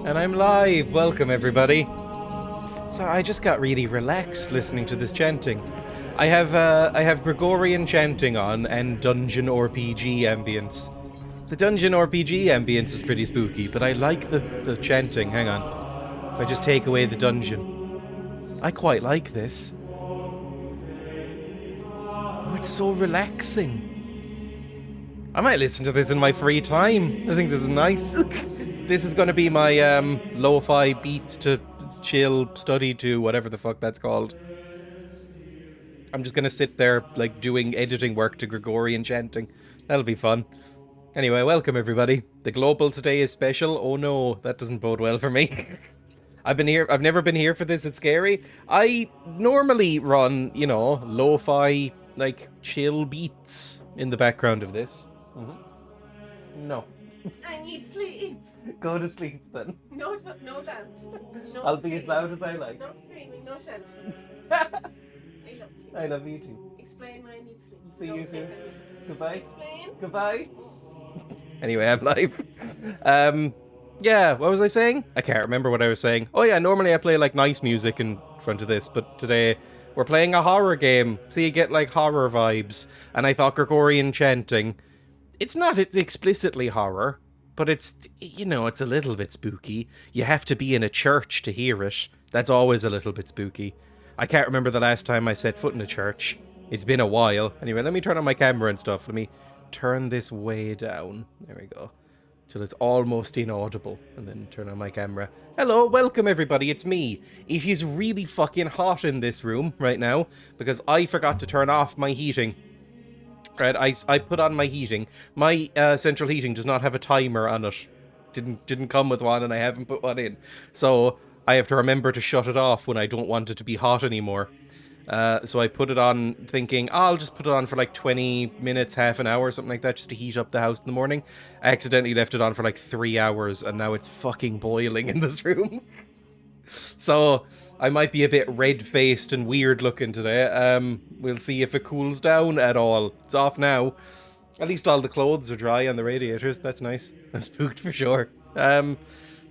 And I'm live! Welcome everybody! So I just got really relaxed listening to this chanting. I have Gregorian chanting on and Dungeon RPG ambience. The Dungeon RPG ambience is pretty spooky, but I like the chanting. Hang on. If I just take away the dungeon. I quite like this. Oh, it's so relaxing. I might listen to this in my free time. I think this is nice. This is going to be my lo-fi beats to chill, study to, whatever the fuck that's called. I'm just gonna sit there, like, doing editing work to Gregorian chanting. That'll be fun. Anyway, welcome everybody. The global today is special. Oh no, that doesn't bode well for me. I've never been here for this, it's scary. I normally run, you know, lo-fi, like, chill beats in the background of this. No. I need sleep. Go to sleep then. No loud. No I'll be screaming. as loud as I like. No screaming, no shouting. I love you. I love you too. Explain why I need sleep. See you soon. Goodbye. Explain. Goodbye. Anyway, I'm live. Yeah, what was I saying? I can't remember what I was saying. Oh yeah, normally I play like nice music in front of this, but today we're playing a horror game, so you get like horror vibes. And I thought Gregorian chanting, it's not explicitly horror, but it's, you know, it's a little bit spooky. You have to be in a church to hear it. That's always a little bit spooky. I can't remember the last time I set foot in a church. It's been a while. Anyway, let me turn on my camera and stuff. Let me turn this way down. There we go. Till it's almost inaudible. And then turn on my camera. Hello, welcome everybody, it's me. It is really fucking hot in this room right now, because I forgot to turn off my heating. Right, I put on my heating. My central heating does not have a timer on it. Didn't come with one, and I haven't put one in. So I have to remember to shut it off when I don't want it to be hot anymore. So I put it on thinking, oh, I'll just put it on for like 20 minutes, half an hour, something like that, just to heat up the house in the morning. I accidentally left it on for like 3 hours, and now it's fucking boiling in this room. So I might be a bit red-faced and weird-looking today. We'll see if it cools down at all. It's off now. At least all the clothes are dry on the radiators. That's nice. I'm spooked for sure.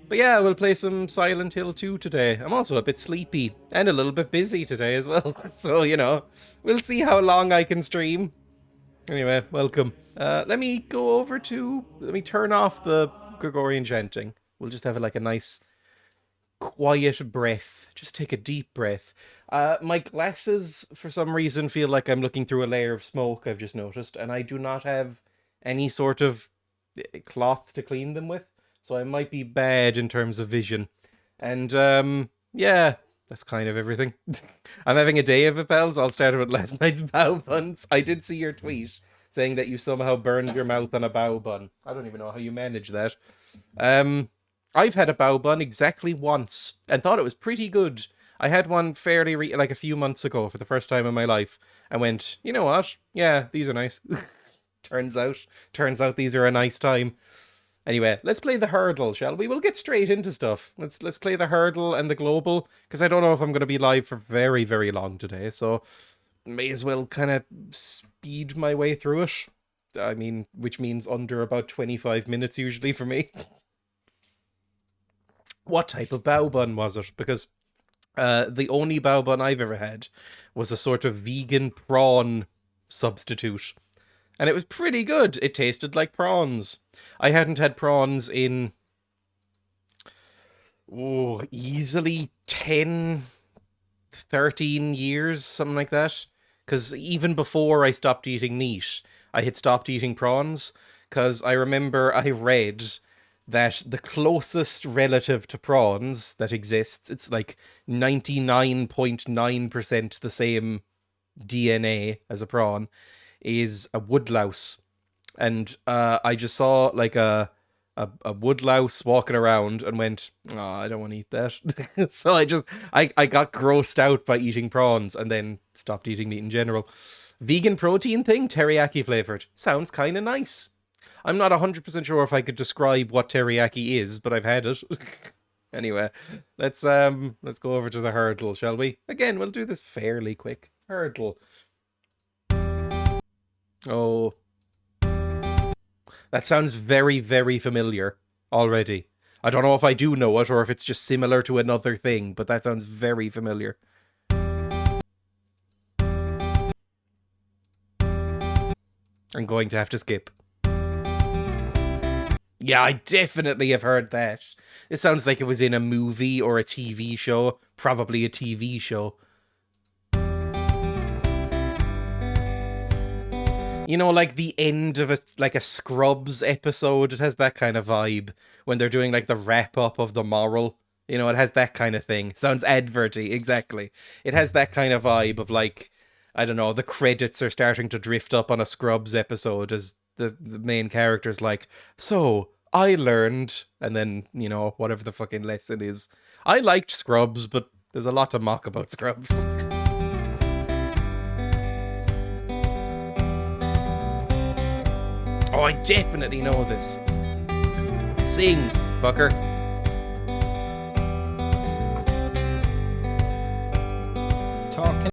But yeah, we'll play some Silent Hill 2 today. I'm also a bit sleepy and a little bit busy today as well. So, you know, we'll see how long I can stream. Anyway, welcome. Let me turn off the Gregorian chanting. We'll just have like a nice quiet breath. Just take a deep breath. My glasses, for some reason, feel like I'm looking through a layer of smoke, I've just noticed, and I do not have any sort of cloth to clean them with, so I might be bad in terms of vision. And, yeah, that's kind of everything. I'm having a day of it, pals. I'll start with last night's bao buns. I did see your tweet saying that you somehow burned your mouth on a bao bun. I don't even know how you manage that. I've had a bao bun exactly once and thought it was pretty good. I had one fairly like a few months ago for the first time in my life and went, you know what? Yeah, these are nice. Turns out these are a nice time. Anyway, let's play the hurdle, shall we? We'll get straight into stuff. Let's play the hurdle and the global, because I don't know if I'm going to be live for very, very long today, so may as well kind of speed my way through it. I mean, which means under about 25 minutes usually for me. What type of bao bun was it? Because the only bao bun I've ever had was a sort of vegan prawn substitute. And it was pretty good. It tasted like prawns. I hadn't had prawns in, easily 10, 13 years, something like that. Because even before I stopped eating meat, I had stopped eating prawns. Because I remember I read that the closest relative to prawns that exists, it's like 99.9% the same DNA as a prawn, is a woodlouse. And I just saw like a woodlouse walking around and went, oh, I don't want to eat that. So I got grossed out by eating prawns and then stopped eating meat in general. Vegan protein thing, teriyaki flavored. Sounds kind of nice. I'm not 100% sure if I could describe what teriyaki is, but I've had it. Anyway, let's go over to the hurdle, shall we? Again, we'll do this fairly quick. Hurdle. Oh. That sounds very, very familiar already. I don't know if I do know it or if it's just similar to another thing, but that sounds very familiar. I'm going to have to skip. Yeah, I definitely have heard that. It sounds like it was in a movie or a TV show. Probably a TV show. You know, like the end of a Scrubs episode, it has that kind of vibe when they're doing like the wrap up of the moral You know, it has that kind of thing. Sounds adverty, exactly. It has that kind of vibe of like, I don't know, the credits are starting to drift up on a Scrubs episode as the main character's like, so, I learned, and then, you know, whatever the fucking lesson is. I liked Scrubs, but there's a lot to mock about Scrubs. Oh, I definitely know this. Sing, fucker. Talking.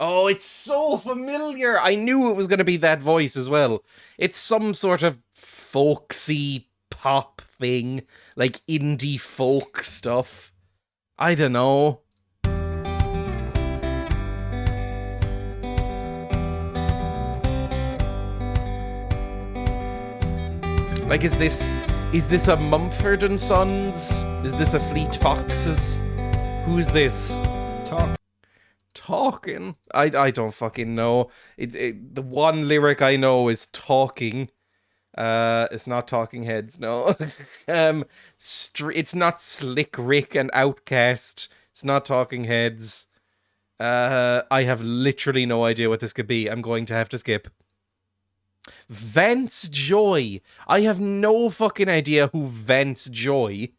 Oh, it's so familiar. I knew it was going to be that voice as well. It's some sort of folksy pop thing, like indie folk stuff. I don't know. Like, is this a Mumford and Sons? Is this a Fleet Foxes? Who's this? Talking? I don't fucking know. The one lyric I know is talking. It's not Talking Heads, no. It's not Slick Rick and Outcast. It's not Talking Heads. I have literally no idea what this could be. I'm going to have to skip. Vance Joy. I have no fucking idea who Vance Joy.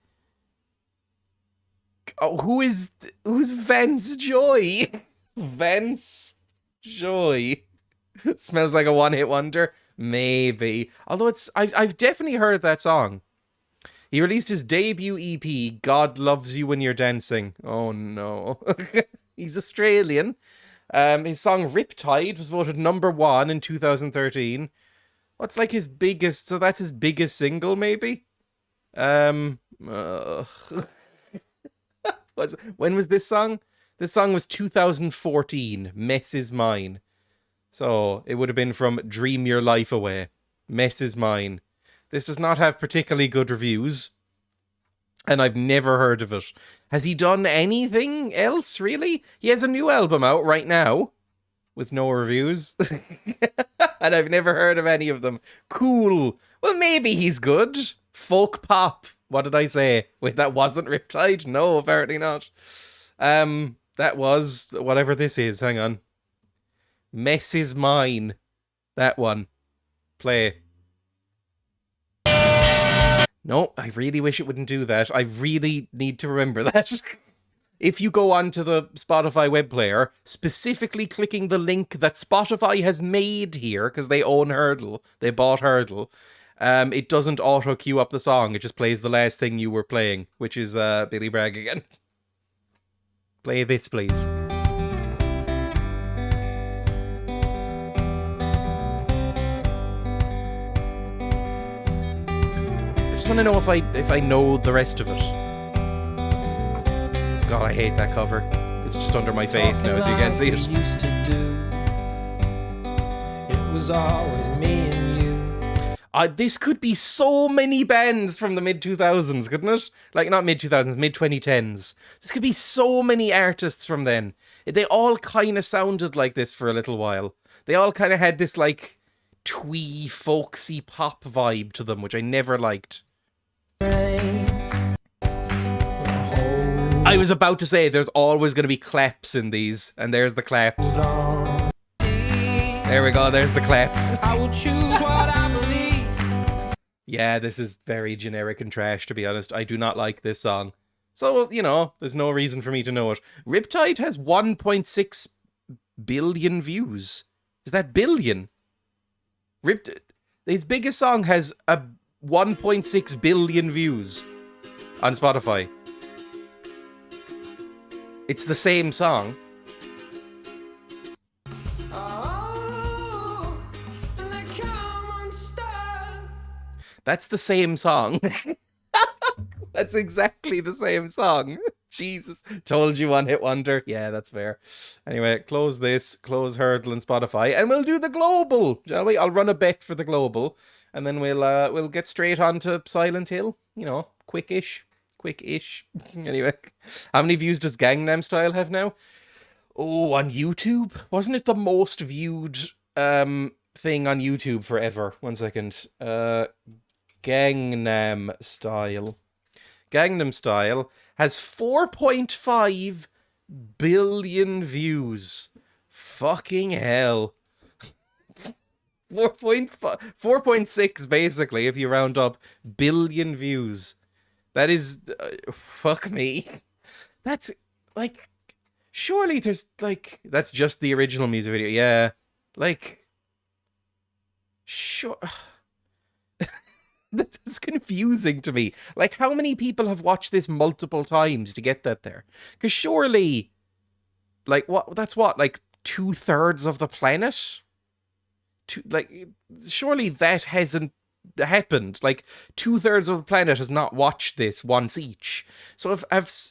Oh, who's Vance Joy? Vance Joy. Smells like a one-hit wonder. Maybe. Although I've definitely heard that song. He released his debut EP, God Loves You When You're Dancing. Oh no. He's Australian. His song Riptide was voted #1 in 2013. What's like his biggest... So that's his biggest single, maybe? When was this song? This song was 2014. Mess Is Mine. So it would have been from Dream Your Life Away. Mess Is Mine. This does not have particularly good reviews. And I've never heard of it. Has he done anything else, really? He has a new album out right now. With no reviews. And I've never heard of any of them. Cool. Well, maybe he's good. Folk pop. What did I say? Wait, that wasn't Riptide? No, apparently not. That was whatever this is. Hang on. Mess Is Mine. That one. Play. No, I really wish it wouldn't do that. I really need to remember that. If you go onto the Spotify web player, specifically clicking the link that Spotify has made here, because they own Hurdle, they bought Hurdle, it doesn't auto-queue up the song, it just plays the last thing you were playing, which is Billy Bragg again. Play this, please. I just want to know if I know the rest of it. God, I hate that cover. It's just under my face now, as you can see it. Used to do. It was always me and you. This could be so many bands from the mid-2000s, couldn't it? Like, not mid-2000s, mid-2010s. This could be so many artists from then. They all kind of sounded like this for a little while. They all kind of had this, like, twee, folksy pop vibe to them, which I never liked. I was about to say, there's always going to be claps in these, and there's the claps. There we go, there's the claps. I will choose what I believe. Yeah, this is very generic and trash, to be honest. I do not like this song. So, you know, there's no reason for me to know it. Riptide has 1.6 billion views. Is that billion? His biggest song has 1.6 billion views on Spotify. It's the same song. That's the same song. That's exactly the same song. Jesus. Told you, one hit wonder. Yeah, that's fair. Anyway, close this, close Hurdle and Spotify, and we'll do the global, shall we? I'll run a bet for the global, and then we'll get straight on to Silent Hill. You know, quick-ish. Anyway, how many views does Gangnam Style have now? Oh, on YouTube? Wasn't it the most viewed thing on YouTube forever? 1 second. Gangnam Style. Gangnam Style has 4.5 billion views. Fucking hell. 4.5, 4.6 basically, if you round up, billion views. That is, fuck me. That's, like, surely there's, like, that's just the original music video. Yeah, like, sure. That's confusing to me. Like, how many people have watched this multiple times to get that there? Because surely, like, what? That's what, like, 2/3 of the planet? Surely that hasn't happened. Like, 2/3 of the planet has not watched this once each. So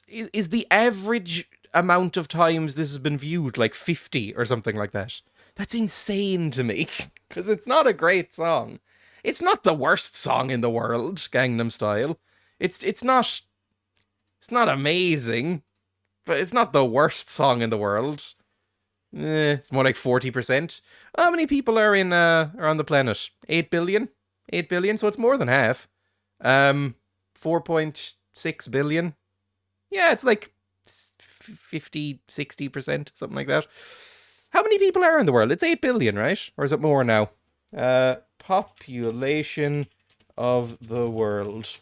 is the average amount of times this has been viewed like 50 or something like that? That's insane to me. Because it's not a great song. It's not the worst song in the world, Gangnam Style. It's not amazing, but it's not the worst song in the world. It's more like 40%. How many people are on the planet? 8 billion? 8 billion, so it's more than half. 4.6 billion. Yeah, it's like 50, 60%, something like that. How many people are in the world? It's 8 billion, right? Or is it more now? Population of the world.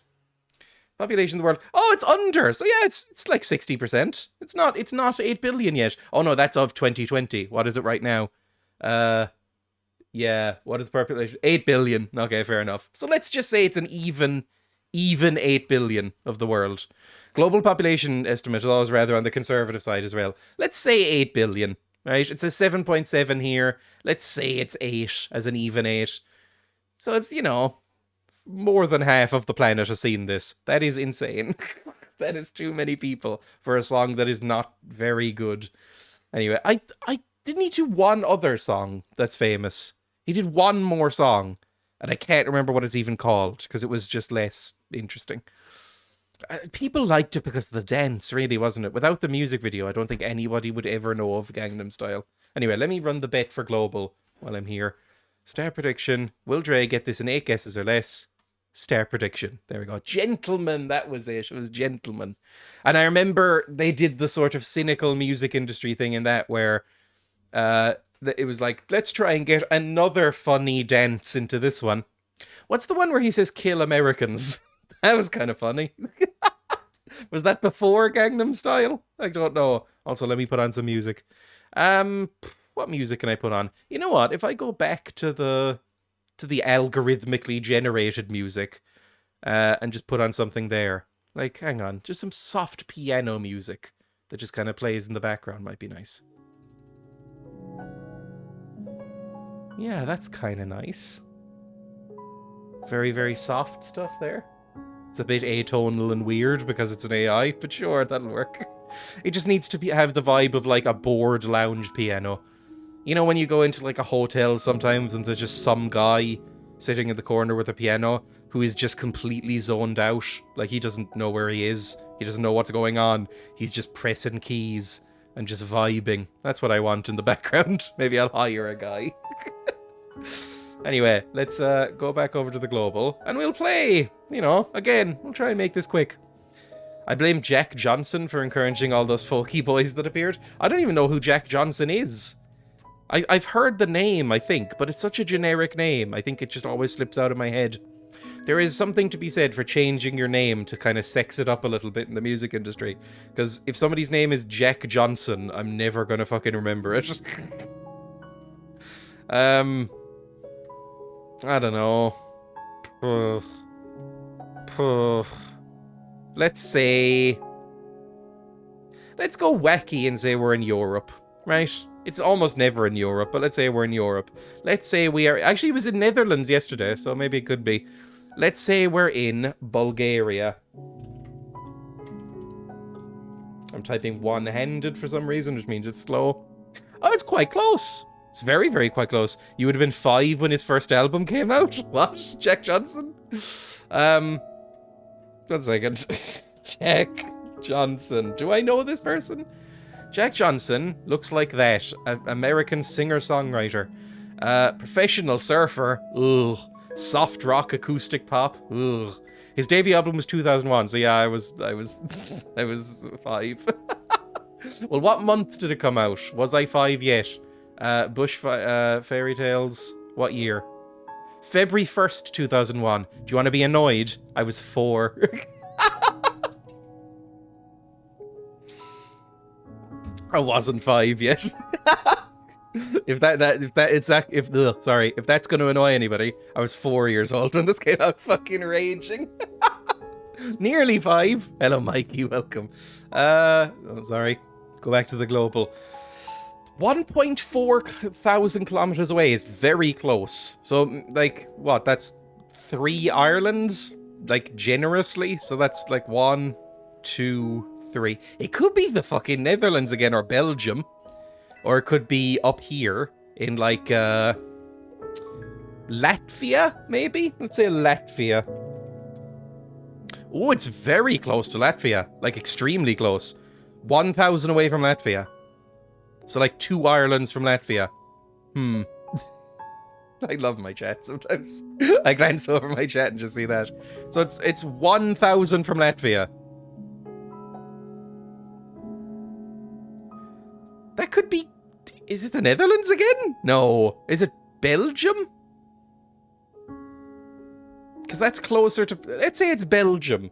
Population of the world. Oh, it's under. So yeah, it's like 60%. It's not 8 billion yet. Oh no, that's of 2020. What is it right now? Yeah, what is the population? 8 billion. Okay, fair enough. So let's just say it's an even 8 billion of the world. Global population estimate is always rather on the conservative side as well. Let's say 8 billion. Right, it says 7.7 here. Let's say it's 8 as an even 8. So it's, more than half of the planet has seen this. That is insane. That is too many people for a song that is not very good. Anyway, didn't he do one other song that's famous? He did one more song, and I can't remember what it's even called, because it was just less interesting. People liked it because of the dance, really, wasn't it? Without the music video, I don't think anybody would ever know of Gangnam Style. Anyway, let me run the bet for global while I'm here. Star prediction. Will Dreya get this in 8 guesses or less? Star prediction. There we go. Gentleman, that was it. It was Gentleman. And I remember they did the sort of cynical music industry thing in that where it was like, let's try and get another funny dance into this one. What's the one where he says, kill Americans? That was kind of funny. Was that before Gangnam Style? I don't know. Also, let me put on some music. What music can I put on? You know what? If I go back to the algorithmically generated music, and just put on something there. Like, hang on, just some soft piano music that just kind of plays in the background might be nice. Yeah, that's kind of nice. Very, very soft stuff there. It's a bit atonal and weird because it's an AI, but sure, that'll work. It just needs to have the vibe of like a bored lounge piano. You know when you go into like a hotel sometimes and there's just some guy sitting in the corner with a piano who is just completely zoned out. Like he doesn't know where he is. He doesn't know what's going on. He's just pressing keys and just vibing. That's what I want in the background. Maybe I'll hire a guy. Anyway, let's go back over to the global, and we'll play, again, we'll try and make this quick. I blame Jack Johnson for encouraging all those folky boys that appeared. I don't even know who Jack Johnson is. I've heard the name, I think, but it's such a generic name. I think it just always slips out of my head. There is something to be said for changing your name to kind of sex it up a little bit in the music industry. Because if somebody's name is Jack Johnson, I'm never gonna fucking remember it. I don't know. Let's say... Let's go wacky and say we're in Europe, right? It's almost never in Europe, but let's say we're in Europe. Let's say we are... Actually, it was in Netherlands yesterday, so maybe it could be. Let's say we're in Bulgaria. I'm typing one-handed for some reason, which means it's slow. Oh, it's quite close. It's very, very quite close. You would have been 5 when his first album came out? What? Jack Johnson? 1 second. Jack Johnson. Do I know this person? Jack Johnson looks like that. American singer-songwriter. Professional surfer. Ugh. Soft rock acoustic pop. Ugh. His debut album was 2001, so yeah, I was 5. Well, what month did it come out? Was I 5 yet? Fairy Tales, what year? February 1st, 2001. Do you want to be annoyed? I was 4. I wasn't 5 yet. If that's going to annoy anybody, I was 4 years old when this came out. Fucking raging. Nearly 5. Hello, Mikey. Welcome. Sorry. Go back to the global. 1.4 thousand kilometers away is very close. So, like, what? That's 3 Irelands, like, generously. So that's like 1, 2, 3. It could be the fucking Netherlands again, or Belgium. Or it could be up here in, like, Latvia, maybe? Let's say Latvia. Oh, it's very close to Latvia. Like, extremely close. 1,000 away from Latvia. So, like, 2 Irelands from Latvia. I love my chat sometimes. I glance over my chat and just see that. So it's 1,000 from Latvia. That could be... Is it the Netherlands again? No. Is it Belgium? Because that's closer to... Let's say it's Belgium.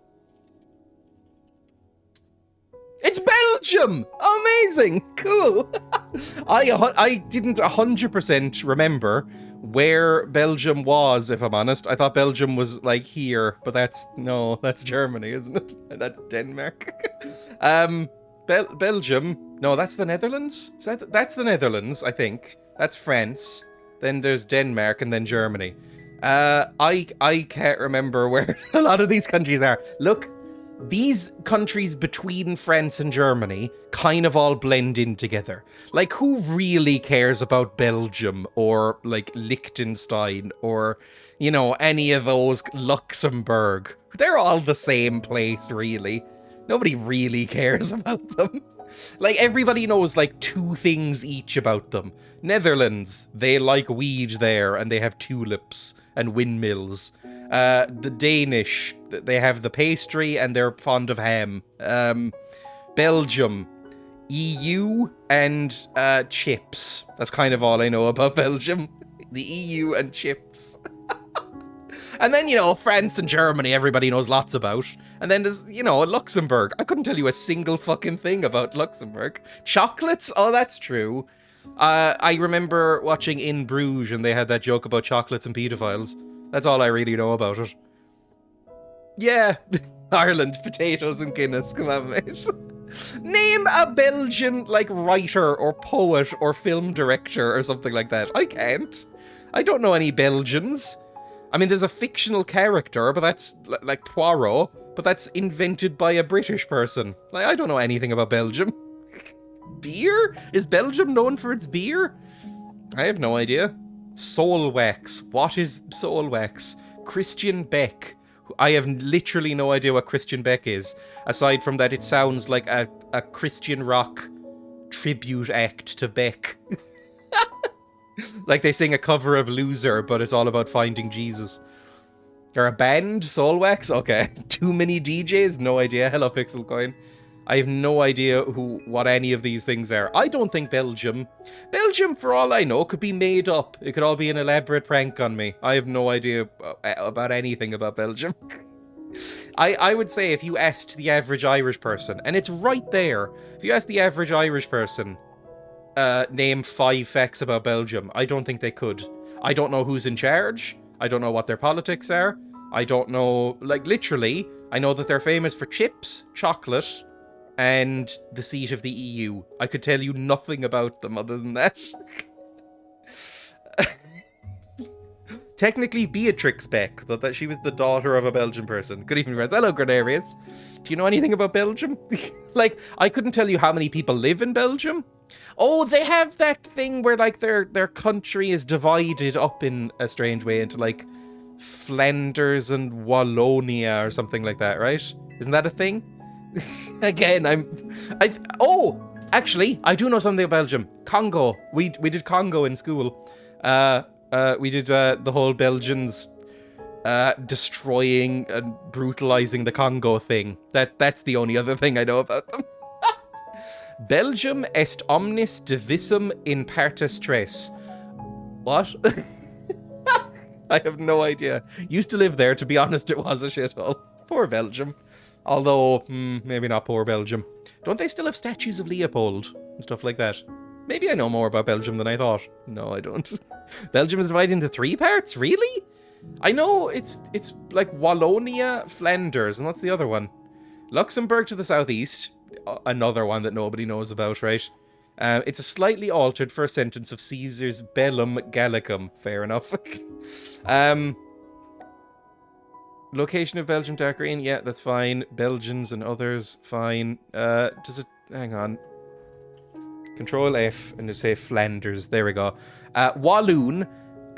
It's Belgium! Amazing! Cool! I didn't 100% remember where Belgium was, if I'm honest. I thought Belgium was, like, here. But that's... No, that's Germany, isn't it? That's Denmark. Belgium... No, that's the Netherlands? That's the Netherlands, I think. That's France. Then there's Denmark, and then Germany. I can't remember where a lot of these countries are. Look, these countries between France and Germany kind of all blend in together. Like, who really cares about Belgium or, like, Liechtenstein or, you know, any of those, Luxembourg? They're all the same place, really. Nobody really cares about them. Like, everybody knows, like, 2 things each about them. Netherlands, they like weed there, and they have tulips and windmills. The Danish, they have the pastry, and they're fond of ham. Belgium, EU, and chips. That's kind of all I know about Belgium. The EU and chips. And then, you know, France and Germany, everybody knows lots about. And then there's, you know, Luxembourg. I couldn't tell you a single fucking thing about Luxembourg. Chocolates? Oh, that's true. I remember watching In Bruges, and they had that joke about chocolates and pedophiles. That's all I really know about it. Yeah. Ireland, potatoes and Guinness. Come on, mate. Name a Belgian, like, writer or poet or film director or something like that. I can't. I don't know any Belgians. I mean, there's a fictional character, but that's, like, Poirot, but that's invented by a British person. Like, I don't know anything about Belgium. Beer? Is Belgium known for its beer? I have no idea. Soul Wax. What is Soul Wax? Christian Beck. I have literally no idea what Christian Beck is, aside from that it sounds like a Christian rock tribute act to Beck. Like they sing a cover of Loser, but it's all about finding Jesus. Or a band? Soul Wax? Okay. Too many DJs? No idea. Hello, Pixel Coin. I have no idea what any of these things are. I don't think Belgium, for all I know, could be made up. It could all be an elaborate prank on me. I have no idea about anything about Belgium. I would say if you asked the average Irish person, and it's right there, if you asked the average Irish person, name 5 facts about Belgium, I don't think they could. I don't know who's in charge. I don't know what their politics are. I don't know, like, literally, I know that they're famous for chips, chocolate, and the seat of the EU. I could tell you nothing about them other than that. Technically, Beatrix Beck, that she was the daughter of a Belgian person. Good evening, friends. Hello, Grenarius. Do you know anything about Belgium? Like, I couldn't tell you how many people live in Belgium. Oh, they have that thing where, like, their country is divided up in a strange way into, like, Flanders and Wallonia or something like that, right? Isn't that a thing? Again, actually, I do know something about Belgium. Congo. We did Congo in school. We did the whole Belgians destroying and brutalizing the Congo thing. That's the only other thing I know about them. Belgium est omnis divisum in parte stress. What? I have no idea. Used to live there, to be honest, it was a shithole. Poor Belgium. Although, maybe not poor Belgium. Don't they still have statues of Leopold and stuff like that? Maybe I know more about Belgium than I thought. No, I don't. Belgium is divided into 3 parts? Really? I know it's like Wallonia, Flanders, and what's the other one? Luxembourg to the southeast. Another one that nobody knows about, right? It's a slightly altered first sentence of Caesar's Bellum Gallicum. Fair enough. Location of Belgium, dark green. Yeah, that's fine. Belgians and others, fine. Does it... Hang on. Control F and just say Flanders. There we go. Walloon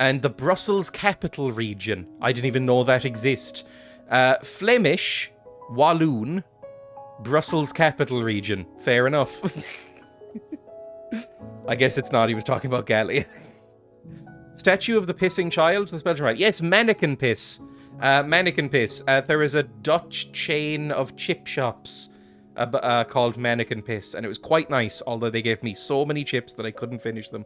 and the Brussels capital region. I didn't even know that exist. Flemish, Walloon, Brussels capital region. Fair enough. I guess it's not. He was talking about Gallia. Statue of the pissing child. That's Belgian, right? Yes, mannequin piss. Mannequin piss. There is a Dutch chain of chip shops called Mannequin Piss, and it was quite nice, although they gave me so many chips that I couldn't finish them.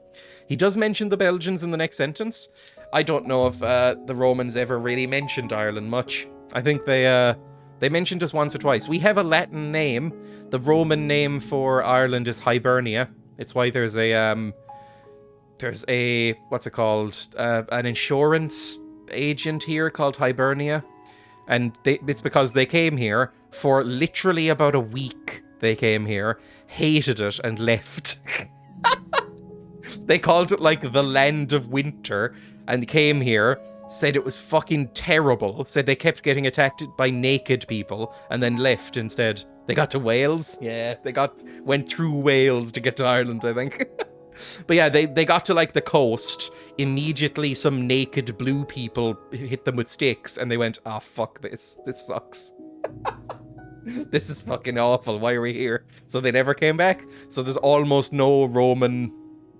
He does mention the Belgians in the next sentence. I don't know if the Romans ever really mentioned Ireland much. I think they mentioned us once or twice. We have a Latin name. The Roman name for Ireland is Hibernia. It's why there's a what's it called? An insurance agent here called Hibernia. And it's because they came here for literally about a week. They came here, hated it, and left. They called it like the land of winter, and came here, said it was fucking terrible, said they kept getting attacked by naked people, and then left instead. They got to Wales. Yeah, went through Wales to get to Ireland, I think. But yeah, they got to like the coast. Immediately some naked blue people hit them with sticks, and they went, "Ah, oh, fuck this. This sucks. This is fucking awful. Why are we here?" So they never came back. So there's almost no Roman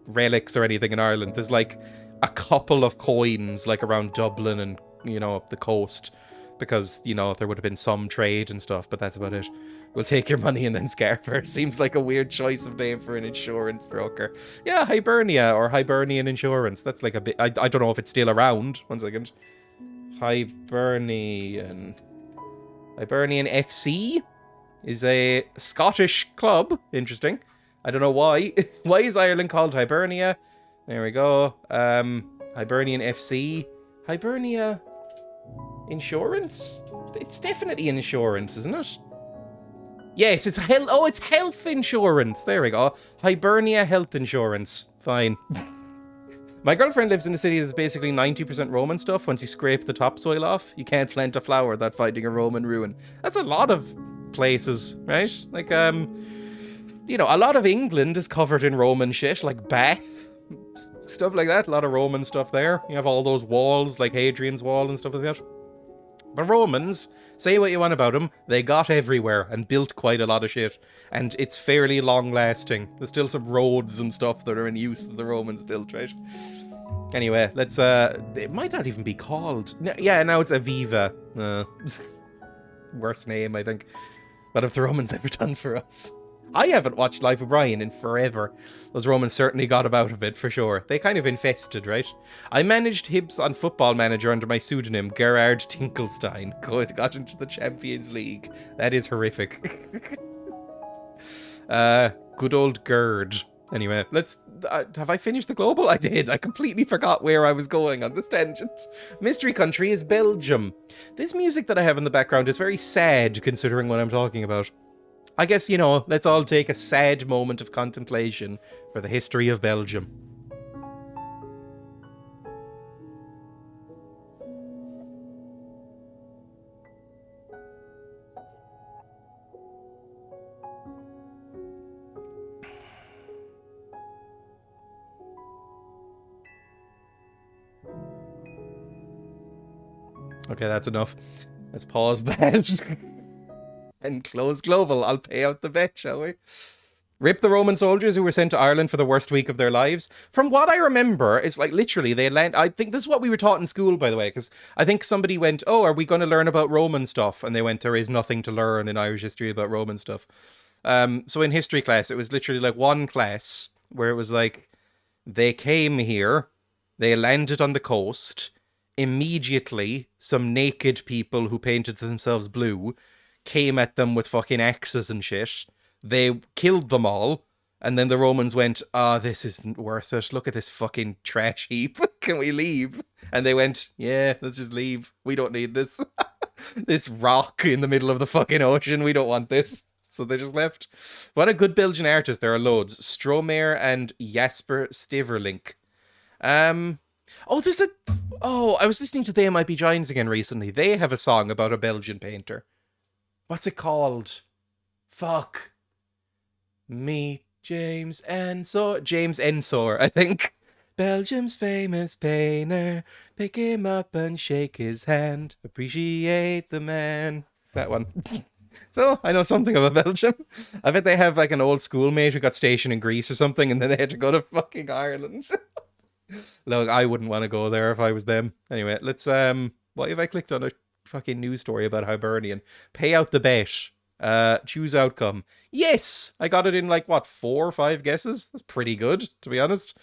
relics or anything in Ireland. There's like a couple of coins like around Dublin and, you know, up the coast, because, you know, there would have been some trade and stuff, but that's about it. We'll take your money and then scarf her. Seems like a weird choice of name for an insurance broker. Yeah, Hibernia or Hibernian Insurance. That's like a bit... I don't know if it's still around. 1 second. Hibernian FC is a Scottish club. Interesting. I don't know why. Why is Ireland called Hibernia? There we go. Hibernian FC. Hibernia Insurance? It's definitely an insurance, isn't it? Yes, it's health. Oh, it's health insurance. There we go. Hibernia Health Insurance. Fine. My girlfriend lives in a city that's basically 90% Roman stuff. Once you scrape the topsoil off, you can't plant a flower without finding a Roman ruin. That's a lot of places, right? Like, you know, a lot of England is covered in Roman shit, like Bath, stuff like that. A lot of Roman stuff there. You have all those walls, like Hadrian's Wall and stuff like that. The Romans, say what you want about them, they got everywhere and built quite a lot of shit. And it's fairly long-lasting. There's still some roads and stuff that are in use that the Romans built, right? Anyway, let's, it might not even be called... Yeah, now it's Aviva. Worst name, I think. What have the Romans ever done for us? I haven't watched Life of Brian in forever. Those Romans certainly got about a bit, for sure. They kind of infested, right? I managed Hibs on Football Manager under my pseudonym, Gerard Tinkelstein. Good, got into the Champions League. That is horrific. Good old Gerd. Anyway, let's... have I finished the global? I did. I completely forgot where I was going on this tangent. Mystery country is Belgium. This music that I have in the background is very sad, considering what I'm talking about. I guess, you know, let's all take a sad moment of contemplation for the history of Belgium. Okay, that's enough. Let's pause that. And close global. I'll pay out the bet, shall we? Rip the Roman soldiers who were sent to Ireland for the worst week of their lives. From what I remember, it's like literally they land. I think this is what we were taught in school, by the way, because I think somebody went, "Oh, are we going to learn about Roman stuff?" And they went, "There is nothing to learn in Irish history about Roman stuff." So in history class, it was literally like one class where it was like they came here, they landed on the coast. Immediately, some naked people who painted themselves blue came at them with fucking axes and shit. They killed them all, and then the Romans went, this isn't worth it. Look at this fucking trash heap. Can we leave? And they went, yeah, let's just leave. We don't need this. This rock in the middle of the fucking ocean. We don't want this. So they just left. What a good Belgian artist. There are loads. Stromae and Jasper Stiverlink. I was listening to They Might Be Giants again recently. They have a song about a Belgian painter. What's it called? Fuck. Meet James Ensor, I think. Belgium's famous painter. Pick him up and shake his hand. Appreciate the man. That one. So, I know something about Belgium. I bet they have like an old schoolmate who got stationed in Greece or something and then they had to go to fucking Ireland. Look, I wouldn't want to go there if I was them. Anyway, let's, what if I clicked on a fucking news story about Hibernian? Pay out the bet. Choose outcome. Yes! I got it in like, what, 4 or 5 guesses? That's pretty good, to be honest.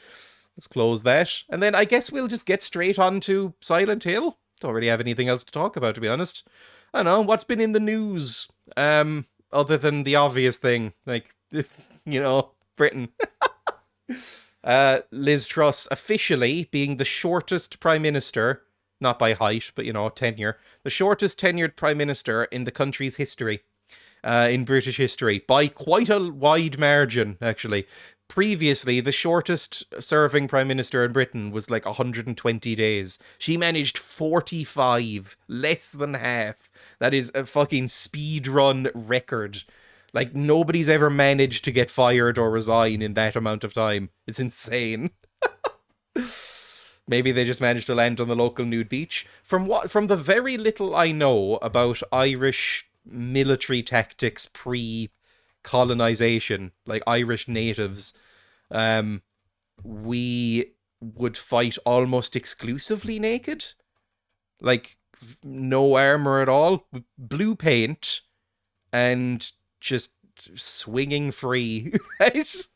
Let's close that. And then I guess we'll just get straight on to Silent Hill. Don't really have anything else to talk about, to be honest. I don't know, what's been in the news? Other than the obvious thing, like, you know, Britain. Liz Truss officially being the shortest Prime Minister, not by height, but, you know, tenure, the shortest tenured Prime Minister in the country's history. In British history, by quite a wide margin, actually. Previously, the shortest serving Prime Minister in Britain was like 120 days. She managed 45, less than half. That is a fucking speedrun record. Like, nobody's ever managed to get fired or resign in that amount of time. It's insane. Maybe they just managed to land on the local nude beach. From the very little I know about Irish military tactics pre-colonization, like Irish natives, we would fight almost exclusively naked. Like, no armor at all, blue paint, and just swinging free, right?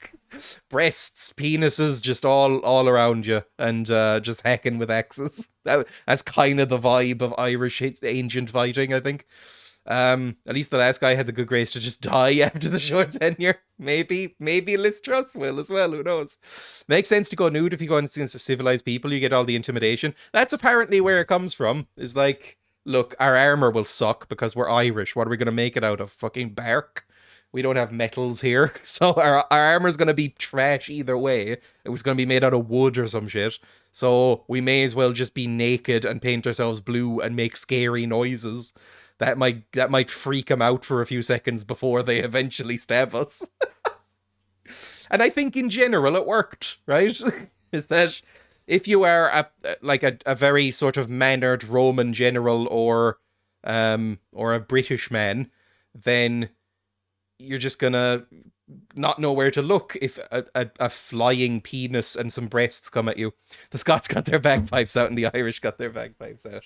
Breasts, penises, just all around you, and just hacking with axes. That's kind of the vibe of Irish ancient fighting, I think. At least the last guy had the good grace to just die after the short tenure. Maybe Liz Truss will as well, who knows. Makes sense to go nude if you go against civilized people, you get all the intimidation. That's apparently where it comes from, is like, look, our armor will suck because we're Irish. What are we going to make it out of? Fucking bark? We don't have metals here, so our armor's going to be trash either way. It was going to be made out of wood or some shit. So we may as well just be naked and paint ourselves blue and make scary noises. That might freak them out for a few seconds before they eventually stab us. And I think in general it worked, right? Is that if you are a very sort of mannered Roman general or a British man, then you're just gonna not know where to look if a flying penis and some breasts come at you. The Scots got their bagpipes out and the Irish got their bagpipes out.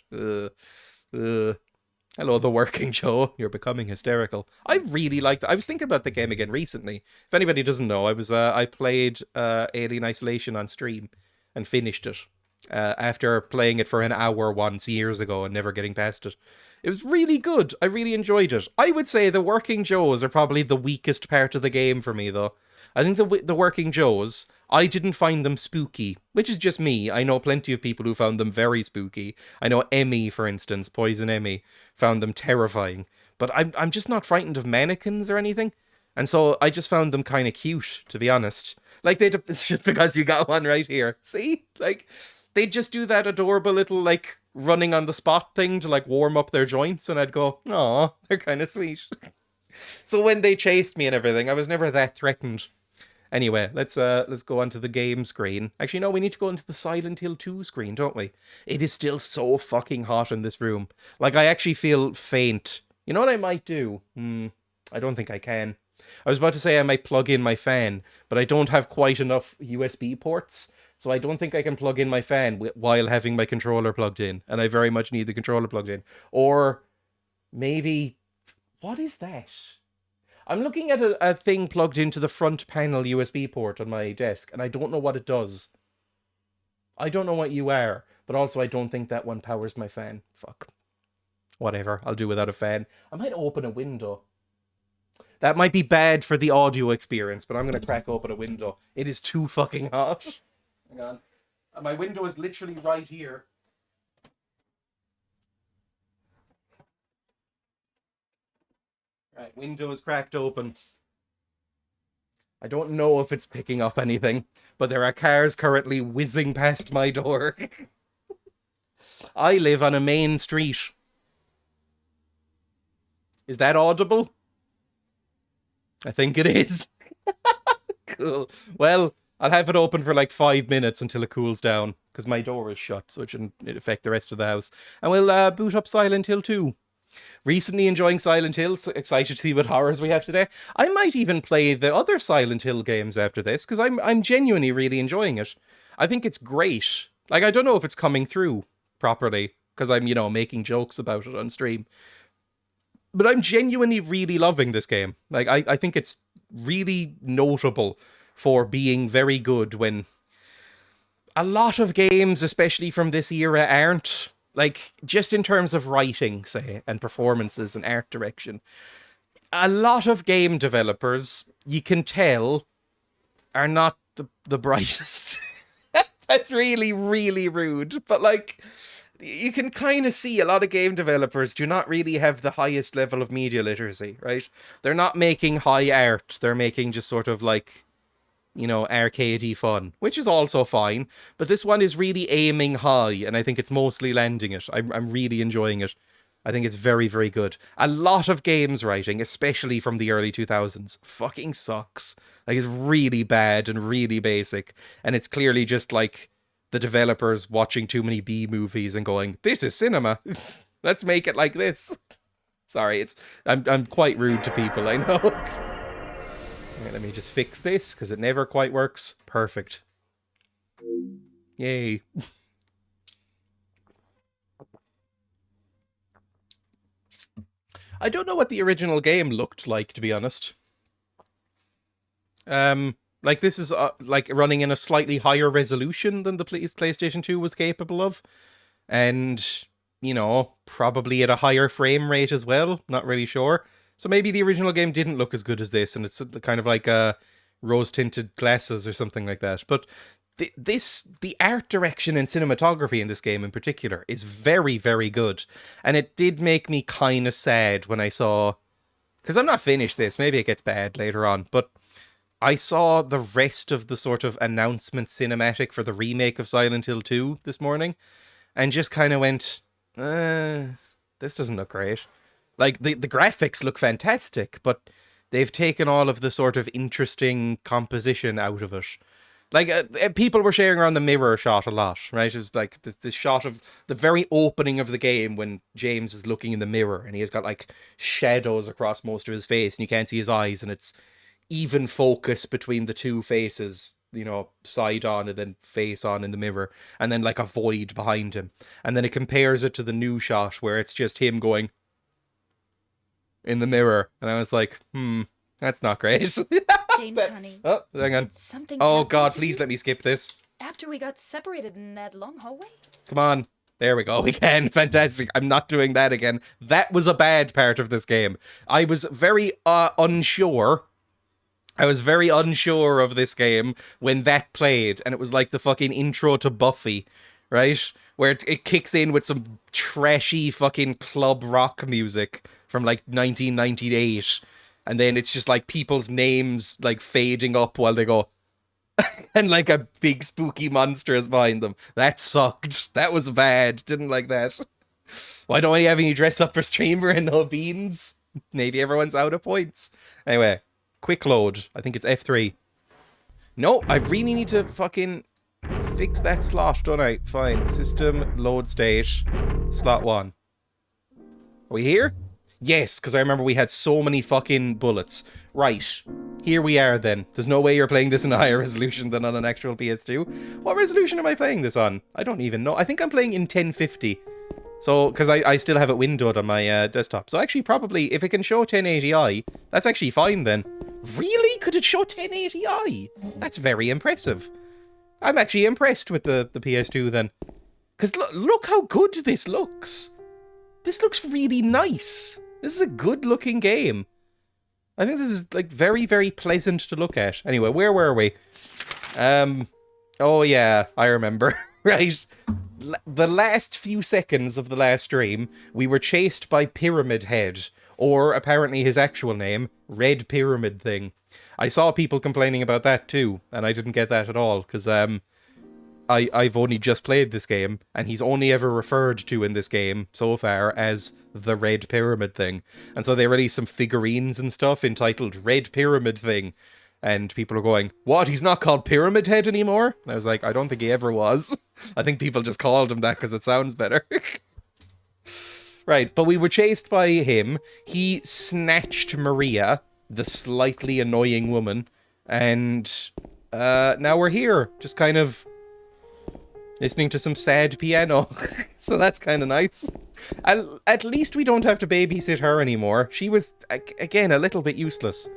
Hello, the working Joe. You're becoming hysterical. I really like that. I was thinking about the game again recently. If anybody doesn't know, I played Alien Isolation on stream and finished it after playing it for an hour once years ago and never getting past it. It was really good. I really enjoyed it. I would say the Working Joes are probably the weakest part of the game for me, though. I think the Working Joes, I didn't find them spooky, which is just me. I know plenty of people who found them very spooky. I know Emmy, for instance, Poison Emmy, found them terrifying. But I'm just not frightened of mannequins or anything. And so I just found them kind of cute, to be honest. Like, it's just because you got one right here. See? Like, they just do that adorable little, like, running on the spot thing to, like, warm up their joints. And I'd go, aw, they're kind of sweet. So when they chased me and everything, I was never that threatened. Anyway, let's go onto the game screen. Actually, no, we need to go into the Silent Hill 2 screen, don't we? It is still so fucking hot in this room. Like, I actually feel faint. You know what I might do? I don't think I can. I was about to say I might plug in my fan, but I don't have quite enough USB ports, so I don't think I can plug in my fan while having my controller plugged in, and I very much need the controller plugged in. Or maybe... What is that? I'm looking at a thing plugged into the front panel USB port on my desk, and I don't know what it does. I don't know what you are, but also I don't think that one powers my fan. Fuck. Whatever, I'll do without a fan. I might open a window. That might be bad for the audio experience, but I'm going to crack open a window. It is too fucking hot. Hang on. My window is literally right here. Right, window is cracked open. I don't know if it's picking up anything, but there are cars currently whizzing past my door. I live on a main street. Is that audible? I think it is. Cool. Well, I'll have it open for like 5 minutes until it cools down, because my door is shut, so it shouldn't affect the rest of the house. And we'll boot up Silent Hill 2. Recently enjoying Silent Hill, so excited to see what horrors we have today. I might even play the other Silent Hill games after this, because I'm genuinely really enjoying it. I think it's great. Like, I don't know if it's coming through properly, because I'm, you know, making jokes about it on stream. But I'm genuinely really loving this game. Like, I think it's really notable for being very good when a lot of games, especially from this era, aren't. Like, just in terms of writing, say, and performances and art direction. A lot of game developers, you can tell, are not the brightest. That's really, really rude. But, like, you can kind of see a lot of game developers do not really have the highest level of media literacy, right? They're not making high art. They're making just sort of, like, you know, arcadey fun, which is also fine. But this one is really aiming high, and I think it's mostly landing it. I'm really enjoying it. I think it's very, very good. A lot of games writing, especially from the early 2000s, fucking sucks. Like, it's really bad and really basic. And it's clearly just, like, the developers watching too many B movies and going, this is cinema. Let's make it like this. Sorry, I'm quite rude to people, I know. Okay, let me just fix this, because it never quite works. Perfect. Yay. I don't know what the original game looked like, to be honest. Like, this is, like, running in a slightly higher resolution than the PlayStation 2 was capable of. And, you know, probably at a higher frame rate as well. Not really sure. So maybe the original game didn't look as good as this, and it's kind of like rose-tinted glasses or something like that. But the art direction and cinematography in this game in particular is very, very good. And it did make me kind of sad when I saw... Because I'm not finished this, maybe it gets bad later on, but I saw the rest of the sort of announcement cinematic for the remake of Silent Hill 2 this morning, and just kind of went, this doesn't look great. Like, the graphics look fantastic, but they've taken all of the sort of interesting composition out of it. Like, people were sharing around the mirror shot a lot, right? It was like this shot of the very opening of the game when James is looking in the mirror, and he has got, like, shadows across most of his face, and you can't see his eyes, and it's even focus between the two faces, you know, side on and then face on in the mirror, and then, like, a void behind him. And then it compares it to the new shot, where it's just him going... in the mirror, and I was like, that's not great. James, honey. Oh, hang on. Did something Oh happen God, to please you let me skip this. after we got separated in that long hallway? Come on. There we go. We can. Fantastic. I'm not doing that again. That was a bad part of this game. I was very unsure. I was very unsure of this game when that played, and it was like the fucking intro to Buffy, right? Where it kicks in with some trashy fucking club rock music from like 1998, and then it's just like people's names like fading up while they go and like a big spooky monster is behind them. That sucked. That was bad. Didn't like that. Why don't I have any dress up for streamer and no beans? Maybe everyone's out of points. Anyway, quick load. I think it's F3. No, I really need to fucking fix that slot, don't I? Fine. System, load state, slot 1. Are we here? Yes, because I remember we had so many fucking bullets. Right. Here we are then. There's no way you're playing this in a higher resolution than on an actual PS2. What resolution am I playing this on? I don't even know. I think I'm playing in 1050. So, because I still have it windowed on my desktop. So actually, probably, if it can show 1080i, that's actually fine then. Really? Could it show 1080i? That's very impressive. I'm actually impressed with the PS2 then. Because look how good this looks. This looks really nice. This is a good looking game. I think this is like very, very pleasant to look at. Anyway, where were we? Oh yeah, I remember. Right. The last few seconds of the last stream, we were chased by Pyramid Head, or apparently his actual name, Red Pyramid Thing. I saw people complaining about that too, and I didn't get that at all, because I've only just played this game, and he's only ever referred to in this game so far as the Red Pyramid Thing. And so they released some figurines and stuff entitled Red Pyramid Thing. And people are going, what? He's not called Pyramid Head anymore? And I was like, I don't think he ever was. I think people just called him that because it sounds better. Right, but we were chased by him. He snatched Maria, the slightly annoying woman. And now we're here, just kind of listening to some sad piano. So that's kind of nice. At least we don't have to babysit her anymore. She was, again, a little bit useless.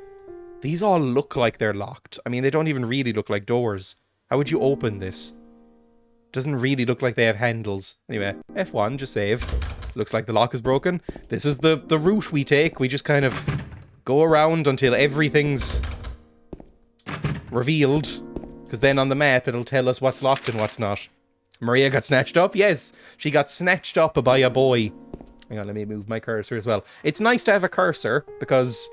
These all look like they're locked. I mean, they don't even really look like doors. How would you open this? Doesn't really look like they have handles. Anyway, F1, just save. Looks like the lock is broken. This is the route we take. We just kind of go around until everything's revealed. Because then on the map, it'll tell us what's locked and what's not. Maria got snatched up? Yes, she got snatched up by a boy. Hang on, let me move my cursor as well. It's nice to have a cursor, because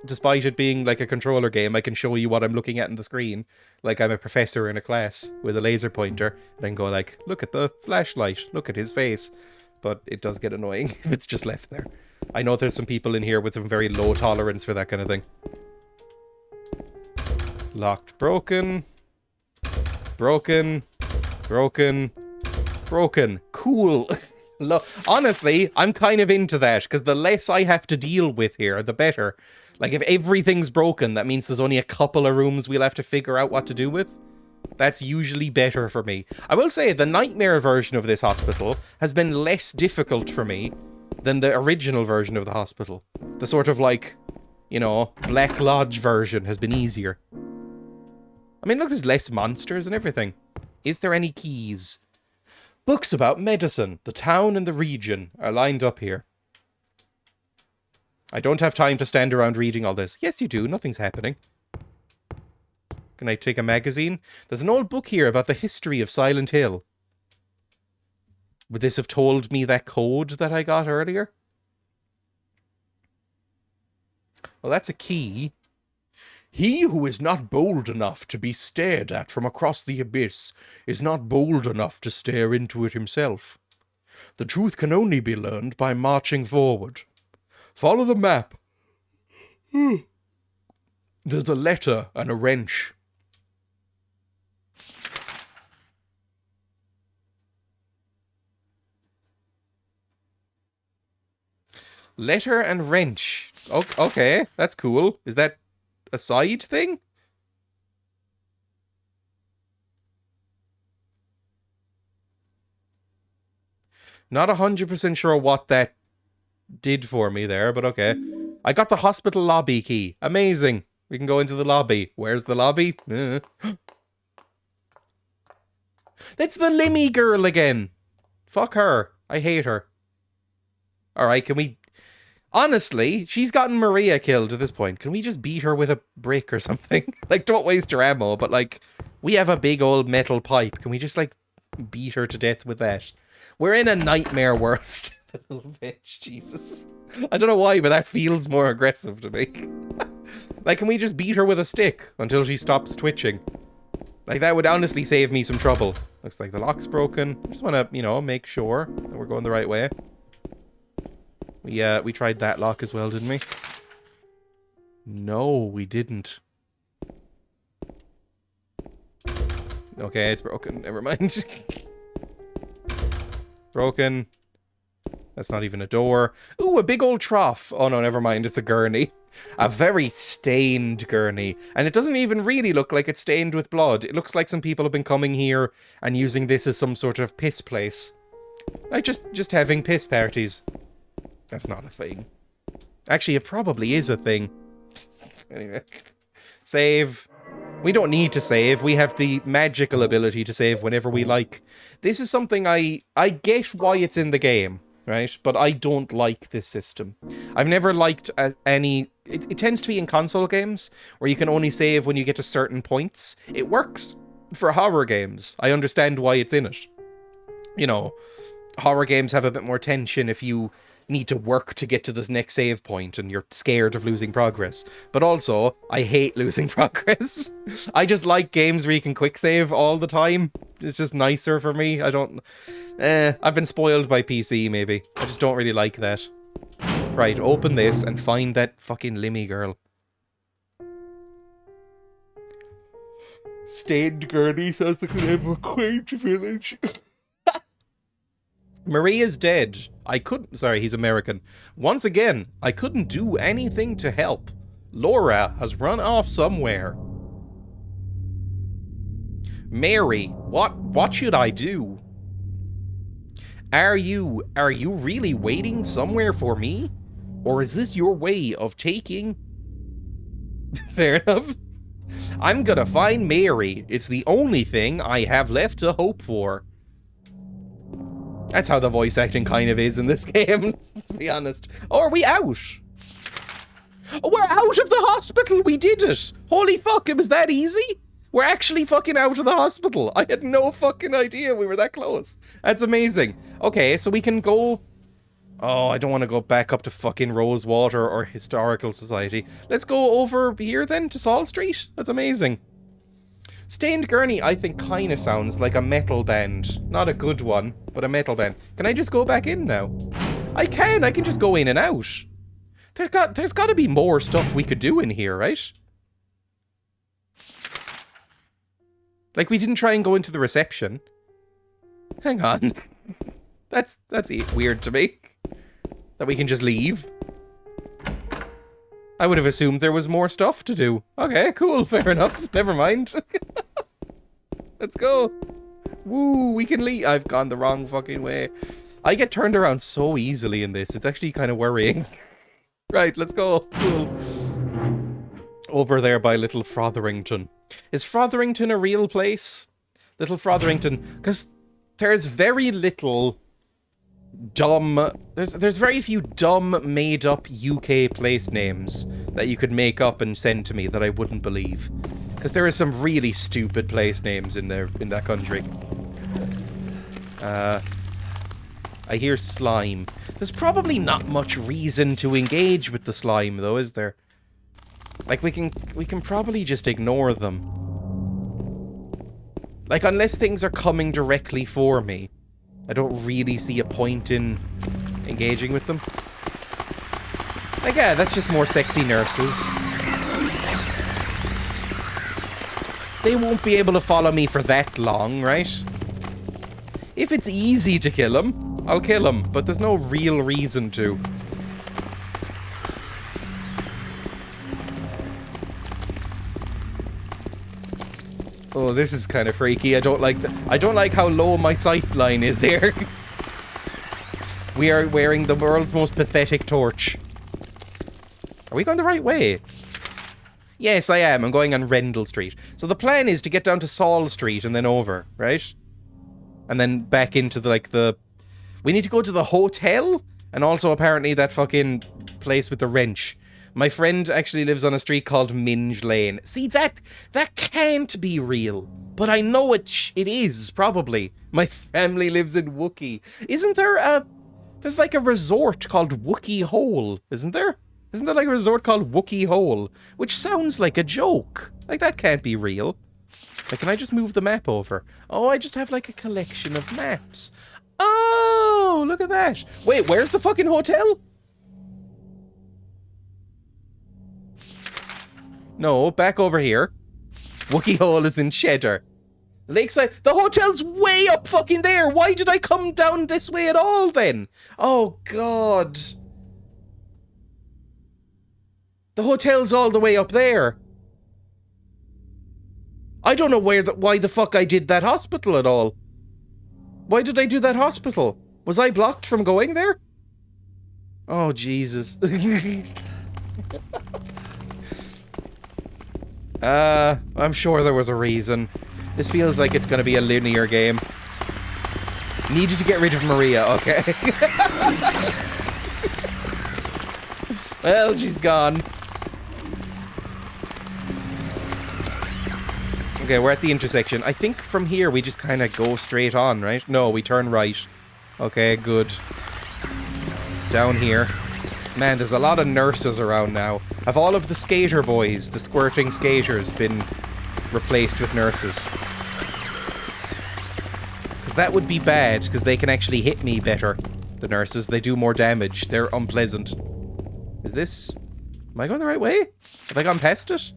despite it being like a controller game, I can show you what I'm looking at on the screen. Like I'm a professor in a class with a laser pointer, and I can go like, look at the flashlight, look at his face. But it does get annoying if it's just left there. I know there's some people in here with some very low tolerance for that kind of thing. Locked, broken. Broken. Broken. Broken. Cool. Honestly, I'm kind of into that, because the less I have to deal with here, the better. Like, if everything's broken, that means there's only a couple of rooms we'll have to figure out what to do with. That's usually better for me. I will say, the nightmare version of this hospital has been less difficult for me than the original version of the hospital. The sort of, like, you know, Black Lodge version has been easier. I mean, look, there's less monsters and everything. Is there any keys? Books about medicine, the town and the region are lined up here. I don't have time to stand around reading all this. Yes, you do. Nothing's happening. Can I take a magazine? There's an old book here about the history of Silent Hill. Would this have told me that code that I got earlier? Well, that's a key. He who is not bold enough to be stared at from across the abyss is not bold enough to stare into it himself. The truth can only be learned by marching forward. Follow the map. There's a letter and a wrench. Letter and wrench. Okay, that's cool. Is that a side thing? Not 100% sure what that did for me there, but okay. I got the hospital lobby key. Amazing. We can go into the lobby. Where's the lobby? That's the Limmy girl again. Fuck her. I hate her. Alright, can we... Honestly, she's gotten Maria killed at this point. Can we just beat her with a brick or something? Like, don't waste your ammo, but like, we have a big old metal pipe. Can we just like, beat her to death with that? We're in a nightmare world. Little bitch, Jesus. I don't know why, but that feels more aggressive to me. Like, can we just beat her with a stick until she stops twitching? Like, that would honestly save me some trouble. Looks like the lock's broken. I just want to, you know, make sure that we're going the right way. We tried that lock as well, didn't we? No, we didn't. Okay, it's broken. Never mind. Broken. That's not even a door. Ooh, a big old trough. Oh no, never mind. It's a gurney. A very stained gurney. And it doesn't even really look like it's stained with blood. It looks like some people have been coming here and using this as some sort of piss place. Like just having piss parties. That's not a thing. Actually, it probably is a thing. Anyway. Save. We don't need to save. We have the magical ability to save whenever we like. This is something I get why it's in the game, right? But I don't like this system. I've never liked any... It tends to be in console games where you can only save when you get to certain points. It works for horror games. I understand why it's in it. You know, horror games have a bit more tension if you need to work to get to this next save point and you're scared of losing progress. But also, I hate losing progress. I just like games where you can quick save all the time. It's just nicer for me. I don't... I've been spoiled by PC, maybe. I just don't really like that. Right, open this and find that fucking Limmy girl. Stained gurney sounds like the name of a quaint village. Maria's dead. I couldn't... Sorry, he's American. Once again, I couldn't do anything to help. Laura has run off somewhere. Mary, what should I do? Are you really waiting somewhere for me? Or is this your way of taking... Fair enough. I'm gonna find Mary. It's the only thing I have left to hope for. That's how the voice acting kind of is in this game, let's be honest. Oh, are we out? Oh, we're out of the hospital! We did it! Holy fuck, it was that easy? We're actually fucking out of the hospital. I had no fucking idea we were that close. That's amazing. Okay, so we can go... Oh, I don't want to go back up to fucking Rosewater or Historical Society. Let's go over here then to Saul Street. That's amazing. Stained Gurney, I think, kind of sounds like a metal band. Not a good one, but a metal band. Can I just go back in now? I can just go in and out. There's got to be more stuff we could do in here, right? Like, we didn't try and go into the reception. Hang on. That's weird to me. That we can just leave. I would have assumed there was more stuff to do. Okay, cool, fair enough. Never mind. Let's go. Woo, we can leave. I've gone the wrong fucking way. I get turned around so easily in this. It's actually kind of worrying. Right, let's go. Cool. Over there by Little Frotherington. Is Frotherington a real place? Little Frotherington. Because there's very little... dumb... There's very few dumb, made-up UK place names that you could make up and send to me that I wouldn't believe. Because there are some really stupid place names in that country. I hear slime. There's probably not much reason to engage with the slime, though, is there? Like, we can probably just ignore them. Like, unless things are coming directly for me. I don't really see a point in engaging with them. Like, yeah, that's just more sexy nurses. They won't be able to follow me for that long, right? If it's easy to kill them, I'll kill them, but there's no real reason to. Oh, this is kind of freaky. I don't like how low my sight line is here. We are wearing the world's most pathetic torch. Are we going the right way? Yes, I am. I'm going on Rendell Street. So the plan is to get down to Saul Street and then over, right? And then back into the we need to go to the hotel and also apparently that fucking place with the wrench. My friend actually lives on a street called Minge Lane. See, that can't be real. But I know it is, probably. My family lives in Wookiee. Isn't there there's like a resort called Wookiee Hole, isn't there? Isn't there like a resort called Wookiee Hole? Which sounds like a joke. Like, that can't be real. Like, can I just move the map over? Oh, I just have like a collection of maps. Oh, look at that. Wait, where's the fucking hotel? No, back over here. Wookiee Hole is in Cheddar. Lakeside. The hotel's way up fucking there. Why did I come down this way at all then? Oh, God. The hotel's all the way up there. I don't know why the fuck I did that hospital at all. Why did I do that hospital? Was I blocked from going there? Oh, Jesus. I'm sure there was a reason. This feels like it's going to be a linear game. Needed to get rid of Maria, okay. Well, she's gone. Okay, we're at the intersection. I think from here we just kind of go straight on, right? No, we turn right. Okay, good. Down here. Man, there's a lot of nurses around now. Have all of the skater boys, the squirting skaters, been replaced with nurses? Because that would be bad, because they can actually hit me better. The nurses, they do more damage. They're unpleasant. Is this... Am I going the right way? Have I gone past it?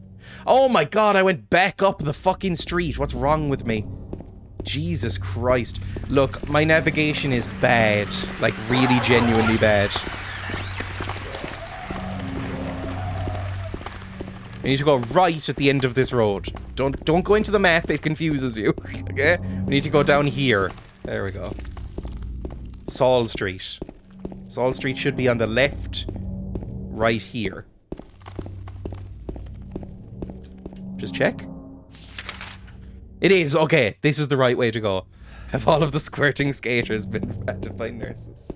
Oh my god, I went back up the fucking street. What's wrong with me? Jesus Christ. Look, my navigation is bad. Like, really genuinely bad. We need to go right at the end of this road. Don't go into the map, it confuses you. Okay? We need to go down here. There we go. Saul Street. Saul Street should be on the left, right here. Just check. It is, okay. This is the right way to go. Have all of the squirting skaters been affected by nurses?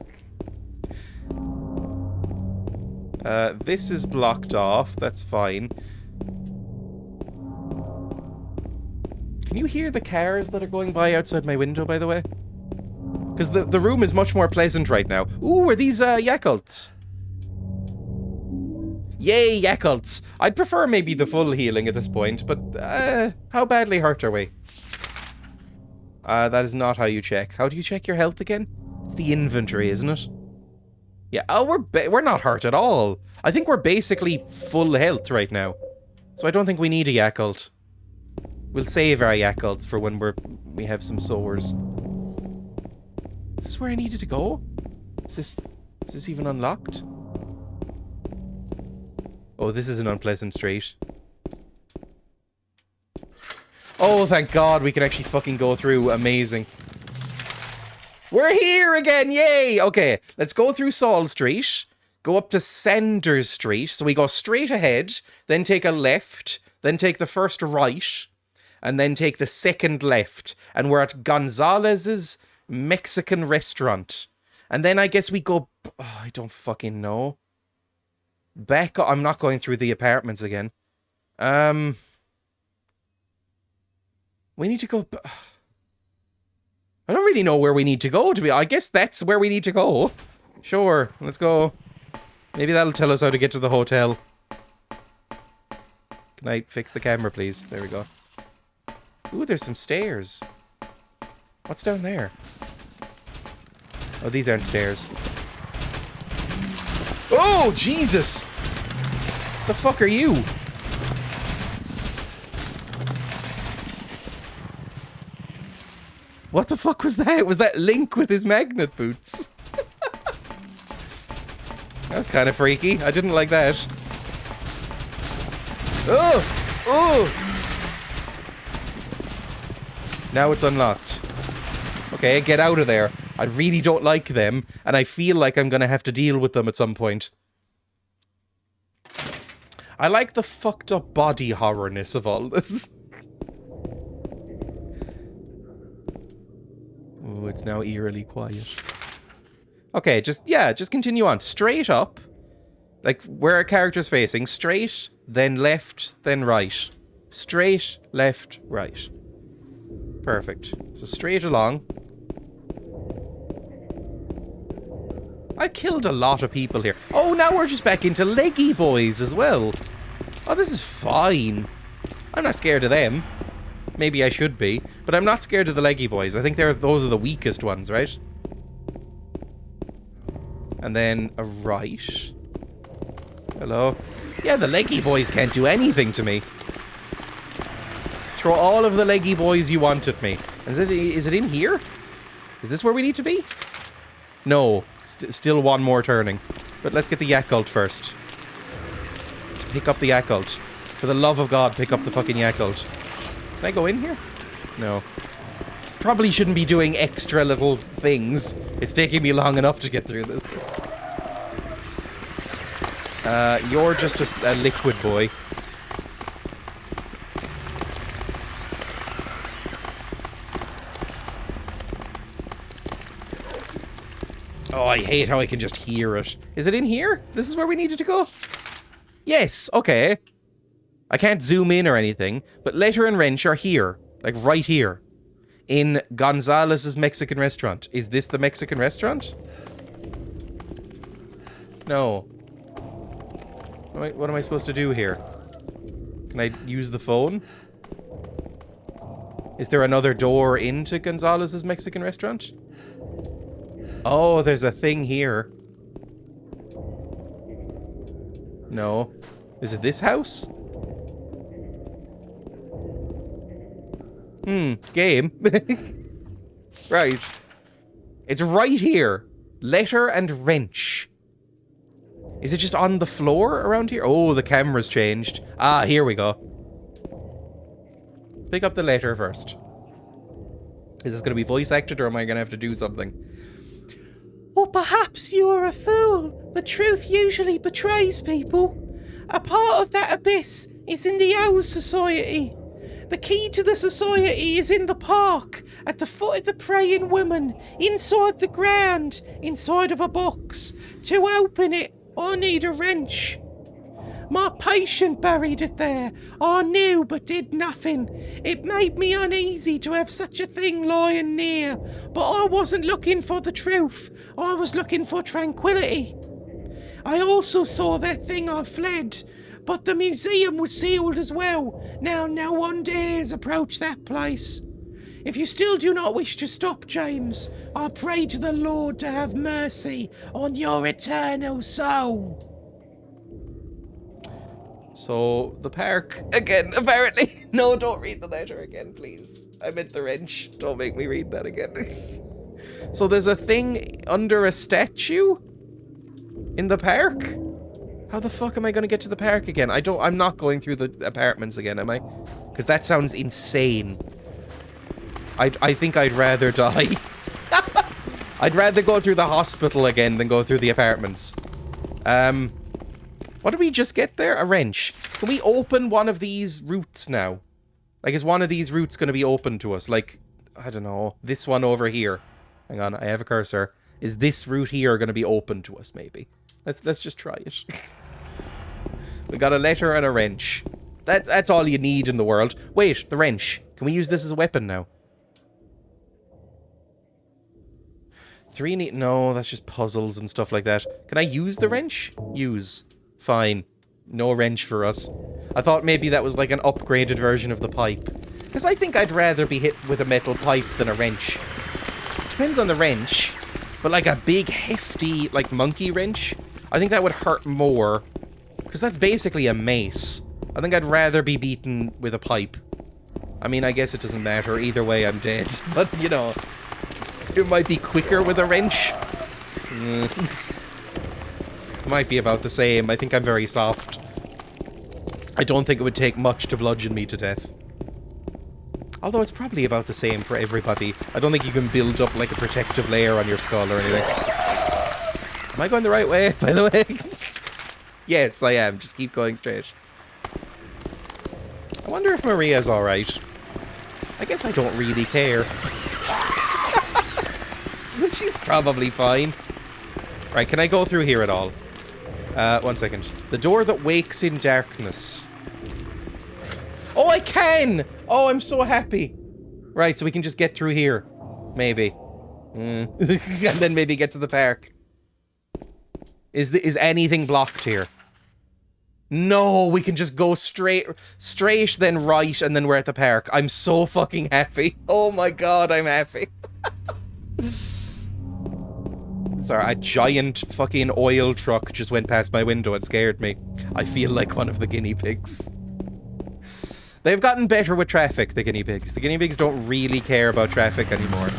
This is blocked off. That's fine. Can you hear the cars that are going by outside my window, by the way? Because the room is much more pleasant right now. Ooh, are these Yakults? Yay, Yakults! I'd prefer maybe the full healing at this point, but how badly hurt are we? That is not how you check. How do you check your health again? It's the inventory, isn't it? Yeah, oh, we're not hurt at all. I think we're basically full health right now. So I don't think we need a Yakult. We'll save our Yakults for when we have some sores. Is this where I needed to go? Is this even unlocked? Oh, this is an unpleasant street. Oh, thank God we can actually fucking go through. Amazing. We're here again, yay! Okay, let's go through Saul Street, go up to Sanders Street, so we go straight ahead, then take a left, then take the first right, and then take the second left, and we're at Gonzalez's Mexican restaurant. And then I guess we go... Oh, I don't fucking know. Back up. I'm not going through the apartments again. We need to go... I don't really know where we need to go, to be... I guess that's where we need to go. Sure, let's go. Maybe that'll tell us how to get to the hotel. Can I fix the camera, please? There we go. Ooh, there's some stairs. What's down there? Oh, these aren't stairs. Oh, Jesus! The fuck are you? What the fuck was that? Was that Link with his magnet boots? That was kind of freaky. I didn't like that. Oh! Oh! Now it's unlocked. Okay, get out of there. I really don't like them, and I feel like I'm gonna have to deal with them at some point. I like the fucked up body horrorness of all this. Oh, it's now eerily quiet. Okay, just continue on. Straight up. Like, where our character's facing. Straight, then left, then right. Straight, left, right. Perfect. So straight along. I killed a lot of people here. Oh, now we're just back into leggy boys as well. Oh, this is fine. I'm not scared of them. Maybe I should be, but I'm not scared of the leggy boys. I think those are the weakest ones, right? And then a right. Hello. Yeah, the leggy boys can't do anything to me. Throw all of the leggy boys you want at me. Is it in here? Is this where we need to be? No. Still one more turning. But let's get the Yakult first. Let's pick up the Yakult. For the love of God, pick up the fucking Yakult. Can I go in here? No. Probably shouldn't be doing extra little things. It's taking me long enough to get through this. You're just a liquid boy. Oh, I hate how I can just hear it. Is it in here? This is where we needed to go? Yes, okay. I can't zoom in or anything, but Letter and Wrench are here. Like, right here. In Gonzalez's Mexican restaurant. Is this the Mexican restaurant? No. What am I supposed to do here? Can I use the phone? Is there another door into Gonzalez's Mexican restaurant? Oh, there's a thing here. No. Is it this house? Game. Right. It's right here. Letter and Wrench. Is it just on the floor around here? Oh, the camera's changed. Ah, here we go. Pick up the letter first. Is this going to be voice acted or am I going to have to do something? Or perhaps you are a fool. The truth usually betrays people. A part of that abyss is in the Owl Society. The key to the society is in the park, at the foot of the praying woman, inside the ground, inside of a box. To open it, I need a wrench. My patient buried it there. I knew but did nothing. It made me uneasy to have such a thing lying near, but I wasn't looking for the truth. I was looking for tranquility. I also saw that thing I fled, but the museum was sealed as well. Now no one dares approach that place. If you still do not wish to stop, James, I pray to the Lord to have mercy on your eternal soul. So, the park, again, apparently. No, don't read the letter again, please. I meant the wrench. Don't make me read that again. So there's a thing under a statue? In the park? How the fuck am I gonna get to the park again? I'm not going through the apartments again, am I? Because that sounds insane. I think I'd rather die. I'd rather go through the hospital again than go through the apartments. What did we just get there? A wrench. Can we open one of these routes now? Like, is one of these routes going to be open to us? Like, I don't know. This one over here. Hang on, I have a cursor. Is this route here going to be open to us, maybe? Let's just try it. We got a letter and a wrench. That's all you need in the world. Wait, the wrench. Can we use this as a weapon now? No, that's just puzzles and stuff like that. Can I use the wrench? Use. Fine. No wrench for us. I thought maybe that was like an upgraded version of the pipe. Because I think I'd rather be hit with a metal pipe than a wrench. Depends on the wrench. But like a big, hefty, like monkey wrench, I think that would hurt more. Because that's basically a mace. I think I'd rather be beaten with a pipe. I mean, I guess it doesn't matter. Either way, I'm dead. But, you know, it might be quicker with a wrench. Might be about the same. I think I'm very soft. I don't think it would take much to bludgeon me to death. Although it's probably about the same for everybody. I don't think you can build up like a protective layer on your skull or anything. Am I going the right way, by the way? Yes, I am. Just keep going straight. I wonder if Maria's alright. I guess I don't really care. She's probably fine. Right, can I go through here at all? 1 second. The door that wakes in darkness. Oh, I can! Oh, I'm so happy. Right, so we can just get through here. Maybe. And then maybe get to the park. Is anything blocked here? No, we can just go straight, then right, and then we're at the park. I'm so fucking happy. Oh my god, I'm happy. Sorry, a giant fucking oil truck just went past my window and scared me. I feel like one of the guinea pigs. They've gotten better with traffic, the guinea pigs. The guinea pigs don't really care about traffic anymore.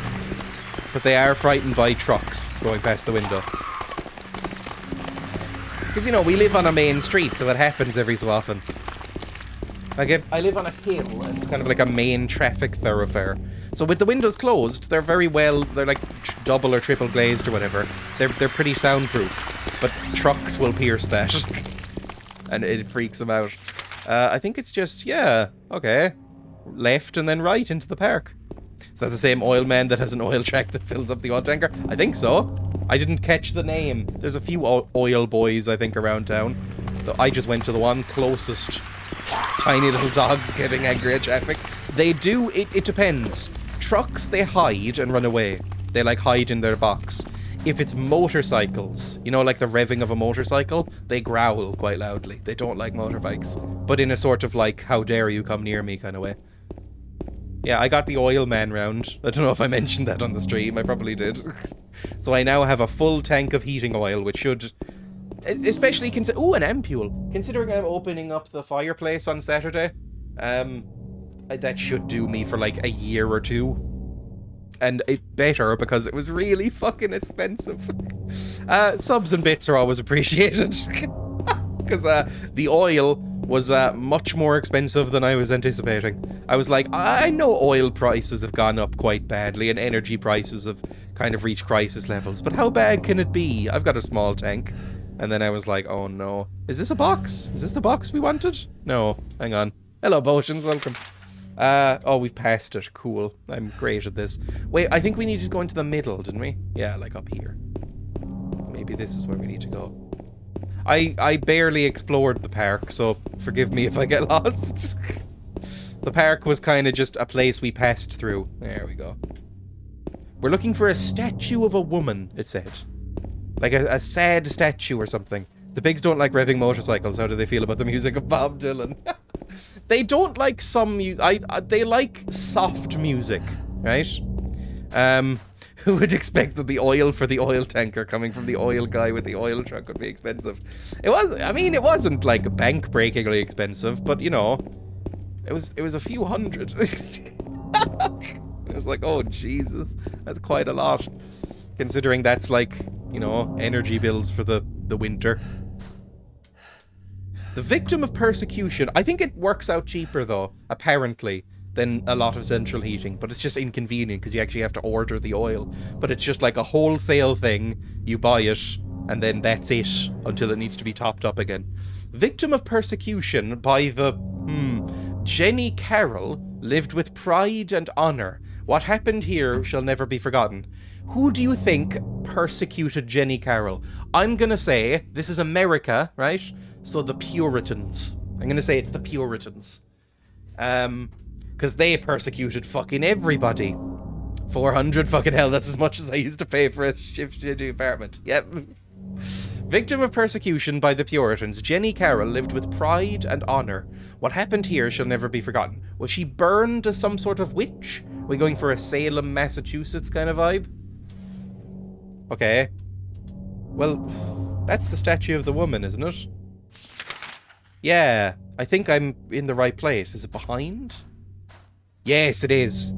But they are frightened by trucks going past the window. Because, you know, we live on a main street, so it happens every so often. Like, if I live on a hill, it's kind of like a main traffic thoroughfare. So with the windows closed, they're very well, they're like double or triple glazed or whatever. They're pretty soundproof. But trucks will pierce that. And it freaks them out. I think it's just, yeah, okay. Left and then right into the park. Is that the same oil man that has an oil track that fills up the oil tanker? I think so. I didn't catch the name. There's a few oil boys, I think, around town. Though I just went to the one closest. Tiny little dogs getting angry at traffic. They do, it depends. Trucks, they hide and run away. They like hide in their box. If it's motorcycles, you know, like the revving of a motorcycle, they growl quite loudly. They don't like motorbikes. But in a sort of like, how dare you come near me kind of way. Yeah, I got the oil man round. I don't know if I mentioned that on the stream. I probably did. So I now have a full tank of heating oil, which should... Especially ooh, an ampule. Considering I'm opening up the fireplace on Saturday, that should do me for like a year or two. And it better because it was really fucking expensive. Subs and bits are always appreciated. Because the oil was much more expensive than I was anticipating. I was like, I know oil prices have gone up quite badly and energy prices have kind of reached crisis levels, but how bad can it be? I've got a small tank. And then I was like, oh no. Is this a box? Is this the box we wanted? No, hang on. Hello, Potions, welcome. Oh, we've passed it. Cool. I'm great at this. Wait, I think we needed to go into the middle, didn't we? Yeah, like up here. Maybe this is where we need to go. I barely explored the park, so forgive me if I get lost. The park was kind of just a place we passed through. There we go. We're looking for a statue of a woman, it said. Like a sad statue or something. The pigs don't like revving motorcycles. How do they feel about the music of Bob Dylan? They don't like some music. They like soft music, right? Who would expect that the oil for the oil tanker coming from the oil guy with the oil truck would be expensive? It was, I mean, it wasn't like bank-breakingly expensive, but you know, it was a few hundred. It was like, oh Jesus, that's quite a lot. Considering that's like, you know, energy bills for the winter. The victim of persecution. I think it works out cheaper though, apparently, than a lot of central heating. But it's just inconvenient because you actually have to order the oil. But it's just like a wholesale thing. You buy it and then that's it until it needs to be topped up again. Victim of persecution by the... Jenny Carroll lived with pride and honor. What happened here shall never be forgotten. Who do you think persecuted Jenny Carroll? I'm gonna say this is America, right? So the Puritans. I'm gonna say it's the Puritans. Because they persecuted fucking everybody. 400 fucking hell, that's as much as I used to pay for a shitty apartment. Yep. Victim of persecution by the Puritans, Jenny Carroll lived with pride and honor. What happened here shall never be forgotten. Was she burned as some sort of witch? Are we going for a Salem, Massachusetts kind of vibe? Okay. Well, that's the statue of the woman, isn't it? Yeah, I think I'm in the right place. Is it behind? Yes, it is.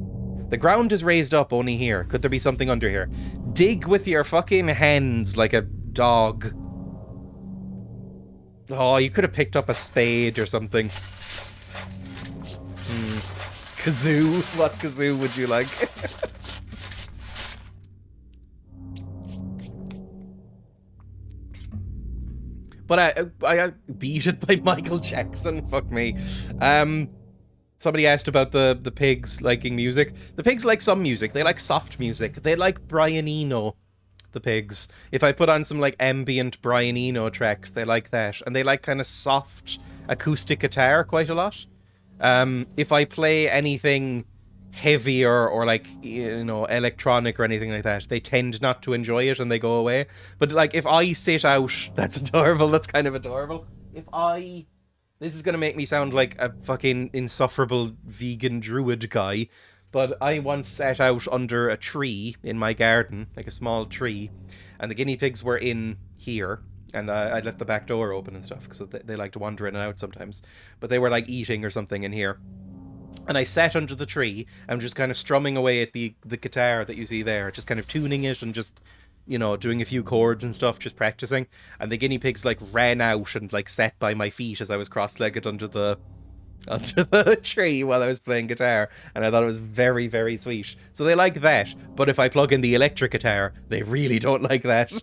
The ground is raised up only here. Could there be something under here? Dig with your fucking hands like a dog. Oh, you could have picked up a spade or something. Kazoo. What kazoo would you like? But I beat it by Michael Jackson. Fuck me. Somebody asked about the pigs liking music. The pigs like some music. They like soft music. They like Brian Eno. The pigs. If I put on some like ambient Brian Eno tracks, they like that. And they like kind of soft acoustic guitar quite a lot. If I play anything heavy or like, you know, electronic or anything like that, they tend not to enjoy it and they go away. But like if I sit out, that's adorable. That's kind of adorable. This is gonna make me sound like a fucking insufferable vegan druid guy. But I once sat out under a tree in my garden, like a small tree, and the guinea pigs were in here, And I left the back door open and stuff, because they like to wander in and out sometimes. But they were like eating or something in here. And I sat under the tree and just kind of strumming away at the guitar that you see there, just kind of tuning it and just, you know, doing a few chords and stuff, just practicing. And the guinea pigs like ran out and like sat by my feet as I was cross-legged under the tree while I was playing guitar, and I thought it was very, very sweet. So they like that, but if I plug in the electric guitar, they really don't like that.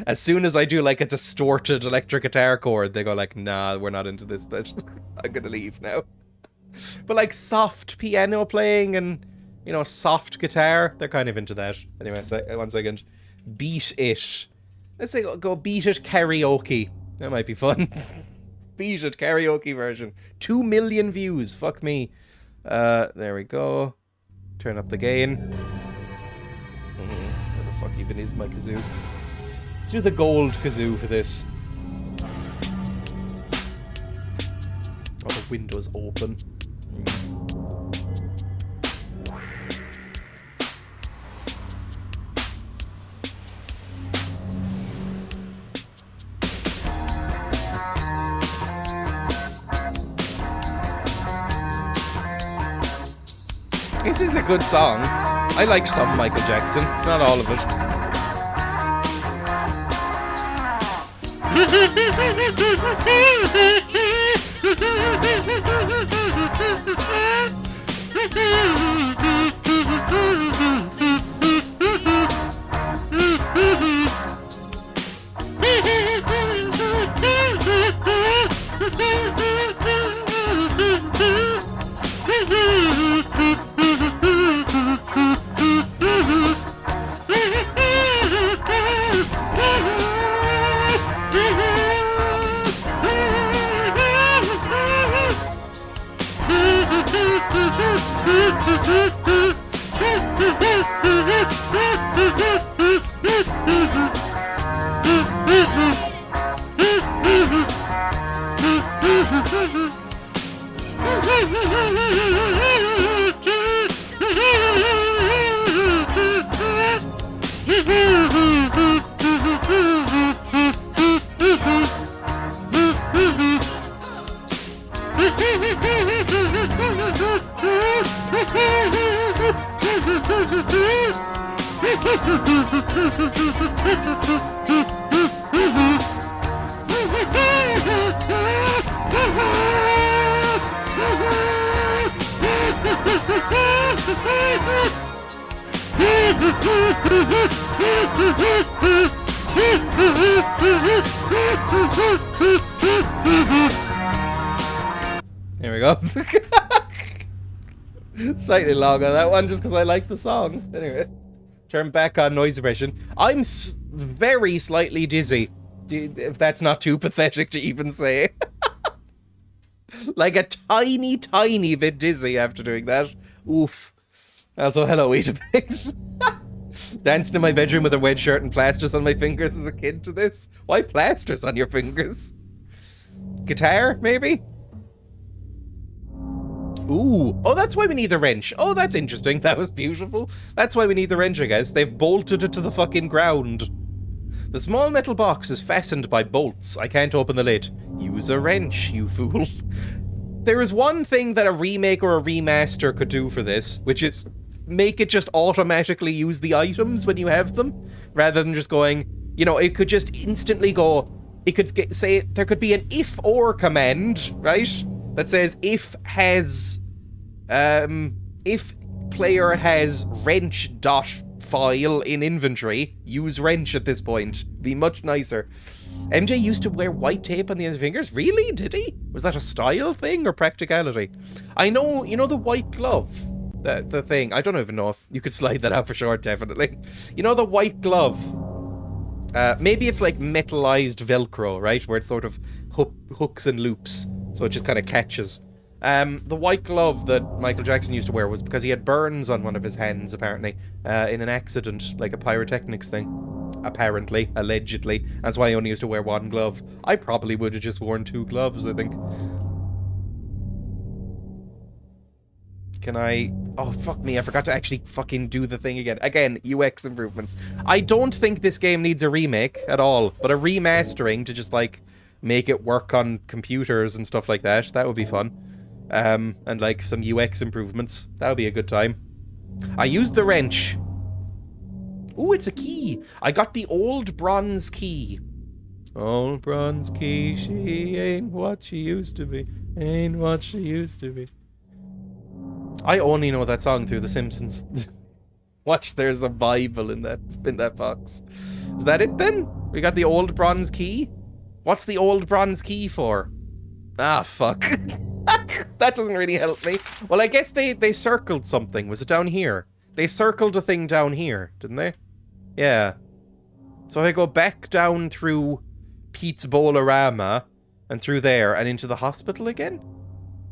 As soon as I do like a distorted electric guitar chord, they go like, nah, we're not into this bit. I'm gonna leave now. But like soft piano playing and, you know, soft guitar, they're kind of into that. Anyway, one second. Beat It. Let's say go Beat It karaoke. That might be fun. Beat It karaoke version. 2 million views. Fuck me. There we go. Turn up the gain. Where the fuck even is my kazoo? Let's do the gold kazoo for this. Oh, the window's open. This is a good song. I like some Michael Jackson, not all of it. There we go. Slightly long on that one, just because I like the song. Anyway, turn back on noise suppression. I'm very slightly dizzy, if that's not too pathetic to even say. Like a tiny, tiny bit dizzy after doing that. Oof. Also, hello, Weetabix. Danced in my bedroom with a red shirt and plasters on my fingers as a kid to this. Why plasters on your fingers? Guitar, maybe? Ooh. Oh, that's why we need the wrench. Oh, that's interesting. That was beautiful. That's why we need the wrench, I guess. They've bolted it to the fucking ground. The small metal box is fastened by bolts. I can't open the lid. Use a wrench, you fool. There is one thing that a remake or a remaster could do for this, which is make it just automatically use the items when you have them, rather than just going, you know, it could just instantly go, it could say, there could be an if or command, right? That says if player has wrench dot file in inventory, use wrench at this point. Be much nicer. MJ used to wear white tape on the ends of fingers? Really? Did he? Was that a style thing or practicality? I know, you know the white glove? The thing. I don't even know if you could slide that out for sure, definitely. You know the white glove? Maybe it's like metallized Velcro, right? Where it's sort of hooks and loops. So it just kind of catches. The white glove that Michael Jackson used to wear was because he had burns on one of his hands, apparently, in an accident, like a pyrotechnics thing. Apparently, allegedly. That's why he only used to wear one glove. I probably would have just worn 2 gloves, I think. Can I... Oh, fuck me. I forgot to actually fucking do the thing again. Again, UX improvements. I don't think this game needs a remake at all, but a remastering to just, like, make it work on computers and stuff like that. That would be fun. And, like, some UX improvements. That would be a good time. I used the wrench. Ooh, it's a key. I got the old bronze key. Old bronze key, she ain't what she used to be. Ain't what she used to be. I only know that song through The Simpsons. Watch, there's a Bible in that box. Is that it then? We got the old bronze key? What's the old bronze key for? Ah, fuck. That doesn't really help me. Well, I guess they circled something. Was it down here? They circled a thing down here, didn't they? Yeah. So if I go back down through Pete's Bowl-O-Rama and through there and into the hospital again?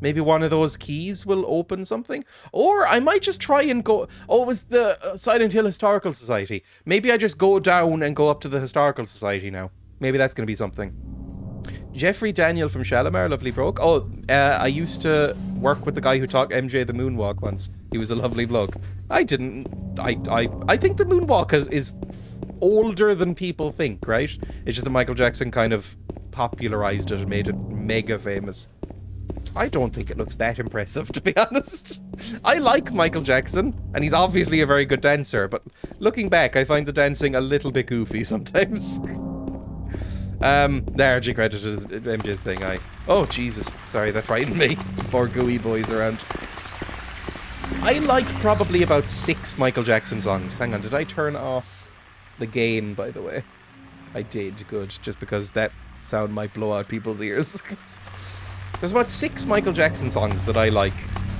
Maybe one of those keys will open something? Or I might just try and go... Oh, it was the Silent Hill Historical Society. Maybe I just go down and go up to the Historical Society now. Maybe that's going to be something. Jeffrey Daniel from Shalimar, lovely bloke. Oh, I used to work with the guy who taught MJ the moonwalk once. He was a lovely bloke. I think the moonwalk is older than people think, right? It's just that Michael Jackson kind of popularized it and made it mega famous. I don't think it looks that impressive, to be honest. I like Michael Jackson, and he's obviously a very good dancer, but looking back, I find the dancing a little bit goofy sometimes. There, G credited as MJ's thing, Oh, Jesus. Sorry, that frightened me. Poor gooey boys around. I like probably about 6 Michael Jackson songs. Hang on, did I turn off the gain, by the way? I did, good. Just because that sound might blow out people's ears. There's about 6 Michael Jackson songs that I like.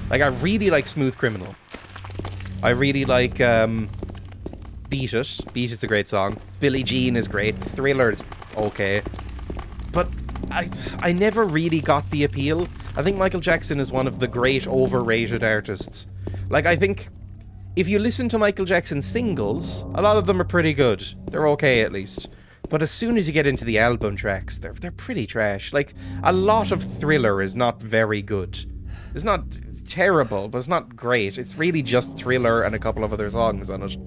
Like, I really like Smooth Criminal. I really like, Beat It. Beat It's a great song. Billie Jean is great. Thriller's okay. But I never really got the appeal. I think Michael Jackson is one of the great overrated artists. Like, I think if you listen to Michael Jackson singles, a lot of them are pretty good. They're okay, at least. But as soon as you get into the album tracks, they're pretty trash. Like, a lot of Thriller is not very good. It's not terrible, but it's not great. It's really just Thriller and a couple of other songs on it.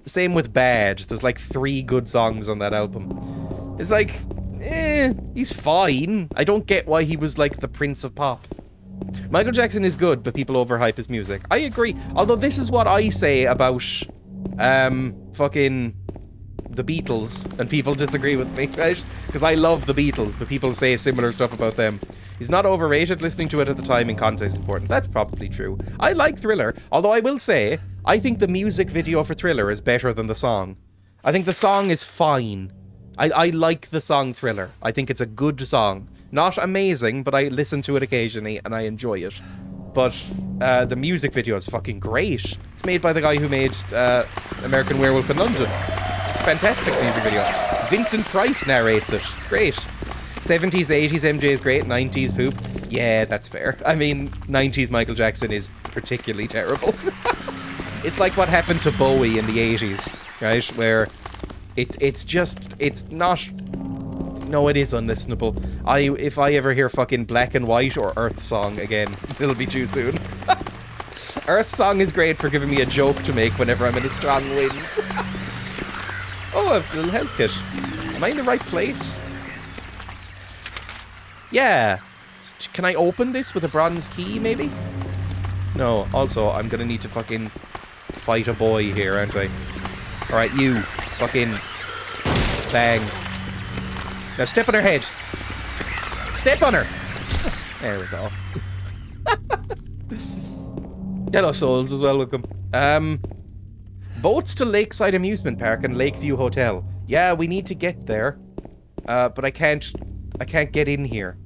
Same with Bad. There's like 3 good songs on that album. It's like, he's fine. I don't get why he was like the Prince of Pop. Michael Jackson is good, but people overhype his music. I agree. Although this is what I say about, fucking the Beatles, and people disagree with me, right? Because I love the Beatles, but people say similar stuff about them. He's not overrated. Listening to it at the time in context is important. That's probably true. I like Thriller, although I will say, I think the music video for Thriller is better than the song. I think the song is fine. I like the song Thriller. I think it's a good song. Not amazing, but I listen to it occasionally and I enjoy it. But the music video is fucking great. It's made by the guy who made American Werewolf in London. It's a fantastic music video. Vincent Price narrates it. It's great. 70s, 80s MJ is great. 90s poop. Yeah, that's fair. I mean, 90s Michael Jackson is particularly terrible. It's like what happened to Bowie in the 80s, right? Where it's not... No, it is unlistenable. If I ever hear fucking Black and White or Earth Song again, it'll be too soon. Earth Song is great for giving me a joke to make whenever I'm in a strong wind. Oh, a little health kit. Am I in the right place? Yeah. Can I open this with a bronze key, maybe? No. Also, I'm gonna need to fucking fight a boy here, aren't I? Alright, you. Fucking... Bang. Now step on her head. Step on her. There we go. Hello, souls as well. Welcome. Boats to Lakeside Amusement Park and Lakeview Hotel. Yeah, we need to get there. But I can't get in here.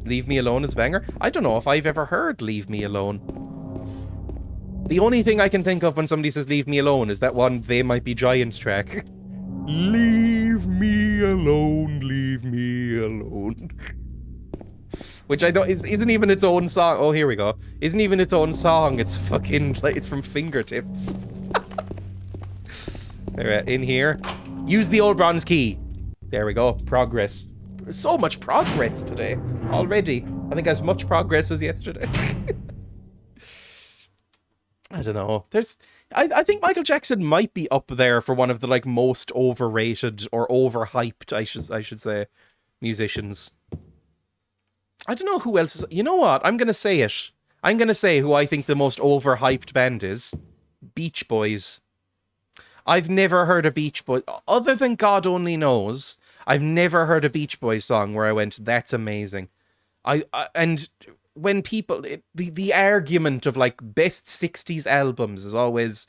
Leave Me Alone is banger. I don't know if I've ever heard Leave Me Alone. The only thing I can think of when somebody says Leave Me Alone is that one They Might Be Giants track. Leave me alone, leave me alone. Which I don't, isn't even its own song. Oh, here we go. Isn't even its own song. It's fucking, like, it's from Fingertips. Alright, in here. Use the old bronze key. There we go. Progress. So much progress today. Already. I think as much progress as yesterday. I don't know. I think Michael Jackson might be up there for one of the like most overrated or overhyped, I should say, musicians. I don't know who else is. You know what? I'm gonna say it. I'm gonna say who I think the most overhyped band is. Beach Boys. I've never heard a Beach Boys other than God Only Knows. I've never heard a Beach Boys song where I went, "That's amazing." And when people the argument of like best 60s albums is always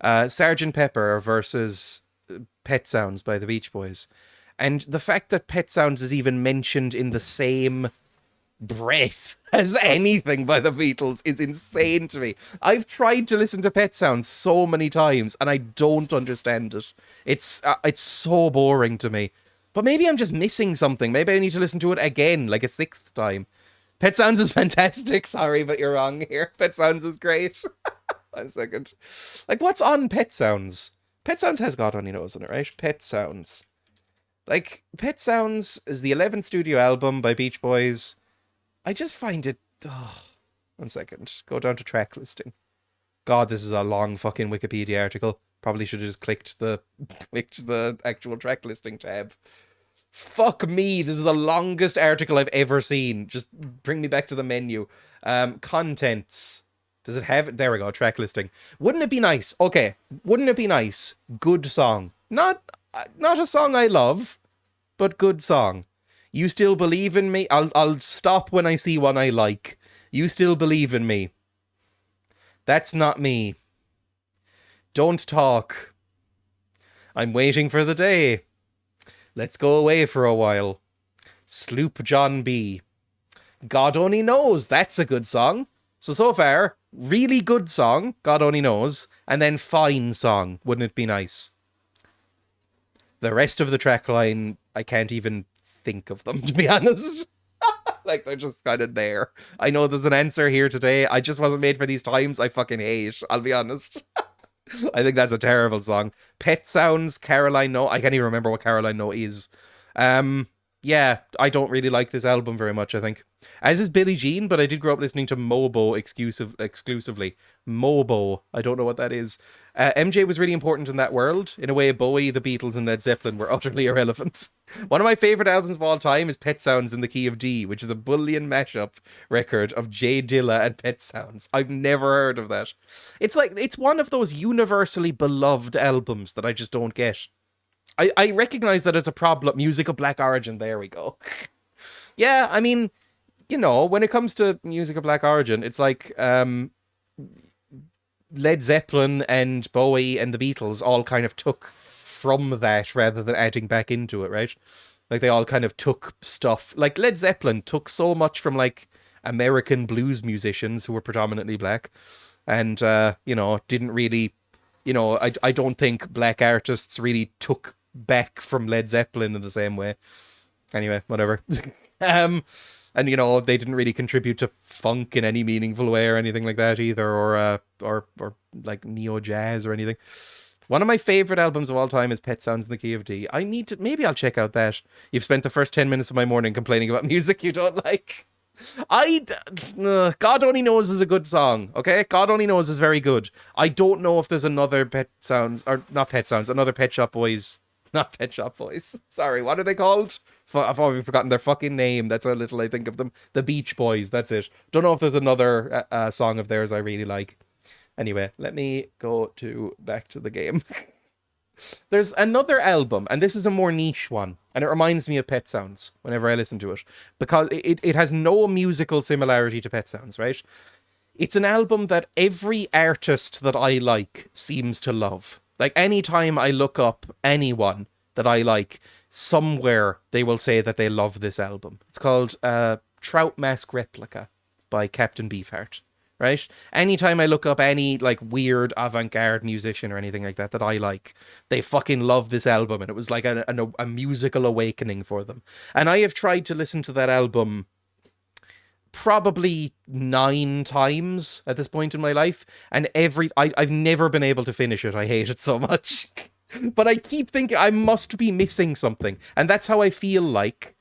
Sgt. Pepper versus Pet Sounds by the Beach Boys. And the fact that Pet Sounds is even mentioned in the same breath as anything by the Beatles is insane to me. I've tried to listen to Pet Sounds so many times and I don't understand it. It's so boring to me. But maybe I'm just missing something. Maybe I need to listen to it again, like a 6th time. Pet Sounds is fantastic. Sorry, but you're wrong here. Pet Sounds is great. 1 second. Like, what's on Pet Sounds? Pet Sounds has God Only Knows in it, right? Pet Sounds. Like, Pet Sounds is the 11th studio album by Beach Boys. I just find it... Oh, 1 second. Go down to track listing. God, this is a long fucking Wikipedia article. Probably should have just clicked the actual track listing tab. Fuck me, this is the longest article I've ever seen. Just bring me back to the menu. Contents. Does it have it? There we go, track listing. Wouldn't it be nice? Okay, wouldn't it be nice? Good song. Not a song I love, but good song. You Still Believe in Me? I'll stop when I see one I like. You Still Believe in Me. That's Not Me. Don't Talk. I'm Waiting for the Day. Let's Go Away for a While. Sloop John B. God Only Knows. That's a good song. So far, really good song, God Only Knows, and then fine song, Wouldn't It Be Nice? The rest of the track line, I can't even think of them, to be honest. Like, they're just kind of there. I know there's an answer here today. I just wasn't made for these times. I fucking hate, I'll be honest. I think that's a terrible song. Pet Sounds, Caroline No. I can't even remember what Caroline No is. Yeah, I don't really like this album very much, I think. As is Billie Jean, but I did grow up listening to Mobo exclusively. Mobo, I don't know what that is. MJ was really important in that world. In a way, Bowie, the Beatles, and Led Zeppelin were utterly irrelevant. One of my favourite albums of all time is Pet Sounds in the Key of D, which is a Boolean mashup record of Jay Dilla and Pet Sounds. I've never heard of that. It's like, it's one of those universally beloved albums that I just don't get. I recognize that it's a problem. Music of Black Origin, there we go. Yeah, I mean, you know, when it comes to Music of Black Origin, it's like Led Zeppelin and Bowie and the Beatles all kind of took from that rather than adding back into it, right? Like, they all kind of took stuff. Like, Led Zeppelin took so much from, like, American blues musicians who were predominantly black and, you know, didn't really... You know, I don't think black artists really took back from Led Zeppelin in the same way. Anyway, whatever. And, you know, they didn't really contribute to funk in any meaningful way or anything like that either, or like neo-jazz or anything. One of my favorite albums of all time is Pet Sounds in the Key of D. Maybe I'll check out that. You've spent the first 10 minutes of my morning complaining about music you don't like. God Only Knows is a good song, okay? God Only Knows is very good. I don't know if there's another Pet Sounds, or not Pet Sounds, another Pet Shop Boys. Not Pet Shop Boys. Sorry, what are they called? I've already forgotten their fucking name. That's how little I think of them. The Beach Boys, that's it. Don't know if there's another song of theirs I really like. Anyway, let me go back to the game. There's another album, and this is a more niche one, and it reminds me of Pet Sounds whenever I listen to it, because it has no musical similarity to Pet Sounds, right? It's an album that every artist that I like seems to love. Like, anytime I look up anyone that I like, somewhere they will say that they love this album. It's called Trout Mask Replica by Captain Beefheart. Right? Anytime I look up any, like, weird avant-garde musician or anything like that I like, they fucking love this album, and it was like a musical awakening for them. And I have tried to listen to that album probably 9 times at this point in my life, and I've never been able to finish it. I hate it so much. But I keep thinking I must be missing something, and that's how I feel like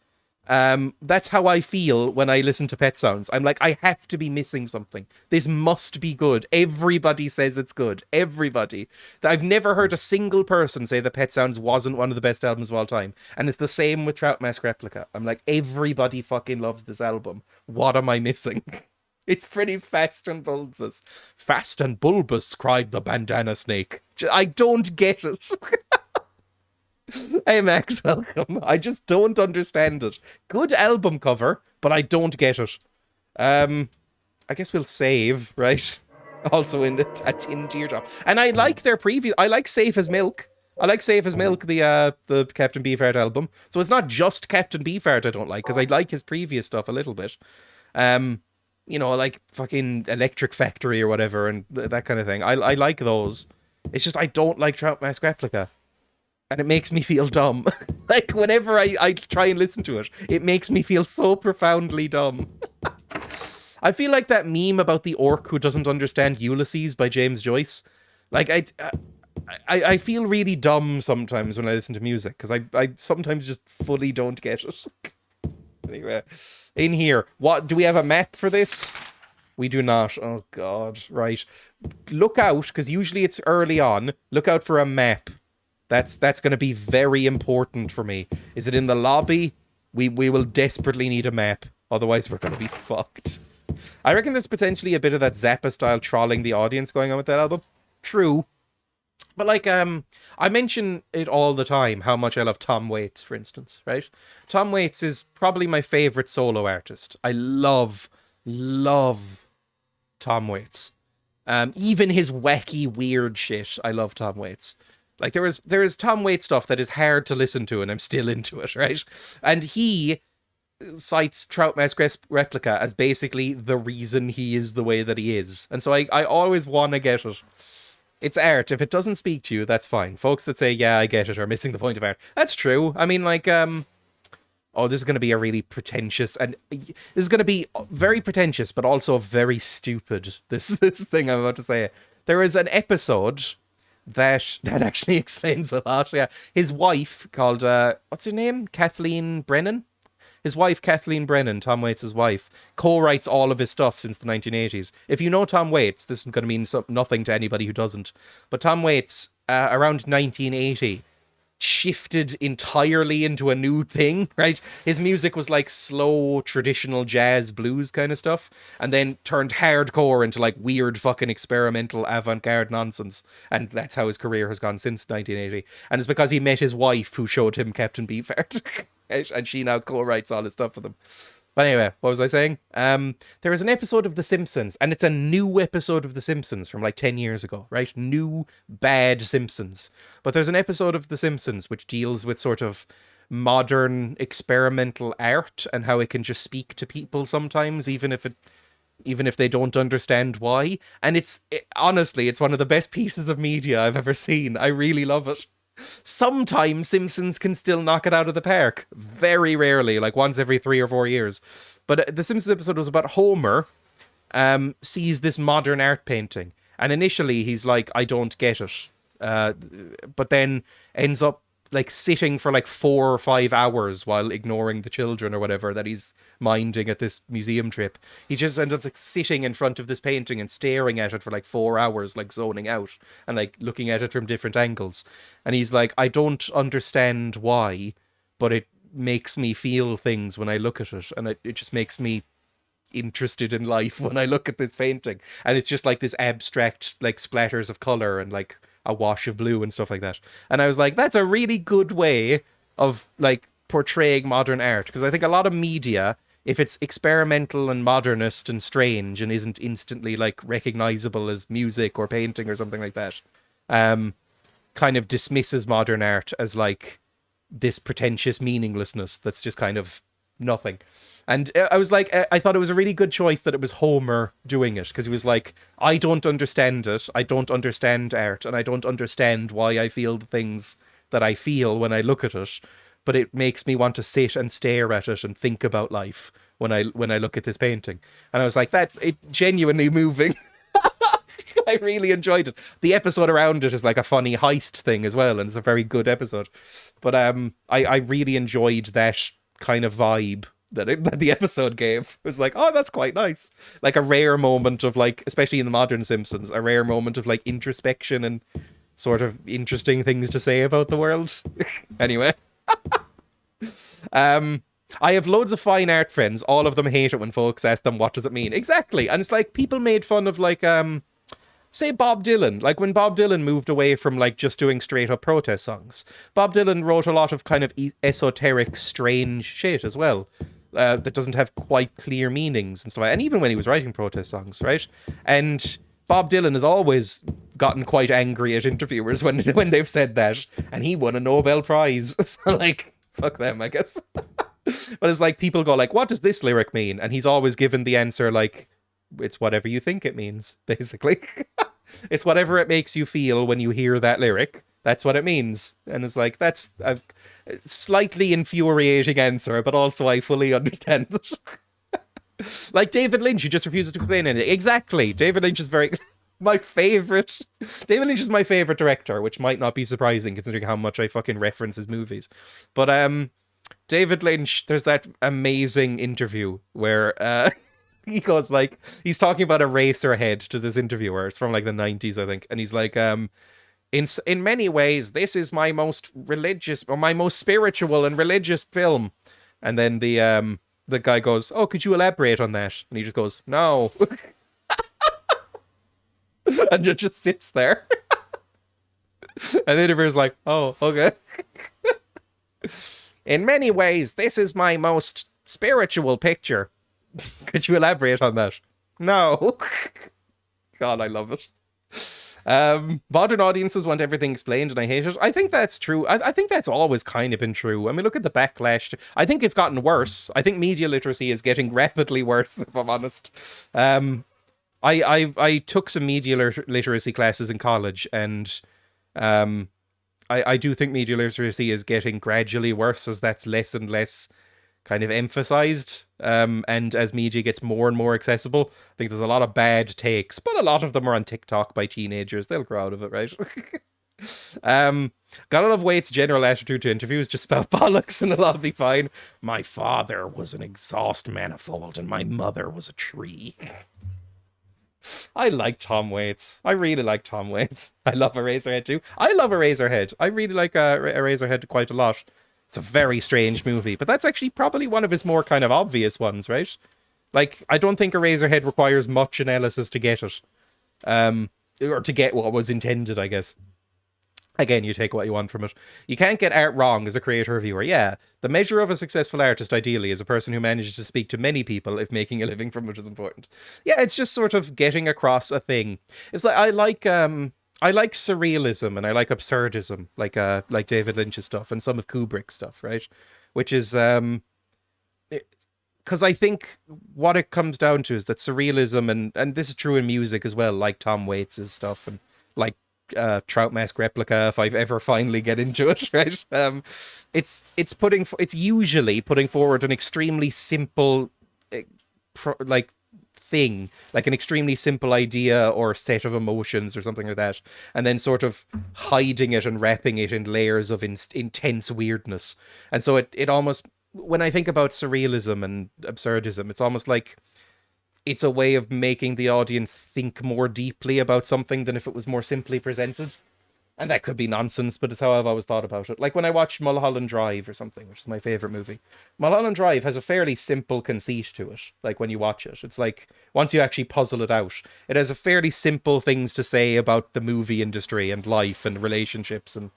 That's how I feel when I listen to Pet Sounds. I'm like, I have to be missing something. This must be good. Everybody says it's good. Everybody. I've never heard a single person say that Pet Sounds wasn't one of the best albums of all time. And it's the same with Trout Mask Replica. I'm like, everybody fucking loves this album. What am I missing? It's pretty fast and bulbous. Fast and bulbous, cried the bandana snake. I don't get it. Hey Max, welcome. I just don't understand it. Good album cover, but I don't get it. I guess we'll save, right? Also in a tin teardrop. And I like their previous... I like Safe as Milk. I like Safe as Milk, the Captain Beefheart album. So it's not just Captain Beefheart I don't like, because I like his previous stuff a little bit. You know, like fucking Electric Factory or whatever, and that kind of thing. I like those. It's just I don't like Trout Mask Replica. And it makes me feel dumb. Like, whenever I try and listen to it, it makes me feel so profoundly dumb. I feel like that meme about the orc who doesn't understand Ulysses by James Joyce. Like, I feel really dumb sometimes when I listen to music, because I sometimes just fully don't get it. Anyway, in here, what do we have a map for this? We do not. Oh, God. Right. Look out, because usually it's early on. Look out for a map. That's going to be very important for me. Is it in the lobby? We will desperately need a map. Otherwise, we're going to be fucked. I reckon there's potentially a bit of that Zappa-style trolling the audience going on with that album. True. But, like, I mention it all the time, how much I love Tom Waits, for instance, right? Tom Waits is probably my favorite solo artist. I love Tom Waits. Even his wacky, weird shit, I love Tom Waits. Like, there is Tom Waits stuff that is hard to listen to, and I'm still into it, right? And he cites Trout Mask Replica as basically the reason he is the way that he is. And so I always want to get it. It's art. If it doesn't speak to you, that's fine. Folks that say, yeah, I get it, are missing the point of art. That's true. I mean, like, oh, this is going to be a really pretentious, and this is going to be very pretentious, but also very stupid, this thing I'm about to say. There is an episode... That actually explains a lot. Yeah, his wife called what's her name? Kathleen Brennan. His wife Kathleen Brennan, Tom Waits' wife, co-writes all of his stuff since the 1980s. If you know Tom Waits, this is going to mean nothing to anybody who doesn't. But Tom Waits, around 1980, shifted entirely into a new thing, right? His music was like slow, traditional jazz blues kind of stuff, and then turned hardcore into like weird fucking experimental avant-garde nonsense. And that's how his career has gone since 1980. And it's because he met his wife who showed him Captain Beefheart. Right? And she now co-writes all his stuff for them. But anyway, what was I saying? There is an episode of The Simpsons, and it's a new episode of The Simpsons from like 10 years ago, right? New, bad Simpsons. But there's an episode of The Simpsons which deals with sort of modern experimental art and how it can just speak to people sometimes, even if they don't understand why. And honestly, it's one of the best pieces of media I've ever seen. I really love it. Sometimes Simpsons can still knock it out of the park. Very rarely, like once every 3 or 4 years. But the Simpsons episode was about Homer sees this modern art painting. And initially he's like, I don't get it. But then ends up like sitting for like 4 or 5 hours while ignoring the children or whatever that he's minding at this museum trip. He just ends up like sitting in front of this painting and staring at it for like 4 hours, like zoning out and like looking at it from different angles. And he's like, I don't understand why, but it makes me feel things when I look at it. And it just makes me interested in life when I look at this painting. And it's just like this abstract like splatters of color and like a wash of blue and stuff like that. And I was like, that's a really good way of like portraying modern art, because I think a lot of media, if it's experimental and modernist and strange and isn't instantly like recognizable as music or painting or something like that, kind of dismisses modern art as like this pretentious meaninglessness that's just kind of nothing. And I was like, I thought it was a really good choice that it was Homer doing it, because he was like, I don't understand it, I don't understand art, and I don't understand why I feel the things that I feel when I look at it, but it makes me want to sit and stare at it and think about life when I look at this painting. And I was like, that's it, genuinely moving. I really enjoyed it. The episode around it is like a funny heist thing as well, and it's a very good episode. But I really enjoyed that kind of vibe that the episode gave. It was like, oh, that's quite nice. Like a rare moment of like, especially in the modern Simpsons, a rare moment of like introspection and sort of interesting things to say about the world. Anyway. I have loads of fine art friends. All of them hate it when folks ask them, what does it mean? Exactly. And it's like, people made fun of like, say Bob Dylan. Like when Bob Dylan moved away from like just doing straight up protest songs, Bob Dylan wrote a lot of kind of esoteric, strange shit as well. That doesn't have quite clear meanings and stuff. And even when he was writing protest songs, right? And Bob Dylan has always gotten quite angry at interviewers when they've said that. And he won a Nobel Prize. So like, fuck them, I guess. But it's like people go like, what does this lyric mean? And he's always given the answer like, it's whatever you think it means, basically. It's whatever it makes you feel when you hear that lyric. That's what it means. And it's like, that's a slightly infuriating answer, but also I fully understand it. Like David Lynch, who just refuses to explain anything. Exactly. David Lynch is my favorite. David Lynch is my favorite director, which might not be surprising considering how much I fucking reference his movies. But David Lynch, there's that amazing interview where he goes like, he's talking about Eraserhead to this interviewer. It's from like the 90s, I think. And he's like, in many ways, this is my most religious or my most spiritual and religious film. And then the guy goes, oh, could you elaborate on that? And he just goes, no. And it just sits there. And the interviewer's like, oh, okay. In many ways, this is my most spiritual picture. Could you elaborate on that? No. God, I love it. Modern audiences want everything explained, and I hate it. I think that's true. I think that's always kind of been true. I mean, look at the backlash. I think it's gotten worse. I think media literacy is getting rapidly worse, if I'm honest. I took some media literacy classes in college, and I do think media literacy is getting gradually worse as that's less and less kind of emphasized, and as media gets more and more accessible. I think there's a lot of bad takes, but a lot of them are on TikTok by teenagers. They'll grow out of it, right? Gotta love Waite's general attitude to interviews, just spout bollocks and it'll all be fine. My father was an exhaust manifold and my mother was a tree. I like Tom Waits. I really like Tom Waits. I love Eraserhead too. I love Eraserhead. I really like Eraserhead quite a lot. It's a very strange movie, but that's actually probably one of his more kind of obvious ones, right? Like, I don't think Eraserhead requires much analysis to get it. Or to get what was intended, I guess. Again, you take what you want from it. You can't get art wrong as a creator or viewer. Yeah, the measure of a successful artist, ideally, is a person who manages to speak to many people if making a living from it is important. Yeah, it's just sort of getting across a thing. It's like, I like surrealism and I like absurdism, like David Lynch's stuff and some of Kubrick's stuff, right? Which is, because I think what it comes down to is that surrealism, and this is true in music as well, like Tom Waits' stuff and like Trout Mask Replica, if I've ever finally get into it, right? It's usually putting forward an extremely simple thing, like an extremely simple idea or set of emotions or something like that, and then sort of hiding it and wrapping it in layers of intense weirdness. And so it almost, when I think about surrealism and absurdism, it's almost like it's a way of making the audience think more deeply about something than if it was more simply presented. And that could be nonsense, but it's how I've always thought about it. Like when I watch Mulholland Drive or something, which is my favorite movie. Mulholland Drive has a fairly simple conceit to it. Like when you watch it, it's like, once you actually puzzle it out, it has a fairly simple things to say about the movie industry and life and relationships and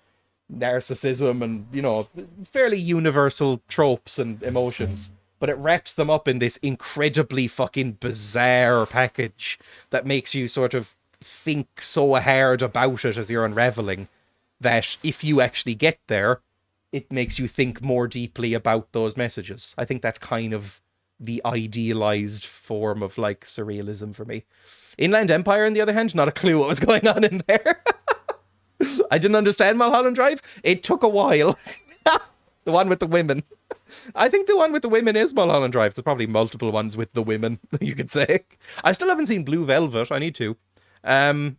narcissism and, you know, fairly universal tropes and emotions. But it wraps them up in this incredibly fucking bizarre package that makes you sort of think so hard about it as you're unraveling that if you actually get there, it makes you think more deeply about those messages. I think that's kind of the idealized form of like surrealism for me. Inland Empire, on the other hand, not a clue what was going on in there. I didn't understand Mulholland Drive. It took a while. The one with the women. I think the one with the women is Mulholland Drive. There's probably multiple ones with the women, you could say. I still haven't seen Blue Velvet. I need to. I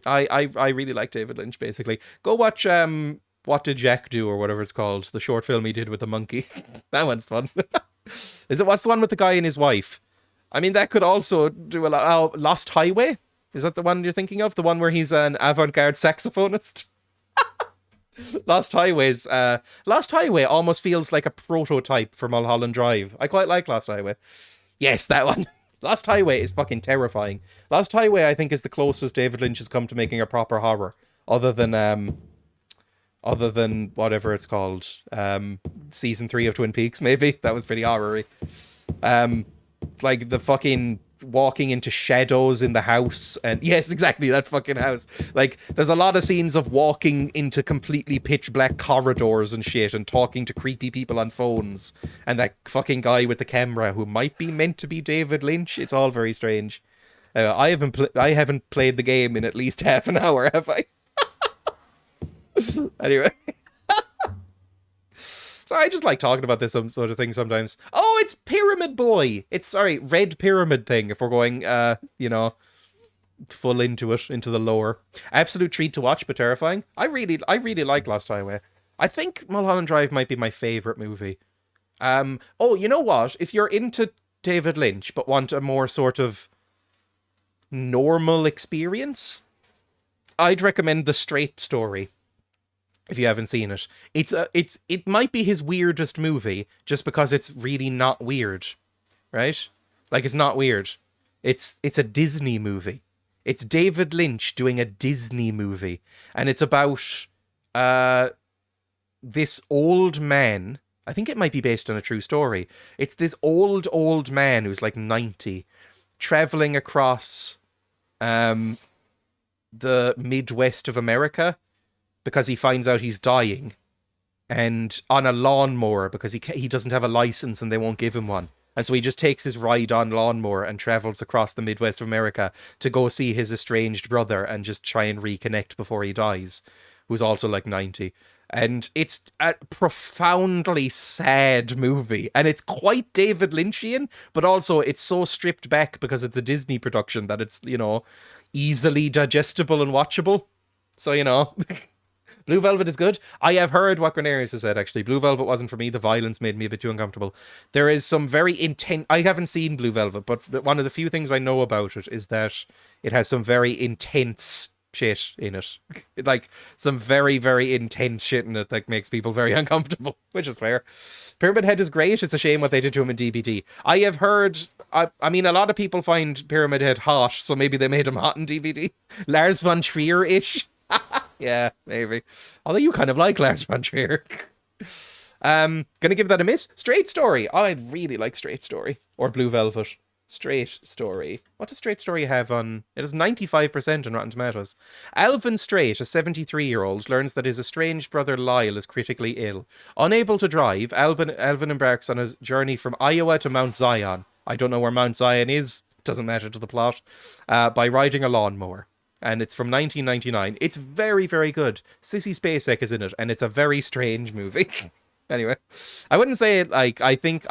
really like David Lynch, basically. Go watch What Did Jack Do, or whatever it's called, the short film he did with the monkey. That one's fun. What's the one with the guy and his wife? I mean, that could also do a lot. Oh, Lost Highway? Is that the one you're thinking of? The one where he's an avant-garde saxophonist? Lost Highway almost feels like a prototype for Mulholland Drive. I quite like Lost Highway. Yes, that one. Lost Highway is fucking terrifying. Lost Highway, I think, is the closest David Lynch has come to making a proper horror, other than whatever it's called, season 3 of Twin Peaks. Maybe that was pretty horror-y. Like the fucking walking into shadows in the house, and yes, exactly, that fucking house. Like, there's a lot of scenes of walking into completely pitch black corridors and shit, and talking to creepy people on phones, and that fucking guy with the camera who might be meant to be David Lynch. It's all very strange. I haven't played the game in at least half an hour, have I? Anyway. So I just like talking about this sort of thing sometimes. Oh, it's Pyramid Boy. Red Pyramid Thing, if we're going, full into it, into the lore. Absolute treat to watch, but terrifying. I really like Lost Highway. I think Mulholland Drive might be my favourite movie. Oh, you know what? If you're into David Lynch, but want a more sort of normal experience, I'd recommend The Straight Story. If you haven't seen it, it might be his weirdest movie just because it's really not weird, right? Like, it's not weird. It's a Disney movie. It's David Lynch doing a Disney movie, and it's about this old man. I think it might be based on a true story. It's this old man who's like 90, traveling across the Midwest of America, because he finds out he's dying, and on a lawnmower, because he doesn't have a license and they won't give him one. And so he just takes his ride-on lawnmower and travels across the Midwest of America to go see his estranged brother and just try and reconnect before he dies, who's also like 90. And it's a profoundly sad movie, and it's quite David Lynchian, but also it's so stripped back because it's a Disney production that it's, easily digestible and watchable. So, Blue Velvet is good. I have heard what Granarius has said, actually. Blue Velvet wasn't for me. The violence made me a bit too uncomfortable. There is some very intense... I haven't seen Blue Velvet, but one of the few things I know about it is that it has some very intense shit in it. Like, some very, very intense shit in it that makes people very uncomfortable, which is fair. Pyramid Head is great. It's a shame what they did to him in DBD. I have heard... I mean, a lot of people find Pyramid Head hot, so maybe they made him hot in DVD. Lars von Trier-ish. Yeah, maybe. Although you kind of like Lars von Trier. Gonna give that a miss. Straight Story. Oh, I really like Straight Story. Or Blue Velvet. Straight Story. What does Straight Story have on... It has 95% on Rotten Tomatoes. Alvin Straight, a 73-year-old, learns that his estranged brother Lyle is critically ill. Unable to drive, Alvin embarks on a journey from Iowa to Mount Zion. I don't know where Mount Zion is. Doesn't matter to the plot. By riding a lawnmower. And it's from 1999. It's very, very good. Sissy Spacek is in it, and it's a very strange movie. Anyway, I wouldn't say it like... I think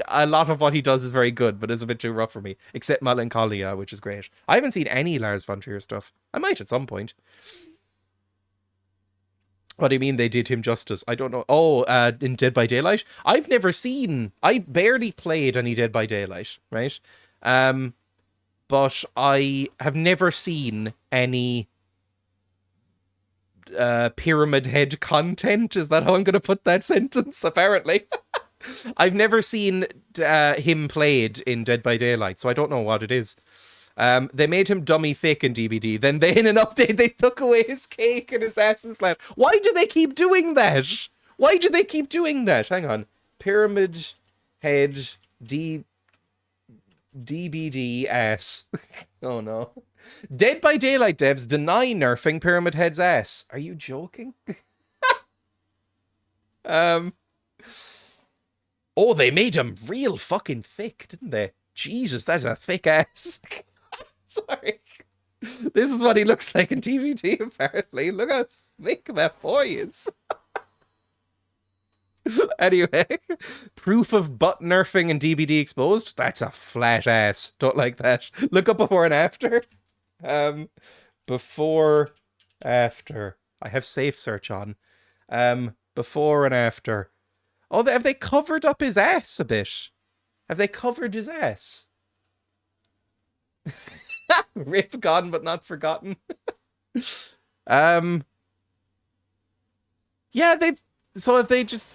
a lot of what he does is very good, but it's a bit too rough for me. Except Melancholia, which is great. I haven't seen any Lars von Trier stuff. I might at some point. What do you mean they did him justice? I don't know. Oh, in Dead by Daylight? I've barely played any Dead by Daylight, right? But I have never seen any Pyramid Head content. Is that how I'm going to put that sentence? Apparently. I've never seen him played in Dead by Daylight, so I don't know what it is. They made him dummy thick in DVD. Then in an update, they took away his cake and his ass is flat. Why do they keep doing that? Why do they keep doing that? Hang on. Pyramid Head DBD ass. Oh no. Dead by Daylight devs deny nerfing Pyramid Head's ass. Are you joking? Oh, they made him real fucking thick, didn't they? Jesus, that's a thick ass. Sorry. This is what he looks like in DVD, apparently. Look how thick that boy is. Anyway, proof of butt nerfing and DBD exposed. That's a flat ass. Don't like that. Look up before and after. Before, after. I have safe search on. Before and after. Oh, have they covered up his ass a bit? Have they covered his ass? Rip gone but not forgotten. Yeah, so if they just...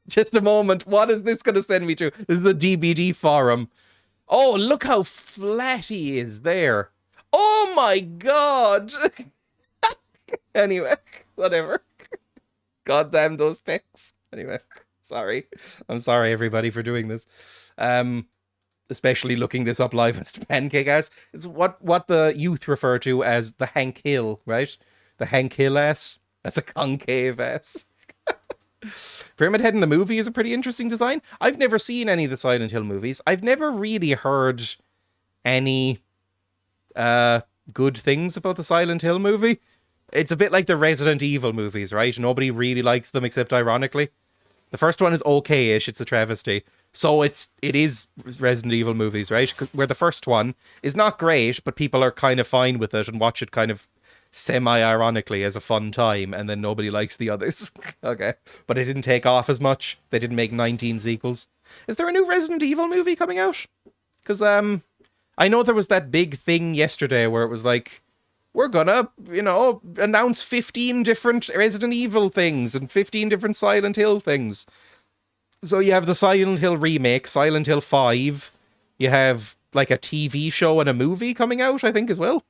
Just a moment, what is this going to send me to? This is a DBD forum. Oh, look how flat he is there. Oh my god! Anyway, whatever. God damn those pics. Anyway, sorry. I'm sorry, everybody, for doing this. Especially looking this up live as Pancake Ass. It's what the youth refer to as the Hank Hill, right? The Hank Hill ass. That's a concave ass. Pyramid Head in the movie is a pretty interesting design. I've never seen any of the Silent Hill movies. I've never really heard any good things about the Silent Hill movie. It's a bit like the Resident Evil movies, right? Nobody really likes them except ironically. The first one is okay-ish, it's a travesty. So it is Resident Evil movies, right? Where the first one is not great, but people are kind of fine with it and watch it kind of semi-ironically as a fun time, and then nobody likes the others. Okay. But it didn't take off as much. They didn't make 19 sequels. Is there a new Resident Evil movie coming out? Because I know there was that big thing yesterday where it was like, we're gonna, announce 15 different Resident Evil things and 15 different Silent Hill things. So you have the Silent Hill remake, Silent Hill 5. You have like a TV show and a movie coming out, I think, as well.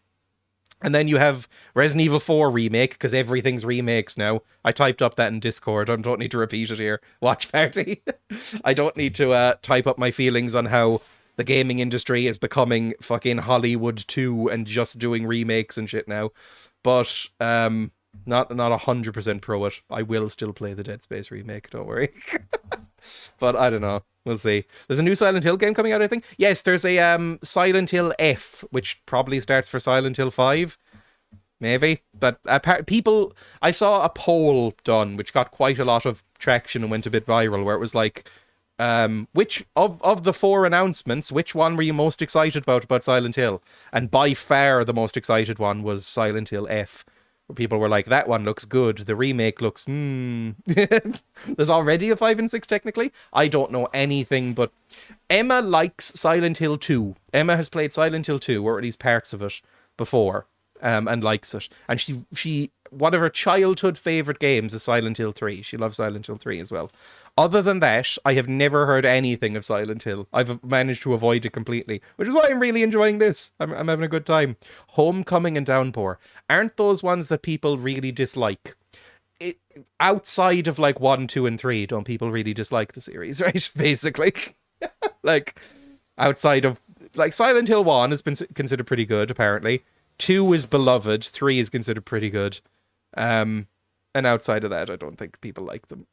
And then you have Resident Evil 4 remake, because everything's remakes now. I typed up that in Discord. I don't need to repeat it here. Watch party. I don't need to type up my feelings on how the gaming industry is becoming fucking Hollywood 2 and just doing remakes and shit now. But not 100% pro it. I will still play the Dead Space remake, don't worry. But I don't know. We'll see. There's a new Silent Hill game coming out, I think. Yes, there's a Silent Hill F, which probably starts for Silent Hill 5. Maybe. But I saw a poll done, which got quite a lot of traction and went a bit viral, where it was like, which of the 4 announcements, which one were you most excited about Silent Hill? And by far the most excited one was Silent Hill F. Where people were like, that one looks good. The remake looks, There's already a 5 and 6, technically. I don't know anything, but Emma likes Silent Hill 2. Emma has played Silent Hill 2, or at least parts of it, before, and likes it. And she one of her childhood favourite games is Silent Hill 3. She loves Silent Hill 3 as well. Other than that, I have never heard anything of Silent Hill. I've managed to avoid it completely, which is why I'm really enjoying this. I'm having a good time. Homecoming and Downpour. Aren't those ones that people really dislike? Outside of like 1, 2, and 3, don't people really dislike the series, right? Basically. Like, outside of... Like, Silent Hill 1 has been considered pretty good, apparently. 2 is beloved. 3 is considered pretty good. And outside of that, I don't think people like them.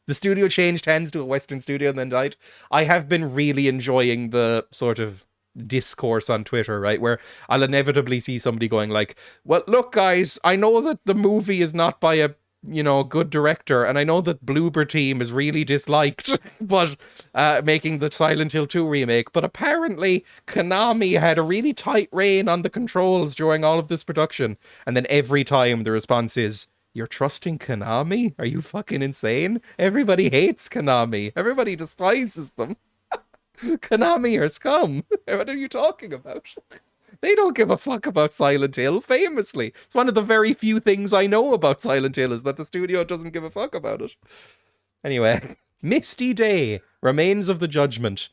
The studio changed hands to a Western studio and then died. I have been really enjoying the sort of discourse on Twitter, right? Where I'll inevitably see somebody going like, well, look, guys, I know that the movie is not by a, good director, and I know that Bloober Team is really disliked, but making the Silent Hill 2 remake, but apparently Konami had a really tight rein on the controls during all of this production. And then every time the response is, you're trusting Konami? Are you fucking insane? Everybody hates Konami. Everybody despises them. Konami are scum. What are you talking about? They don't give a fuck about Silent Hill, famously. It's one of the very few things I know about Silent Hill, is that the studio doesn't give a fuck about it. Anyway, Misty Day, Remains of the Judgment.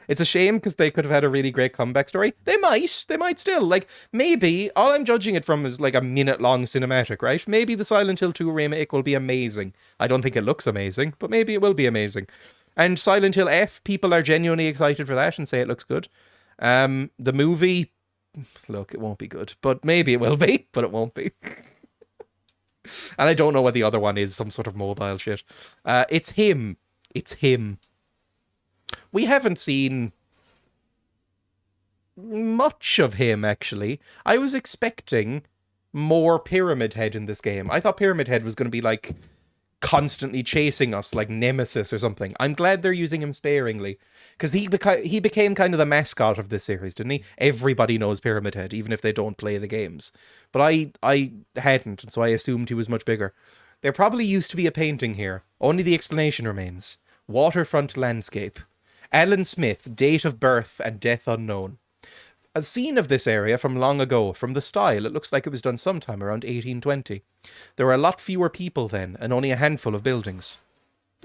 It's a shame because they could have had a really great comeback story. They might still. Like, maybe, all I'm judging it from is like a minute-long cinematic, right? Maybe the Silent Hill 2 remake will be amazing. I don't think it looks amazing, but maybe it will be amazing. And Silent Hill F, people are genuinely excited for that and say it looks good. The movie, look, it won't be good, but maybe it will be, but it won't be. And I don't know what the other one is, some sort of mobile shit. It's him. We haven't seen much of him, actually. I was expecting more Pyramid Head in this game. I thought Pyramid Head was going to be, like, constantly chasing us like Nemesis or something. I'm glad they're using him sparingly, because he became kind of the mascot of this series, didn't he? Everybody knows Pyramid Head, even if they don't play the games. But I hadn't, and so I assumed he was much bigger. There probably used to be a painting here. Only the explanation remains. Waterfront landscape. Alan Smith, date of birth and death unknown. A scene of this area from long ago. From the style, it looks like it was done sometime around 1820. There were a lot fewer people then, and only a handful of buildings.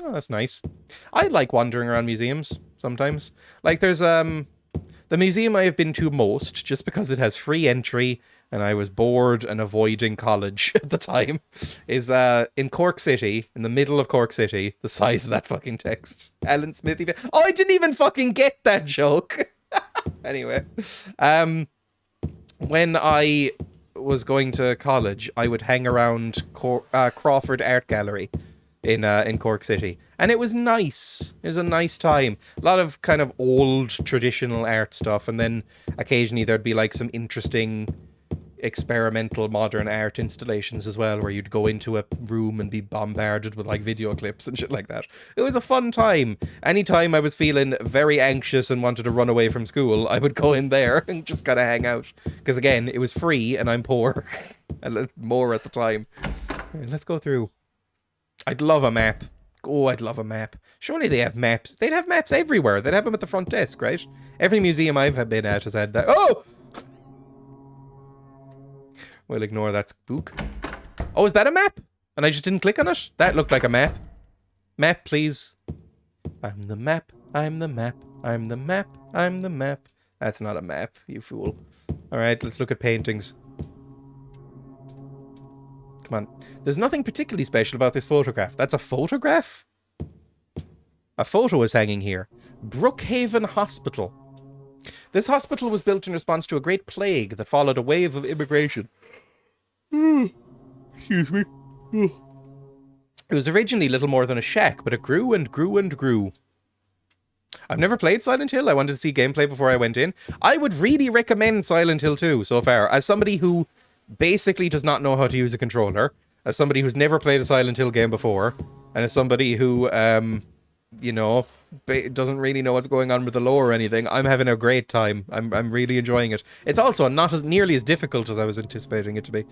Oh, that's nice. I like wandering around museums, sometimes. Like, there's, the museum I have been to most, just because it has free entry, and I was bored and avoiding college at the time, is in Cork City, in the middle of Cork City, the size of that fucking text. Alan Smith. Oh, I didn't even fucking get that joke. Anyway, when I was going to college, I would hang around Crawford Art Gallery in Cork City, and it was nice. It was a nice time. A lot of kind of old traditional art stuff, and then occasionally there'd be like some interesting experimental modern art installations as well, where you'd go into a room and be bombarded with like video clips and shit like that. It was a fun time. Anytime I was feeling very anxious and wanted to run away from school, I would go in there and just kind of hang out, because again, it was free and I'm poor. And more at the time. Right, let's go through. I'd love a map. Oh, I'd love a map. Surely they have maps. They'd have maps everywhere. They'd have them at the front desk, right? Every museum I've been at has had that. Oh! We'll ignore that spook. Oh, is that a map? And I just didn't click on it? That looked like a map. Map, please. I'm the map. I'm the map. I'm the map. I'm the map. That's not a map, you fool. Alright, let's look at paintings. Come on. There's nothing particularly special about this photograph. That's a photograph? A photo is hanging here. Brookhaven Hospital. This hospital was built in response to a great plague that followed a wave of immigration. Excuse me. It was originally little more than a shack, but it grew and grew and grew. I've never played Silent Hill. I wanted to see gameplay before I went in. I would really recommend Silent Hill 2 so far. As somebody who basically does not know how to use a controller, as somebody who's never played a Silent Hill game before, and as somebody who, you know, doesn't really know what's going on with the lore or anything, I'm having a great time. I'm really enjoying it. It's also not as nearly as difficult as I was anticipating it to be.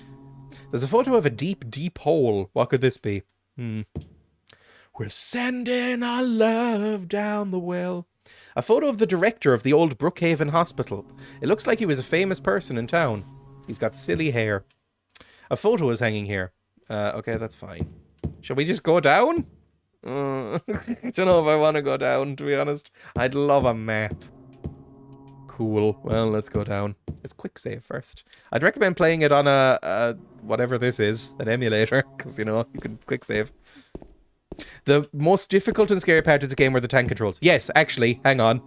There's a photo of a deep, deep hole. What could this be? We're sending our love down the well. A photo of the director of the old Brookhaven Hospital. It looks like he was a famous person in town. He's got silly hair. A photo is hanging here. Okay, that's fine. Shall we just go down? I don't know if I want to go down, to be honest. I'd love a map. Cool. Well, let's go down. Let's quick save first. I'd recommend playing it on a whatever this is, an emulator, because, you know, you can quick save. The most difficult and scary part of the game were the tank controls. Yes, actually, hang on.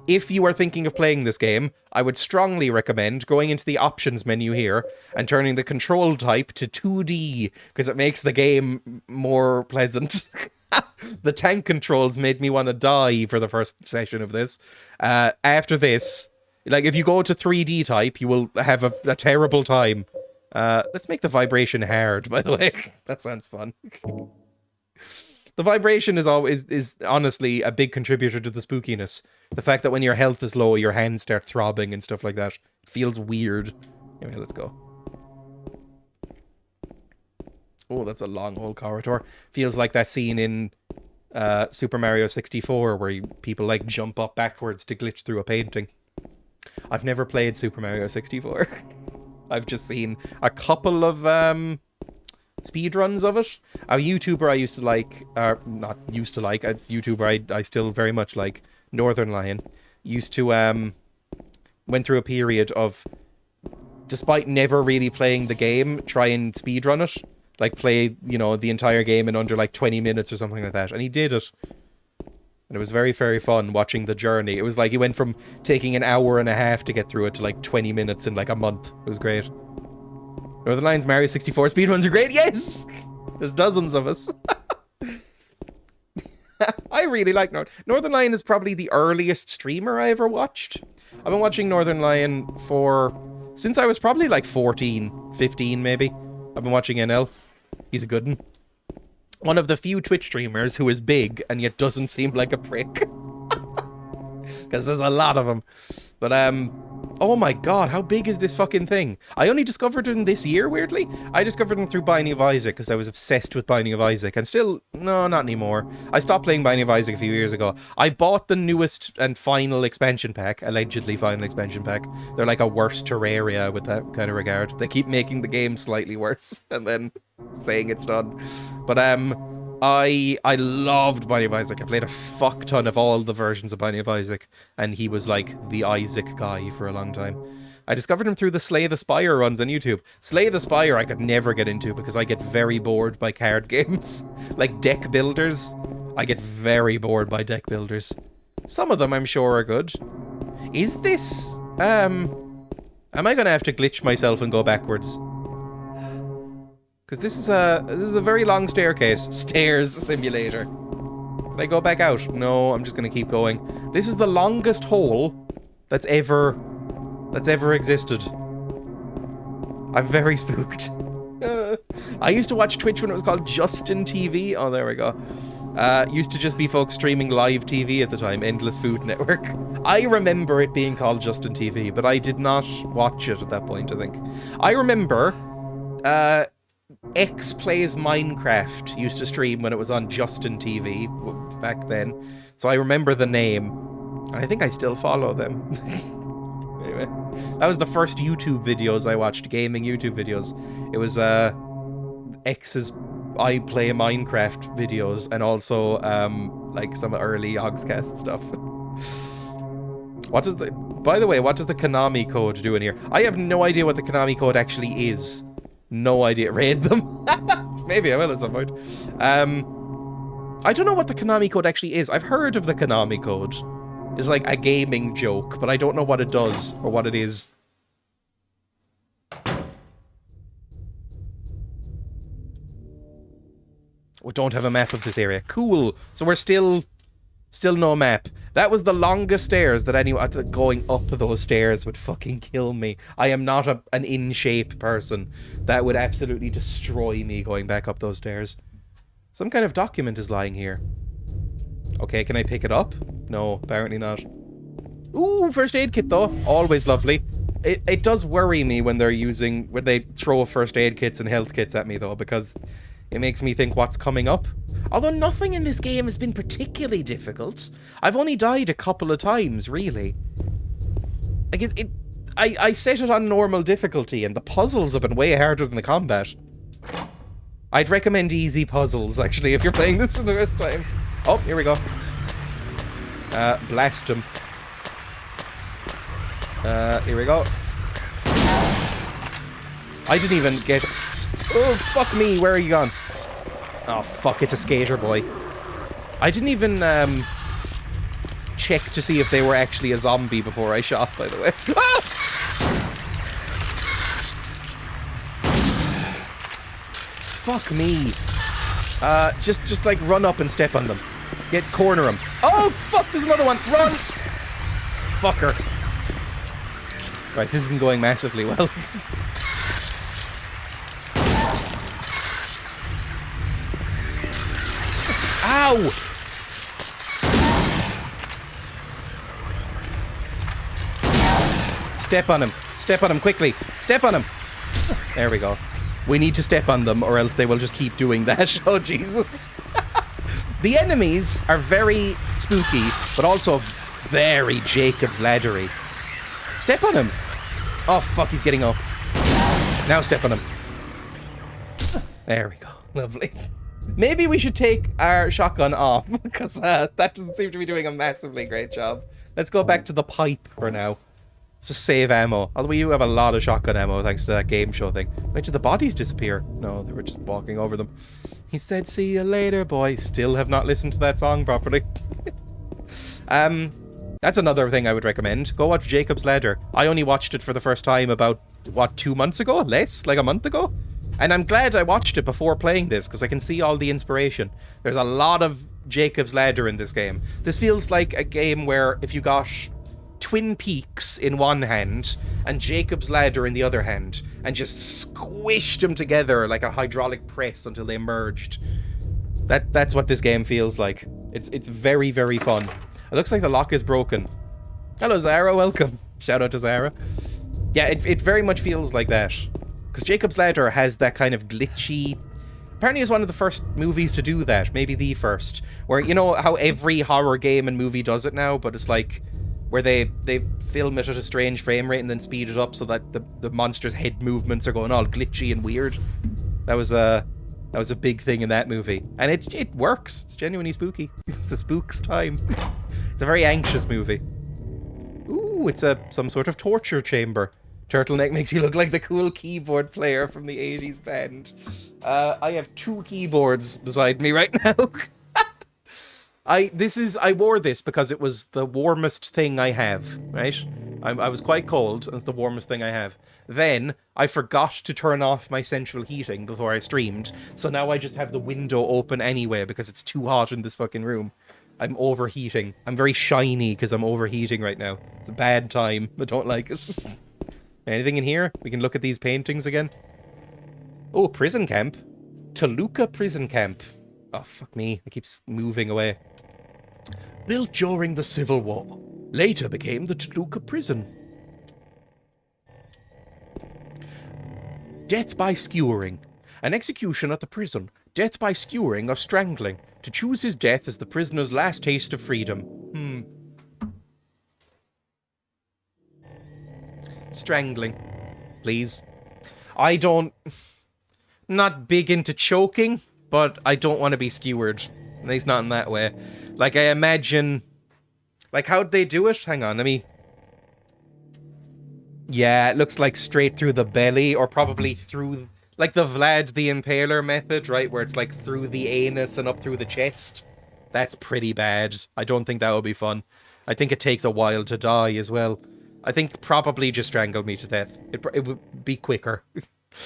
If you are thinking of playing this game, I would strongly recommend going into the options menu here and turning the control type to 2D, because it makes the game more pleasant. The tank controls made me want to die for the first session of this. After this, like, if you go to 3D type, you will have a terrible time. Let's make the vibration hard, by the way. That sounds fun. The vibration is honestly a big contributor to the spookiness. The fact that when your health is low, your hands start throbbing and stuff like that. It feels weird. Anyway, let's go. Oh, that's a long old corridor. Feels like that scene in Super Mario 64 where people like jump up backwards to glitch through a painting. I've never played Super Mario 64. I've just seen a couple of speedruns of it. A YouTuber I used to like, not used to like, a YouTuber I still very much like, Northern Lion, used to, went through a period of, despite never really playing the game, try and speedrun it. Like, play, you know, the entire game in under, like, 20 minutes or something like that. And he did it. And it was very, very fun watching the journey. It was like he went from taking an hour and a half to get through it to, like, 20 minutes in, like, a month. It was great. Northern Lion's Mario 64 speedruns are great. Yes! There's dozens of us. I really like Northern Lion is probably the earliest streamer I ever watched. I've been watching Northern Lion since I was probably, like, 14, 15, maybe. I've been watching NL. He's a good one. One of the few Twitch streamers who is big and yet doesn't seem like a prick. Because there's a lot of them. But, oh my god, how big is this fucking thing? I only discovered him this year, weirdly. I discovered him through Binding of Isaac, because I was obsessed with Binding of Isaac. And still, no, not anymore. I stopped playing Binding of Isaac a few years ago. I bought the newest and final expansion pack, allegedly final expansion pack. They're like a worse Terraria with that kind of regard. They keep making the game slightly worse, and then saying it's done. But, I loved Binding of Isaac. I played a fuck ton of all the versions of Binding of Isaac, and he was like the Isaac guy for a long time. I discovered him through the Slay the Spire runs on YouTube. Slay the Spire I could never get into because I get very bored by card games. Like deck builders. I get very bored by deck builders. Some of them I'm sure are good. Is this... am I gonna have to glitch myself and go backwards? Because this is a very long staircase. Stairs simulator. Can I go back out? No, I'm just gonna keep going. This is the longest hole that's ever existed. I'm very spooked. I used to watch Twitch when it was called Justin TV. Oh, there we go. Used to just be folks streaming live TV at the time, Endless Food Network. I remember it being called Justin TV, but I did not watch it at that point, I think. I remember, X Plays Minecraft used to stream when it was on Justin TV back then. So I remember the name. And I think I still follow them. Anyway, that was the first YouTube videos I watched, gaming YouTube videos. It was X's I Play Minecraft videos and also like some early Hogscast stuff. By the way, what does the Konami code do in here? I have no idea what the Konami code actually is. No idea. Raid them? Maybe I will at some point. I don't know what the Konami code actually is. I've heard of the Konami code. It's like a gaming joke, but I don't know what it does or what it is. We don't have a map of this area. Cool. So we're still no map. That was the longest stairs that anyone... Going up those stairs would fucking kill me. I am not an in-shape person. That would absolutely destroy me going back up those stairs. Some kind of document is lying here. Okay, can I pick it up? No, apparently not. Ooh, first aid kit though. Always lovely. It does worry me when they throw first aid kits and health kits at me though, because it makes me think what's coming up. Although nothing in this game has been particularly difficult. I've only died a couple of times, really. Like I set it on normal difficulty and the puzzles have been way harder than the combat. I'd recommend easy puzzles, actually, if you're playing this for the first time. Oh, here we go. Blast him. Here we go. I didn't even get... Oh, fuck me, where are you gone? Oh, fuck, it's a skater boy. I didn't even, check to see if they were actually a zombie before I shot, by the way. Ah! Fuck me. Just like run up and step on them. Corner them. Oh, fuck, there's another one. Run! Fucker. Right, this isn't going massively well. Ow! Step on him. Step on him quickly. Step on him. There we go. We need to step on them or else they will just keep doing that. Oh, Jesus. The enemies are very spooky, but also very Jacob's laddery. Step on him. Oh, fuck, he's getting up. Now step on him. There we go. Lovely. Maybe we should take our shotgun off, because that doesn't seem to be doing a massively great job. Let's go back to the pipe for now. Let's just save ammo. Although we do have a lot of shotgun ammo thanks to that game show thing. Wait, did the bodies disappear? No, they were just walking over them. He said, see you later, boy. Still have not listened to that song properly. That's another thing I would recommend. Go watch Jacob's Ladder. I only watched it for the first time about, what, 2 months ago? Less? Like a month ago? And I'm glad I watched it before playing this, because I can see all the inspiration. There's a lot of Jacob's Ladder in this game. This feels like a game where if you got Twin Peaks in one hand and Jacob's Ladder in the other hand and just squished them together like a hydraulic press until they merged, That's what this game feels like. It's very, very fun. It looks like the lock is broken. Hello, Zara. Welcome. Shout out to Zara. Yeah, it very much feels like that. Because Jacob's Ladder has that kind of glitchy... Apparently it's one of the first movies to do that. Maybe the first. Where, you know how every horror game and movie does it now? But it's like... Where they film it at a strange frame rate and then speed it up so that the monster's head movements are going all glitchy and weird. That was a big thing in that movie. And it works. It's genuinely spooky. It's a spook's time. It's a very anxious movie. Ooh, it's some sort of torture chamber. Turtleneck makes you look like the cool keyboard player from the 80s band. I have 2 keyboards beside me right now. I wore this because it was the warmest thing I have, right? I was quite cold, and it's the warmest thing I have. Then, I forgot to turn off my central heating before I streamed, so now I just have the window open anyway because it's too hot in this fucking room. I'm overheating. I'm very shiny because I'm overheating right now. It's a bad time. I don't like it. Anything in here? We can look at these paintings again. Oh, prison camp. Toluca prison camp. Oh, fuck me. I keep moving away. Built during the Civil War. Later became the Toluca prison. Death by skewering. An execution at the prison. Death by skewering or strangling. To choose his death is the prisoner's last taste of freedom. Strangling. Please. Not big into choking, but I don't want to be skewered. At least not in that way. Like, I imagine... Like, how'd they do it? Hang on, let me... Yeah, it looks like straight through the belly, or probably through... Like the Vlad the Impaler method, right? Where it's like through the anus and up through the chest. That's pretty bad. I don't think that would be fun. I think it takes a while to die as well. I think probably just strangle me to death. It would be quicker.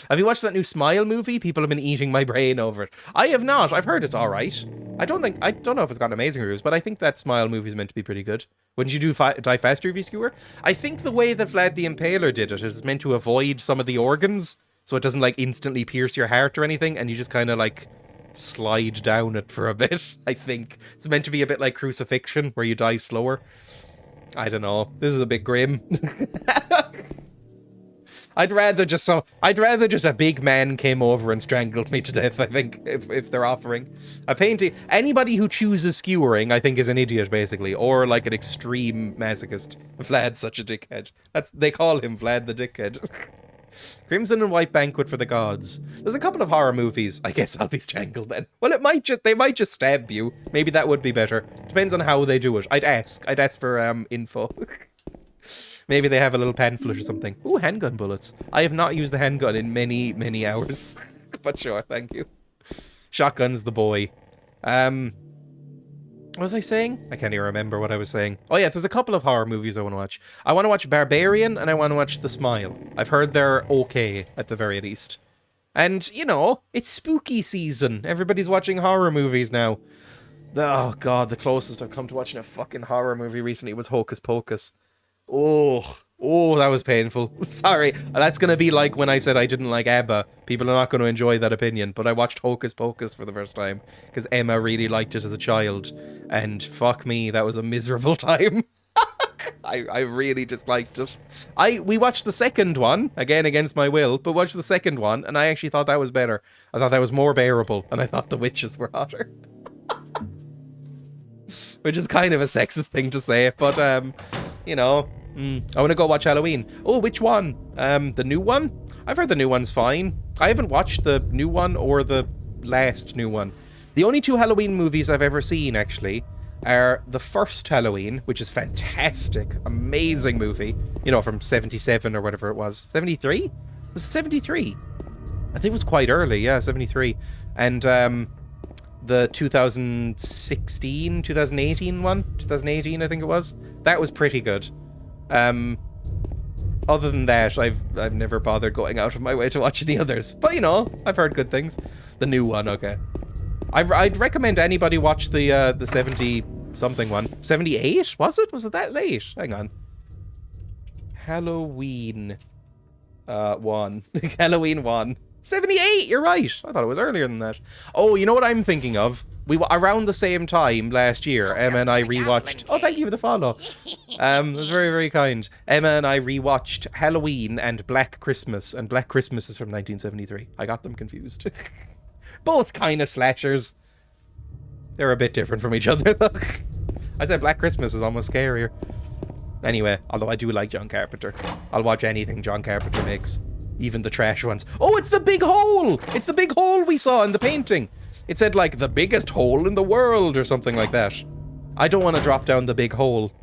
Have you watched that new Smile movie? People have been eating my brain over it. I have not. I've heard it's alright. I don't know if it's got amazing reviews, but I think that Smile movie is meant to be pretty good. Wouldn't you do Die Faster if you skewer? I think the way that Vlad the Impaler did it is meant to avoid some of the organs, so it doesn't like instantly pierce your heart or anything, and you just kind of like slide down it for a bit, I think. It's meant to be a bit like crucifixion, where you die slower. I don't know. This is a bit grim. I'd rather just a big man came over and strangled me to death, I think, if they're offering a painting. Anybody who chooses skewering, I think, is an idiot, basically, or like an extreme masochist. Vlad's such a dickhead. They call him Vlad the dickhead. Crimson and White Banquet for the Gods. There's a couple of horror movies. I guess I'll be strangled then. Well, they might just stab you. Maybe that would be better. Depends on how they do it. I'd ask for info. Maybe they have a little pamphlet or something. Ooh, handgun bullets. I have not used the handgun in many, many hours. But sure, thank you. Shotgun's the boy. What was I saying? I can't even remember what I was saying. Oh yeah, there's a couple of horror movies I want to watch. I want to watch Barbarian and I want to watch The Smile. I've heard they're okay, at the very least. And, you know, it's spooky season. Everybody's watching horror movies now. Oh god, the closest I've come to watching a fucking horror movie recently was Hocus Pocus. Oh, that was painful. Sorry, that's going to be like when I said I didn't like ABBA. People are not going to enjoy that opinion, but I watched Hocus Pocus for the first time because Emma really liked it as a child, and fuck me, that was a miserable time. I really disliked it. We watched the second one, again against my will, but watched the second one, and I actually thought that was better. I thought that was more bearable, and I thought the witches were hotter. Which is kind of a sexist thing to say, but, you know, I want to go watch Halloween. Oh, which one? The new one? I've heard the new one's fine. I haven't watched the new one or the last new one. The only 2 Halloween movies I've ever seen, actually, are the first Halloween, which is fantastic, amazing movie. You know, from 77 or whatever it was. 73? Was it 73? I think it was quite early, yeah, 73. And, the 2016, 2018 one? 2018, I think it was. That was pretty good. Other than that, I've never bothered going out of my way to watch any others. But, you know, I've heard good things. The new one, okay. I'd recommend anybody watch the 70-something one. 78? Was it? Was it that late? Hang on. Halloween 1. Halloween 1. 78, you're right. I thought it was earlier than that. Oh, you know what I'm thinking of? Around the same time last year, Emma and I rewatched... Oh, thank you for the follow. It was very, very kind. Emma and I rewatched Halloween and Black Christmas, and Black Christmas is from 1973. I got them confused. Both kind of slashers. They're a bit different from each other, though. I'd say Black Christmas is almost scarier. Anyway, although I do like John Carpenter. I'll watch anything John Carpenter makes. Even the trash ones. Oh, it's the big hole! It's the big hole we saw in the painting. It said, like, the biggest hole in the world or something like that. I don't want to drop down the big hole.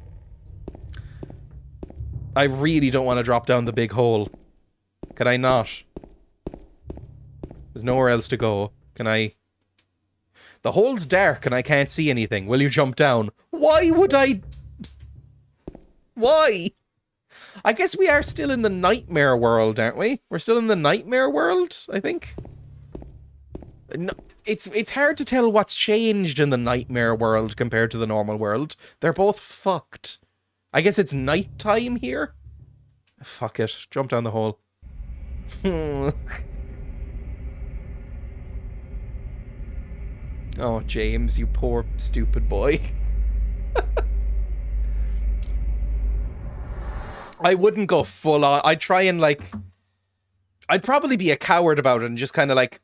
I really don't want to drop down the big hole. Can I not? There's nowhere else to go. Can I? The hole's dark and I can't see anything. Will you jump down? Why would I? Why? I guess we are still in the nightmare world, aren't we? We're still in the nightmare world, I think. No, it's hard to tell what's changed in the nightmare world compared to the normal world. They're both fucked. I guess it's nighttime here? Fuck it. Jump down the hole. Oh, James, you poor stupid boy. I wouldn't go full on. I'd try and, like... I'd probably be a coward about it and just kind of, like,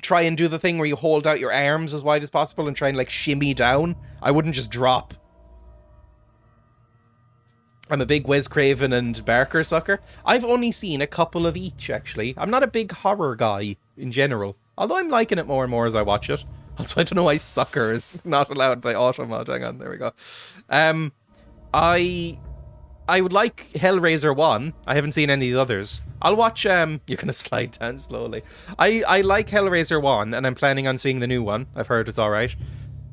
try and do the thing where you hold out your arms as wide as possible and try and, like, shimmy down. I wouldn't just drop. I'm a big Wes Craven and Barker sucker. I've only seen a couple of each, actually. I'm not a big horror guy in general. Although I'm liking it more and more as I watch it. Also, I don't know why sucker is not allowed by Automod. Hang on, there we go. I would like Hellraiser 1. I haven't seen any of the others. I'll watch, you're gonna slide down slowly. I like Hellraiser 1, and I'm planning on seeing the new one. I've heard it's alright.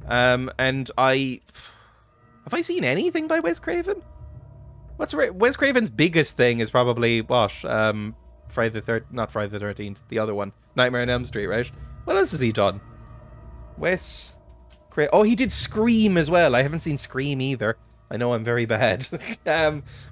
And have I seen anything by Wes Craven? Wes Craven's biggest thing is probably, what? Not Friday the 13th, the other one. Nightmare on Elm Street, right? What else has he done? Wes Craven. Oh, he did Scream as well. I haven't seen Scream either. I know I'm very bad.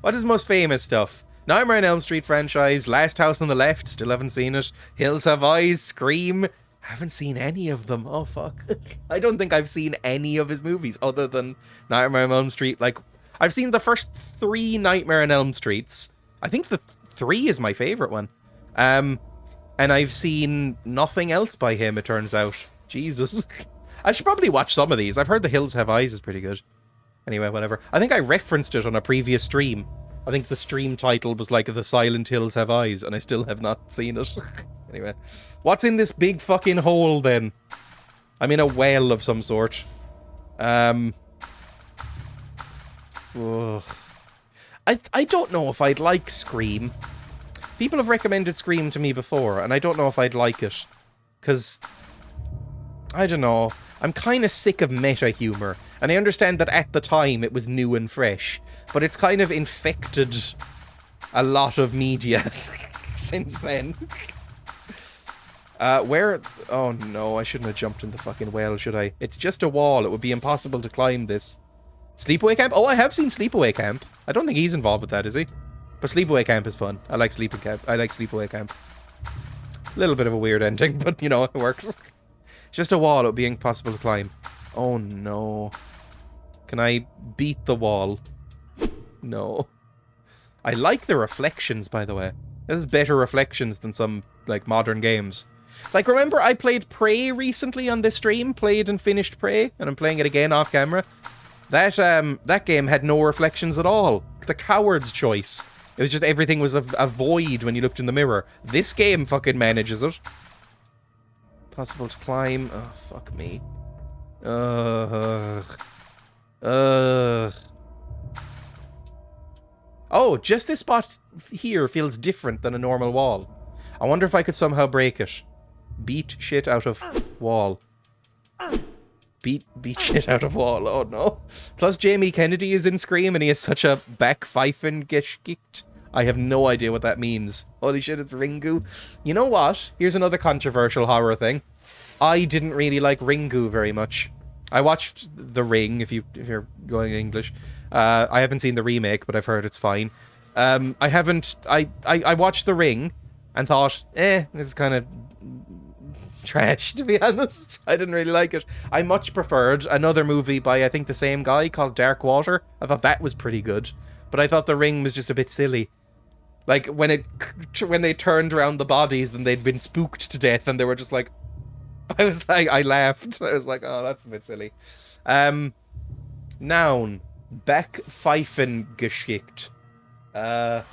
What is most famous stuff? Nightmare on Elm Street franchise, Last House on the Left, still haven't seen it. Hills Have Eyes, Scream, haven't seen any of them. Oh, fuck. I don't think I've seen any of his movies other than Nightmare on Elm Street. Like, I've seen the first 3 Nightmare on Elm Streets. I think the 3 is my favorite one. And I've seen nothing else by him, it turns out. Jesus. I should probably watch some of these. I've heard The Hills Have Eyes is pretty good. Anyway, whatever. I think I referenced it on a previous stream. I think the stream title was like The Silent Hills Have Eyes, and I still have not seen it. Anyway. What's in this big fucking hole, then? I'm in a well of some sort. Ugh. I don't know if I'd like Scream. People have recommended Scream to me before, and I don't know if I'd like it. Because, I don't know. I'm kind of sick of meta humor, and I understand that at the time it was new and fresh, but it's kind of infected a lot of media since then. Where... Oh no, I shouldn't have jumped in the fucking well, should I? It's just a wall. It would be impossible to climb this. Sleepaway Camp? Oh, I have seen Sleepaway Camp. I don't think he's involved with that, is he? But Sleepaway Camp is fun. I like Sleepaway Camp. A little bit of a weird ending, but, you know, it works. Just a wall, it would be impossible to climb. Oh no. Can I beat the wall? No. I like the reflections, by the way. This is better reflections than some, like, modern games. Like, remember I played Prey recently on this stream? Played and finished Prey? And I'm playing it again off camera. That game had no reflections at all. The coward's choice. It was just everything was a void when you looked in the mirror. This game fucking manages it. Possible to climb. Oh, fuck me. Oh, just this spot here feels different than a normal wall. I wonder if I could somehow break it. Beat shit out of wall. Beat shit out of wall. Oh no. Plus Jamie Kennedy is in Scream and he has such a backpfeifen-geschicht. I have no idea what that means. Holy shit, it's Ringu. You know what? Here's another controversial horror thing. I didn't really like Ringu very much. I watched The Ring, if you're going in English. I haven't seen the remake, but I've heard it's fine. I watched The Ring, and thought, this is kind of trash, to be honest. I didn't really like it. I much preferred another movie by, I think, the same guy called Dark Water. I thought that was pretty good. But I thought The Ring was just a bit silly. Like, when they turned around the bodies, then they'd been spooked to death, and they were just like... I laughed. I was like, oh, that's a bit silly. Noun. Backpfeifengeschicht.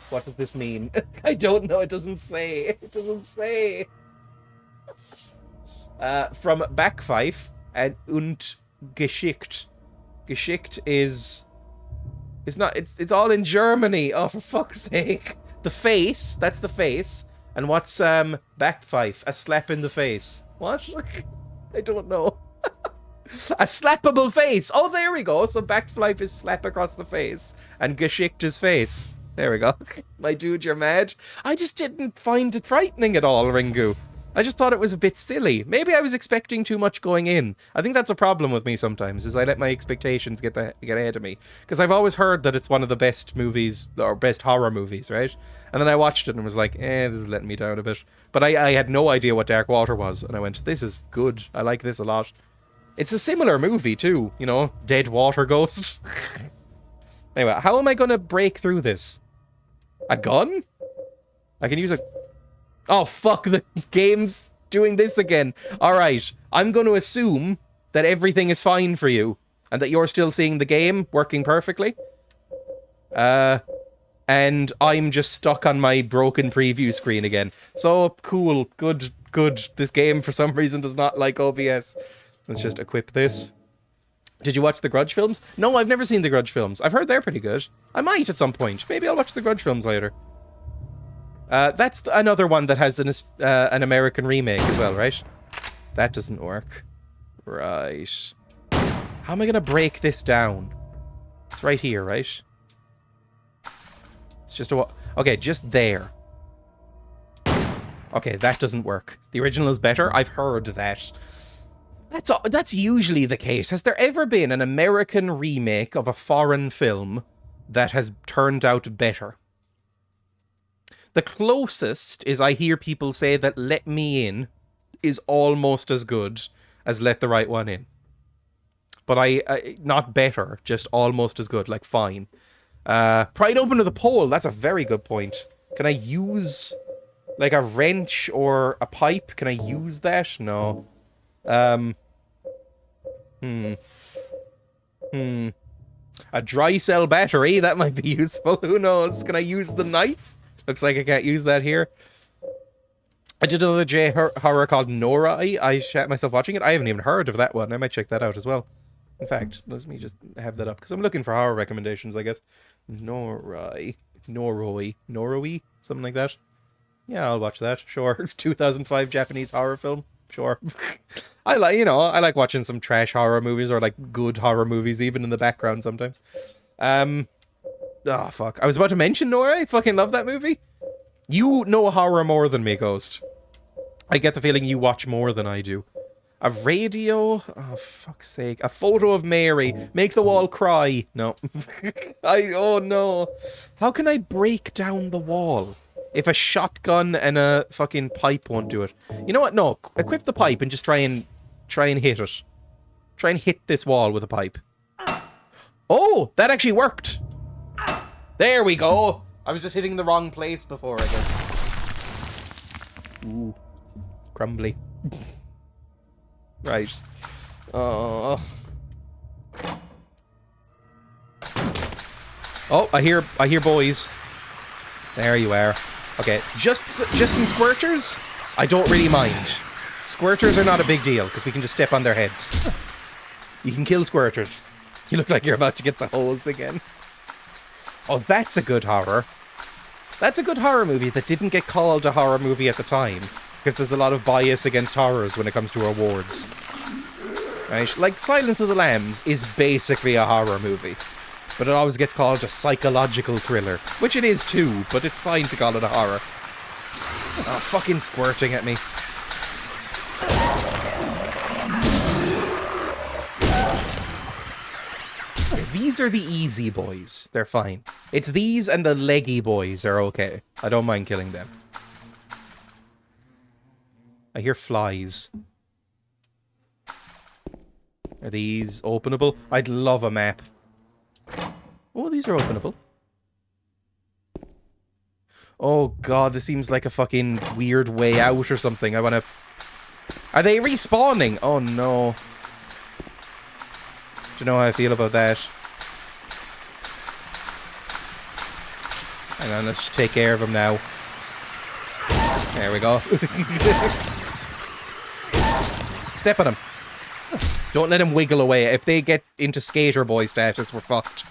What does this mean? I don't know. It doesn't say. It doesn't say. From Backpfeif und Geschicht. Geschicht is not. It's all in Germany. Oh, for fuck's sake! The face. That's the face. And what's Backpfeif? A slap in the face. What? I don't know. A slappable face. Oh, there we go. So Backpfeif is slap across the face, and Geschicht is face. There we go. My dude, you're mad. I just didn't find it frightening at all, Ringu. I just thought it was a bit silly. Maybe I was expecting too much going in. I think that's a problem with me sometimes, is I let my expectations get ahead of me. Because I've always heard that it's one of the best movies, or best horror movies, right? And then I watched it and was like, this is letting me down a bit. But I had no idea what Dark Water was, and I went, this is good. I like this a lot. It's a similar movie, too. You know, Dead Water Ghost. Anyway, how am I going to break through this? A gun? I can use a... Oh, fuck, the game's doing this again. Alright, I'm going to assume that everything is fine for you, and that you're still seeing the game working perfectly. And I'm just stuck on my broken preview screen again. So, cool, good. This game, for some reason, does not like OBS. Let's just equip this. Did you watch the Grudge films? No, I've never seen the Grudge films. I've heard they're pretty good. I might at some point. Maybe I'll watch the Grudge films later. That's another one that has an American remake as well, right? That doesn't work. Right. How am I going to break this down? It's right here, right? It's just a... Okay, just there. Okay, that doesn't work. The original is better? I've heard that. That's usually the case. Has there ever been an American remake of a foreign film that has turned out better? The closest is I hear people say that Let Me In is almost as good as Let the Right One In. But I not better, just almost as good, like fine. Pry it open to the pole, that's a very good point. Can I use like a wrench or a pipe? Can I use that? No. A dry cell battery, that might be useful. Who knows? Can I use the knife? Looks like I can't use that here. I did another J horror called Nora. I shat myself watching it. I haven't even heard of that one. I might check that out as well. In fact, let me just have that up, because I'm looking for horror recommendations, I guess. Noroi, something like that. Yeah, I'll watch that. Sure. 2005 Japanese horror film. Sure. I like watching some trash horror movies, or like good horror movies even in the background sometimes. Oh, fuck. I was about to mention Nora. I fucking love that movie. You know horror more than me, Ghost. I get the feeling you watch more than I do. A radio? Oh, fuck's sake. A photo of Mary. Make the wall cry. No. Oh, no. How can I break down the wall? If a shotgun and a fucking pipe won't do it. You know what? No. Equip the pipe and just try and hit it. Try and hit this wall with a pipe. Oh, that actually worked. There we go. I was just hitting the wrong place before, I guess. Ooh. Crumbly. Right. Oh, I hear boys. There you are. Okay, just some squirters? I don't really mind. Squirters are not a big deal, because we can just step on their heads. You can kill squirters. You look like you're about to get the holes again. Oh, that's a good horror. That's a good horror movie that didn't get called a horror movie at the time, because there's a lot of bias against horrors when it comes to awards. Right? Like, Silence of the Lambs is basically a horror movie, but it always gets called a psychological thriller, which it is too, but it's fine to call it a horror. Oh, fucking squirting at me. These are the easy boys. They're fine. It's these and the leggy boys are okay. I don't mind killing them. I hear flies. Are these openable? I'd love a map. Oh, these are openable. Oh god, this seems like a fucking weird way out or something. I wanna... Are they respawning? Oh no. Do you know how I feel about that? Hang on, let's just take care of them now. There we go. Step on him. Don't let him wiggle away. If they get into skater boy status, we're fucked.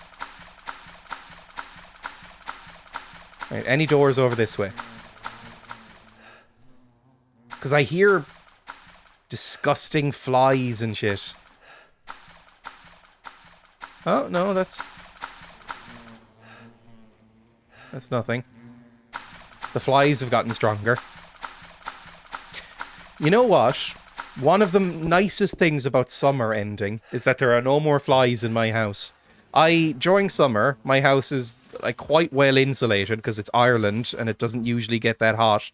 Right, any doors over this way? Because I hear disgusting flies and shit. Oh, no, that's nothing. The flies have gotten stronger. You know what? One of the nicest things about summer ending is that there are no more flies in my house. During summer, my house is like quite well insulated because it's Ireland and it doesn't usually get that hot.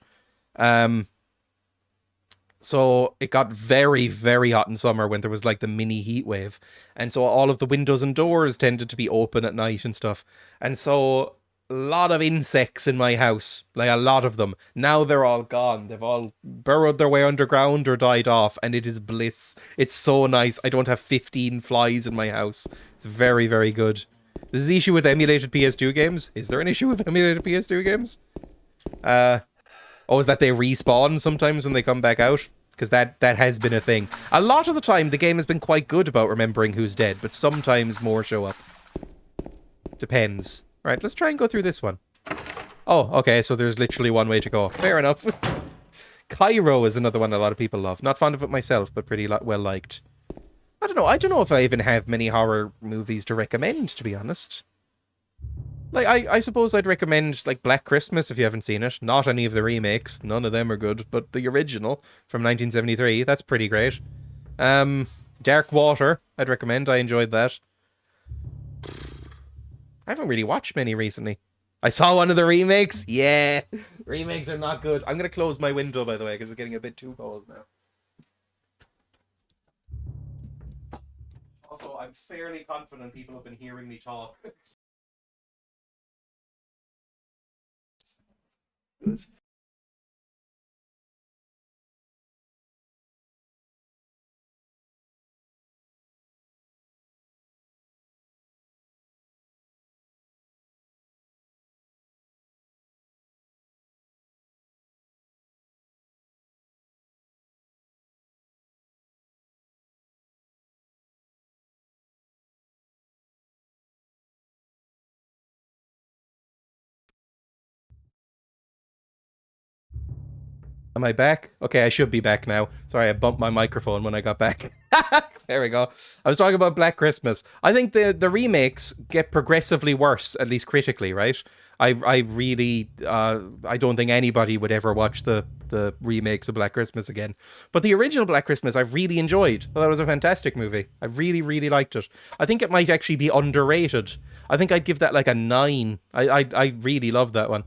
So it got very, very hot in summer when there was like the mini heat wave. And so all of the windows and doors tended to be open at night and stuff. And so a lot of insects in my house, like a lot of them. Now they're all gone. They've all burrowed their way underground or died off, and it is bliss. It's so nice. I don't have 15 flies in my house. It's very, very good. This is the issue with emulated PS2 games. Is there an issue with emulated PS2 games? Oh, is that they respawn sometimes when they come back out? Because that has been a thing. A lot of the time, the game has been quite good about remembering who's dead, but sometimes more show up. Depends. Right, let's try and go through this one. Oh, okay, so there's literally one way to go. Fair enough. Cairo is another one a lot of people love. Not fond of it myself, but pretty well liked. I don't know. I don't know if I even have many horror movies to recommend, to be honest. Like, I suppose I'd recommend, like, Black Christmas if you haven't seen it. Not any of the remakes. None of them are good. But the original from 1973, that's pretty great. Dark Water, I'd recommend. I enjoyed that. I haven't really watched many recently. I saw one of the remakes. Yeah. Remakes are not good. I'm going to close my window, by the way, because it's getting a bit too cold now. Also, I'm fairly confident people have been hearing me talk. Good. Am I back? Okay, I should be back now. Sorry, I bumped my microphone when I got back. There we go. I was talking about Black Christmas. I think the remakes get progressively worse, at least critically, right? I really I don't think anybody would ever watch the remakes of Black Christmas again. But the original Black Christmas I've really enjoyed. I thought it was a fantastic movie. I really, really liked it. I think it might actually be underrated. I think I'd give that like a 9. I really loved that one.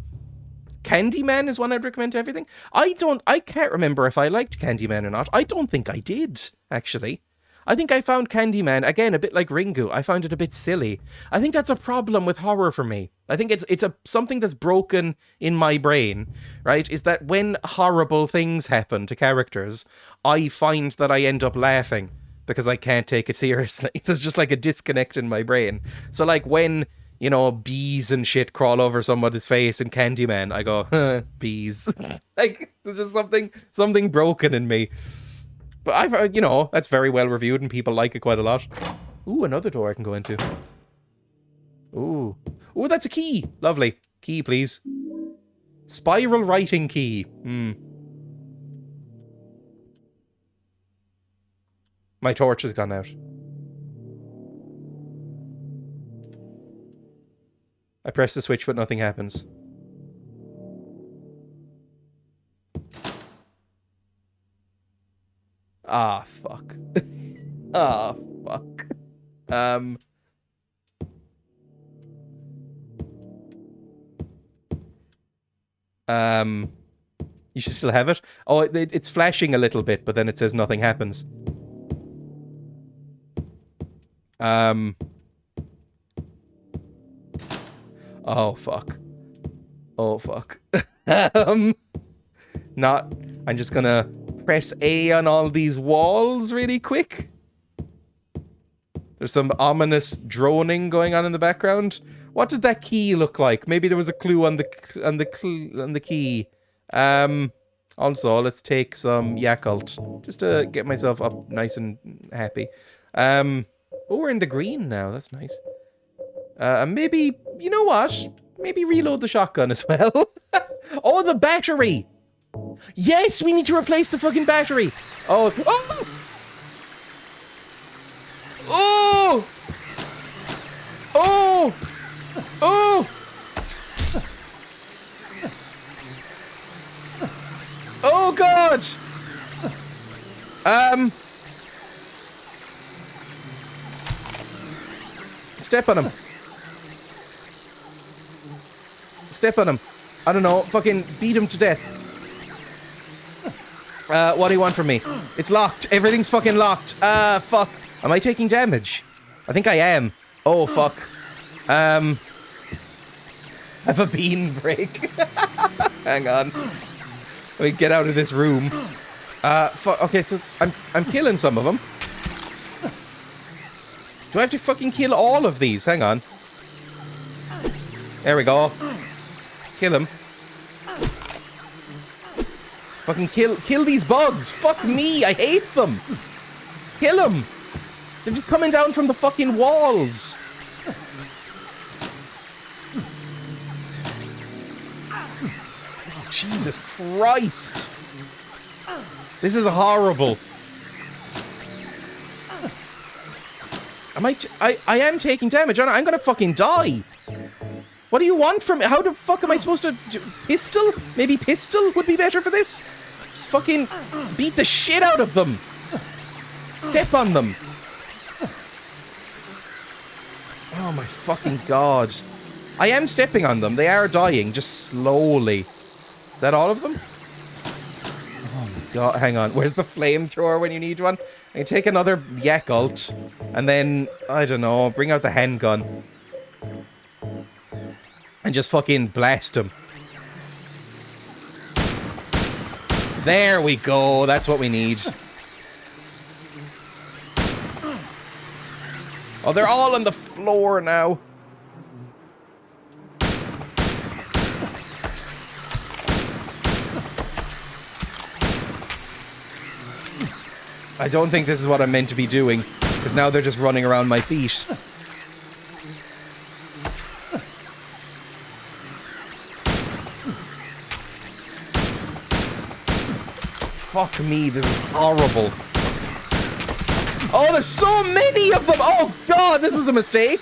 Candyman is one I'd recommend to everything. I can't remember if I liked Candyman or not. I don't think I did, actually. I think I found Candyman, again, a bit like Ringu. I found it a bit silly. I think that's a problem with horror for me. I think it's something that's broken in my brain, right? Is that when horrible things happen to characters, I find that I end up laughing because I can't take it seriously. There's just like a disconnect in my brain. So like when, you know, bees and shit crawl over somebody's face in Candyman, I go, huh, bees. Like, there's just something broken in me. But I've, you know, that's very well reviewed and people like it quite a lot. Ooh, another door I can go into. Ooh. Ooh, that's a key. Lovely. Key, please. Spiral writing key. My torch has gone out. I press the switch, but nothing happens. Ah, fuck. Ah, fuck. You should still have it. Oh, it's flashing a little bit, but then it says nothing happens. Oh, fuck. Oh, fuck. Not... I'm just gonna press A on all these walls really quick. There's some ominous droning going on in the background. What did that key look like? Maybe there was a clue on the key. Also, let's take some Yakult just to get myself up nice and happy. Oh, we're in the green now. That's nice. Maybe, you know what? Maybe reload the shotgun as well. Oh, the battery! Yes, we need to replace the fucking battery! Oh! Oh! Oh! Oh! Oh! Oh, God! Step on him. Step on him. I don't know. Fucking beat him to death. What do you want from me? It's locked. Everything's fucking locked. Fuck. Am I taking damage? I think I am. Oh, fuck. I have a bean break. Hang on. Let me get out of this room. Fuck. Okay, so I'm killing some of them. Do I have to fucking kill all of these? Hang on. There we go. Kill him. Fucking kill these bugs. Fuck me, I hate them. Kill them. They're just coming down from the fucking walls. Oh, Jesus Christ. This is horrible. I am taking damage. I'm gonna fucking die. What do you want from me? How the fuck am I supposed to... Pistol? Maybe pistol would be better for this? Just fucking beat the shit out of them. Step on them. Oh my fucking god. I am stepping on them. They are dying, just slowly. Is that all of them? Oh my god, hang on. Where's the flamethrower when you need one? I can take another Yakult, and then, I don't know, bring out the handgun. And just fucking blast him. There we go. That's what we need. Oh, they're all on the floor now. I don't think this is what I'm meant to be doing, because now they're just running around my feet. Fuck me, this is horrible. Oh, there's so many of them! Oh god, this was a mistake!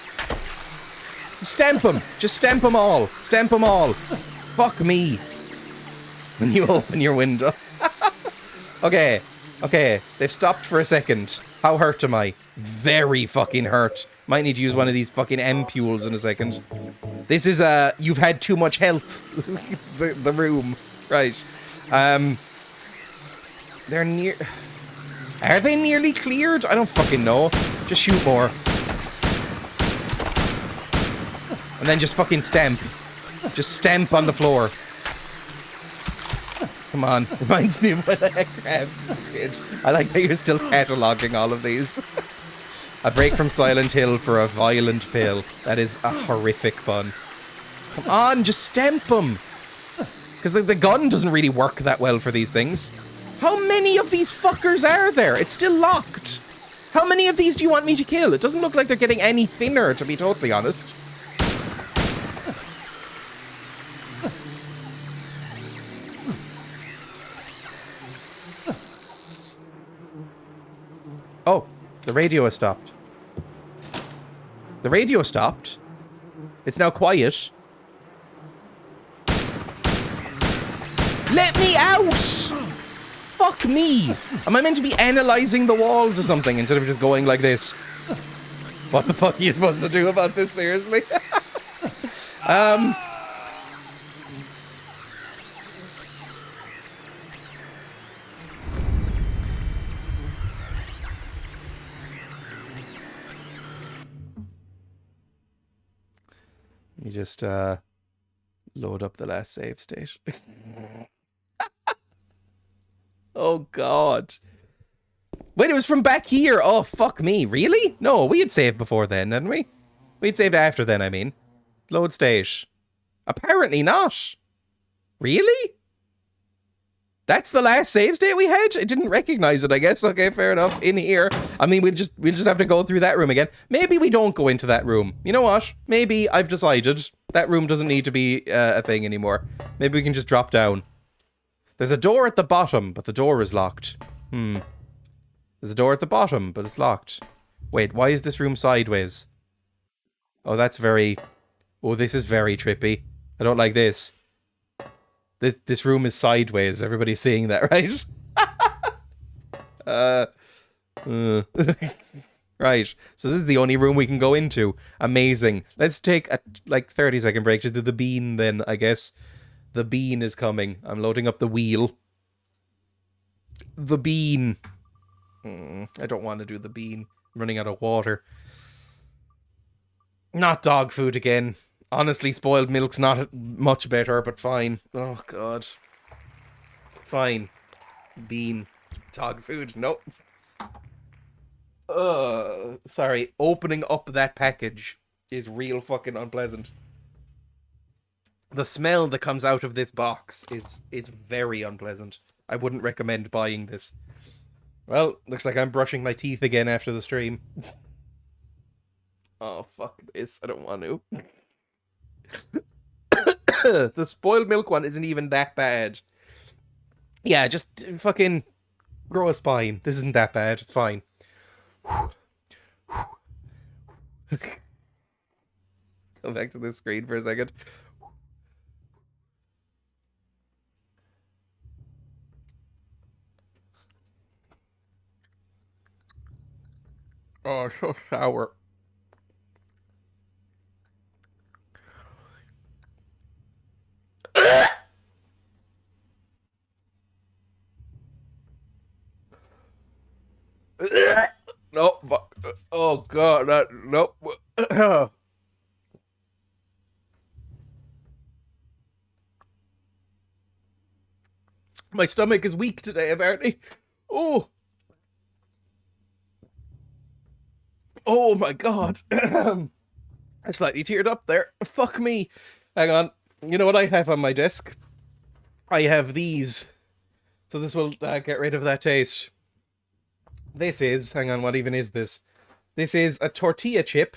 Stamp them. Just stamp them all. Stamp them all. Fuck me. When you open your window. Okay. Okay, they've stopped for a second. How hurt am I? Very fucking hurt. Might need to use one of these fucking ampules in a second. This is, you've had too much health. the room. Right. They're near... Are they nearly cleared? I don't fucking know. Just shoot more. And then just fucking stamp. Just stamp on the floor. Come on. Reminds me of when I grabbed. I like that you're still cataloguing all of these. A break from Silent Hill for a violent pill. That is a horrific pun. Come on, just stamp them. Because the gun doesn't really work that well for these things. How many of these fuckers are there? It's still locked. How many of these do you want me to kill? It doesn't look like they're getting any thinner, to be totally honest. Oh, the radio has stopped. The radio stopped. It's now quiet. Let me out! Fuck me! Am I meant to be analysing the walls or something instead of just going like this? What the fuck are you supposed to do about this, seriously? just load up the last save state. Oh god. Wait, it was from back here. Oh fuck me. Really? No, we had saved before then, didn't we? We'd saved after then, I mean. Load state. Apparently not. Really? That's the last save state we had? I didn't recognize it, I guess. Okay, fair enough. In here. I mean, we'll just have to go through that room again. Maybe we don't go into that room. You know what? Maybe I've decided that room doesn't need to be a thing anymore. Maybe we can just drop down. There's a door at the bottom, but the door is locked. There's a door at the bottom, but it's locked. Wait, why is this room sideways? Oh, that's very... Oh, this is very trippy. I don't like this. This room is sideways. Everybody's seeing that, right? Right. So this is the only room we can go into. Amazing. Let's take a 30-second break to do the bean then, I guess. The bean is coming. I'm loading up the wheel. The bean. I don't want to do the bean. I'm running out of water. Not dog food again. Honestly, spoiled milk's not much better, but fine. Oh, God. Fine. Bean. Dog food. Nope. Sorry. Opening up that package is real fucking unpleasant. The smell that comes out of this box is very unpleasant. I wouldn't recommend buying this. Well, looks like I'm brushing my teeth again after the stream. Oh, fuck this. I don't want to. The spoiled milk one isn't even that bad. Yeah, just fucking grow a spine. This isn't that bad. It's fine. Go back to this screen for a second. Oh, so sour. No, fuck. Oh god, nope. My stomach is weak today, apparently. Oh. Oh my god. I slightly teared up there. Fuck me. Hang on. You know what I have on my desk? I have these. So this will get rid of that taste. This is... Hang on, what even is this? This is a tortilla chip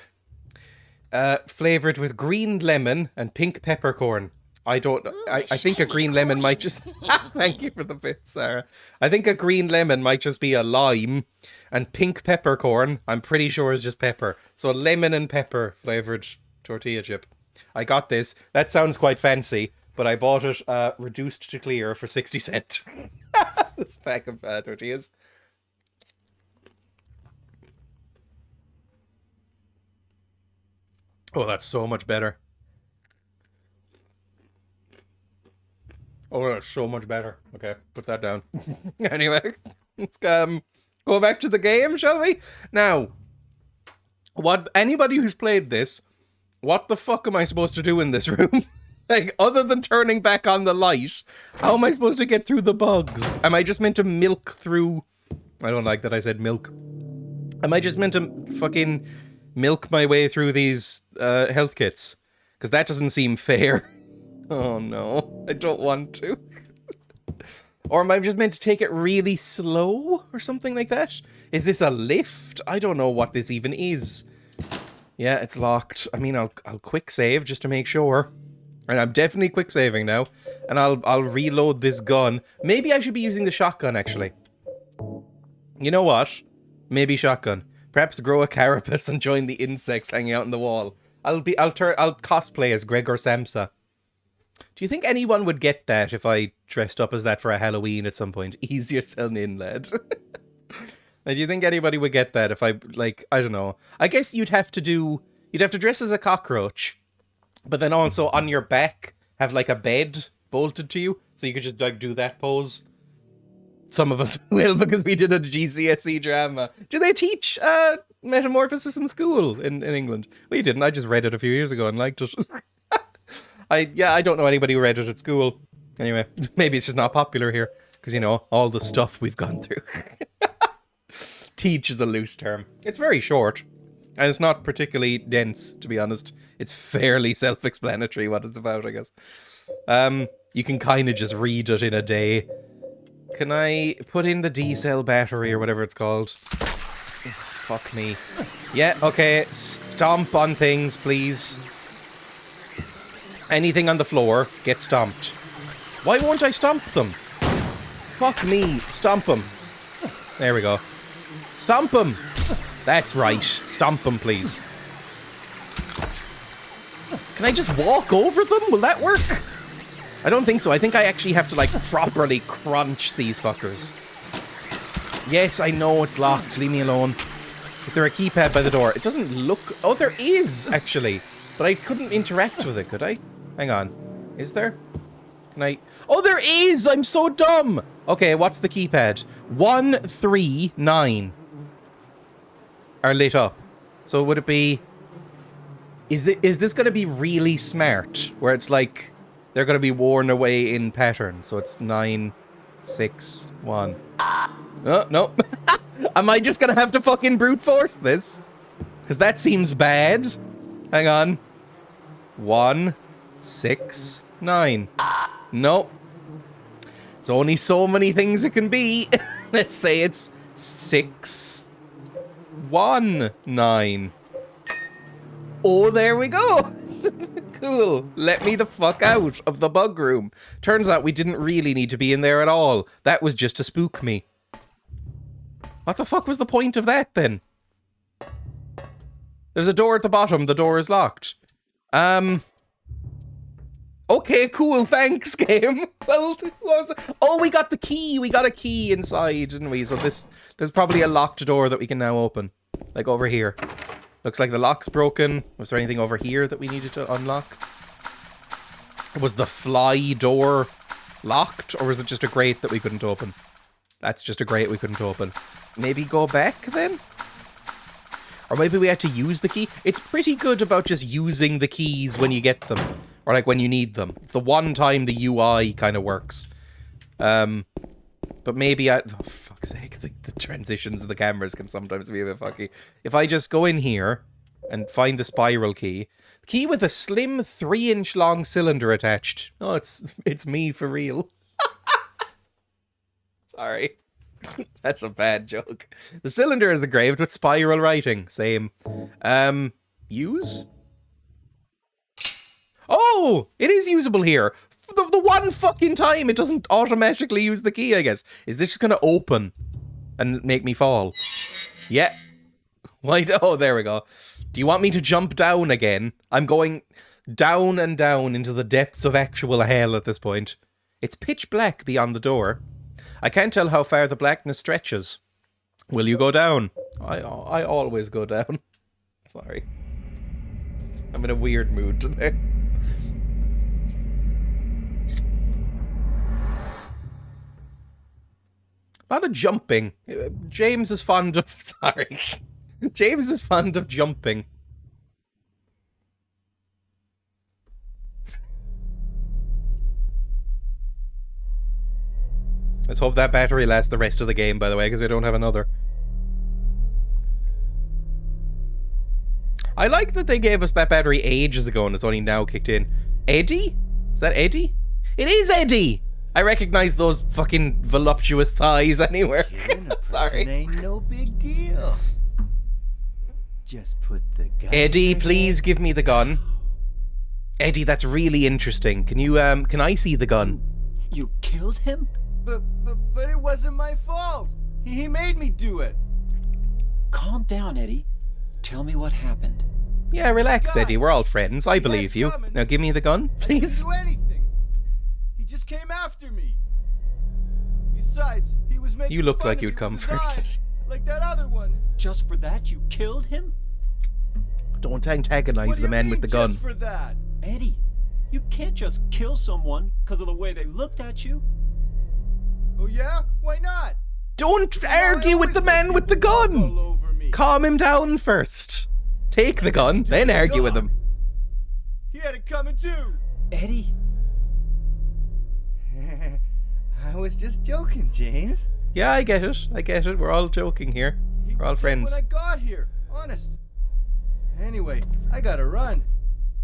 flavored with green lemon and pink peppercorn. I don't know. I think a green lemon might just... Thank you for the bit, Sarah. I think a green lemon might just be a lime. And pink peppercorn, I'm pretty sure is just pepper. So lemon and pepper flavored tortilla chip. I got this. That sounds quite fancy, but I bought it reduced to clear for 60 cents. This pack of tortillas. Oh, that's so much better. Oh, that's so much better. Okay, put that down. Anyway, let's go back to the game, shall we? Now, anybody who's played this, what the fuck am I supposed to do in this room? Like, other than turning back on the light, how am I supposed to get through the bugs? Am I just meant to milk through... I don't like that I said milk. Am I just meant to fucking milk my way through these health kits? Because that doesn't seem fair. Oh no, I don't want to. Or am I just meant to take it really slow or something like that? Is this a lift? I don't know what this even is. Yeah, it's locked. I mean, I'll quick save just to make sure. And I'm definitely quick saving now. And I'll reload this gun. Maybe I should be using the shotgun, actually. You know what? Maybe shotgun. Perhaps grow a carapace and join the insects hanging out on the wall. I'll cosplay as Gregor Samsa. Do you think anyone would get that if I dressed up as that for a Halloween at some point? Easier selling in, lad. Do you think anybody would get that if I, like, I don't know. I guess you'd have to dress as a cockroach, but then also on your back have like a bed bolted to you, so you could just like do that pose. Some of us will, because we did a GCSE drama. Do they teach metamorphosis in school in England? We didn't. I just read it a few years ago and liked it. I don't know anybody who read it at school. Anyway, maybe it's just not popular here. Because, you know, all the stuff we've gone through. Teach is a loose term. It's very short. And it's not particularly dense, to be honest. It's fairly self-explanatory what it's about, I guess. You can kind of just read it in a day. Can I put in the D-cell battery or whatever it's called? Oh, fuck me. Yeah, okay. Stomp on things, please. Anything on the floor, get stomped. Why won't I stomp them? Fuck me. Stomp them. There we go. Stomp them. That's right. Stomp them, please. Can I just walk over them? Will that work? I don't think so. I think I actually have to, like, properly crunch these fuckers. Yes, I know it's locked. Leave me alone. Is there a keypad by the door? It doesn't look... Oh, there is, actually. But I couldn't interact with it, could I? Hang on. Is there? Can I... Oh, there is! I'm so dumb! Okay, what's the keypad? 1, 3, 9 are lit up. So would it be... Is this going to be really smart? Where it's like... They're going to be worn away in pattern. So it's 9, 6, 1. Oh, no. Am I just going to have to fucking brute force this? Because that seems bad. Hang on. 1, 6, 9. Nope. It's only so many things it can be. Let's say it's 6, 1, 9. Oh, there we go. Cool. Let me the fuck out of the bug room. Turns out we didn't really need to be in there at all. That was just to spook me. What the fuck was the point of that, then? There's a door at the bottom. The door is locked. Okay, cool. Thanks, game. Well, what was it? Oh, we got the key. We got a key inside, didn't we? So there's probably a locked door that we can now open. Like over here. Looks like the lock's broken. Was there anything over here that we needed to unlock? Was the fly door locked? Or was it just a grate that we couldn't open? That's just a grate we couldn't open. Maybe go back then? Or maybe we had to use the key? It's pretty good about just using the keys when you get them. Or like when you need them. It's the one time the UI kind of works. But maybe oh, for fuck's sake, the transitions of the cameras can sometimes be a bit fucky. If I just go in here and find the spiral key. The key with a slim 3-inch long cylinder attached. Oh, it's me for real. Sorry. That's a bad joke. The cylinder is engraved with spiral writing. Same. Use? Oh! It is usable here. The one fucking time it doesn't automatically use the key, I guess. Is this just gonna open and make me fall? Yeah. Why? Oh, there we go. Do you want me to jump down again? I'm going down and down into the depths of actual hell at this point. It's pitch black beyond the door. I can't tell how far the blackness stretches. Will you go down? I always go down. Sorry. I'm in a weird mood today. A lot of jumping. James is fond of... Sorry. James is fond of jumping. Let's hope that battery lasts the rest of the game, by the way, because I don't have another. I like that they gave us that battery ages ago and it's only now kicked in. Eddie? Is that Eddie? It is Eddie! I recognize those fucking voluptuous thighs anywhere. Sorry. Ain't no big deal. Just put the gun. Eddie, please give me the gun. Eddie, that's really interesting. Can you, can I see the gun? You killed him? But it wasn't my fault. He made me do it. Calm down, Eddie. Tell me what happened. Yeah, relax, Eddie. We're all friends. I believe you. Now give me the gun, please. I didn't do anything. He just came after me. Besides, he was making You looked fun like of you'd me come with his first. eyes, like that other one. Just for that, you killed him? Don't antagonize What do the you man mean, with the gun. just for that? Eddie, you can't just kill someone because of the way they looked at you. Oh yeah? Why not? Don't argue with the man with the All gun! over me. Calm him down first. Take the gun, then argue with him. He had it coming too. Eddie? I was just joking, James. Yeah, I get it. I get it. We're all joking here. He We're all was dead friends. when I got here, honest. Anyway, I gotta run.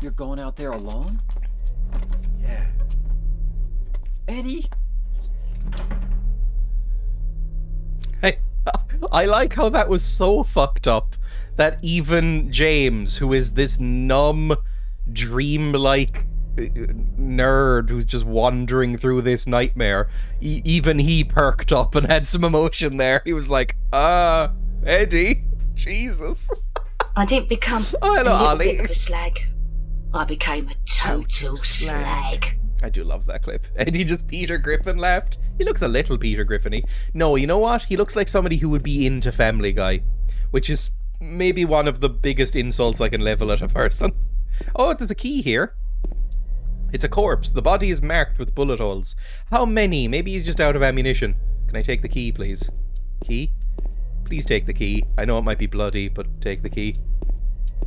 You're going out there alone? Yeah. Eddie? I like how that was so fucked up that even James, who is this numb, dreamlike nerd who's just wandering through this nightmare, even he perked up and had some emotion there. He was like, Eddie, Jesus. I didn't become Oh, hello, a little Ollie. bit of a slag. I became a total slag. I do love that clip. And he just Peter Griffin laughed. He looks a little Peter Griffin-y. No, you know what? He looks like somebody who would be into Family Guy, which is maybe one of the biggest insults I can level at a person. Oh, there's a key here. It's a corpse. The body is marked with bullet holes. How many? Maybe he's just out of ammunition. Can I take the key, please? Key? Please take the key. I know it might be bloody, but take the key.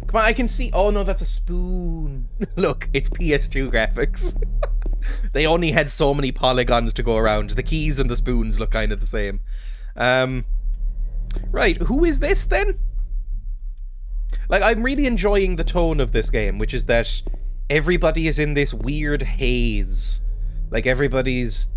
Come on, I can see. Oh no, that's a spoon. Look, it's PS2 graphics. They only had so many polygons to go around. The keys and the spoons look kind of the same. Right, who is this then? Like, I'm really enjoying the tone of this game, which is that everybody is in this weird haze. Like, everybody's...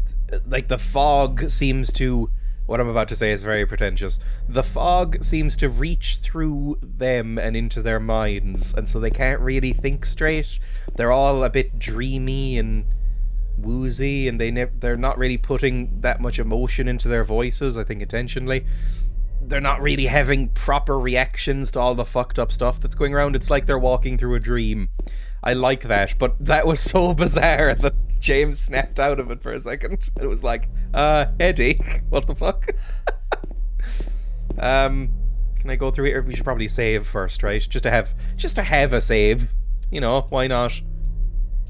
Like, the fog seems to... What I'm about to say is very pretentious. The fog seems to reach through them and into their minds, and so they can't really think straight. They're all a bit dreamy and woozy, and they're not really putting that much emotion into their voices, I think intentionally. They're not really having proper reactions to all the fucked up stuff that's going around. It's like they're walking through a dream. I like that, but that was so bizarre that James snapped out of it for a second. It was like, Eddie, what the fuck? Can I go through here? We should probably save first, right? Just to have a save. You know, why not?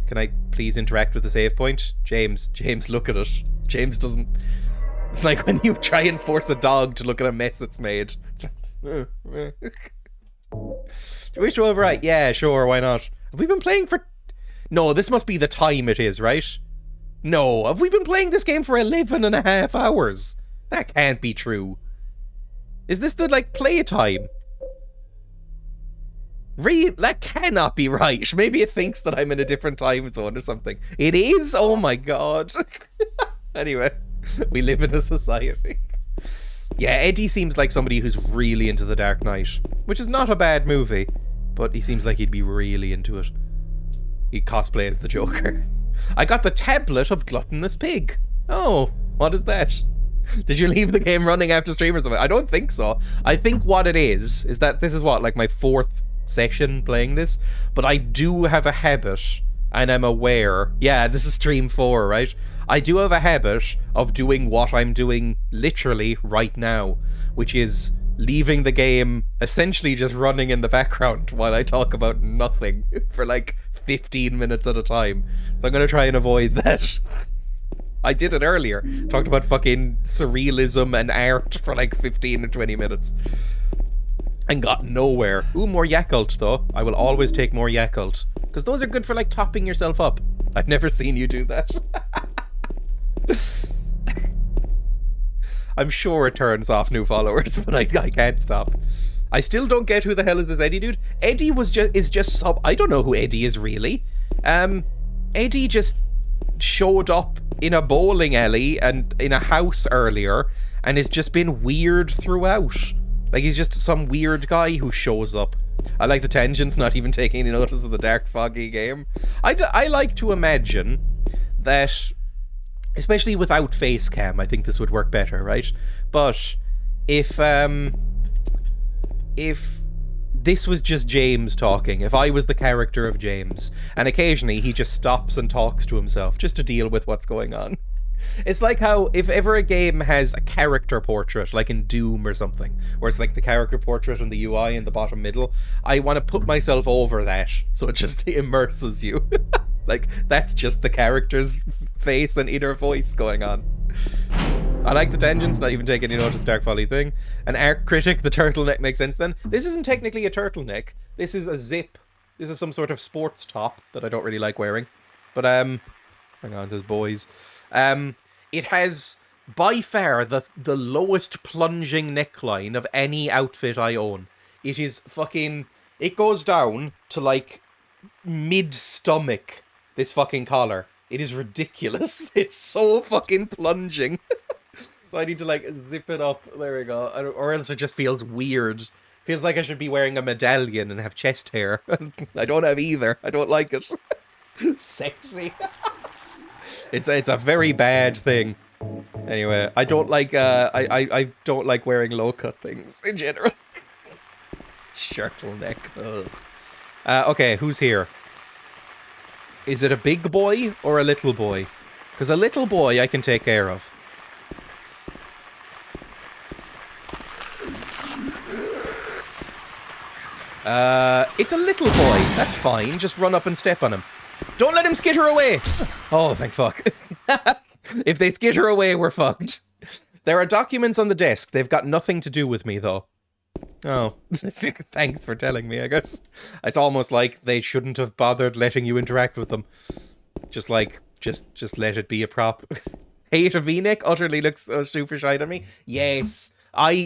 Can I please interact with the save point? James, look at it. James doesn't... It's like when you try and force a dog to look at a mess it's made. It's like, Do you wish to overwrite? Yeah, sure, why not? Have we been playing for... No, this must be the time it is, right? No, have we been playing this game for 11 and a half hours? That can't be true. Is this the, like, play time? That cannot be right. Maybe it thinks that I'm in a different time zone or something. It is? Oh my god. Anyway, we live in a society. Yeah, Eddie seems like somebody who's really into The Dark Knight, which is not a bad movie, but he seems like he'd be really into it. He'd cosplay as the Joker. I got the tablet of Gluttonous Pig. Oh, what is that? Did you leave the game running after stream or something? I don't think so. I think what it is that this is what, like my 4th session playing this, but I do have a habit, and I'm aware, yeah, this is stream 4, right? I do have a habit of doing what I'm doing literally right now, which is leaving the game essentially just running in the background while I talk about nothing for like 15 minutes at a time. So I'm going to try and avoid that. I did it earlier. Talked about fucking surrealism and art for like 15 or 20 minutes. And got nowhere. Ooh, more Yakult though. I will always take more Yakult. Because those are good for like topping yourself up. I've never seen you do that. I'm sure it turns off new followers, but I can't stop. I still don't get who the hell is this Eddie dude. Eddie is just I don't know who Eddie is really. Eddie just showed up in a bowling alley and in a house earlier and has just been weird throughout. Like he's just some weird guy who shows up. I like the tangents, not even taking any notice of the dark foggy game. I like to imagine that, especially without face cam, I think this would work better, right? But if this was just James talking, if I was the character of James, and occasionally he just stops and talks to himself just to deal with what's going on. It's like how if ever a game has a character portrait, like in Doom or something, where it's like the character portrait in the UI in the bottom middle, I want to put myself over that so it just immerses you. Like, that's just the character's face and inner voice going on. I like the tangents, not even take any notice Dark Folly thing. An art critic, the turtleneck makes sense then. This isn't technically a turtleneck. This is a zip. This is some sort of sports top that I don't really like wearing. But, hang on, there's boys. It has, by far, the lowest plunging neckline of any outfit I own. It is fucking... It goes down to, like, mid-stomach, this fucking collar. It is ridiculous. It's so fucking plunging. So I need to, like, zip it up. There we go. Or else it just feels weird. Feels like I should be wearing a medallion and have chest hair. I don't have either. I don't like it. Sexy. It's a very bad thing. Anyway, I don't like I don't like wearing low cut things in general. Shirtleneck. Ugh. Okay, who's here? Is it a big boy or a little boy? Because a little boy I can take care of. It's a little boy. That's fine. Just run up and step on him. Don't let him skitter away! Oh, thank fuck. If they skitter away, we're fucked. There are documents on the desk. They've got nothing to do with me, though. Oh. Thanks for telling me, I guess. It's almost like they shouldn't have bothered letting you interact with them. Just like, just let it be a prop. Hate a V-neck utterly looks so super shy on me. Yes.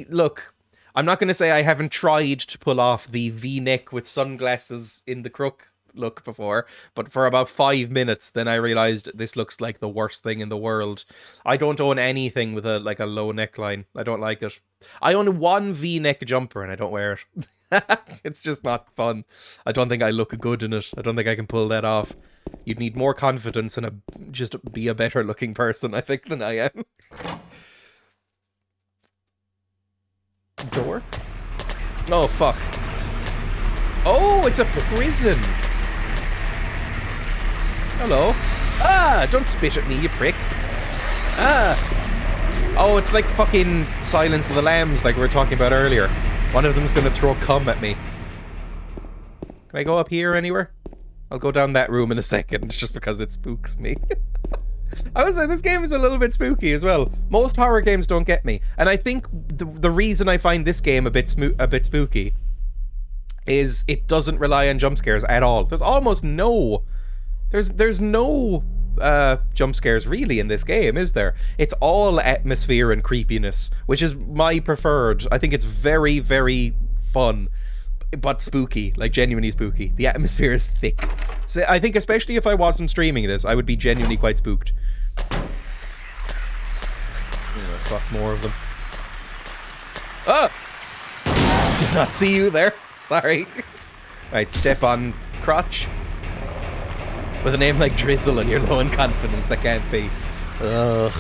Look, I'm not going to say I haven't tried to pull off the V-neck with sunglasses in the crook look before, but for about 5 minutes then I realized this looks like the worst thing in the world. I don't own anything with a low neckline. I don't like it. I own one V-neck jumper and I don't wear it. It's just not fun. I don't think I look good in it. I don't think I can pull that off. You'd need more confidence and just be a better looking person, I think, than I am. Door? Oh, fuck. Oh, it's a prison. Hello. Ah, don't spit at me, you prick. Ah. Oh, it's like fucking Silence of the Lambs, like we were talking about earlier. One of them's gonna throw cum at me. Can I go up here anywhere? I'll go down that room in a second, just because it spooks me. I would say this game is a little bit spooky as well. Most horror games don't get me. And I think the reason I find this game a bit spooky is it doesn't rely on jump scares at all. There's almost no... There's no jump scares really in this game, is there? It's all atmosphere and creepiness, which is my preferred. I think it's very, very fun, but spooky, like genuinely spooky. The atmosphere is thick. So I think especially if I wasn't streaming this, I would be genuinely quite spooked. Oh, fuck, more of them. Ah! Did not see you there. Sorry. Right, step on crotch. With a name like Drizzle and you're low in confidence, that can't be. Ugh.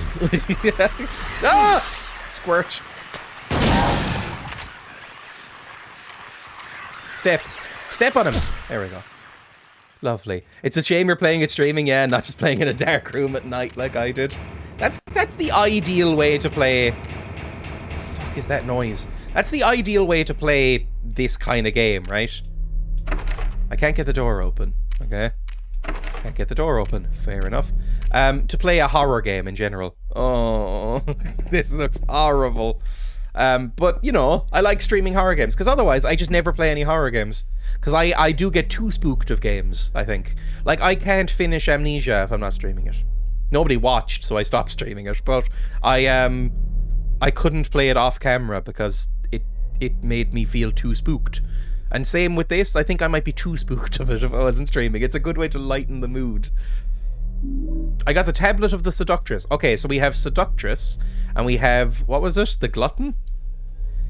Ah! Squirt. Step on him. There we go. Lovely. It's a shame you're playing it streaming, yeah, not just playing in a dark room at night like I did. That's the ideal way to play... Fuck is that noise? That's the ideal way to play this kind of game, right? I can't get the door open. Okay. Can't get the door open. Fair enough. To play a horror game in general. Oh, this looks horrible. But, you know, I like streaming horror games, because otherwise I just never play any horror games. Because I do get too spooked of games, I think. Like, I can't finish Amnesia if I'm not streaming it. Nobody watched, so I stopped streaming it, but I couldn't play it off camera because it made me feel too spooked. And same with this, I think I might be too spooked of it if I wasn't streaming. It's a good way to lighten the mood. I got the Tablet of the Seductress. Okay, so we have Seductress, and we have, what was it? The Glutton?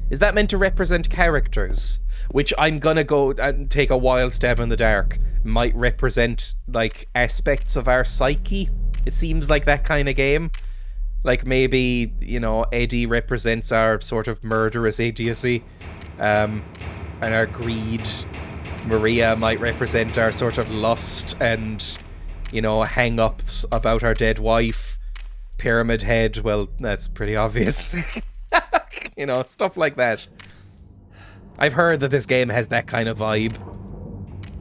Is that meant to represent characters? Which I'm gonna go and take a wild stab in the dark. Might represent, like, aspects of our psyche. It seems like that kind of game. Like, maybe, you know, Eddie represents our sort of murderous idiocy. And our greed. Maria might represent our sort of lust and, you know, hang-ups about our dead wife. Pyramid Head, well, that's pretty obvious. You know, stuff like that. I've heard that this game has that kind of vibe.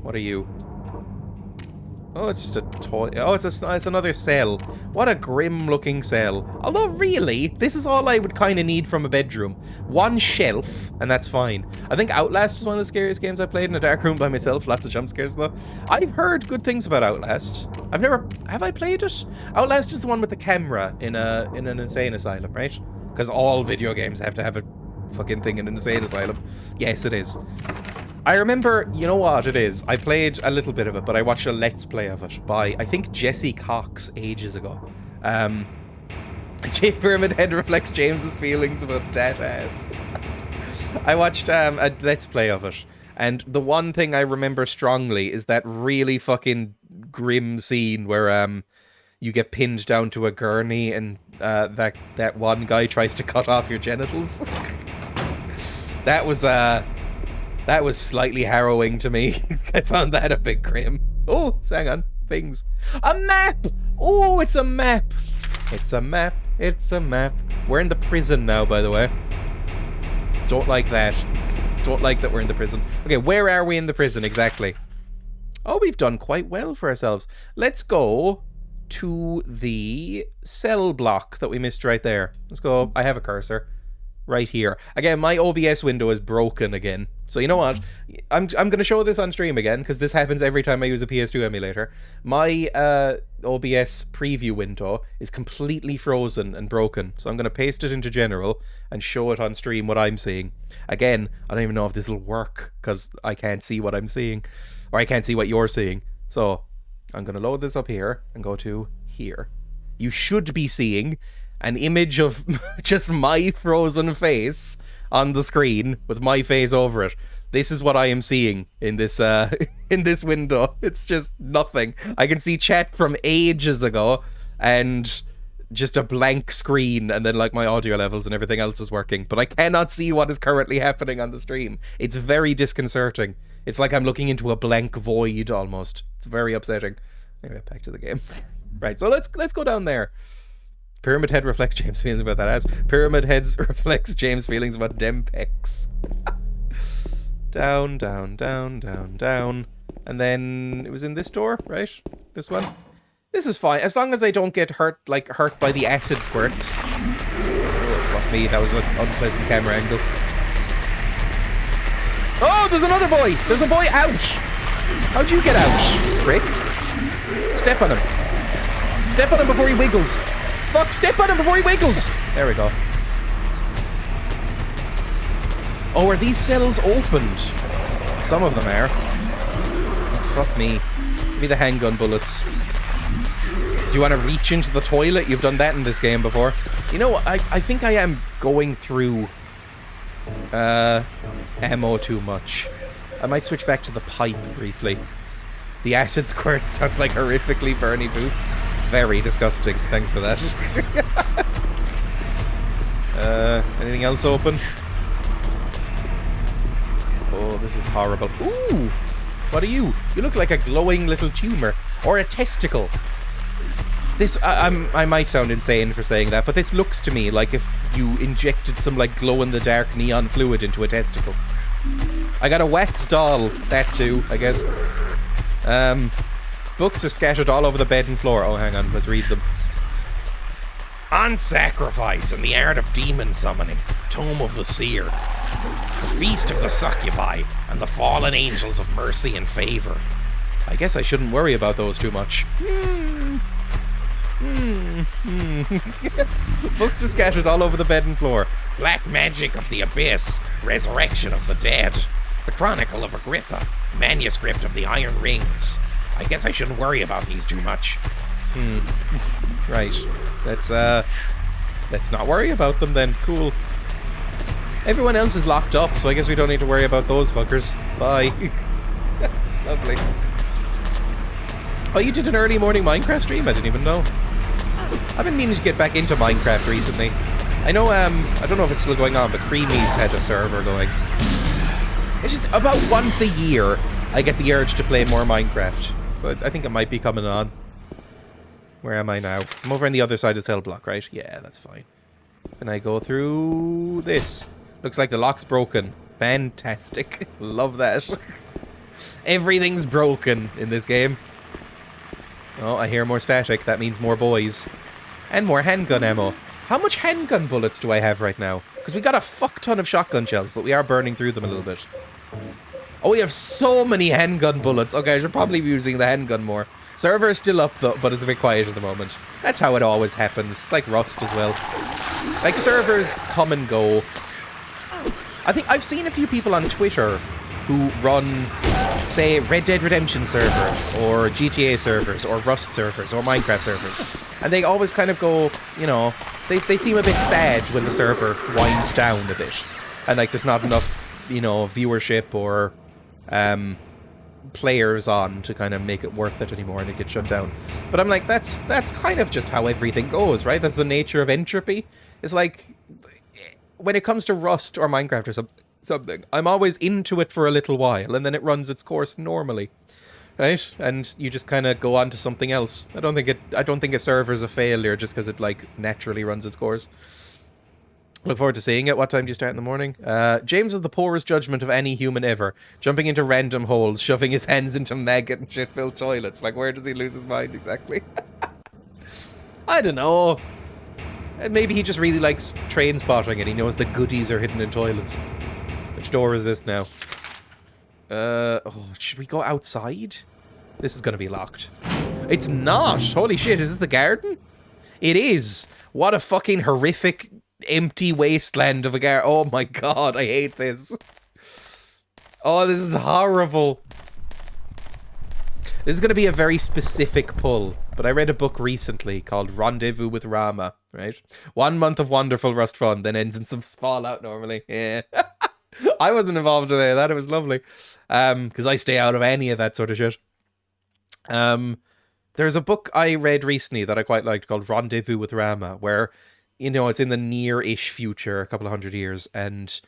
What are you? Oh, it's just a toy. Oh, it's another cell. What a grim-looking cell. Although, really, this is all I would kind of need from a bedroom. One shelf, and that's fine. I think Outlast is one of the scariest games I played in a dark room by myself. Lots of jump scares, though. I've heard good things about Outlast. Have I played it? Outlast is the one with the camera in an insane asylum, right? Because all video games have to have a fucking thing in an insane asylum. Yes, it is. I remember, you know what it is? I played a little bit of it, but I watched a Let's Play of it by, I think, Jesse Cox ages ago. Pyramid Head reflects James's feelings about dead ass. I watched a Let's Play of it, and the one thing I remember strongly is that really fucking grim scene where you get pinned down to a gurney and that one guy tries to cut off your genitals. That was slightly harrowing to me. I found that a bit grim. Oh, hang on. Things. A map! Oh, it's a map. It's a map. It's a map. We're in the prison now, by the way. Don't like that. Don't like that we're in the prison. Okay, where are we in the prison exactly? Oh, we've done quite well for ourselves. Let's go to the cell block that we missed right there. Let's go. I have a cursor. Right here. Again, my OBS window is broken again. So you know what? I'm going to show this on stream again, because this happens every time I use a PS2 emulator. My OBS preview window is completely frozen and broken. So I'm going to paste it into general and show it on stream what I'm seeing. Again, I don't even know if this will work, because I can't see what I'm seeing. Or I can't see what you're seeing. So I'm going to load this up here and go to here. You should be seeing an image of just my frozen face on the screen with my face over it. This is what I am seeing in this in this window. It's just nothing. I can see chat from ages ago and just a blank screen, and then like my audio levels and everything else is working, but I cannot see what is currently happening on the stream. It's very disconcerting. It's like I'm looking into a blank void almost. It's very upsetting. Anyway, back to the game. Right, so let's go down there. Pyramid Head reflects James' feelings about that ass. Pyramid Heads reflects James' feelings about dem pecs. Down, down, down, down, down. And then it was in this door, right? This one? This is fine. As long as I don't get hurt by the acid squirts. Oh, fuck me. That was an unpleasant camera angle. Oh, there's another boy! There's a boy out! How'd you get out, prick? Step on him. Step on him before he wiggles. Fuck, step on him before he wiggles! There we go. Oh, are these cells opened? Some of them are. Oh, fuck me. Give me the handgun bullets. Do you want to reach into the toilet? You've done that in this game before. You know, I think I am going through ammo too much. I might switch back to the pipe briefly. The acid squirt sounds like horrifically burny boobs. Very disgusting. Thanks for that. Anything else open? Oh, this is horrible. Ooh! What are you? You look like a glowing little tumor. Or a testicle. This, I might sound insane for saying that, but this looks to me like if you injected some, like, glow-in-the-dark neon fluid into a testicle. I got a wax doll. That too, I guess. Books are scattered all over the bed and floor. Oh, hang on, let's read them. On Sacrifice and the Art of Demon Summoning, Tome of the Seer, the Feast of the Succubi, and the Fallen Angels of Mercy and Favor. I guess I shouldn't worry about those too much. Books are scattered all over the bed and floor. Black Magic of the Abyss, Resurrection of the Dead, the Chronicle of Agrippa, Manuscript of the Iron Rings. I guess I shouldn't worry about these too much. Right. Let's not worry about them then. Cool. Everyone else is locked up, so I guess we don't need to worry about those fuckers. Bye. Lovely. Oh, you did an early morning Minecraft stream? I didn't even know. I've been meaning to get back into Minecraft recently. I know, I don't know if it's still going on, but Creamy's had a server going. It's just about once a year I get the urge to play more Minecraft. So I think it might be coming on. Where am I now? I'm over on the other side of the cell block, right? Yeah, that's fine. Can I go through this? Looks like the lock's broken. Fantastic. Love that. Everything's broken in this game. Oh, I hear more static. That means more boys. And more handgun ammo. How much handgun bullets do I have right now? Because we got a fuck ton of shotgun shells, but we are burning through them a little bit. Oh, we have so many handgun bullets. Okay, I should probably be using the handgun more. Server is still up, though, but it's a bit quiet at the moment. That's how it always happens. It's like Rust as well. Like, servers come and go. I think I've seen a few people on Twitter who run, say, Red Dead Redemption servers, or GTA servers, or Rust servers, or Minecraft servers. And they always kind of go, you know, they seem a bit sad when the server winds down a bit. And, like, there's not enough, you know, viewership or players on to kind of make it worth it anymore, and it gets shut down. But I'm like, that's kind of just how everything goes, right? That's the nature of entropy. It's like, when it comes to Rust or Minecraft or something, I'm always into it for a little while, and then it runs its course normally, right? And you just kind of go on to something else. I don't think a server's a failure just because it, like, naturally runs its course. Look forward to seeing it. What time do you start in the morning? James is the poorest judgment of any human ever. Jumping into random holes, shoving his hands into maggot and shit-filled toilets. Like, where does he lose his mind exactly? I don't know. Maybe he just really likes train spotting and he knows the goodies are hidden in toilets. Which door is this now? Oh, should we go outside? This is going to be locked. It's not! Holy shit, is this the garden? It is! What a fucking horrific, empty wasteland of a garden. Oh my god, I hate this. Oh, this is horrible. This is going to be a very specific pull, but I read a book recently called Rendezvous with Rama, right? 1 month of wonderful Rust fun, then ends in some fallout normally. Yeah. I wasn't involved in any of that, it was lovely. Because I stay out of any of that sort of shit. There's a book I read recently that I quite liked called Rendezvous with Rama, where, you know, it's in the near-ish future, a couple of 100 years, and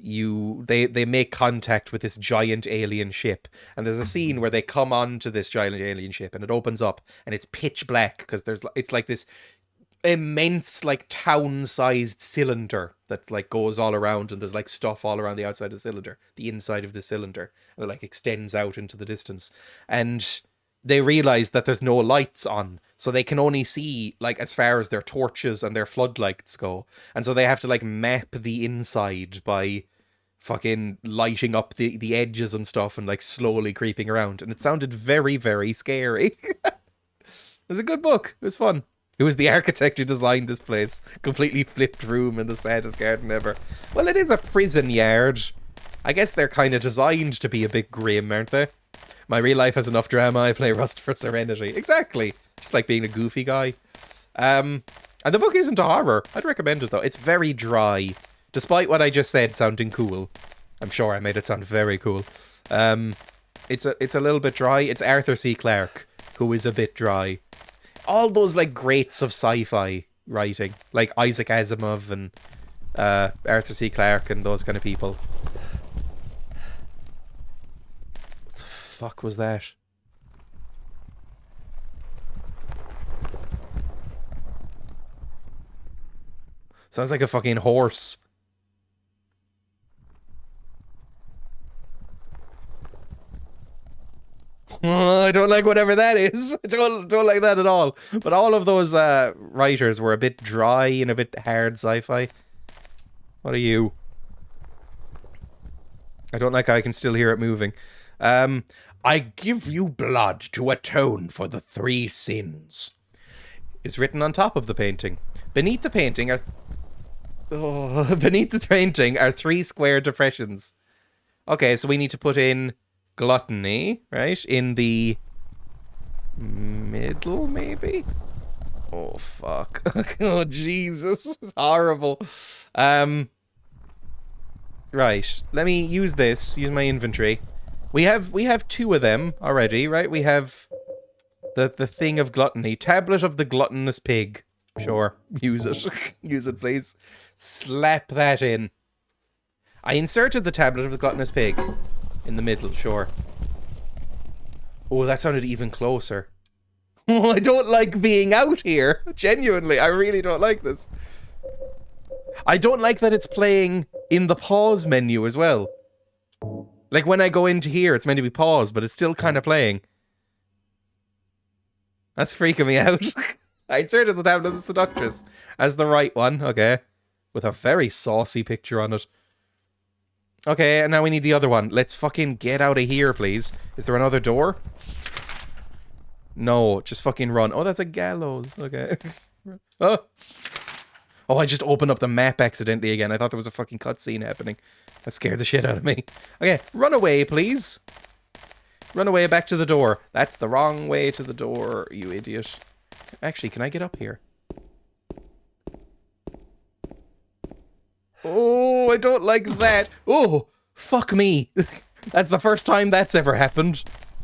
they make contact with this giant alien ship, and there's a scene where they come onto this giant alien ship and it opens up and it's pitch black because it's like this immense, like, town-sized cylinder that, like, goes all around, and there's, like, stuff all around the outside of the cylinder, the inside of the cylinder, and it, like, extends out into the distance. And they realize that there's no lights on, so they can only see, like, as far as their torches and their floodlights go. And so they have to, like, map the inside by fucking lighting up the edges and stuff and, like, slowly creeping around. And it sounded very, very scary. It was a good book. It was fun. It was the architect who designed this place. Completely flipped room in the saddest garden ever. Well, it is a prison yard. I guess they're kind of designed to be a bit grim, aren't they? My real life has enough drama, I play Rust for serenity. Exactly. Just like being a goofy guy. And the book isn't a horror. I'd recommend it, though. It's very dry. Despite what I just said sounding cool. I'm sure I made it sound very cool. It's a little bit dry. It's Arthur C. Clarke, who is a bit dry. All those, like, greats of sci-fi writing. Like Isaac Asimov and Arthur C. Clarke and those kind of people. What the fuck was that? Sounds like a fucking horse. I don't like whatever that is. I don't like that at all. But all of those writers were a bit dry and a bit hard sci-fi. What are you? I don't like how I can still hear it moving. I give you blood to atone for the 3 sins. Is written on top of the painting. Beneath the painting are... Oh, beneath the painting are 3 square depressions. Okay, so we need to put in gluttony, right? In the middle, maybe? Oh, fuck. Oh, Jesus. It's horrible. Right. Let me use this. Use my inventory. We have 2 of them already, right? We have the thing of gluttony. Tablet of the gluttonous pig. Sure. Use it. Use it, please. Slap that in. I inserted the tablet of the gluttonous pig in the middle, sure. Oh, that sounded even closer. Oh, I don't like being out here. Genuinely, I really don't like this. I don't like that it's playing in the pause menu as well. Like, when I go into here, it's meant to be paused, but it's still kind of playing. That's freaking me out. I inserted the tablet of the seductress as the right one, okay. With a very saucy picture on it. Okay, and now we need the other one. Let's fucking get out of here, please. Is there another door? No, just fucking run. Oh, that's a gallows. Okay. Oh. Oh, I just opened up the map accidentally again. I thought there was a fucking cutscene happening. That scared the shit out of me. Okay, run away, please. Run away back to the door. That's the wrong way to the door, you idiot. Actually, can I get up here? Oh, I don't like that. Oh, fuck me. That's the first time that's ever happened.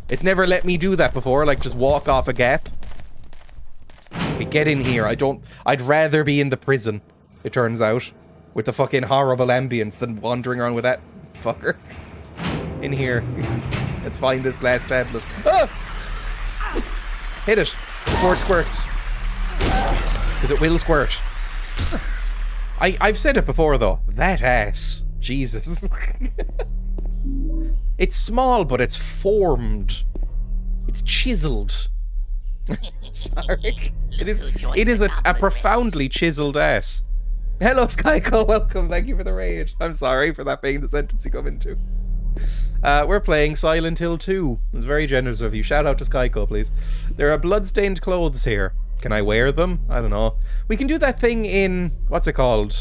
It's never let me do that before, like just walk off a gap. Okay, get in here. I'd rather be in the prison, it turns out, with the fucking horrible ambience than wandering around with that fucker. In here. Let's find this last tablet. Ah! Hit it before it squirts. Because it will squirt. I've said it before though. That ass. Jesus. It's small, but it's formed. It's chiseled. Sorry. It is a profoundly chiseled ass. Hello, Skyco. Welcome. Thank you for the raid. I'm sorry for that being the sentence you come into. We're playing Silent Hill 2. It's very generous of you. Shout out to Skyco, please. There are bloodstained clothes here. Can I wear them? I don't know. We can do that thing in... What's it called?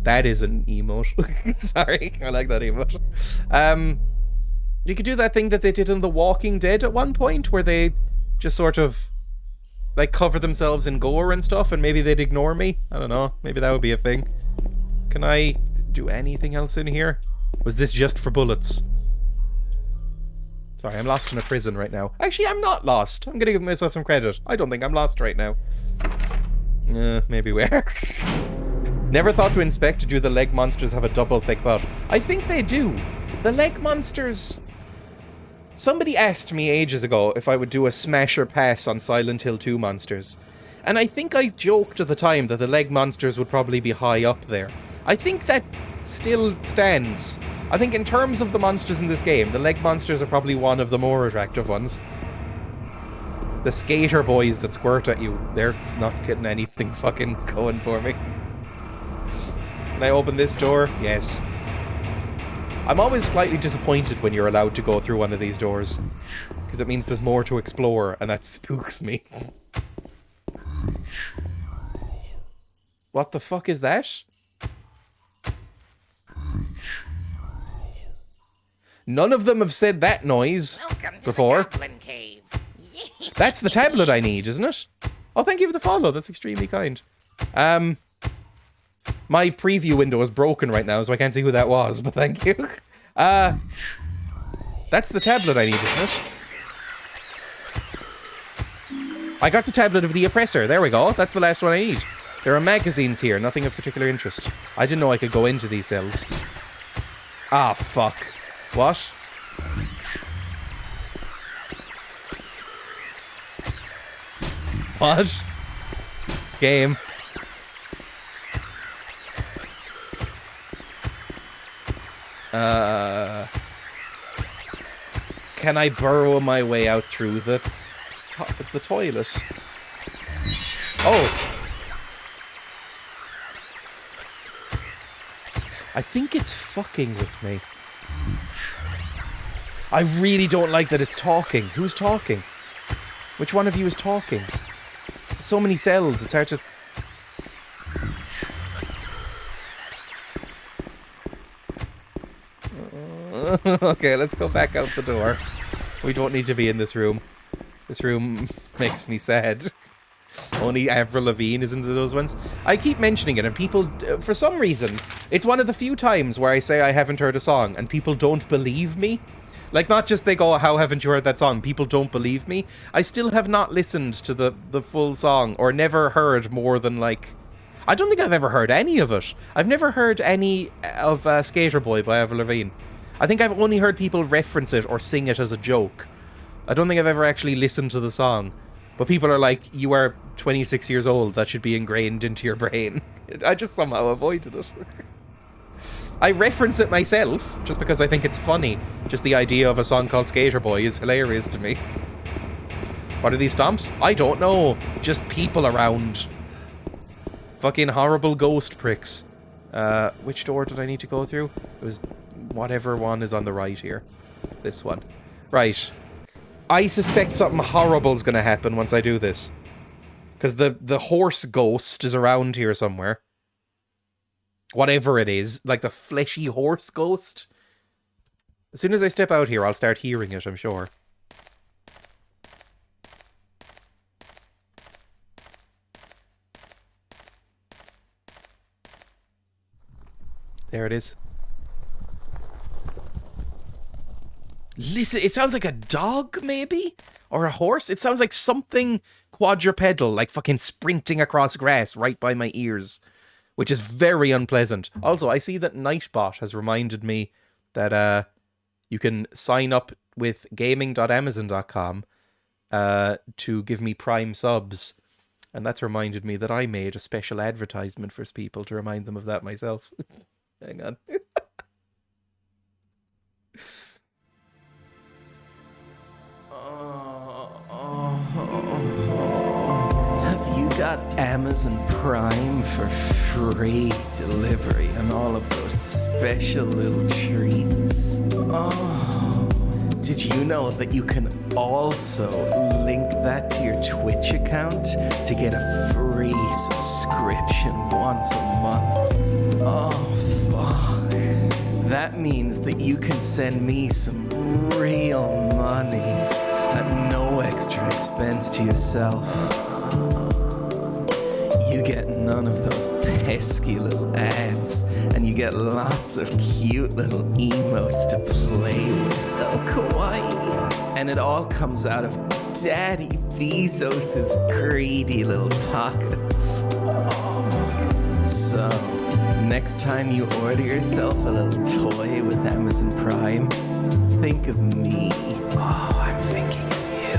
That is an emote. Sorry, I like that emote. You could do that thing that they did in The Walking Dead at one point, where they just sort of, like, cover themselves in gore and stuff, and maybe they'd ignore me. I don't know. Maybe that would be a thing. Can I do anything else in here? Was this just for bullets? Sorry, I'm lost in a prison right now. Actually, I'm not lost. I'm gonna give myself some credit. I don't think I'm lost right now. Maybe we are. Never thought to inspect, do the leg monsters have a double thick butt? I think they do. The leg monsters... Somebody asked me ages ago if I would do a smash or pass on Silent Hill 2 monsters. And I think I joked at the time that the leg monsters would probably be high up there. I think that still stands. I think in terms of the monsters in this game, the leg monsters are probably one of the more attractive ones. The skater boys that squirt at you, they're not getting anything fucking going for me. Can I open this door? Yes. I'm always slightly disappointed when you're allowed to go through one of these doors. Because it means there's more to explore, and that spooks me. What the fuck is that? None of them have said that noise before. That's the tablet I need, isn't it? Oh, thank you for the follow. That's extremely kind. My preview window is broken right now, so I can't see who that was, but thank you. That's the tablet I need, isn't it? I got the tablet of the oppressor. There we go. That's the last one I need. There are magazines here, nothing of particular interest. I didn't know I could go into these cells. Ah, fuck. What? What? Game. Can I burrow my way out through the toilet? Oh! I think it's fucking with me. I really don't like that it's talking. Who's talking? Which one of you is talking? There's so many cells, it's hard to... Okay, let's go back out the door. We don't need to be in this room. This room makes me sad. Only Avril Lavigne is into those ones. I keep mentioning it, and people, for some reason, it's one of the few times where I say I haven't heard a song, and people don't believe me. Like, not just they go, how haven't you heard that song? People don't believe me. I still have not listened to the full song, or never heard more than, like... I don't think I've ever heard any of it. I've never heard any of Skater Boy by Avril Lavigne. I think I've only heard people reference it or sing it as a joke. I don't think I've ever actually listened to the song. But people are like, you are 26 years old, that should be ingrained into your brain. I just somehow avoided it. I reference it myself, just because I think it's funny. Just the idea of a song called Skater Boy is hilarious to me. What are these stomps? I don't know. Just people around. Fucking horrible ghost pricks. Which door did I need to go through? It was whatever one is on the right here. This one. Right. I suspect something horrible is going to happen once I do this. Because the horse ghost is around here somewhere. Whatever it is. Like the fleshy horse ghost. As soon as I step out here, I'll start hearing it, I'm sure. There it is. Listen, it sounds like a dog, maybe? Or a horse? It sounds like something quadrupedal, like fucking sprinting across grass right by my ears. Which is very unpleasant. Also, I see that Nightbot has reminded me that you can sign up with gaming.amazon.com to give me Prime subs. And that's reminded me that I made a special advertisement for people to remind them of that myself. Hang on. Have you got Amazon Prime for free delivery and all of those special little treats? Oh, did you know that you can also link that to your Twitch account to get a free subscription once a month? Oh, fuck. That means that you can send me some real money at no extra expense to yourself. You get none of those pesky little ads, and you get lots of cute little emotes to play with. So kawaii. And it all comes out of Daddy Bezos's greedy little pockets. Oh. So, next time you order yourself a little toy with Amazon Prime, think of me. Oh, I'm thinking of you.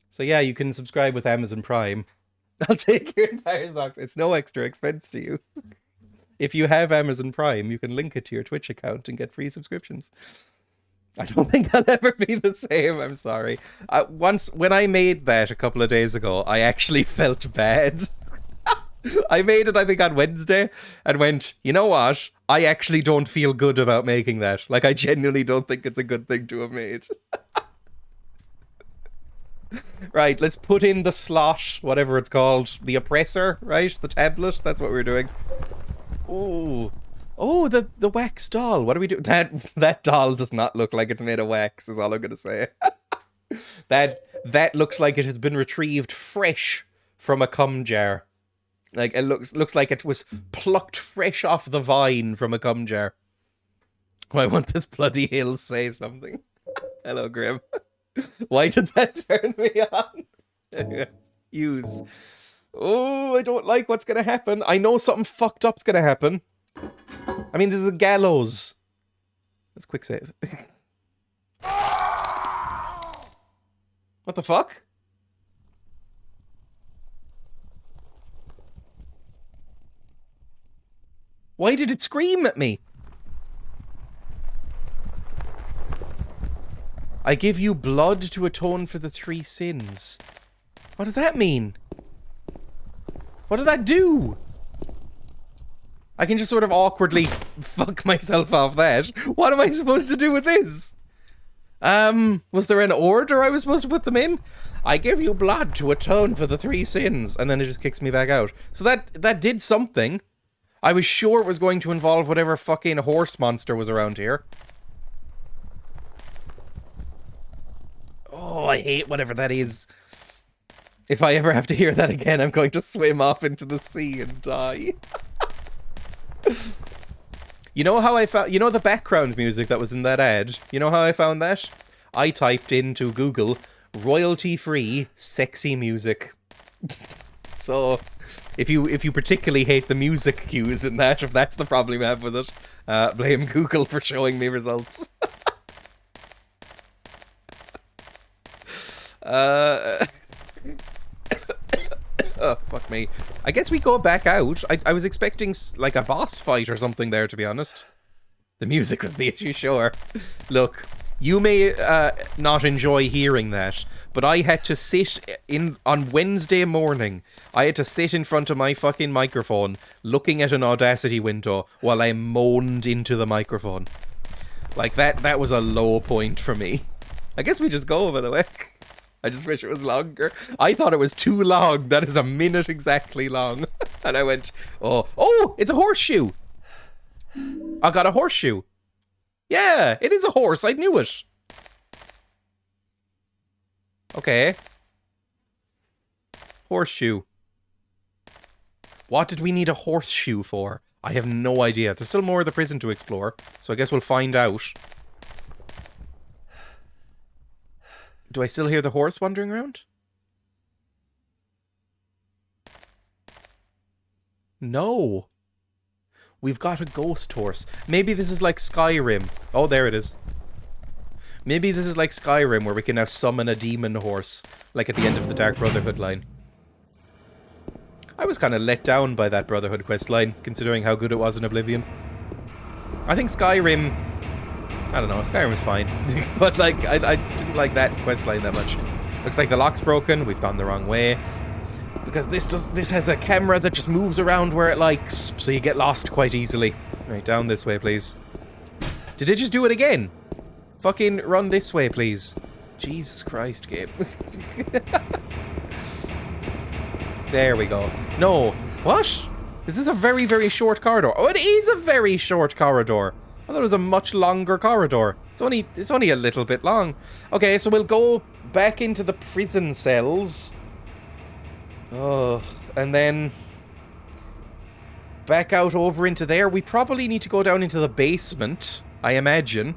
So yeah, you can subscribe with Amazon Prime. I'll take your entire box. It's no extra expense to you. If you have Amazon Prime, you can link it to your Twitch account and get free subscriptions. I don't think I'll ever be the same. I'm sorry. Once, when I made that a couple of days ago, I actually felt bad. I made it, I think, on Wednesday and went, you know what? I actually don't feel good about making that. Like, I genuinely don't think it's a good thing to have made. Right, let's put in the slot, whatever it's called. The oppressor, right? The tablet. That's what we're doing. Ooh. Oh, the wax doll. What do we do? That doll does not look like it's made of wax, is all I'm going to say. That looks like it has been retrieved fresh from a cum jar. Like, it looks like it was plucked fresh off the vine from a cum jar. Why won't this bloody hill say something? Hello, Grim. Why did that turn me on? Use. Oh, I don't like what's going to happen. I know something fucked up's going to happen. I mean, this is a gallows. Let's quick save. What the fuck? Why did it scream at me? I give you blood to atone for the 3 sins. What does that mean? What did that do? I can just sort of awkwardly fuck myself off that. What am I supposed to do with this? Was there an order I was supposed to put them in? I give you blood to atone for the 3 sins. And then it just kicks me back out. So that did something. I was sure it was going to involve whatever fucking horse monster was around here. Oh, I hate whatever that is. If I ever have to hear that again, I'm going to swim off into the sea and die. You know how I found... You know the background music that was in that ad? You know how I found that? I typed into Google, royalty-free sexy music. So, if you particularly hate the music cues in that, if that's the problem I have with it, blame Google for showing me results. Oh, fuck me. I guess we go back out. I was expecting, like, a boss fight or something there, to be honest. The music was the issue, sure. Look, you may not enjoy hearing that, but I had to sit on Wednesday morning. I had to sit in front of my fucking microphone, looking at an Audacity window while I moaned into the microphone. Like, that was a low point for me. I guess we just go, by the way. I just wish it was longer. I thought it was too long. That is a minute exactly long. And I went, oh, it's a horseshoe. I got a horseshoe. Yeah, it is a horse. I knew it. Okay. Horseshoe. What did we need a horseshoe for? I have no idea. There's still more of the prison to explore, so I guess we'll find out. Do I still hear the horse wandering around? No. We've got a ghost horse. Maybe this is like Skyrim. Oh, there it is. Maybe this is like Skyrim, where we can now summon a demon horse, like at the end of the Dark Brotherhood line. I was kind of let down by that Brotherhood quest line, considering how good it was in Oblivion. I think Skyrim... I don't know, Skyrim was fine. But, like, I didn't like that quest line that much. Looks like the lock's broken. We've gone the wrong way. Because this has a camera that just moves around where it likes, so you get lost quite easily. Right, down this way, please. Did it just do it again? Fucking run this way, please. Jesus Christ, game. There we go. No. What? Is this a very, very short corridor? Oh, it is a very short corridor. I thought it was a much longer corridor. It's only a little bit long. Okay, so we'll go back into the prison cells. Oh, and then back out over into there. We probably need to go down into the basement, I imagine.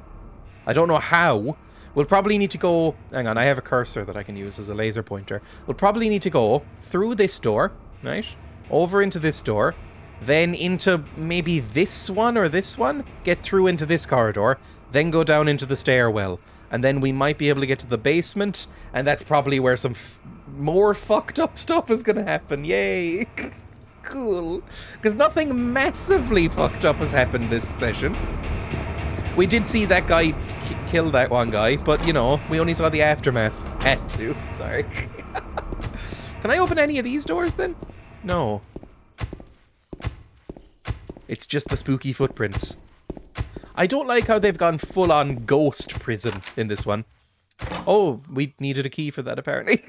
I don't know how. We'll probably need to go... Hang on, I have a cursor that I can use as a laser pointer. We'll probably need to go through this door, right? Over into this door. Then into maybe this one or this one. Get through into this corridor. Then go down into the stairwell. And then we might be able to get to the basement. And that's probably where some more fucked up stuff is going to happen. Yay. Cool. Because nothing massively fucked up has happened this session. We did see that guy kill that one guy, but, you know, we only saw the aftermath. Had to. Sorry. Can I open any of these doors, then? No. It's just the spooky footprints. I don't like how they've gone full-on ghost prison in this one. Oh, we needed a key for that, apparently.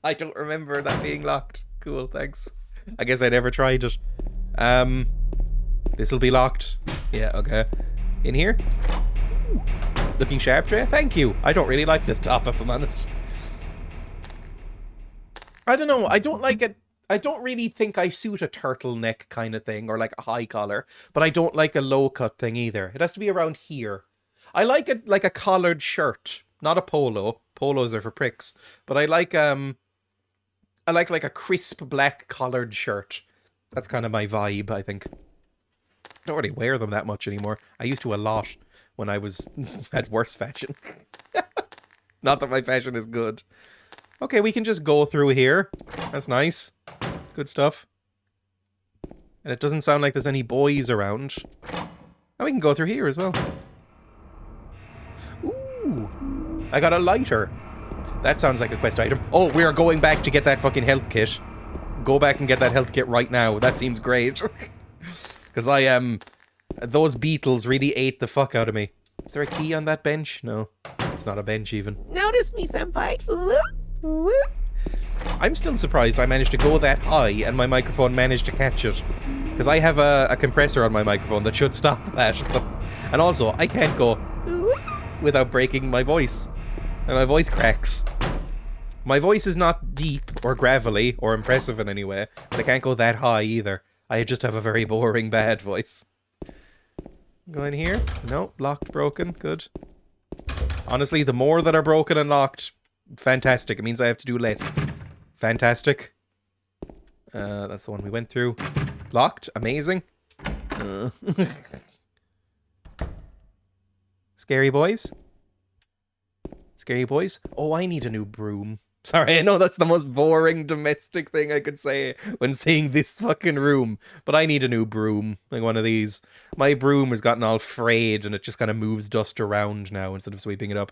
I don't remember that being locked. Cool, thanks. I guess I never tried it. This'll be locked. Yeah, okay. In here? Looking sharp, Dreya? Thank you. I don't really like this top, if I'm honest. I don't know. I don't like it. I don't really think I suit a turtleneck kind of thing, or like a high collar, but I don't like a low cut thing either. It has to be around here. I like it like a collared shirt, not a polo. Polos are for pricks. But I like like a crisp black collared shirt. That's kind of my vibe, I think. I don't really wear them that much anymore. I used to a lot when I was at worse fashion. Not that my fashion is good. Okay, we can just go through here. That's nice. Good stuff. And it doesn't sound like there's any boys around. And we can go through here as well. Ooh. I got a lighter. That sounds like a quest item. Oh, we are going back to get that fucking health kit. Go back and get that health kit right now. That seems great. Because I am... those beetles really ate the fuck out of me. Is there a key on that bench? No. It's not a bench even. Notice me, senpai. I'm still surprised I managed to go that high and my microphone managed to catch it. Because I have a compressor on my microphone that should stop that. And also, I can't go without breaking my voice. And my voice cracks. My voice is not deep or gravelly or impressive in any way, but I can't go that high either. I just have a very boring, bad voice. Go in here. No, locked, broken. Good. Honestly, the more that are broken and locked, fantastic. It means I have to do less. Fantastic. That's the one we went through. Locked. Amazing. Scary boys. Scary boys. Oh, I need a new broom. Sorry, I know that's the most boring domestic thing I could say when seeing this fucking room, but I need a new broom, like one of these. My broom has gotten all frayed and it just kind of moves dust around now instead of sweeping it up.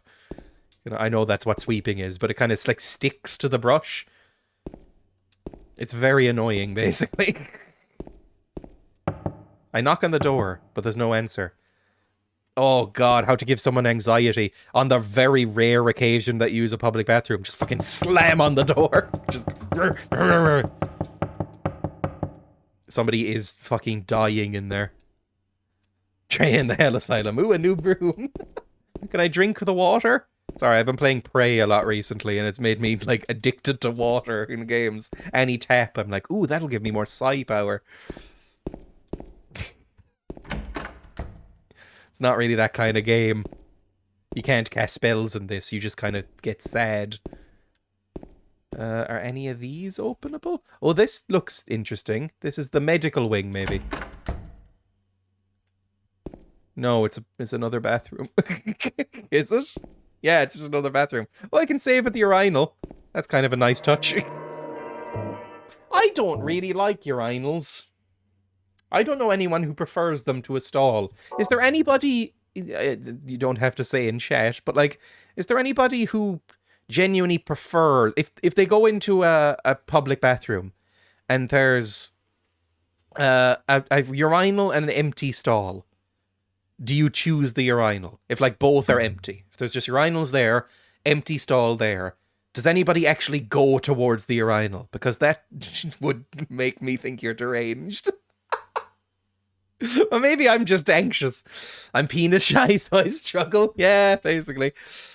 You know, I know that's what sweeping is, but it kind of like sticks to the brush. It's very annoying, basically. I knock on the door, but there's no answer. Oh god, how to give someone anxiety on the very rare occasion that you use a public bathroom. Just fucking slam on the door. Just... Somebody is fucking dying in there. Dreya in the Hell Asylum. Ooh, a new broom. Can I drink the water? Sorry, I've been playing Prey a lot recently and it's made me, like, addicted to water in games. Any tap, I'm like, ooh, that'll give me more psi power. It's not really that kind of game. You can't cast spells in this, you just kind of get sad. Are any of these openable? Oh, this looks interesting. This is the medical wing, maybe. No, it's another bathroom. Is it? Yeah, it's just another bathroom. Well, I can save at the urinal. That's kind of a nice touch. I don't really like urinals. I don't know anyone who prefers them to a stall. Is there anybody... You don't have to say in chat, but, like, is there anybody who genuinely prefers... If they go into a public bathroom and there's a urinal and an empty stall, do you choose the urinal? If, like, both are empty. If there's just urinals there, empty stall there, does anybody actually go towards the urinal? Because that would make me think you're deranged. Or maybe I'm just anxious. I'm penis shy, so I struggle. Yeah, basically.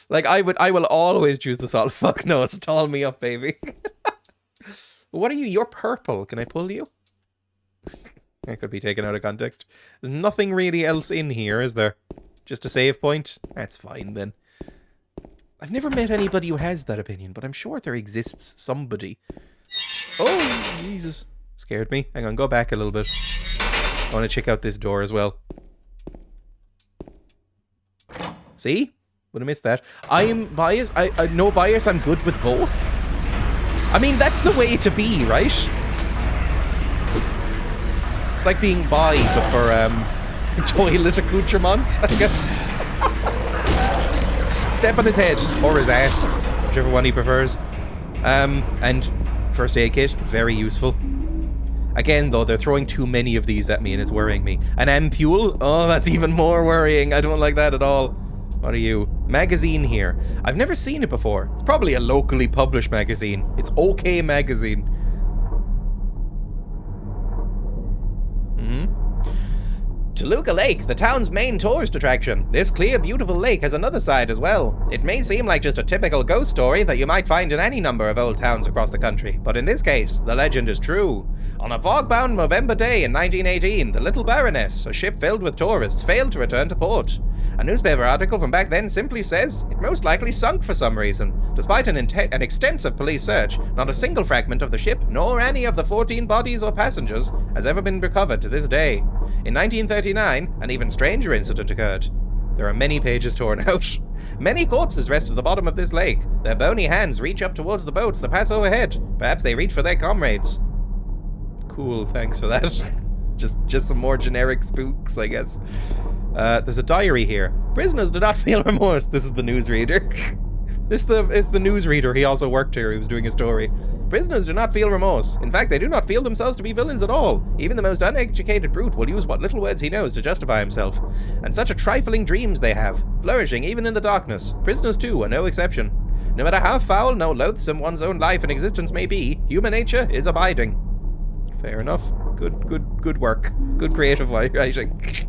Like, I will always choose the stall. Fuck no, stall me up, baby. What are you? You're purple. Can I pull you? That could be taken out of context. There's nothing really else in here, is there? Just a save point? That's fine, then. I've never met anybody who has that opinion, but I'm sure there exists somebody. Oh, Jesus. Scared me. Hang on, go back a little bit. I want to check out this door as well. See? Would have missed that. I'm biased. No bias, I'm good with both. I mean, that's the way to be, right? It's like being bi, but for toilet accoutrement, I guess. Step on his head, or his ass, whichever one he prefers. And first aid kit, very useful. Again, though, they're throwing too many of these at me and it's worrying me. An ampule? Oh, that's even more worrying. I don't like that at all. What are you? Magazine here. I've never seen it before. It's probably a locally published magazine. It's OK Magazine. Toluca Lake, the town's main tourist attraction. This clear, beautiful lake has another side as well. It may seem like just a typical ghost story that you might find in any number of old towns across the country, but in this case, the legend is true. On a fog-bound November day in 1918, the Little Baroness, a ship filled with tourists, failed to return to port. A newspaper article from back then simply says it most likely sunk for some reason. Despite an extensive police search, not a single fragment of the ship, nor any of the 14 bodies or passengers, has ever been recovered to this day. In 1939, an even stranger incident occurred. There are many pages torn out. Many corpses rest at the bottom of this lake. Their bony hands reach up towards the boats that pass overhead. Perhaps they reach for their comrades. Cool, thanks for that. Just some more generic spooks, I guess. There's a diary here. Prisoners do not feel remorse. This is the newsreader. It's the newsreader. He also worked here. He was doing a story. Prisoners do not feel remorse. In fact, they do not feel themselves to be villains at all. Even the most uneducated brute will use what little words he knows to justify himself. And such a trifling dreams they have, flourishing even in the darkness. Prisoners, too, are no exception. No matter how foul, no loathsome one's own life and existence may be, human nature is abiding. Fair enough. Good work. Good creative writing.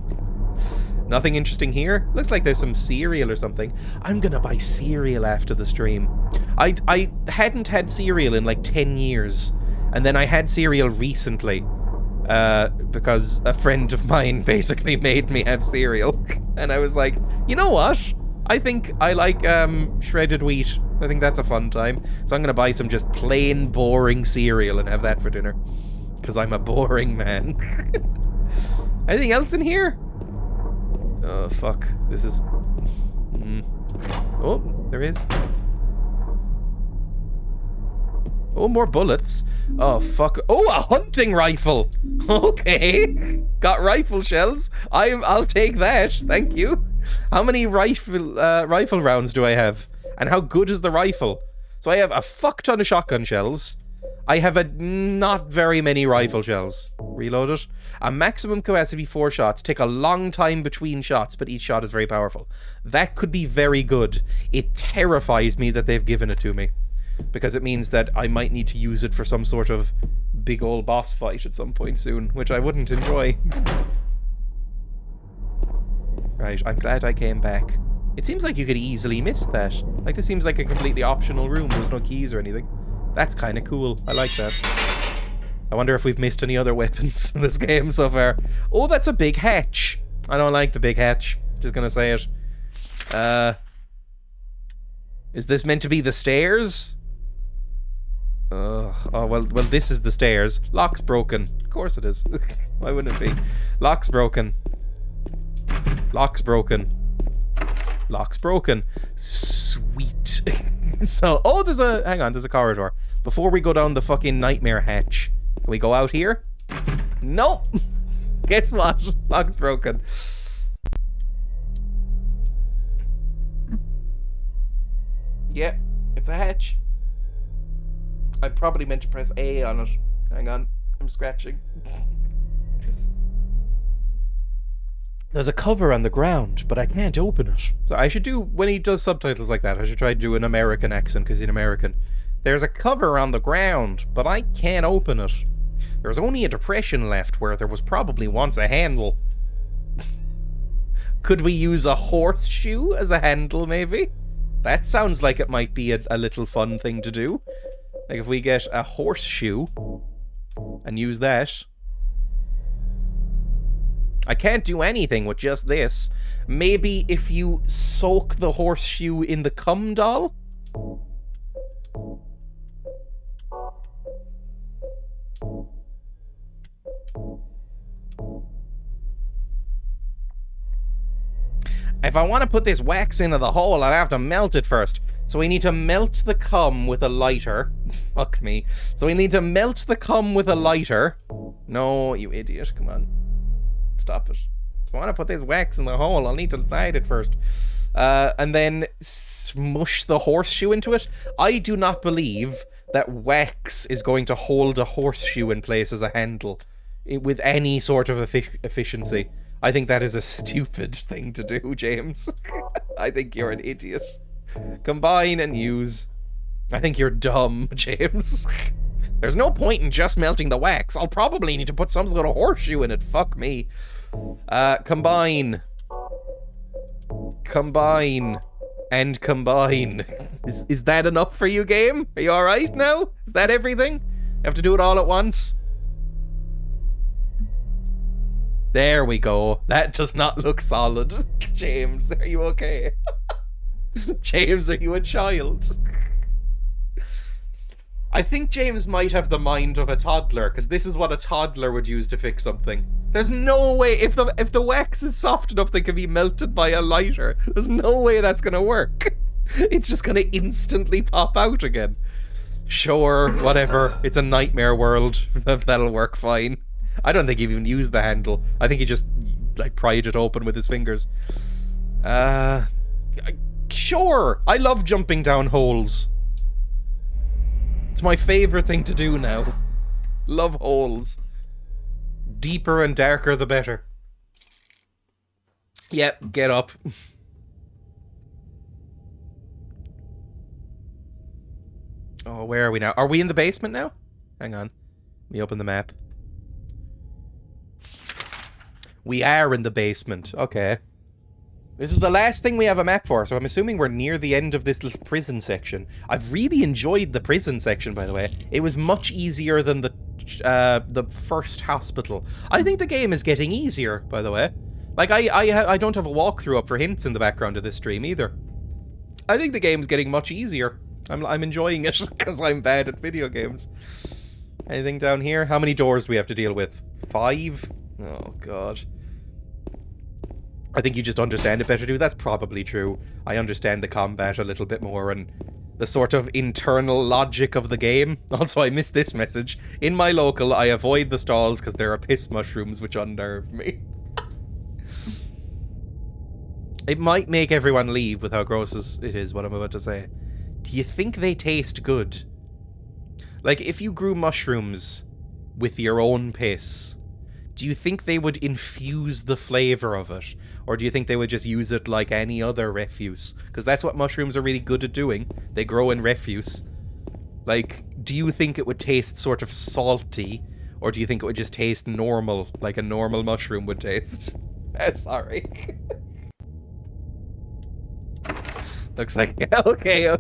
Nothing interesting here. Looks like there's some cereal or something. I'm gonna buy cereal after the stream. I hadn't had cereal in like 10 years. And then I had cereal recently. Because a friend of mine basically made me have cereal. And I was like, you know what? I think I like shredded wheat. I think that's a fun time. So I'm gonna buy some just plain boring cereal and have that for dinner. Because I'm a boring man. Anything else in here? Oh, fuck. This is... Oh, there is. Oh, more bullets. Oh, fuck. Oh, a hunting rifle. Okay. Got rifle shells. I'll take that. Thank you. How many rifle rounds do I have? And how good is the rifle? So I have a fuck ton of shotgun shells. I have not very many rifle shells. Reload it. A maximum capacity 4 shots. Take a long time between shots, but each shot is very powerful. That could be very good. It terrifies me that they've given it to me, because it means that I might need to use it for some sort of big old boss fight at some point soon, which I wouldn't enjoy. Right, I'm glad I came back. It seems like you could easily miss that. Like, this seems like a completely optional room. There's no keys or anything. That's kind of cool. I like that. I wonder if we've missed any other weapons in this game so far. Oh, that's a big hatch. I don't like the big hatch. Just gonna say it. Is this meant to be the stairs? Oh, well, this is the stairs. Lock's broken. Of course it is. Why wouldn't it be? Lock's broken. Lock's broken. Lock's broken. Sweet. So, oh, hang on, there's a corridor. Before we go down the fucking nightmare hatch, can we go out here? Nope. Guess what? Lock's broken. Yeah, it's a hatch. I probably meant to press A on it. Hang on, I'm scratching. There's a cover on the ground, but I can't open it. So I should do, when he does subtitles like that, I should try to do an American accent, because he's an American. There's a cover on the ground, but I can't open it. There's only a depression left where there was probably once a handle. Could we use a horseshoe as a handle, maybe? That sounds like it might be a little fun thing to do. Like if we get a horseshoe and use that. I can't do anything with just this. Maybe if you soak the horseshoe in the cum doll? If I want to put this wax into the hole, I'd have to melt it first. So we need to melt the cum with a lighter. Fuck me. So we need to melt the cum with a lighter. No, you idiot. Come on. Stop it. If I want to put this wax in the hole, I'll need to light it first. And then smush the horseshoe into it. I do not believe that wax is going to hold a horseshoe in place as a handle with any sort of efficiency. I think that is a stupid thing to do, James. I think you're an idiot. Combine and use. I think you're dumb, James. There's no point in just melting the wax. I'll probably need to put some sort of horseshoe in it. Fuck me. Combine. Combine. And combine. Is that enough for you, game? Are you alright now? Is that everything? You have to do it all at once? There we go. That does not look solid. James, are you okay? James, are you a child? I think James might have the mind of a toddler, because this is what a toddler would use to fix something. There's no way, if the wax is soft enough that can be melted by a lighter, there's no way that's gonna work. It's just gonna instantly pop out again. Sure, whatever. It's a nightmare world. That'll work fine. I don't think he even used the handle. I think he just, like, pried it open with his fingers. Sure! I love jumping down holes. It's my favorite thing to do now. Love holes. Deeper and darker the better. Yep, get up. Oh, where are we now? Are we in the basement now? Hang on. Let me open the map. We are in the basement. Okay. This is the last thing we have a map for, so I'm assuming we're near the end of this little prison section. I've really enjoyed the prison section, by the way. It was much easier than the first hospital. I think the game is getting easier, by the way. Like, I don't have a walkthrough up for hints in the background of this stream, either. I think the game's getting much easier. I'm enjoying it, because I'm bad at video games. Anything down here? How many doors do we have to deal with? 5? Oh, God. I think you just understand it better, dude. That's probably true. I understand the combat a little bit more, and the sort of internal logic of the game. Also, I missed this message. In my local, I avoid the stalls because there are piss mushrooms which unnerve me. It might make everyone leave with how gross it is, what I'm about to say. Do you think they taste good? Like, if you grew mushrooms with your own piss, do you think they would infuse the flavor of it? Or do you think they would just use it like any other refuse? Because that's what mushrooms are really good at doing. They grow in refuse. Like, do you think it would taste sort of salty? Or do you think it would just taste normal, like a normal mushroom would taste? Sorry. Looks like... Okay.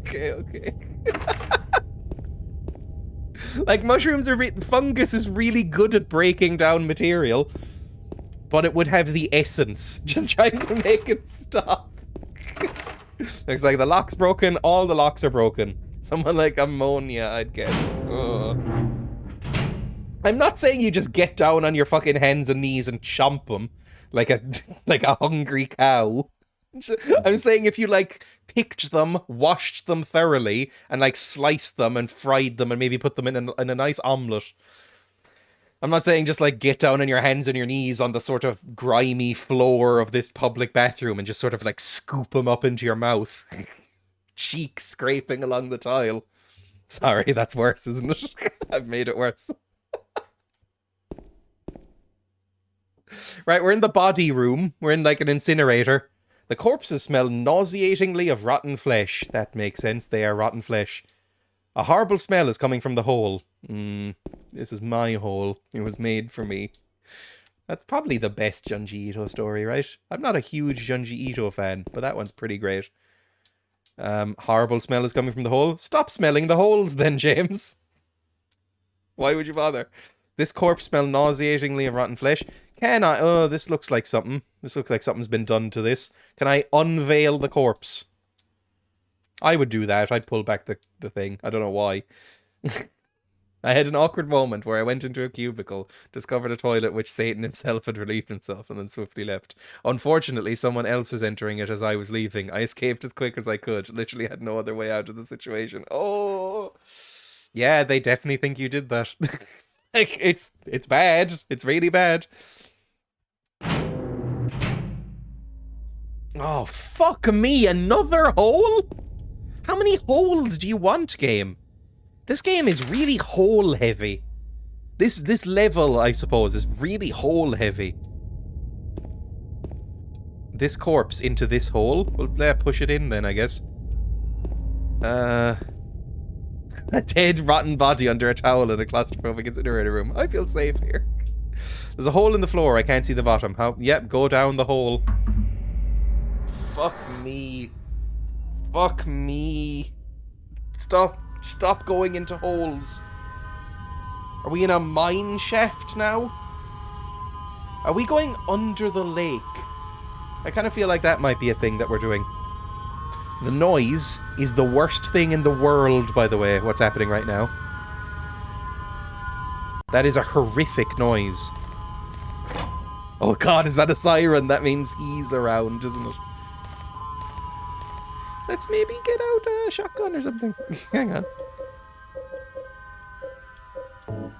Like, mushrooms are... fungus is really good at breaking down material. But it would have the essence. Just trying to make it stop. Looks like the lock's broken. All the locks are broken. Someone like ammonia, I'd guess. Ugh. I'm not saying you just get down on your fucking hands and knees and chomp them. Like a hungry cow. I'm saying if you, like, picked them, washed them thoroughly, and, like, sliced them and fried them and maybe put them in a nice omelette. I'm not saying just, like, get down on your hands and your knees on the sort of grimy floor of this public bathroom and just sort of, like, scoop them up into your mouth. Cheek scraping along the tile. Sorry, that's worse, isn't it? I've made it worse. Right, we're in the body room. We're in, like, an incinerator. The corpses smell nauseatingly of rotten flesh. That makes sense. They are rotten flesh. A horrible smell is coming from the hole. This is my hole. It was made for me. That's probably the best Junji Ito story, right? I'm not a huge Junji Ito fan, but that one's pretty great. Horrible smell is coming from the hole. Stop smelling the holes then, James. Why would you bother? This corpse smells nauseatingly of rotten flesh. Can I... Oh, this looks like something. This looks like something's been done to this. Can I unveil the corpse? I would do that. I'd pull back the thing. I don't know why. I had an awkward moment where I went into a cubicle, discovered a toilet which Satan himself had relieved himself, and then swiftly left. Unfortunately, someone else was entering it as I was leaving. I escaped as quick as I could. Literally had no other way out of the situation. Oh! Yeah, they definitely think you did that. Like, it's bad. It's really bad. Oh, fuck me. Another hole? How many holes do you want, game? This game is really hole heavy. This level, I suppose, is really hole heavy. This corpse into this hole? Well, push it in then, I guess. A dead, rotten body under a towel in a claustrophobic incinerator room. I feel safe here. There's a hole in the floor. I can't see the bottom. How? Yep, go down the hole. Fuck me. Fuck me. Stop going into holes. Are we in a mine shaft now? Are we going under the lake? I kind of feel like that might be a thing that we're doing. The noise is the worst thing in the world, by the way, what's happening right now. That is a horrific noise. Oh god, is that a siren? That means he's around, isn't it? Let's maybe get out a shotgun or something. Hang on. There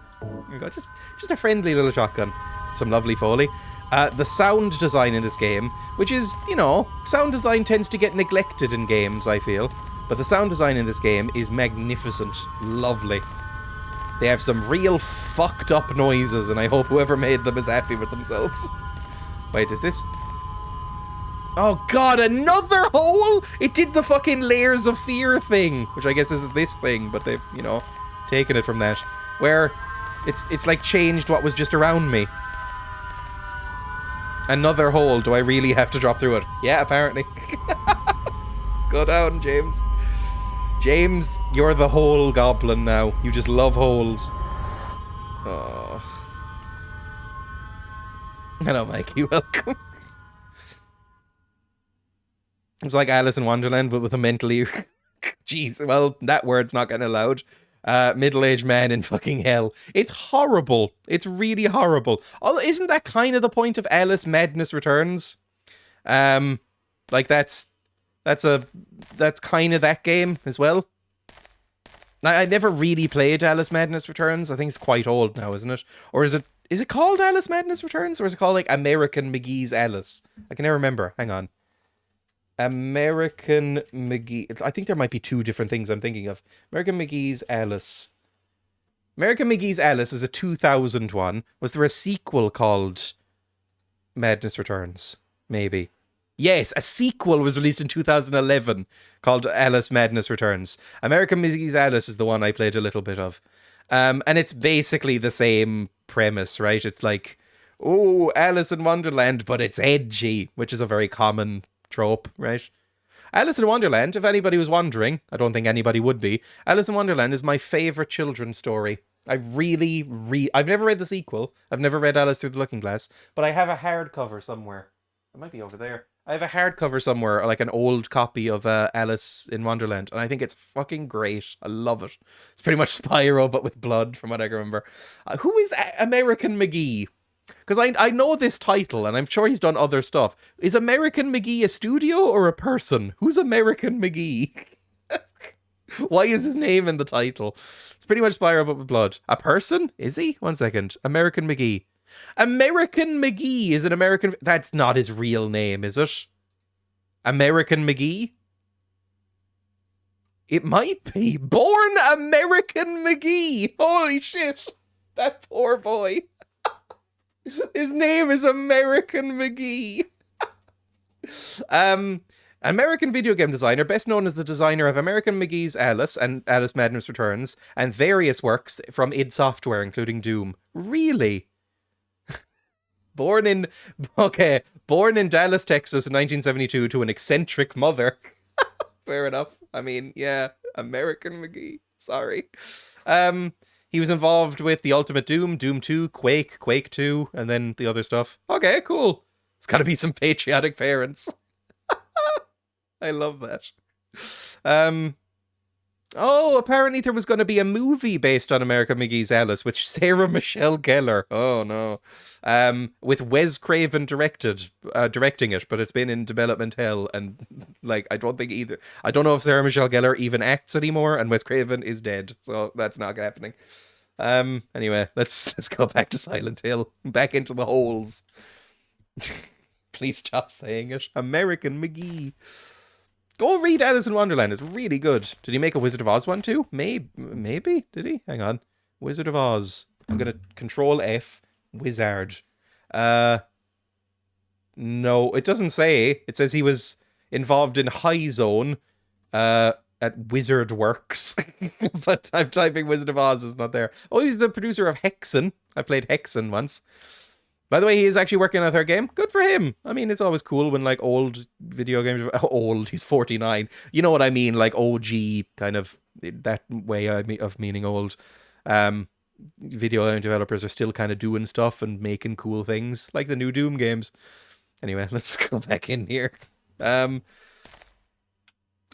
we go, just a friendly little shotgun. Some lovely Foley. The sound design in this game, which is, you know, sound design tends to get neglected in games, I feel. But the sound design in this game is magnificent. Lovely. They have some real fucked up noises, and I hope whoever made them is happy with themselves. Wait, is this... Oh god, another hole?! It did the fucking layers of fear thing, which I guess is this thing, but they've, you know, taken it from that. Where it's like changed what was just around me. Another hole. Do I really have to drop through it? Yeah, apparently. Go down, James. James, you're the hole goblin now. You just love holes. Oh. Hello, Mike. You're welcome. It's like Alice in Wonderland, but with a mentally... Jeez, well, that word's not getting allowed. Middle-aged man in fucking hell. It's horrible. It's really horrible. Although, isn't that kind of the point of Alice Madness Returns? Like, that's kind of that game as well. I never really played Alice Madness Returns. I think it's quite old now, isn't it? Or is it called Alice Madness Returns? Or is it called, like, American McGee's Alice? I can never remember. Hang on. American McGee. I think there might be two different things I'm thinking of. American McGee's Alice. American McGee's Alice is a 2000 one. Was there a sequel called Madness Returns? Maybe. Yes, a sequel was released in 2011 called Alice Madness Returns. American McGee's Alice is the one I played a little bit of. And it's basically the same premise, right? It's like, oh, Alice in Wonderland, but it's edgy, which is a very common trope, right? Alice in Wonderland, if anybody was wondering, I don't think anybody would be, Alice in Wonderland is my favourite children's story. I've never read the sequel. I've never read Alice Through the Looking Glass, but I have a hardcover somewhere. It might be over there. I have a hardcover somewhere, like an old copy of Alice in Wonderland, and I think it's fucking great. I love it. It's pretty much Spyro, but with blood, from what I can remember. Who is American McGee? Because I know this title, and I'm sure he's done other stuff. Is American McGee a studio or a person? Who's American McGee? Why is his name in the title? It's pretty much Spyro, but with blood. A person? Is he? 1 second. American McGee. American McGee is an American... That's not his real name, is it? American McGee? It might be. Born American McGee. Holy shit. That poor boy. His name is American McGee. American video game designer, best known as the designer of American McGee's Alice and Alice Madness Returns, and various works from id Software, including Doom. Really? Born in Dallas, Texas in 1972 to an eccentric mother. Fair enough. I mean, yeah, American McGee. Sorry. He was involved with the Ultimate Doom, Doom 2, Quake, Quake 2, and then the other stuff. Okay, cool. It's got to be some patriotic parents. I love that. Oh, apparently there was going to be a movie based on American McGee's Alice with Sarah Michelle Gellar. Oh, no. With Wes Craven directing it, but it's been in development hell, and like I don't know if Sarah Michelle Gellar even acts anymore, and Wes Craven is dead, so that's not happening. Anyway, let's go back to Silent Hill, back into the holes. Please stop saying it. American McGee. Go read Alice in Wonderland. It's really good. Did he make a Wizard of Oz one too? Maybe. Did he? Hang on. Wizard of Oz. I'm gonna Control F. Wizard. No, it doesn't say. It says he was involved in High Zone at Wizard Works. But I'm typing Wizard of Oz, it's not there. Oh, he's the producer of Hexen. I played Hexen once. By the way, he is actually working on a third game. Good for him. I mean, it's always cool when, like, old video games... Old, he's 49. You know what I mean? Like, OG, kind of, that way of meaning old. Video game developers are still kind of doing stuff and making cool things, like the new Doom games. Anyway, let's go back in here. Oh,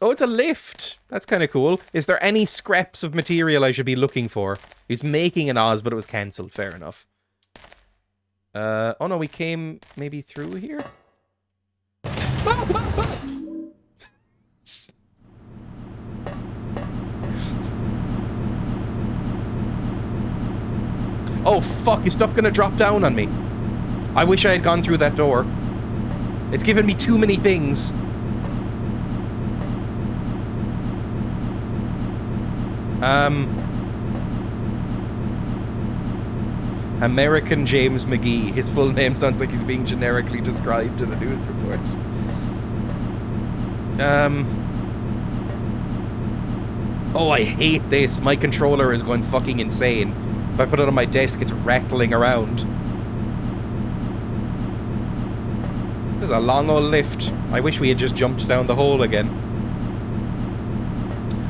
it's a lift. That's kind of cool. Is there any scraps of material I should be looking for? He's making an Oz, but it was cancelled. Fair enough. Oh no, we came maybe through here? Oh fuck, is stuff gonna drop down on me? I wish I had gone through that door. It's given me too many things. American James McGee. His full name sounds like he's being generically described in a news report. Oh, I hate this. My controller is going fucking insane. If I put it on my desk, it's rattling around. There's a long old lift. I wish we had just jumped down the hole again.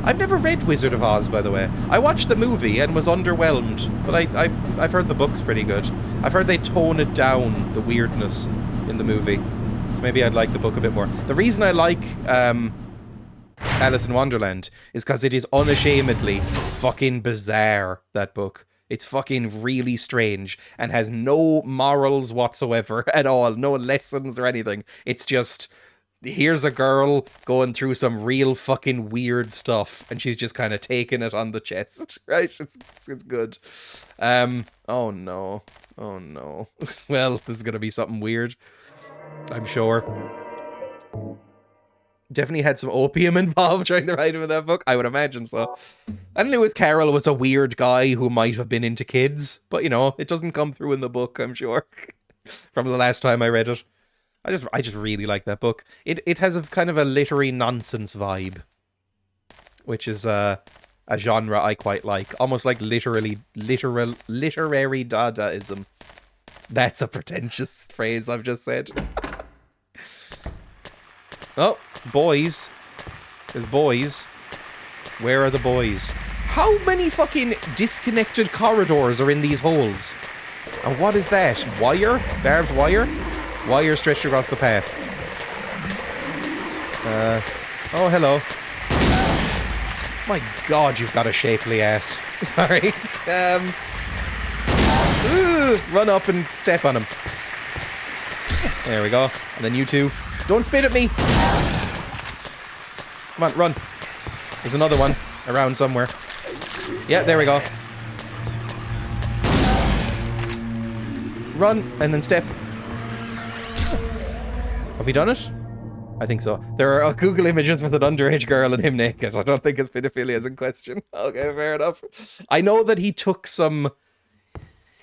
I've never read Wizard of Oz, by the way. I watched the movie and was underwhelmed, but I've heard the book's pretty good. I've heard they tone it down, the weirdness in the movie. So maybe I'd like the book a bit more. The reason I like Alice in Wonderland is because it is unashamedly fucking bizarre, that book. It's fucking really strange and has no morals whatsoever at all. No lessons or anything. It's just here's a girl going through some real fucking weird stuff, and she's just kind of taking it on the chest, right? It's good. Oh no. Oh no. Well, this is gonna be something weird, I'm sure. Definitely had some opium involved during the writing of that book. I would imagine so. And Lewis Carroll was a weird guy who might have been into kids, but you know, it doesn't come through in the book, I'm sure. From the last time I read it. I just really like that book. It has a kind of a literary nonsense vibe, which is a genre I quite like. Almost like literary Dadaism. That's a pretentious phrase I've just said. Oh, boys. There's boys. Where are the boys? How many fucking disconnected corridors are in these holes? And what is that? Wire? Barbed wire? Wire stretched across the path. Oh, hello. My god, you've got a shapely ass. Sorry. Run up and step on him. There we go. And then you two. Don't spit at me! Come on, run. There's another one around somewhere. Yeah, there we go. Run, and then step. Have we done it? I think so. There are Google images with an underage girl and him naked. I don't think his pedophilia is in question. Okay, fair enough. I know that he took some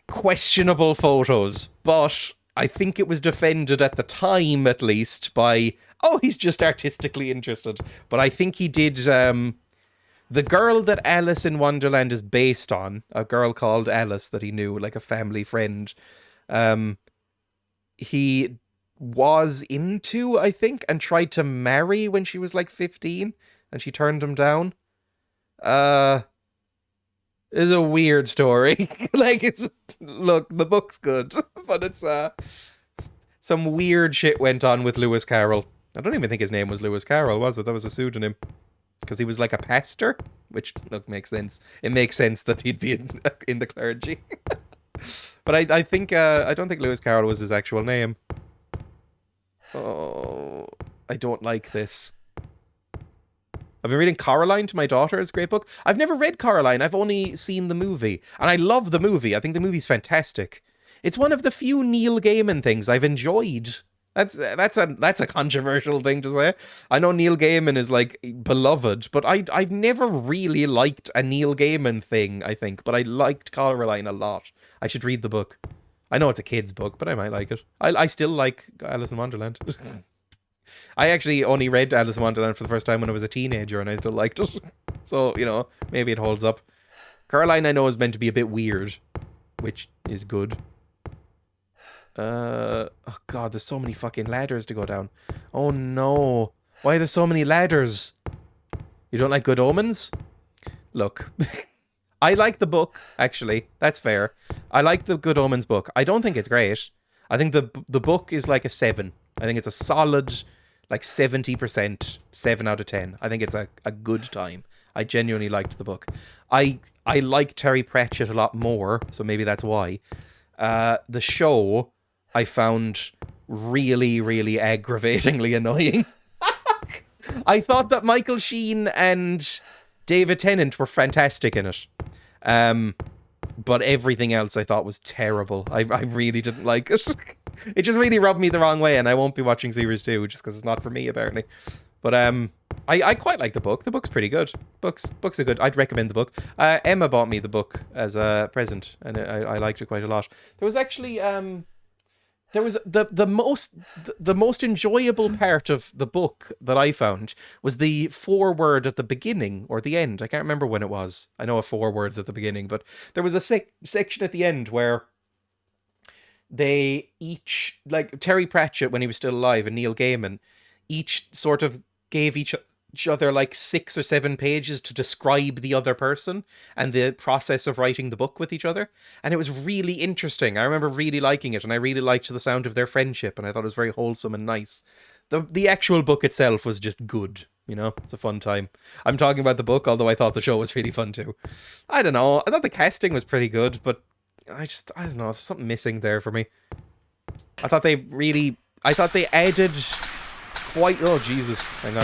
questionable photos, but I think it was defended at the time, at least, by, oh, he's just artistically interested. But I think he did, the girl that Alice in Wonderland is based on, a girl called Alice that he knew, like a family friend, he was into, I think, and tried to marry when she was like 15, and she turned him down. It's a weird story. Like, look, the book's good, but it's, some weird shit went on with Lewis Carroll. I don't even think his name was Lewis Carroll, was it? That was a pseudonym. Because he was like a pastor, which, look, makes sense. It makes sense that he'd be in the clergy. But I think, I don't think Lewis Carroll was his actual name. Oh, I don't like this. I've been reading Coraline to my daughter. It's a great book. I've never read Coraline. I've only seen the movie. And I love the movie. I think the movie's fantastic. It's one of the few Neil Gaiman things I've enjoyed. That's a controversial thing to say. I know Neil Gaiman is like beloved, but I've never really liked a Neil Gaiman thing, I think. But I liked Coraline a lot. I should read the book. I know it's a kid's book, but I might like it. I still like Alice in Wonderland. I actually only read Alice in Wonderland for the first time when I was a teenager, and I still liked it. So, you know, maybe it holds up. Caroline, I know, is meant to be a bit weird, which is good. Oh god, there's so many fucking ladders to go down. Oh no. Why are there so many ladders? You don't like Good Omens? Look. I like the book, actually. That's fair. I like the Good Omens book. I don't think it's great. I think the book is like a 7. I think it's a solid, like 70%, 7 out of 10. I think it's a good time. I genuinely liked the book. I like Terry Pratchett a lot more, so maybe that's why. The show I found really, really aggravatingly annoying. I thought that Michael Sheen and David Tennant were fantastic in it. But everything else I thought was terrible. I really didn't like it. It just really rubbed me the wrong way, and I won't be watching series 2 just because it's not for me, apparently. But I quite like the book. The book's pretty good. Books are good. I'd recommend the book. Emma bought me the book as a present, and I liked it quite a lot. There was actually there was the most enjoyable part of the book that I found was the foreword at the beginning or the end. I can't remember when it was. I know a forewords at the beginning, but there was a section at the end where they each, like Terry Pratchett when he was still alive and Neil Gaiman, each sort of gave each other like 6 or 7 pages to describe the other person and the process of writing the book with each other. And it was really interesting. I remember really liking it, and I really liked the sound of their friendship, and I thought it was very wholesome and nice. The actual book itself was just good, you know? It's a fun time. I'm talking about the book, although I thought the show was really fun too. I don't know. I thought the casting was pretty good, but I don't know. There's something missing there for me. I thought they added quite... Oh, Jesus. Hang on.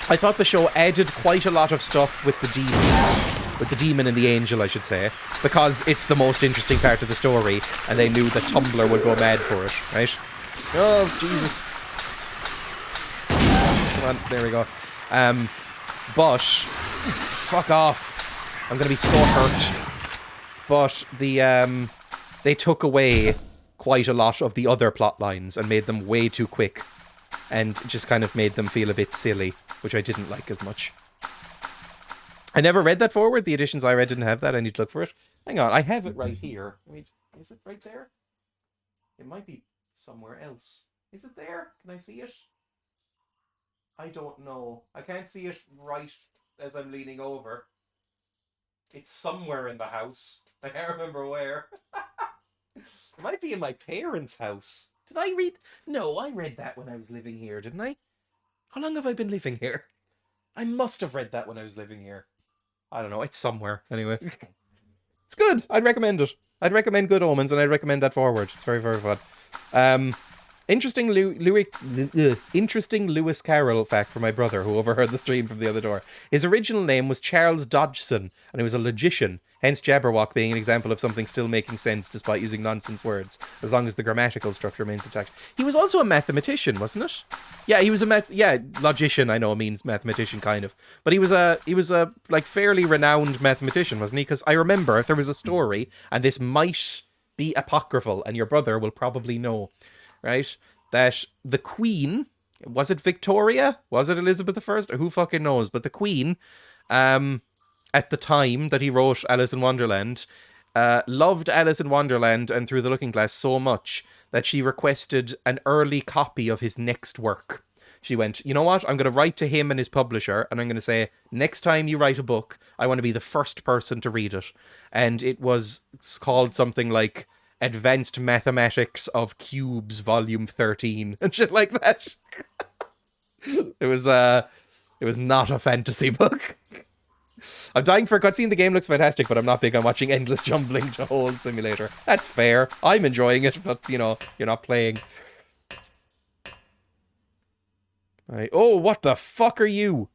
I thought the show added quite a lot of stuff with the demons. With the demon and the angel, I should say. Because it's the most interesting part of the story, and they knew that Tumblr would go mad for it, right? Oh, Jesus. Come on, there we go. But... Fuck off. I'm gonna be so hurt. But the, they took away quite a lot of the other plot lines and made them way too quick. And just kind of made them feel a bit silly, which I didn't like as much. I never read that forward. The editions I read didn't have that. I need to look for it. Hang on, I have it right here. Wait, is it right there? It might be somewhere else. Is it there? Can I see it? I don't know. I can't see it right as I'm leaning over. It's somewhere in the house. I can't remember where. It might be in my parents' house. Did I read? No, I read that when I was living here, didn't I? How long have I been living here? I must have read that when I was living here. I don't know. It's somewhere. Anyway. It's good. I'd recommend it. I'd recommend Good Omens, and I'd recommend that forward. It's very, very fun. Interesting Lewis Carroll fact for my brother, who overheard the stream from the other door. His original name was Charles Dodgson, and he was a logician, hence Jabberwock being an example of something still making sense despite using nonsense words, as long as the grammatical structure remains intact. He was also a mathematician, wasn't it? Yeah, he was a logician, I know, means mathematician, kind of. But he was a like, fairly renowned mathematician, wasn't he? Because I remember there was a story, and this might be apocryphal, and your brother will probably know, right? That the Queen, was it Victoria? Was it Elizabeth I? Who fucking knows? But the Queen, at the time that he wrote Alice in Wonderland, loved Alice in Wonderland and Through the Looking Glass so much that she requested an early copy of his next work. She went, you know what? I'm going to write to him and his publisher, and I'm going to say, next time you write a book, I want to be the first person to read it. And it was called something like Advanced Mathematics of Cubes, Volume 13, and shit like that. It was not a fantasy book. I'm dying for a cutscene. The game looks fantastic, but I'm not big on watching endless jumbling to Hole Simulator. That's fair. I'm enjoying it, but, you know, you're not playing. Right. Oh, what the fuck are you?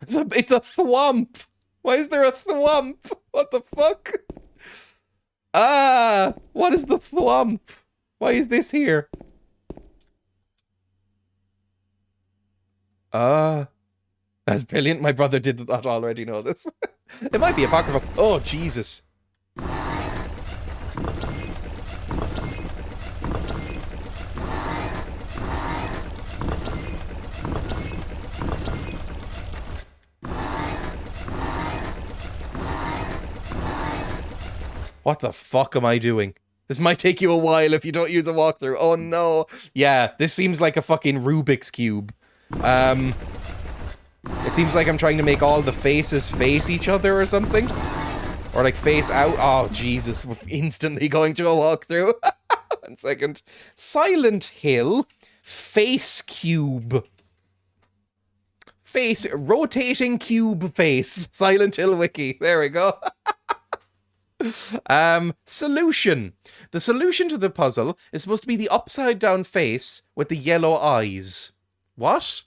It's a thwomp. Why is there a thwomp? What the fuck? Ah, what is the thwomp? Why is this here? That's brilliant. My brother did not already know this. It might be apocryphal. Oh, Jesus. What the fuck am I doing? This might take you a while if you don't use a walkthrough. Oh no. Yeah, this seems like a fucking Rubik's Cube. It seems like I'm trying to make all the faces face each other or something. Or like face out. Oh, Jesus. We're instantly going to a walkthrough. 1 second. Silent Hill. Face Cube. Face. Rotating cube face. Silent Hill wiki. There we go. Solution. The solution to the puzzle is supposed to be the upside down face with the yellow eyes. What?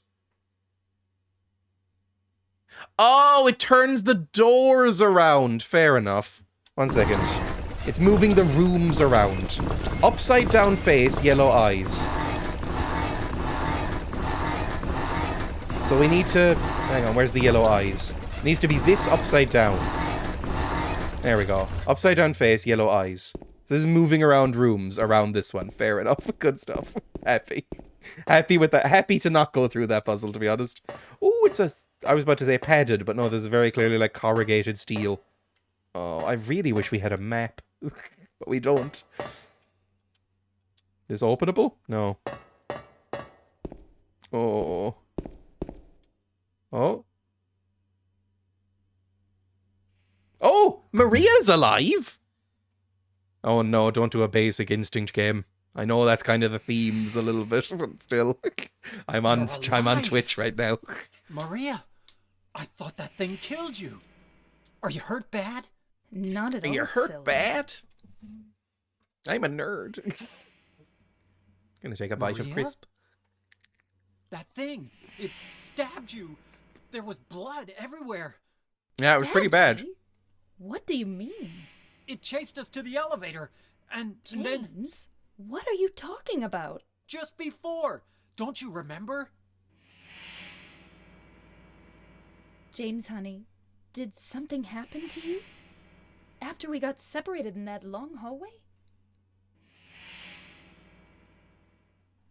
Oh, it turns the doors around. Fair enough. 1 second. It's moving the rooms around. Upside down face, yellow eyes. So we need to... Hang on, where's the yellow eyes? It needs to be this upside down. There we go. Upside down face, yellow eyes. So this is moving around rooms around this one. Fair enough. Good stuff. Happy. Happy with that. Happy to not go through that puzzle, to be honest. Oh, it's a... I was about to say padded, but no, this is very clearly like corrugated steel. Oh, I really wish we had a map. But we don't. Is openable? No. Oh. Oh. Oh, Maria's alive! Oh no, don't do a Basic Instinct game. I know that's kind of the themes a little bit, but still. I'm on Twitch right now. Maria, I thought that thing killed you. Are you hurt bad? Not at all. Are you hurt silly. bad? I'm a nerd. Gonna take a bite of Maria? crisp. That thing, it stabbed you. There was blood everywhere. Yeah, it was pretty bad. Stabbed me? What do you mean? It chased us to the elevator, and then James, what are you talking about? just before, don't you remember? James, honey, did something happen to you? After we got separated in that long hallway?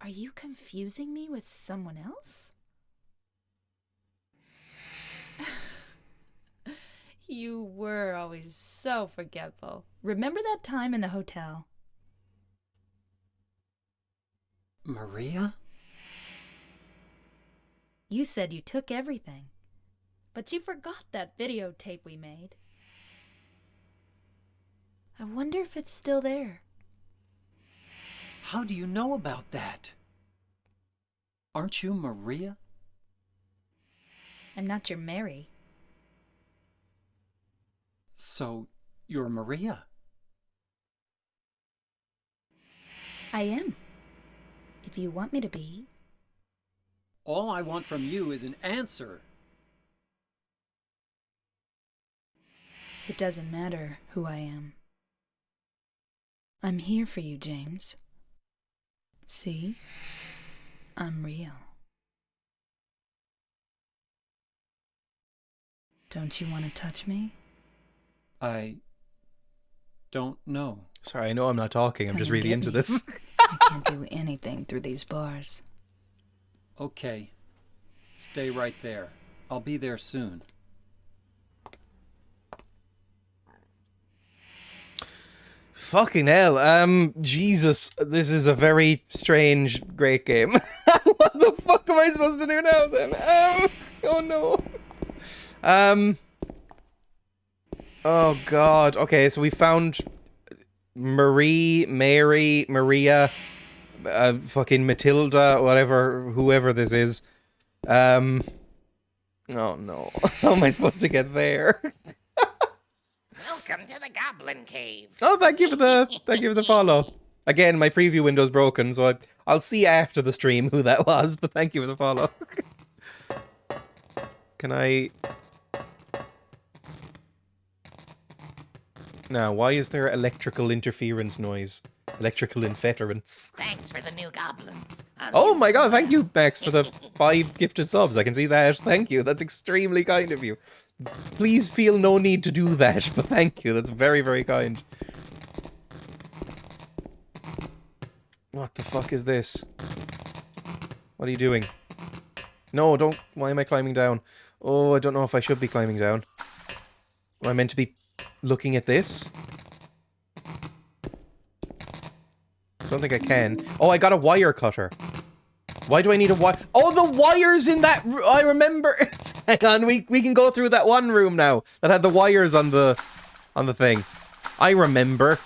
Are you confusing me with someone else? You were always so forgetful. Remember that time in the hotel? Maria? You said you took everything, but you forgot that videotape we made. I wonder if it's still there. How do you know about that? Aren't you Maria? I'm not your Mary. So, you're Maria? I am. If you want me to be. All I want from you is an answer. It doesn't matter who I am. I'm here for you, James. See? I'm real. Don't you want to touch me? I don't know. Sorry, I know I'm not talking. I'm Come just and really get into me. this. I can't do anything through these bars. Okay. Stay right there. I'll be there soon. Fucking hell. Jesus, this is a very strange, great game. What the fuck am I supposed to do now then? Oh no. Oh god. Okay, so we found Maria, fucking Matilda, whatever, whoever this is. Oh no. How am I supposed to get there? Welcome to the Goblin Cave. Oh, thank you for the follow. Again, my preview window's broken, so I'll see after the stream who that was, but thank you for the follow. Can I... Now, why is there electrical interference noise? Electrical interference. Thanks for the new goblins. Oh my god, thank you, Max, for the 5 gifted subs. I can see that. Thank you. That's extremely kind of you. Please feel no need to do that, but thank you. That's very, very kind. What the fuck is this? What are you doing? No, don't. Why am I climbing down? Oh, I don't know if I should be climbing down. Am I meant to be looking at this? I don't think I can. Oh, I got a wire cutter. Why do I need a wire? Oh, the wires in that... I remember. Hang on, we can go through that one room now that had the wires on the thing. I remember.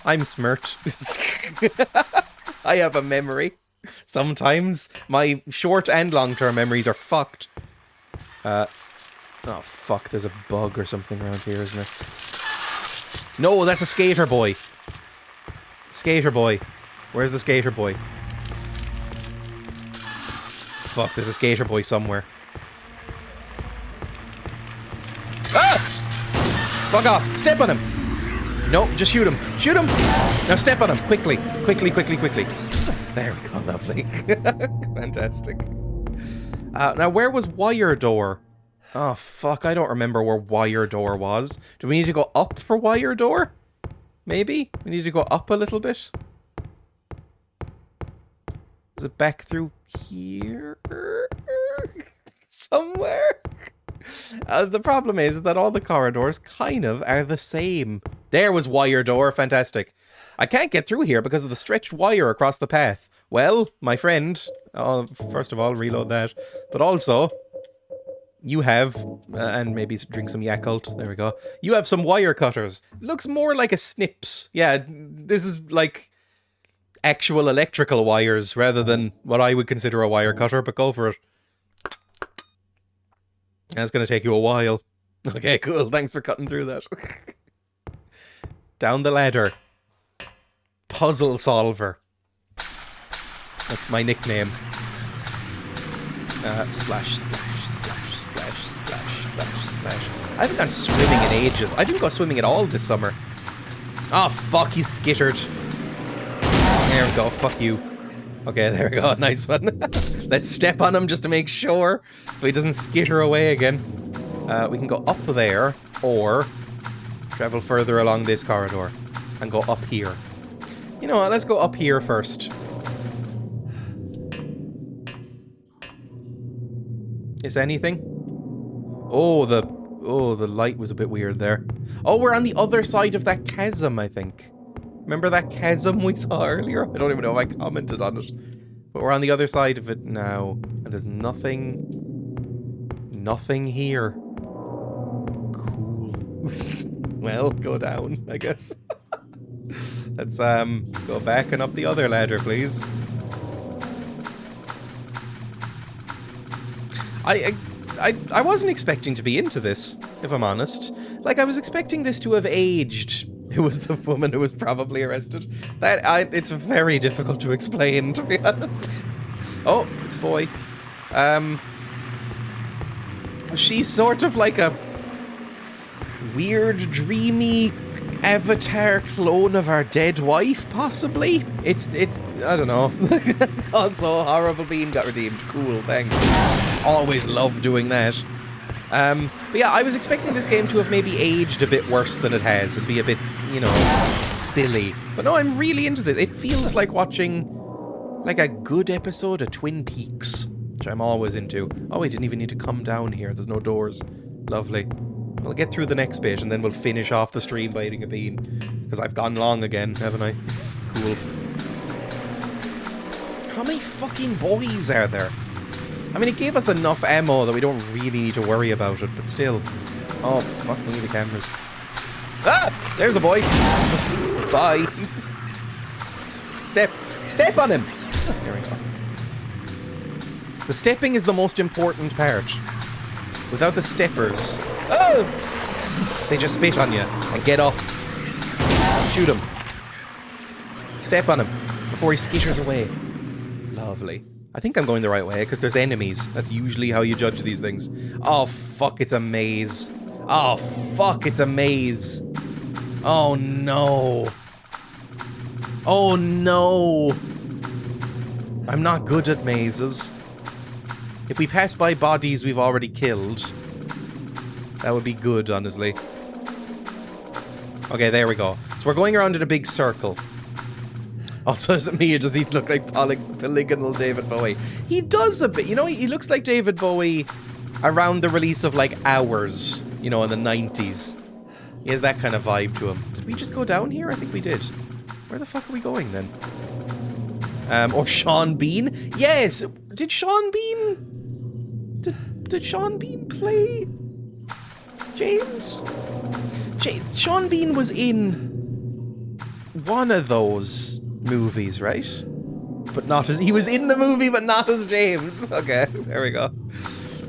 I'm smart. I have a memory. Sometimes my short and long-term memories are fucked. Oh fuck, there's a bug or something around here, isn't it? No, that's a skater boy. Skater boy. Where's the skater boy? Fuck, there's a skater boy somewhere. Ah! Fuck off. Step on him. No, just shoot him. Shoot him! Now step on him. Quickly. Quickly, quickly, quickly. There we go. Lovely. Fantastic. Now, where was wire door? Oh, fuck. I don't remember where wire door was. Do we need to go up for wire door? Maybe? We need to go up a little bit? Is it back through here? Somewhere? The problem is that all the corridors kind of are the same. There was wire door. Fantastic. I can't get through here because of the stretched wire across the path. Well, my friend... Oh, first of all, reload that. But also... You have, and maybe drink some Yakult. There we go. You have some wire cutters. Looks more like a snips. Yeah, this is like actual electrical wires rather than what I would consider a wire cutter, but go for it. That's going to take you a while. Okay, cool. Thanks for cutting through that. Down the ladder. Puzzle solver. That's my nickname. Splash, splash, splash, splash, splash, splash, splash. I haven't gone swimming in ages. I didn't go swimming at all this summer. Oh, fuck, he's skittered. There we go, fuck you. Okay, there we go, nice one. Let's step on him just to make sure, so he doesn't skitter away again. We can go up there, or travel further along this corridor and go up here. You know what, let's go up here first. Is anything? Oh, the light was a bit weird there. Oh, we're on the other side of that chasm, I think. Remember that chasm we saw earlier? I don't even know if I commented on it. But we're on the other side of it now. And there's nothing here. Cool. Well, go down, I guess. Let's go back and up the other ladder, please. I wasn't expecting to be into this, if I'm honest. Like, I was expecting this to have aged. Who was the woman who was probably arrested? It's very difficult to explain, to be honest. Oh, it's a boy. She's sort of like a weird, dreamy avatar clone of our dead wife, possibly. It's I don't know. Also, horrible being got redeemed. Cool, thanks. Always love doing that. But yeah, I was expecting this game to have maybe aged a bit worse than it has and be a bit, you know, silly. But no, I'm really into this. It feels like watching like a good episode of Twin Peaks, which I'm always into. Oh, we didn't even need to come down here. There's no doors. Lovely. We'll get through the next bit and then we'll finish off the stream by eating a bean. Because I've gone long again, haven't I? Cool. How many fucking boys are there? I mean, it gave us enough ammo that we don't really need to worry about it, but still. Oh, fuck me, the cameras. Ah! There's a boy! Bye! Step on him! There we go. The stepping is the most important part. Without the steppers... Oh! They just spit on you and get up. Shoot him. Step on him before he skitters away. Lovely. I think I'm going the right way, because there's enemies. That's usually how you judge these things. Oh, fuck, it's a maze. Oh, fuck, it's a maze. Oh, no. Oh, no. I'm not good at mazes. If we pass by bodies we've already killed, that would be good, honestly. Okay, there we go. So we're going around in a big circle. Also, doesn't me, does he look like polygonal David Bowie? He does a bit. You know, he looks like David Bowie around the release of, like, Hours, you know, in the 90s. He has that kind of vibe to him. Did we just go down here? I think we did. Where the fuck are we going, then? Or Sean Bean? Yes! Did Sean Bean... Did Sean Bean play... James? Sean Bean was in... one of those... movies, right? But not as... He was in the movie, but not as James. Okay, there we go.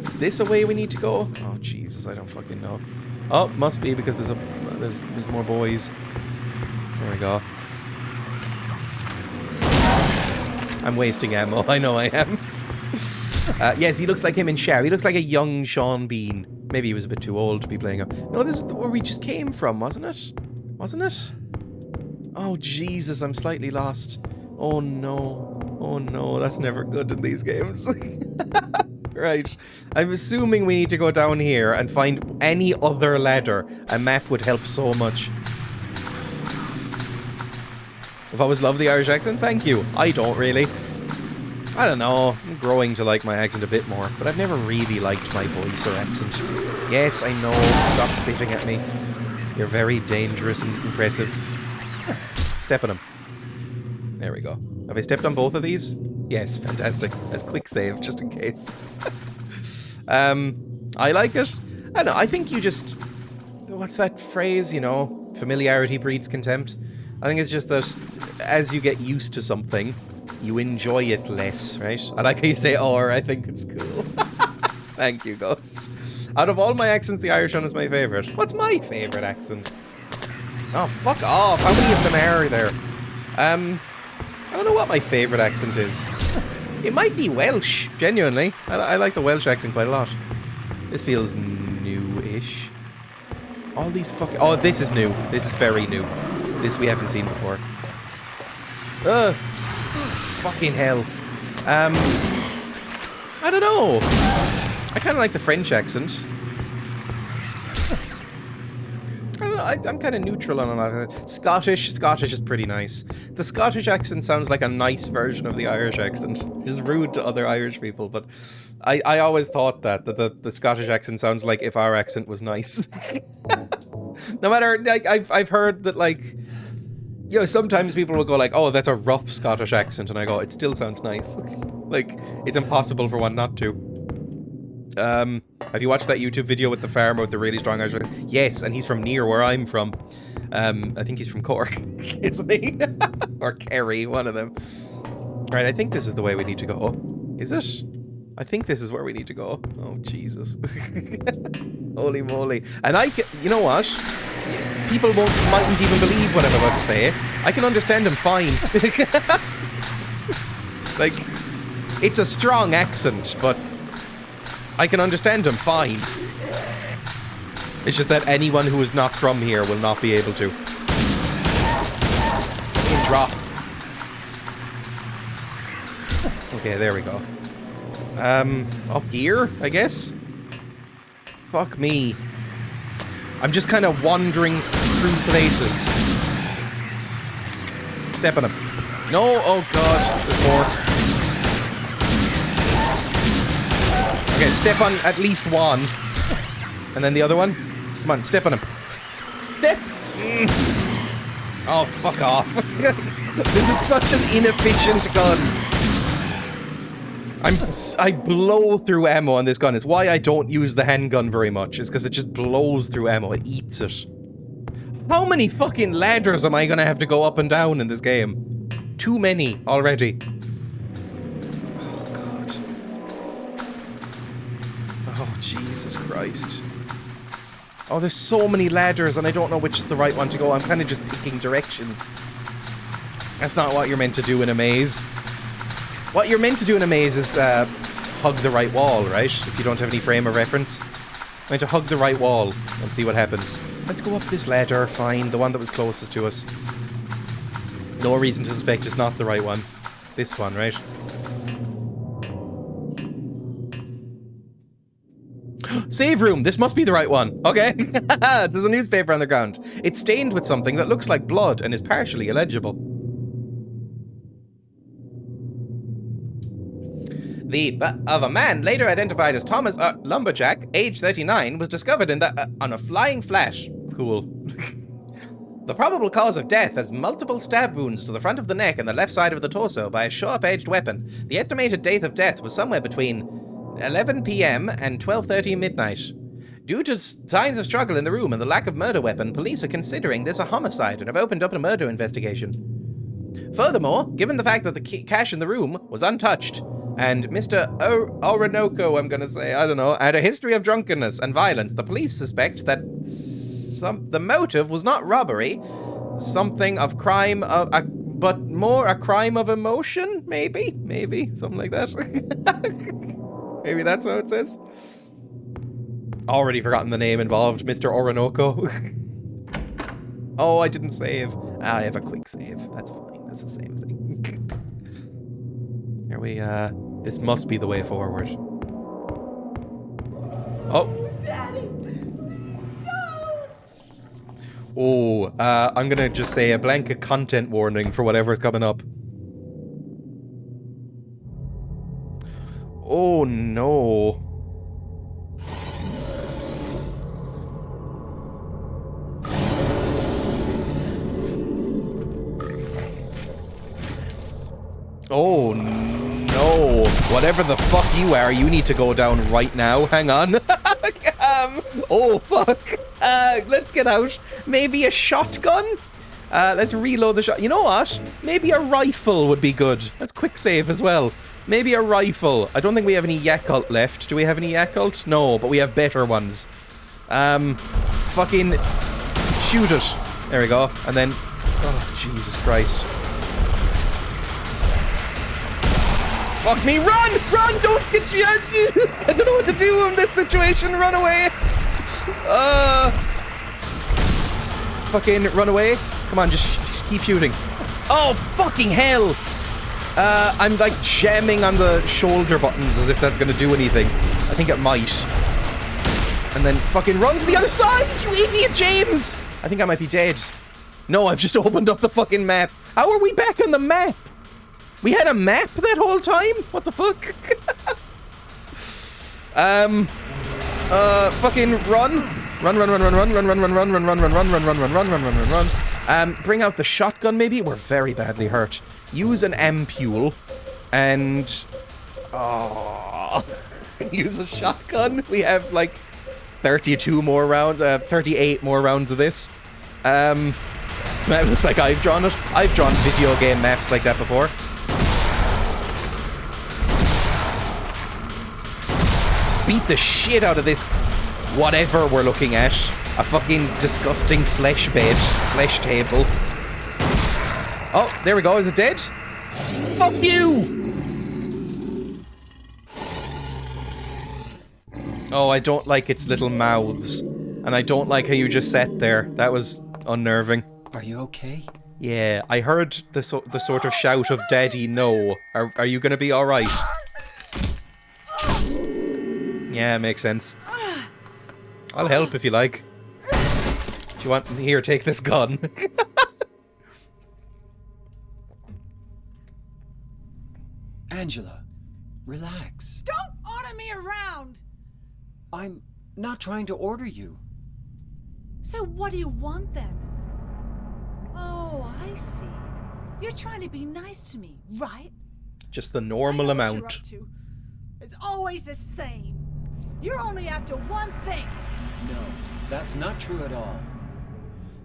Is this a way we need to go? Oh, Jesus, I don't fucking know. Oh, must be, because there's more boys. There we go. I'm wasting ammo. I know I am. Yes, he looks like him in Cher. He looks like a young Sean Bean. Maybe he was a bit too old to be playing him. No, this is where we just came from, wasn't it? Wasn't it? Oh, Jesus, I'm slightly lost. Oh, no. Oh, no, that's never good in these games. Right. I'm assuming we need to go down here and find any other ladder. A map would help so much. I've always loved the Irish accent. Thank you. I don't really. I don't know. I'm growing to like my accent a bit more, but I've never really liked my voice or accent. Yes, I know. Stop spitting at me. You're very dangerous and impressive. Step on him. There we go. Have I stepped on both of these? Yes, fantastic. That's quick save, just in case. I like it. I don't know, I think you just... What's that phrase, you know? Familiarity breeds contempt. I think it's just that as you get used to something, you enjoy it less, right? I like how you say or, I think it's cool. Thank you, Ghost. Out of all my accents, the Irish one is my favourite. What's my favourite accent? Oh, fuck off. How many of them are there? I don't know what my favourite accent is. It might be Welsh, genuinely. I like the Welsh accent quite a lot. This feels new-ish. All these fucking... Oh, this is new. This is very new. This we haven't seen before. Ugh. Fucking hell. I don't know. I kind of like the French accent. I don't know, I'm kind of neutral on a lot of it. Scottish is pretty nice. The Scottish accent sounds like a nice version of the Irish accent. It's rude to other Irish people, but I always thought that the Scottish accent sounds like if our accent was nice. No matter, like, I've heard that, like, you know, sometimes people will go like, oh, that's a rough Scottish accent, and I go, it still sounds nice. Like, it's impossible for one not to. Have you watched that YouTube video with the farmer with the really strong Irish accent? Yes, and he's from near where I'm from. I think he's from Cork, isn't he? Or Kerry, one of them. Right, I think this is the way we need to go. Is it? I think this is where we need to go. Oh, Jesus. Holy moly. And you know what? People mightn't even believe what I'm about to say. I can understand them fine. Like, it's a strong accent, but I can understand him fine. It's just that anyone who is not from here will not be able to. Fucking drop. Okay, there we go. Up here, I guess? Fuck me. I'm just kind of wandering through places. Step on him. No, oh god, there's more. Okay, step on at least one. And then the other one. Come on, step on him. Step! Oh, fuck off. This is such an inefficient gun. I blow through ammo on this gun. It's why I don't use the handgun very much. It's because it just blows through ammo. It eats it. How many fucking ladders am I gonna have to go up and down in this game? Too many already. Oh, God. Oh, Jesus Christ. Oh, there's so many ladders and I don't know which is the right one to go. I'm kind of just picking directions. That's not what you're meant to do in a maze. What you're meant to do in a maze is hug the right wall, right? If you don't have any frame of reference. I'm going to hug the right wall and see what happens. Let's go up this ladder, fine. The one that was closest to us. No reason to suspect it's not the right one. This one, right? Save room! This must be the right one. Okay. There's a newspaper on the ground. It's stained with something that looks like blood and is partially illegible. The butt of a man, later identified as Thomas Lumberjack, age 39, was discovered on a flying flash. Cool. The probable cause of death has multiple stab wounds to the front of the neck and the left side of the torso by a sharp-edged weapon. The estimated date of death was somewhere between 11 p.m. and 12:30 midnight. Due to signs of struggle in the room and the lack of murder weapon, police are considering this a homicide and have opened up a murder investigation. Furthermore, given the fact that the cash in the room was untouched, and Mr. Orinoco, I'm gonna say, I don't know, had a history of drunkenness and violence, the police suspect that the motive was not robbery, something of crime, but more a crime of emotion, maybe, something like that. Maybe that's what it says. Already forgotten the name involved, Mr. Orinoco. Oh, I didn't save. I have a quick save. That's fine. That's the same thing. Here we, this must be the way forward. Oh. Daddy, please don't. Oh, I'm gonna just say a blanket content warning for whatever's coming up. Oh no. Oh no. Whatever the fuck you are, you need to go down right now. Hang on. Oh fuck. Let's get out. Maybe a shotgun? Let's reload the shot. You know what? Maybe a rifle would be good. Let's quick save as well. Maybe a rifle. I don't think we have any Yakult left. Do we have any Yakult? No, but we have better ones. Fucking shoot it. There we go. And then, oh, Jesus Christ. fuck me. Run! Run! Don't get... I don't know what to do in this situation. Run away. Fucking run away. Come on, just keep shooting. Oh, fucking hell. I'm like jamming on the shoulder buttons as if that's gonna do anything. I think it might. And then fucking run to the other side, you idiot, James! I think I might be dead. No, I've just opened up the fucking map. How are we back on the map? We had a map that whole time? What the fuck? Fucking run. Run. Bring out the shotgun maybe? We're very badly hurt. Use an ampule. And... Oh... Use a shotgun. We have like 32 more rounds, 38 more rounds of this. It looks like I've drawn it. I've drawn video game maps like that before. Just beat the shit out of this whatever we're looking at. A fucking disgusting flesh bed. Flesh table. Oh, there we go. Is it dead? Fuck you! Oh, I don't like its little mouths. And I don't like how you just sat there. That was unnerving. Are you okay? Yeah, I heard the sort of shout of Daddy, no. Are you gonna be alright? Yeah, makes sense. I'll help if you like. Do you want... Here, take this gun. Angela, relax. Don't order me around! I'm not trying to order you. So what do you want then? Oh, I see. You're trying to be nice to me, right? Just the normal I know what you're amount. up to. It's always the same. You're only after one thing. No, that's not true at all.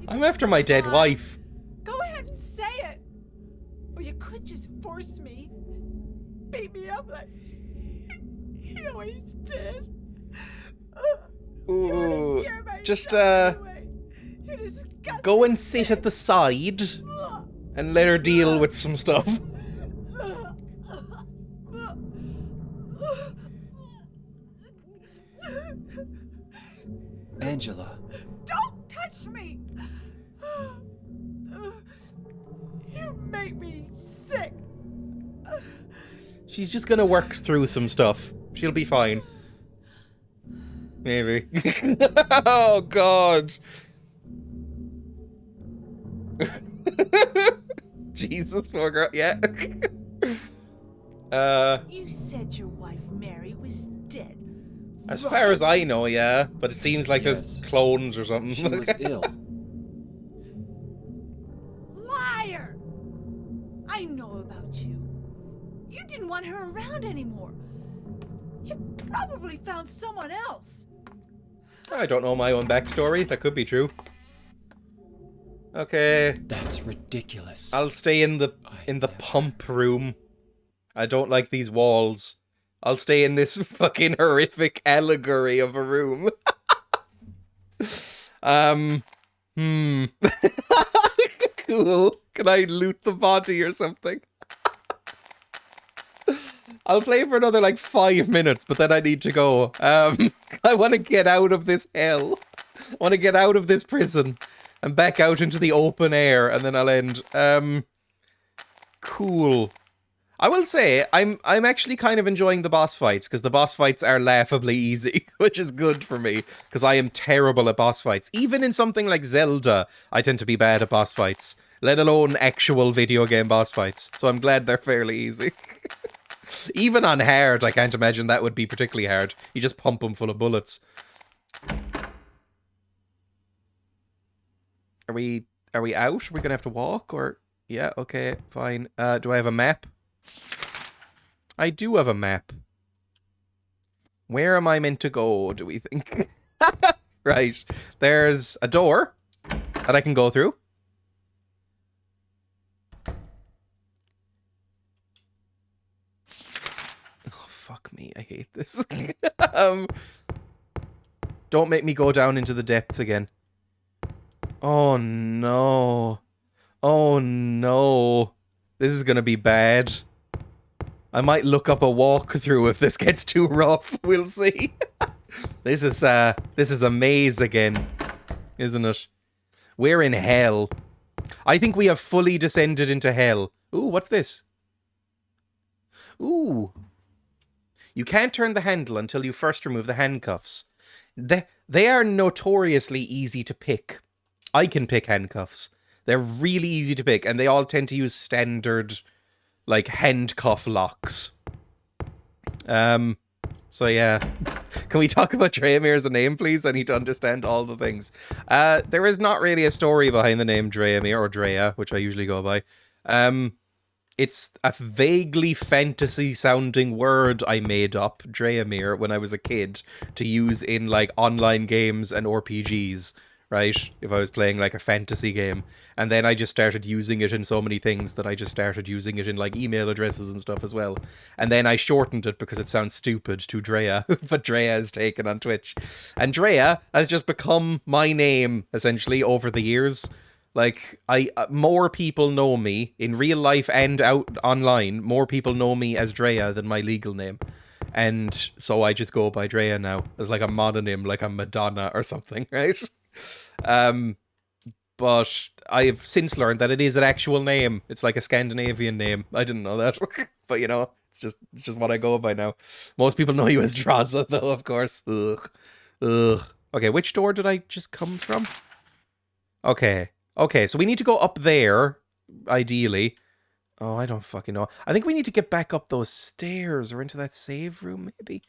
I'm after my dead wife. Go ahead and say it. Or you could just force me. Beat me up like he always did. Ooh, just You go and sit at the side and let her deal with some stuff. Angela. Don't touch me! You make me sick. She's just gonna work through some stuff. She'll be fine. Maybe. Oh, God. Jesus, poor girl. Yeah. You said your wife Mary was dead. As far as I know, yeah. But it seems like there's clones or something. She was ill. Liar! I know about you. You didn't want her around anymore. You probably found someone else. I don't know my own backstory. That could be true. Okay. That's ridiculous. I'll stay in the pump room. I don't like these walls. I'll stay in this fucking horrific allegory of a room. Cool. Can I loot the body or something? I'll play for another like 5 minutes, but then I need to go. I want to get out of this hell. I want to get out of this prison and back out into the open air, and then I'll end. Cool. I will say, I'm actually kind of enjoying the boss fights, because the boss fights are laughably easy, which is good for me, because I am terrible at boss fights. Even in something like Zelda, I tend to be bad at boss fights, let alone actual video game boss fights, so I'm glad they're fairly easy. Even on hard, I can't imagine that would be particularly hard. You just pump them full of bullets. Are we out? Are we gonna have to walk, or... Yeah, okay, fine. Do I have a map? I do have a map. Where am I meant to go, do we think? Right. There's a door that I can go through. Oh, fuck me. I hate this. Don't make me go down into the depths again. Oh, no. Oh, no. This is gonna be bad. I might look up a walkthrough if this gets too rough. We'll see. This is a maze again, isn't it? We're in hell. I think we have fully descended into hell. Ooh, what's this? Ooh. You can't turn the handle until you first remove the handcuffs. They are notoriously easy to pick. I can pick handcuffs. They're really easy to pick, and they all tend to use standard, like, handcuff locks. So yeah. Can we talk about Dreya as a name, please? I need to understand all the things. There is not really a story behind the name Dreya or Dreya, which I usually go by. It's a vaguely fantasy-sounding word I made up, Dreya, when I was a kid, to use in, like, online games and RPGs, right? If I was playing, like, a fantasy game. And then I just started using it in so many things that I just started using it in, like, email addresses and stuff as well. And then I shortened it because it sounds stupid to Dreya, but Dreya is taken on Twitch. And Dreya has just become my name, essentially, over the years. Like, more people know me, in real life and out online, more people know me as Dreya than my legal name. And so I just go by Dreya now, as like a mononym, like a Madonna or something, right? But I've since learned that it is an actual name. It's like a Scandinavian name. I didn't know that. But, you know, it's just what I go by now. Most people know you as Draza, though, of course. Ugh. Okay, which door did I just come from? Okay, so we need to go up there, ideally. Oh, I don't fucking know. I think we need to get back up those stairs or into that save room, maybe?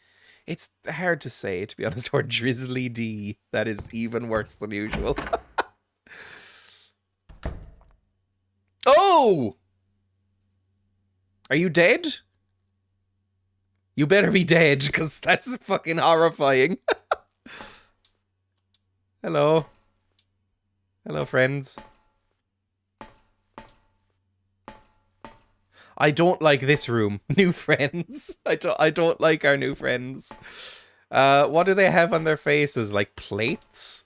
It's hard to say, to be honest. Or Drizzly D. That is even worse than usual. Oh! Are you dead? You better be dead, because that's fucking horrifying. Hello. Hello, friends. I don't like this room. New friends. I don't like our new friends. What do they have on their faces? Like plates?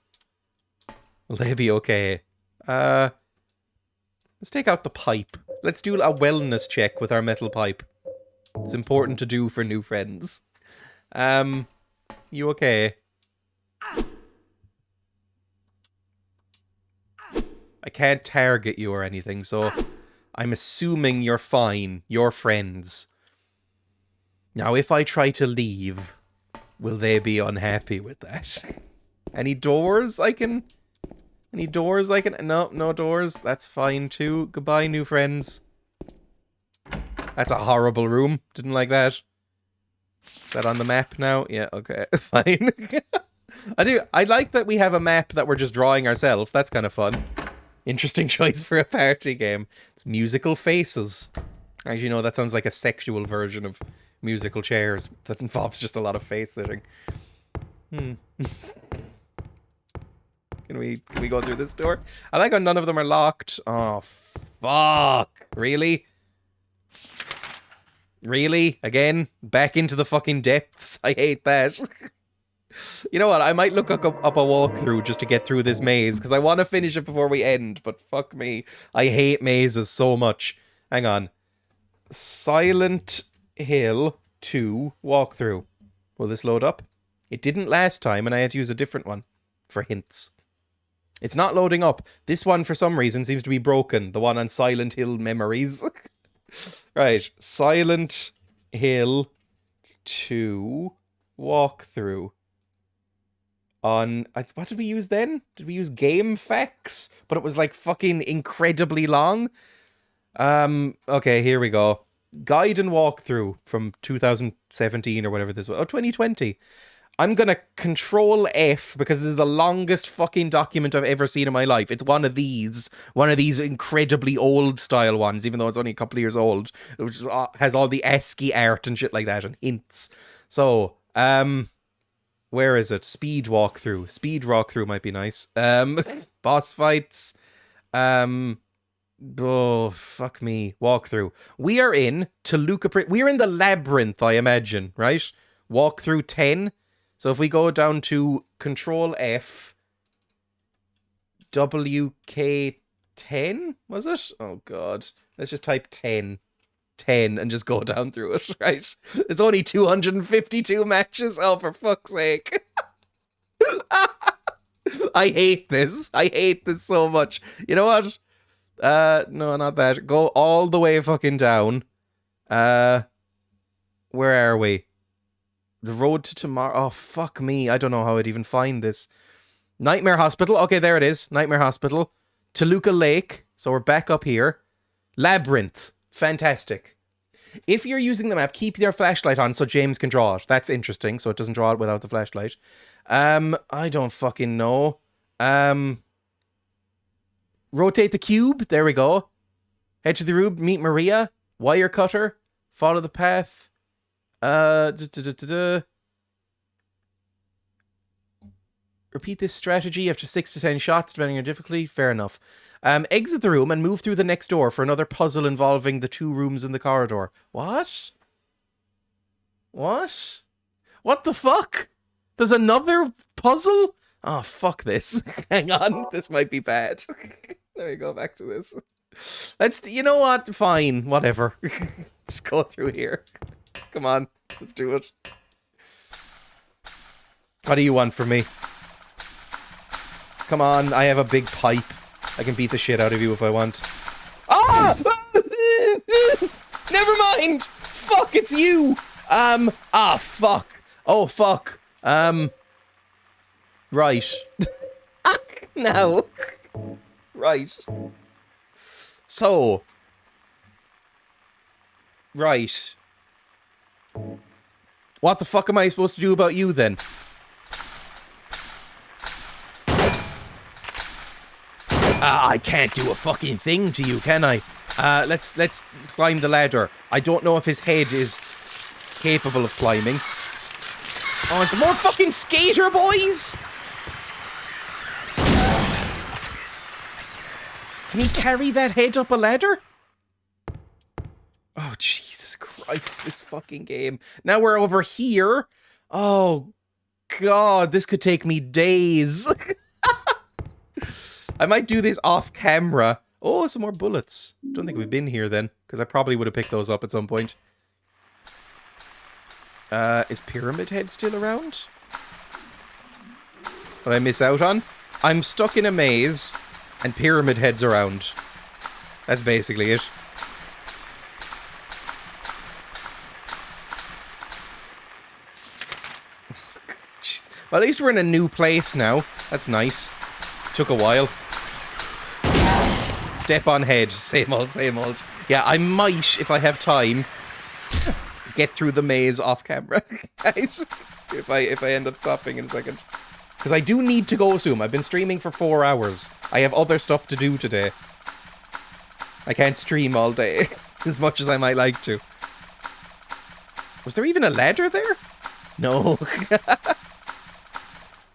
Will they be okay? Let's take out the pipe. Let's do a wellness check with our metal pipe. It's important to do for new friends. You okay? I can't target you or anything, so I'm assuming you're fine. You're friends. Now, if I try to leave, will they be unhappy with that? Any doors I can... Any doors I can... No, no doors. That's fine, too. Goodbye, new friends. That's a horrible room. Didn't like that. Is that on the map now? Yeah, okay. Fine. I like that we have a map that we're just drawing ourselves. That's kind of fun. Interesting choice for a party game. It's musical faces. Actually, no, that sounds like a sexual version of musical chairs that involves just a lot of face sitting. Can we go through this door? I like how none of them are locked. Oh, fuck. Really? Really? Again? Back into the fucking depths? I hate that. You know what? I might look up a walkthrough just to get through this maze, because I want to finish it before we end, but fuck me. I hate mazes so much. Hang on. Silent Hill 2 walkthrough. Will this load up? It didn't last time, and I had to use a different one for hints. It's not loading up. This one, for some reason, seems to be broken. The one on Silent Hill Memories. Right. Silent Hill 2 walkthrough. On, what did we use then? Did we use Game Facts? But it was like fucking incredibly long. Okay, here we go. Guide and walkthrough from 2017 or whatever this was. Oh, 2020. I'm gonna Control F because this is the longest fucking document I've ever seen in my life. It's one of these incredibly old style ones, even though it's only a couple of years old, which has all the ASCII art and shit like that and hints. So, where is it? Speed walkthrough. Speed walkthrough might be nice. Boss fights. Oh, fuck me. Walkthrough. We are in Toluca. We're in the labyrinth, I imagine, right? Walkthrough 10. So if we go down to Control F, WK10, was it? Oh, God. Let's just type 10. 10 and just go down through it, right? It's only 252 matches. Oh, for fuck's sake. I hate this. I hate this so much. You know what? No, not that. Go all the way fucking down. Where are we? The road to tomorrow. Oh, fuck me. I don't know how I'd even find this. Nightmare Hospital. Okay, there it is. Nightmare Hospital. Toluca Lake. So we're back up here. Labyrinth. Fantastic. If you're using the map, keep your flashlight on so James can draw it. That's interesting, so it doesn't draw it without the flashlight. I don't fucking know. Rotate the cube. There we go. Head to the room. Meet Maria. Wire cutter. Follow the path. Repeat this strategy after 6 to 10 shots, depending on difficulty. Fair enough. Exit the room and move through the next door for another puzzle involving the 2 rooms in the corridor. What? What? What the fuck? There's another puzzle? Oh, fuck this. Hang on. This might be bad. Let me go back to this. You know what? Fine. Whatever. Let's go through here. Come on. Let's do it. What do you want from me? Come on. I have a big pipe. I can beat the shit out of you if I want. Ah! Never mind! Fuck, it's you! Fuck. Oh, fuck. Right. Now. Right. So. Right. What the fuck am I supposed to do about you then? I can't do a fucking thing to you, can I? Let's climb the ladder. I don't know if his head is capable of climbing. Oh, and some more fucking skater boys! Can he carry that head up a ladder? Oh, Jesus Christ, this fucking game. Now we're over here. Oh, God, this could take me days. I might do this off camera. Oh, some more bullets. Don't think we've been here then, because I probably would have picked those up at some point. Is Pyramid Head still around? What did I miss out on? I'm stuck in a maze, and Pyramid Head's around. That's basically it. Jeez. Well, at least we're in a new place now. That's nice. Took a while. Step on head. Same old, same old. Yeah, I might, if I have time, get through the maze off camera. if I end up stopping in a second. Because I do need to go soon. I've been streaming for 4 hours. I have other stuff to do today. I can't stream all day. As much as I might like to. Was there even a ladder there? No.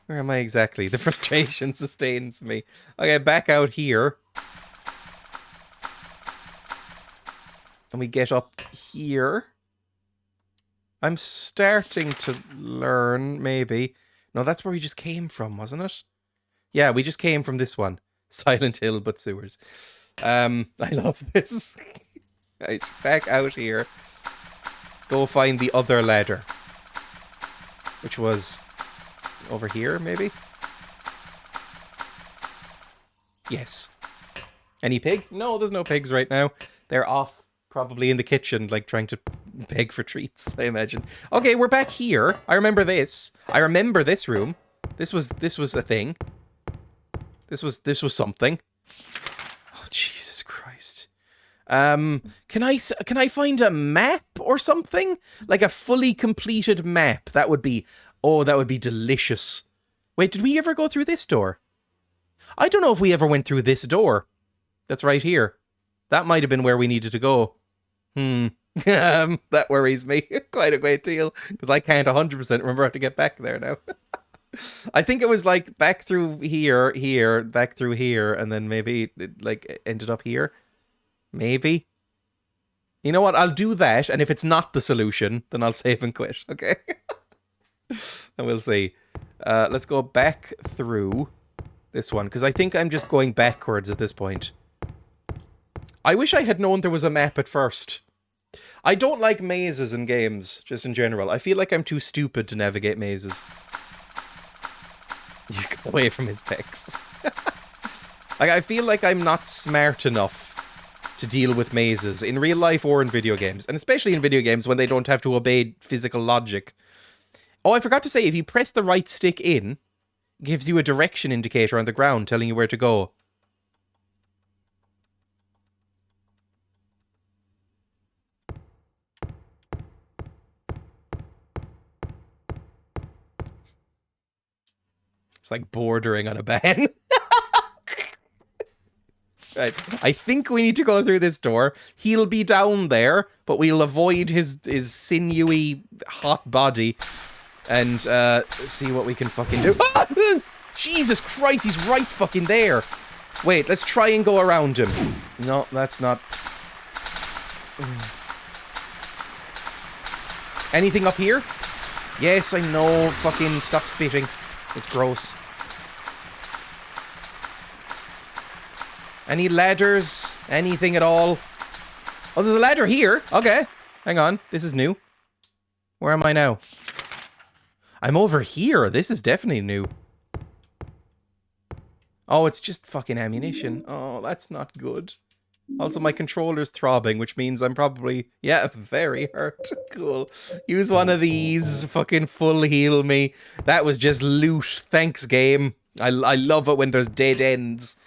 Where am I exactly? The frustration sustains me. Okay, back out here. And we get up here. I'm starting to learn, maybe. No, that's where we just came from, wasn't it? Yeah, we just came from this one. Silent Hill, but sewers. I love this. Right, back out here. Go find the other ladder. Which was over here, maybe? Yes. Any pig? No, there's no pigs right now. They're off, probably in the kitchen, like trying to beg for treats, I imagine. Okay, we're back here. I remember this. I remember this room. This was a thing. This was something. Oh, Jesus Christ. Can I find a map or something? Like a fully completed map. That would be delicious. Wait, did we ever go through this door? I don't know if we ever went through this door. That's right here. That might have been where we needed to go. That worries me quite a great deal, because I can't 100% remember how to get back there now. I think it was like back through here, back through here, and then maybe it like ended up here. Maybe. You know what? I'll do that, and if it's not the solution, then I'll save and quit, okay? And we'll see. Let's go back through this one, because I think I'm just going backwards at this point. I wish I had known there was a map at first. I don't like mazes in games, just in general. I feel like I'm too stupid to navigate mazes. You go away from his pecs. Like, I feel like I'm not smart enough to deal with mazes in real life or in video games. And especially in video games when they don't have to obey physical logic. Oh, I forgot to say, if you press the right stick in, it gives you a direction indicator on the ground telling you where to go. It's like bordering on a ban. Right. I think we need to go through this door. He'll be down there, but we'll avoid his sinewy, hot body and see what we can fucking do. Ah! Jesus Christ, he's right fucking there. Wait, let's try and go around him. No, that's not... Anything up here? Yes, I know. Fucking stop spitting. It's gross. Any ladders? Anything at all? Oh, there's a ladder here. Okay. Hang on. This is new. Where am I now? I'm over here. This is definitely new. Oh, it's just fucking ammunition. Oh, that's not good. Also, my controller's throbbing, which means I'm probably, yeah, very hurt. Cool. Use one of these. Fucking full heal me. That was just loot. Thanks, game. I love it when there's dead ends.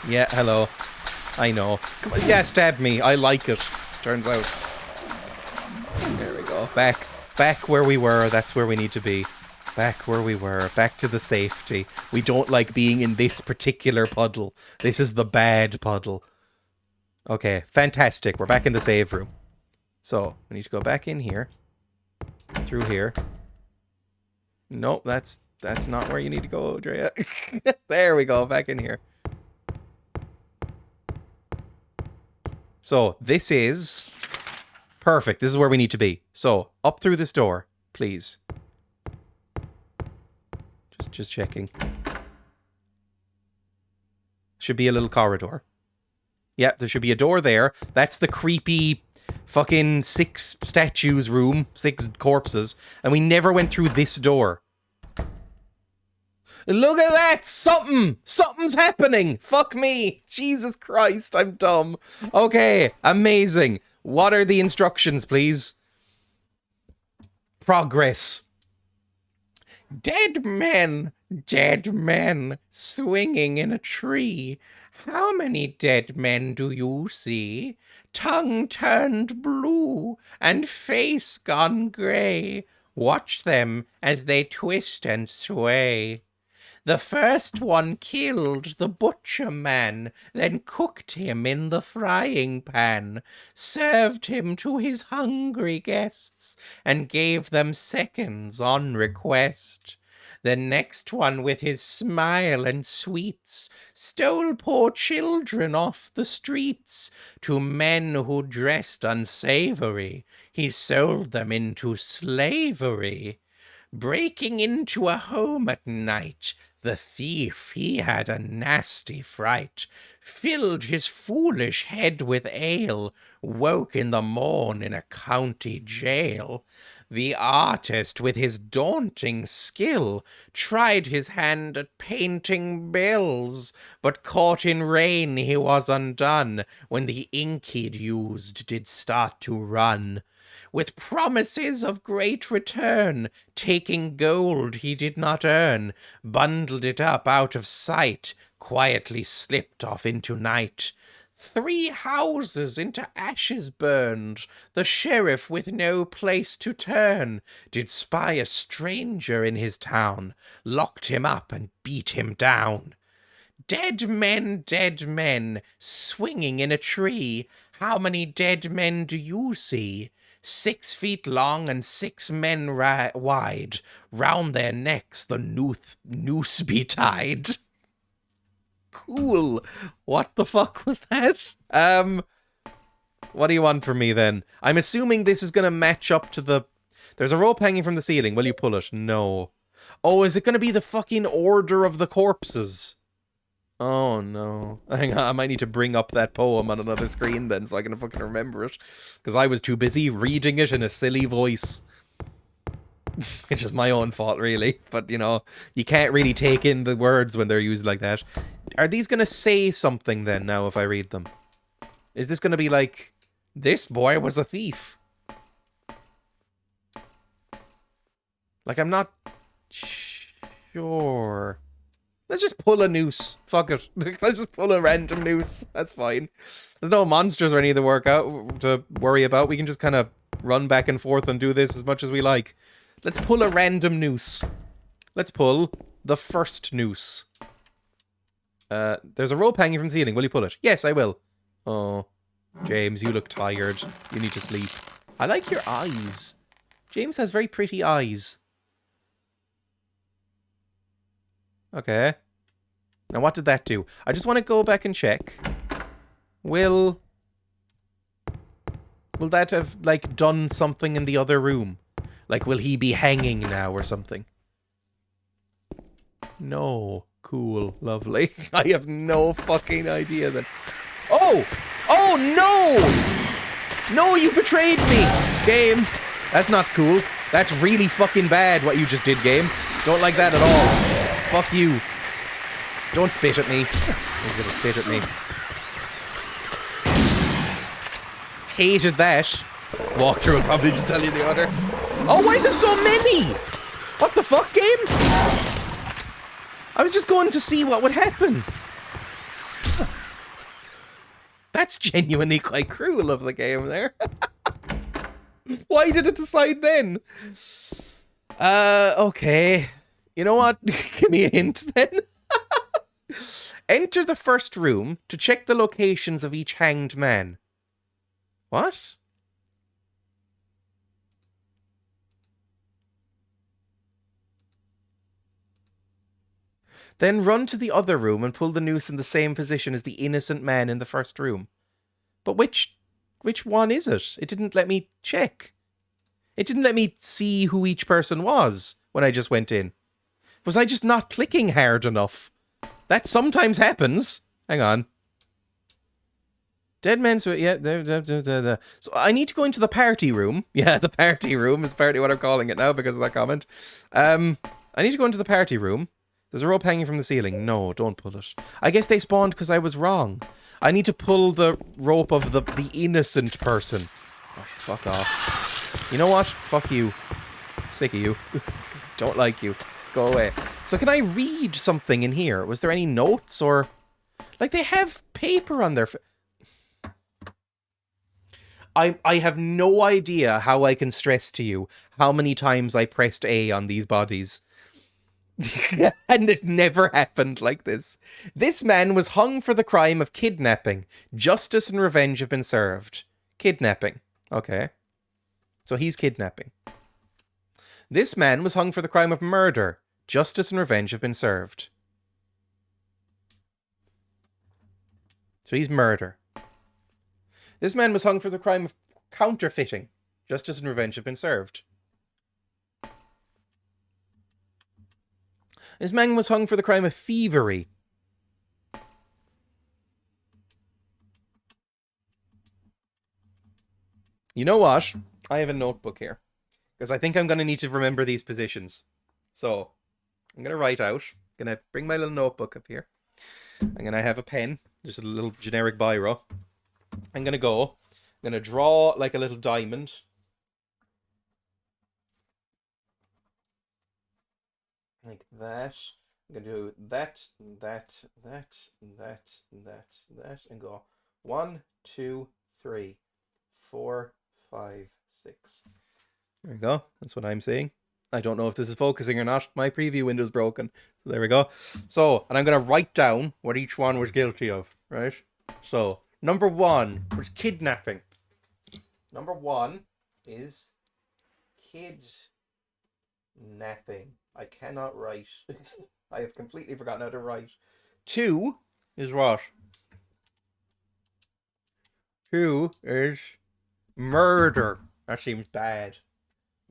Yeah, hello. I know. Come on, yeah, stab me. I like it. Turns out. There we go. Back where we were. That's where we need to be. Back where we were. Back to the safety. We don't like being in this particular puddle. This is the bad puddle. Okay, fantastic. We're back in the save room. So, we need to go back in here. Through here. Nope, that's not where you need to go, Dreya. There we go. Back in here. So, this is... Perfect. This is where we need to be. So, up through this door, please. Just checking. Should be a little corridor. Yep, there should be a door there. That's the creepy fucking 6 statues room. 6 corpses. And we never went through this door. Look at that! Something's happening! Fuck me! Jesus Christ, I'm dumb. Okay, amazing. What are the instructions, please? Progress. Dead men, swinging in a tree. How many dead men do you see? Tongue turned blue and face gone grey. Watch them as they twist and sway. The first one killed the butcher man, then cooked him in the frying pan, served him to his hungry guests, and gave them seconds on request. The next one with his smile and sweets stole poor children off the streets. To men who dressed unsavory, he sold them into slavery. Breaking into a home at night, the thief, he had a nasty fright, filled his foolish head with ale, woke in the morn in a county jail. The artist, with his daunting skill, tried his hand at painting bills, but caught in rain he was undone, when the ink he'd used did start to run. With promises of great return, taking gold he did not earn, bundled it up out of sight, quietly slipped off into night. 3 houses into ashes burned, the sheriff with no place to turn, did spy a stranger in his town, locked him up and beat him down. Dead men, swinging in a tree, how many dead men do you see? 6 feet long and 6 men wide, round their necks the noose be tied. Cool. What the fuck was that? What do you want from me then? I'm assuming this is gonna match up to the... There's a rope hanging from the ceiling. Will you pull it? No. Oh, is it going to be the fucking order of the corpses? Oh, no. Hang on, I might need to bring up that poem on another screen then so I can fucking remember it. Because I was too busy reading it in a silly voice. It's just my own fault, really. But, you know, you can't really take in the words when they're used like that. Are these going to say something then now if I read them? Is this going to be like, this boy was a thief? Like, I'm not sure. Let's just pull a noose. Fuck it. Let's just pull a random noose. That's fine. There's no monsters or anything to worry about. We can just kind of run back and forth and do this as much as we like. Let's pull a random noose. Let's pull the first noose. There's a rope hanging from the ceiling. Will you pull it? Yes, I will. Oh, James, you look tired. You need to sleep. I like your eyes. James has very pretty eyes. Okay. Now what did that do? I just want to go back and check. Will that have, like, done something in the other room? Like, will he be hanging now or something? No. Cool. Lovely. I have no fucking idea then. Oh! Oh, no! No, you betrayed me! Game. That's not cool. That's really fucking bad what you just did, game. Don't like that at all. Fuck you. Don't spit at me. He's gonna spit at me. Hated that. Walk through and probably just tell you the order. Oh, why there's so many? What the fuck, game? I was just going to see what would happen. That's genuinely quite cruel of the game there. Why did it decide then? Okay. You know what? Give me a hint then. Enter the first room to check the locations of each hanged man. What? Then run to the other room and pull the noose in the same position as the innocent man in the first room. But which one is it? It didn't let me check. It didn't let me see who each person was when I just went in. Was I just not clicking hard enough? That sometimes happens. Hang on. Dead men, so yeah. So I need to go into the party room. Yeah, the party room is apparently what I'm calling it now because of that comment. I need to go into the party room. There's a rope hanging from the ceiling. No, don't pull it. I guess they spawned because I was wrong. I need to pull the rope of the innocent person. Oh, fuck off. You know what? Fuck you. Sick of you. Don't like you. Go away. So can I read something in here? Was there any notes or... Like, they have paper on their... I have no idea how I can stress to you how many times I pressed A on these bodies. And it never happened like this. This man was hung for the crime of kidnapping. Justice and revenge have been served. Kidnapping. Okay. So he's kidnapping. This man was hung for the crime of murder. Justice and revenge have been served. So he's murder. This man was hung for the crime of counterfeiting. Justice and revenge have been served. This man was hung for the crime of thievery. You know what? I have a notebook here. Because I think I'm going to need to remember these positions. So, I'm going to write out. I'm going to bring my little notebook up here. I'm going to have a pen. Just a little generic biro. I'm going to go. I'm going to draw like a little diamond. Like that. I'm going to do that, that, that, that, that, that, and go 1, 2, 3, 4, 5, 6. There we go. That's what I'm seeing. I don't know if this is focusing or not. My preview window's broken. So there we go. So, and I'm going to write down what each one was guilty of, right? So, number 1 was kidnapping. Number 1 is kidnapping. I cannot write. I have completely forgotten how to write. 2 is what? 2 is murder. That seems bad.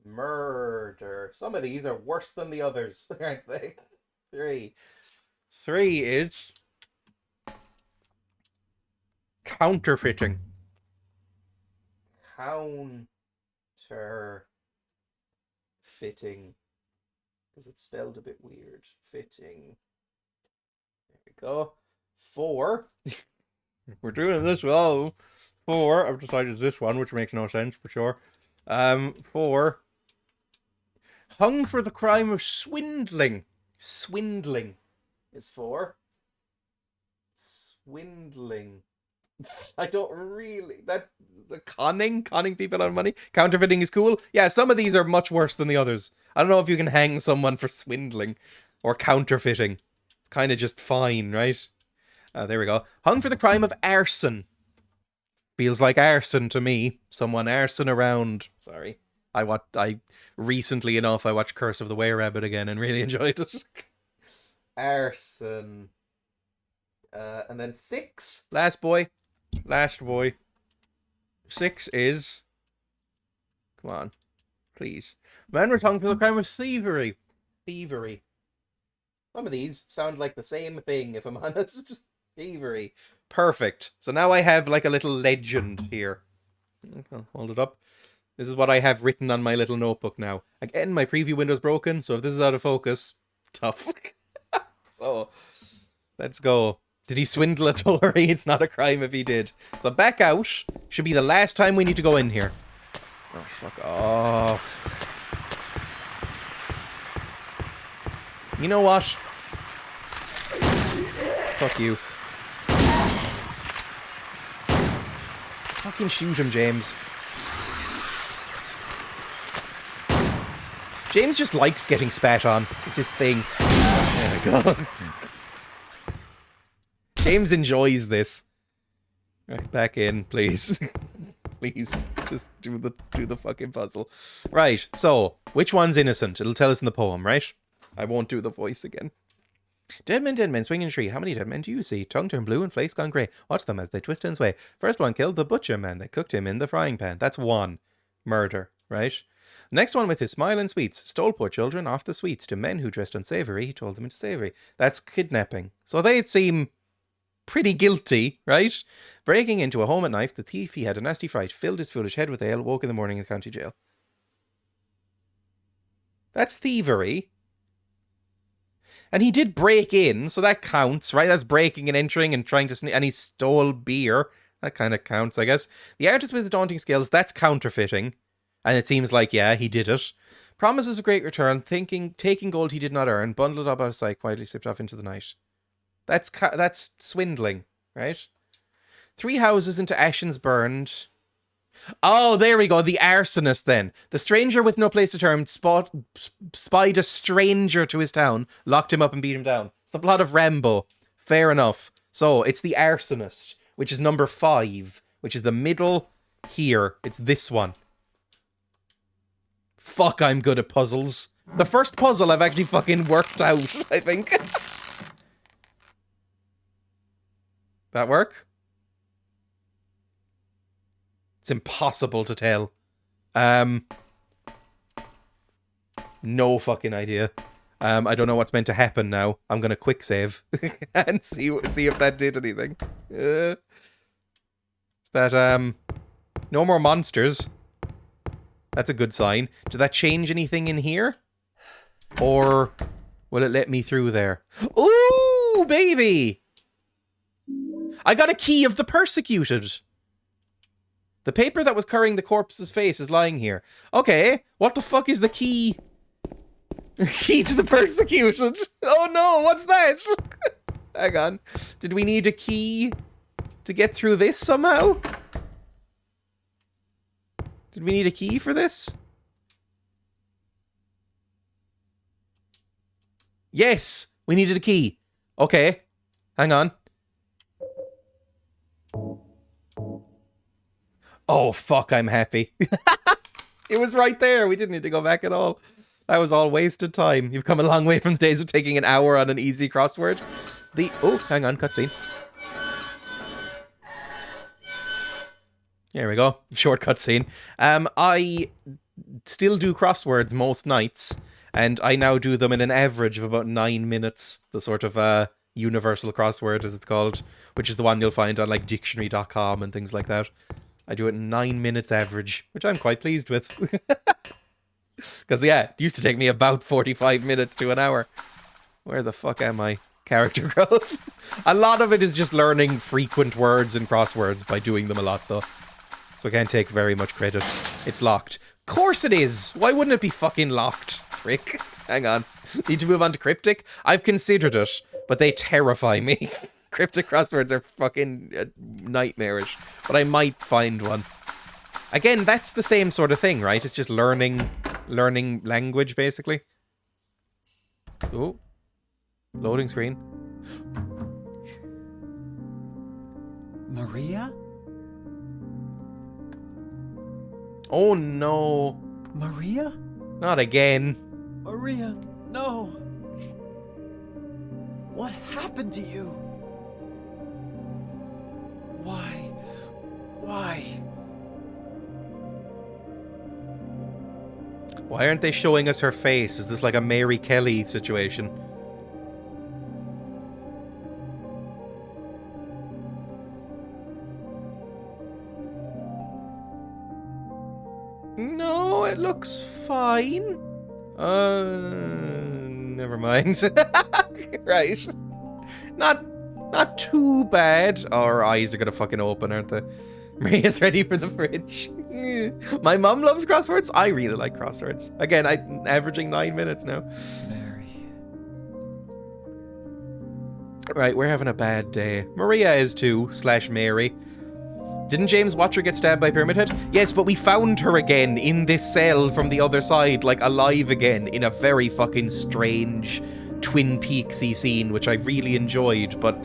Murder. Some of these are worse than the others, aren't they? 3. 3 is counterfeiting. Counterfeiting. Because it's spelled a bit weird. Fitting. There we go. 4. We're doing this well. 4. I've decided this one, which makes no sense for sure. 4. Hung for the crime of swindling. Swindling is 4. Swindling. I don't really... The conning people on money? Counterfeiting is cool? Yeah, some of these are much worse than the others. I don't know if you can hang someone for swindling or counterfeiting. It's kind of just fine, right? There we go. Hung for the crime of arson. Feels like arson to me. Someone arson around. Sorry. Recently enough, I watched Curse of the Were-Rabbit again and really enjoyed it. Arson. And then 6. Last boy. 6 is... Come on. Please. Man was hung for the crime of thievery. Thievery. Some of these sound like the same thing, if I'm honest. Thievery. Perfect. So now I have like a little legend here. I'll hold it up. This is what I have written on my little notebook now. Again, my preview window's broken, so if this is out of focus, tough. So, let's go. Did he swindle a Tory? It's not a crime if he did. So back out. Should be the last time we need to go in here. Oh, fuck off. You know what? Fuck you. Fucking shoot him, James. James just likes getting spat on. It's his thing. There we go. James enjoys this. Right, back in, please. Please, just do the fucking puzzle. Right, so, which one's innocent? It'll tell us in the poem, right? I won't do the voice again. Dead men, swinging a tree. How many dead men do you see? Tongue turned blue and flakes gone grey. Watch them as they twist and sway. First one killed the butcher man. They cooked him in the frying pan. That's 1. Murder, right? Next one with his smile and sweets. Stole poor children off the sweets. To men who dressed unsavoury, he told them into savoury. That's kidnapping. So they seem pretty guilty, right? Breaking into a home at night, the thief, he had a nasty fright, filled his foolish head with ale, woke in the morning in the county jail. That's thievery. And he did break in, so that counts, right? That's breaking and entering and trying to sneak, and he stole beer. That kind of counts, I guess. The artist with his daunting skills, that's counterfeiting. And it seems like, yeah, he did it. Promises of great return, taking gold he did not earn, bundled up out of sight, quietly slipped off into the night. That's swindling, right? 3 houses into ashes burned. Oh, there we go. The arsonist then. The stranger with no place to turn spied a stranger to his town, locked him up and beat him down. It's the plot of Rambo. Fair enough. So, it's the arsonist, which is number 5, which is the middle here. It's this one. Fuck, I'm good at puzzles. The first puzzle I've actually fucking worked out, I think. That work? It's impossible to tell. No fucking idea. I don't know what's meant to happen now. I'm gonna quick save and see if that did anything. Is that no more monsters? That's a good sign. Did that change anything in here? Or will it let me through there? Ooh, baby! I got a key of the persecuted. The paper that was covering the corpse's face is lying here. Okay, what the fuck is the key? Key to the persecuted. Oh no, what's that? Hang on. Did we need a key to get through this somehow? Did we need a key for this? Yes, we needed a key. Okay, hang on. Oh, fuck, I'm happy. It was right there. We didn't need to go back at all. That was all wasted time. You've come a long way from the days of taking an hour on an easy crossword. Oh, hang on, cutscene. There we go. Short cutscene. I still do crosswords most nights, and I now do them in an average of about 9 minutes. The sort of universal crossword, as it's called, which is the one you'll find on like dictionary.com and things like that. I do it in 9 minutes average, which I'm quite pleased with. Because, yeah, it used to take me about 45 minutes to an hour. Where the fuck am I? Character growth. A lot of it is just learning frequent words and crosswords by doing them a lot, though. So I can't take very much credit. It's locked. Course it is! Why wouldn't it be fucking locked? Frick. Hang on. Need to move on to cryptic? I've considered it, but they terrify me. Cryptic crosswords are fucking nightmarish. But I might find one. Again, that's the same sort of thing, right? It's just learning language, basically. Oh. Loading screen. Maria? Oh no. Maria? Not again. Maria, no. What happened to you? Why? Why aren't they showing us her face? Is this like a Mary Kelly situation? No, it looks fine. Never mind. Right. Not too bad. Our eyes are gonna fucking open, aren't they? Maria's ready for the fridge. My mum loves crosswords. I really like crosswords. Again, I'm averaging 9 minutes now. Mary. Right, we're having a bad day. Maria is too, / Mary. Didn't James watch her get stabbed by Pyramid Head? Yes, but we found her again in this cell from the other side, like alive again, in a very fucking strange Twin Peaks-y scene, which I really enjoyed, but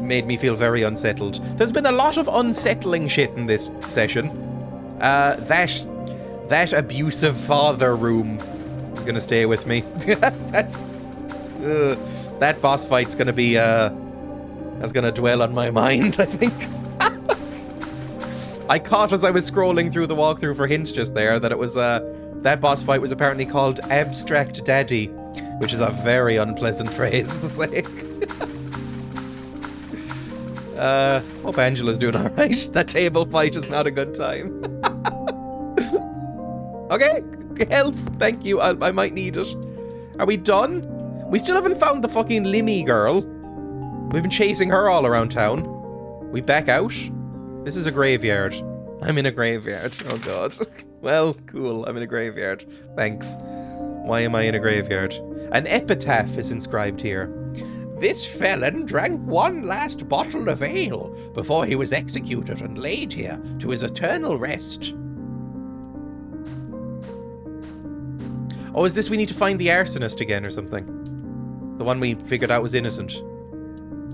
made me feel very unsettled. There's been a lot of unsettling shit in this session. That abusive father room is gonna stay with me. That boss fight's gonna be, that's gonna dwell on my mind, I think. I caught as I was scrolling through the walkthrough for hints just there that it was, that boss fight was apparently called Abstract Daddy, which is a very unpleasant phrase to say. Hope Angela's doing alright. That table fight is not a good time. Okay, health, thank you. I might need it. Are we done? We still haven't found the fucking Limmy girl. We've been chasing her all around town. We back out? This is a graveyard. I'm in a graveyard. Oh god. Well, cool. I'm in a graveyard. Thanks. Why am I in a graveyard? An epitaph is inscribed here. This felon drank one last bottle of ale before he was executed and laid here to his eternal rest. Oh, is this we need to find the arsonist again or something? The one we figured out was innocent.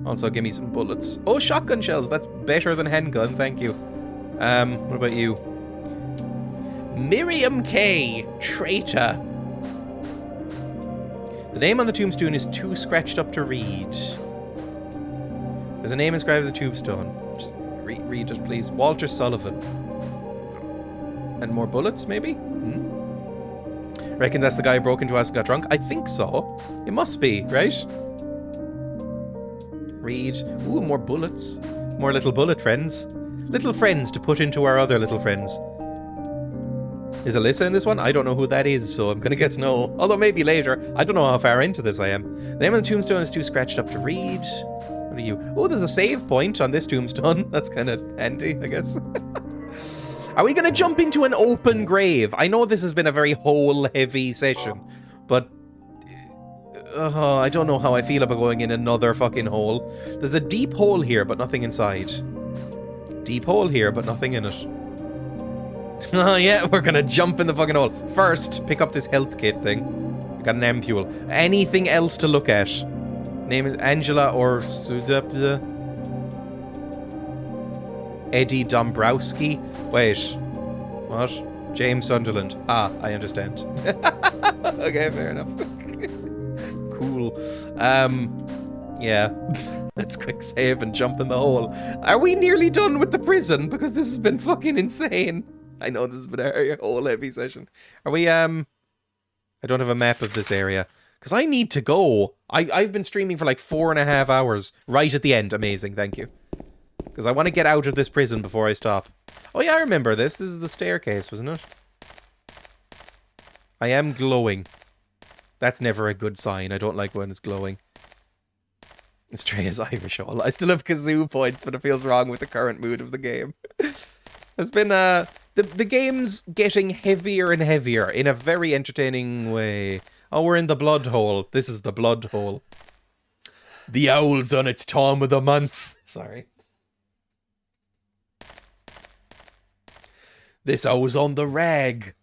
Also, give me some bullets. Oh, shotgun shells. That's better than handgun. Thank you. What about you? Miriam K. Traitor. The name on the tombstone is too scratched up to read. There's a name inscribed on the tombstone. Just read it, please. Walter Sullivan. And more bullets, maybe? Reckon that's the guy who broke into us and got drunk? I think so. It must be, right? Read. Ooh, more bullets. More little bullet friends. Little friends to put into our other little friends. Is Alyssa in this one? I don't know who that is, so I'm gonna guess no. Although maybe later. I don't know how far into this I am. The name of the tombstone is too scratched up to read. What are you? Oh, there's a save point on this tombstone. That's kind of handy, I guess. Are we gonna jump into an open grave? I know this has been a very hole-heavy session, but I don't know how I feel about going in another fucking hole. There's a deep hole here, but nothing inside. Deep hole here, but nothing in it. Oh yeah, we're gonna jump in the fucking hole. First, pick up this health kit thing. I got an ampule. Anything else to look at? Name is Angela or Eddie Dombrowski. Wait. What? James Sunderland. Ah, I understand. Okay, fair enough. Cool. Yeah. Let's quick save and jump in the hole. Are we nearly done with the prison? Because this has been fucking insane. I know this has been a whole heavy session. Are we, I don't have a map of this area. Because I need to go. I've been streaming for like 4.5 hours. Right at the end. Amazing, thank you. Because I want to get out of this prison before I stop. Oh yeah, I remember this. This is the staircase, wasn't it? I am glowing. That's never a good sign. I don't like when it's glowing. It's Dreya's Irish all. I still have kazoo points, but it feels wrong with the current mood of the game. It's been, the game's getting heavier and heavier in a very entertaining way. Oh, we're in the blood hole. This is the blood hole. The owl's on its time of the month. Sorry. This owl's on the rag.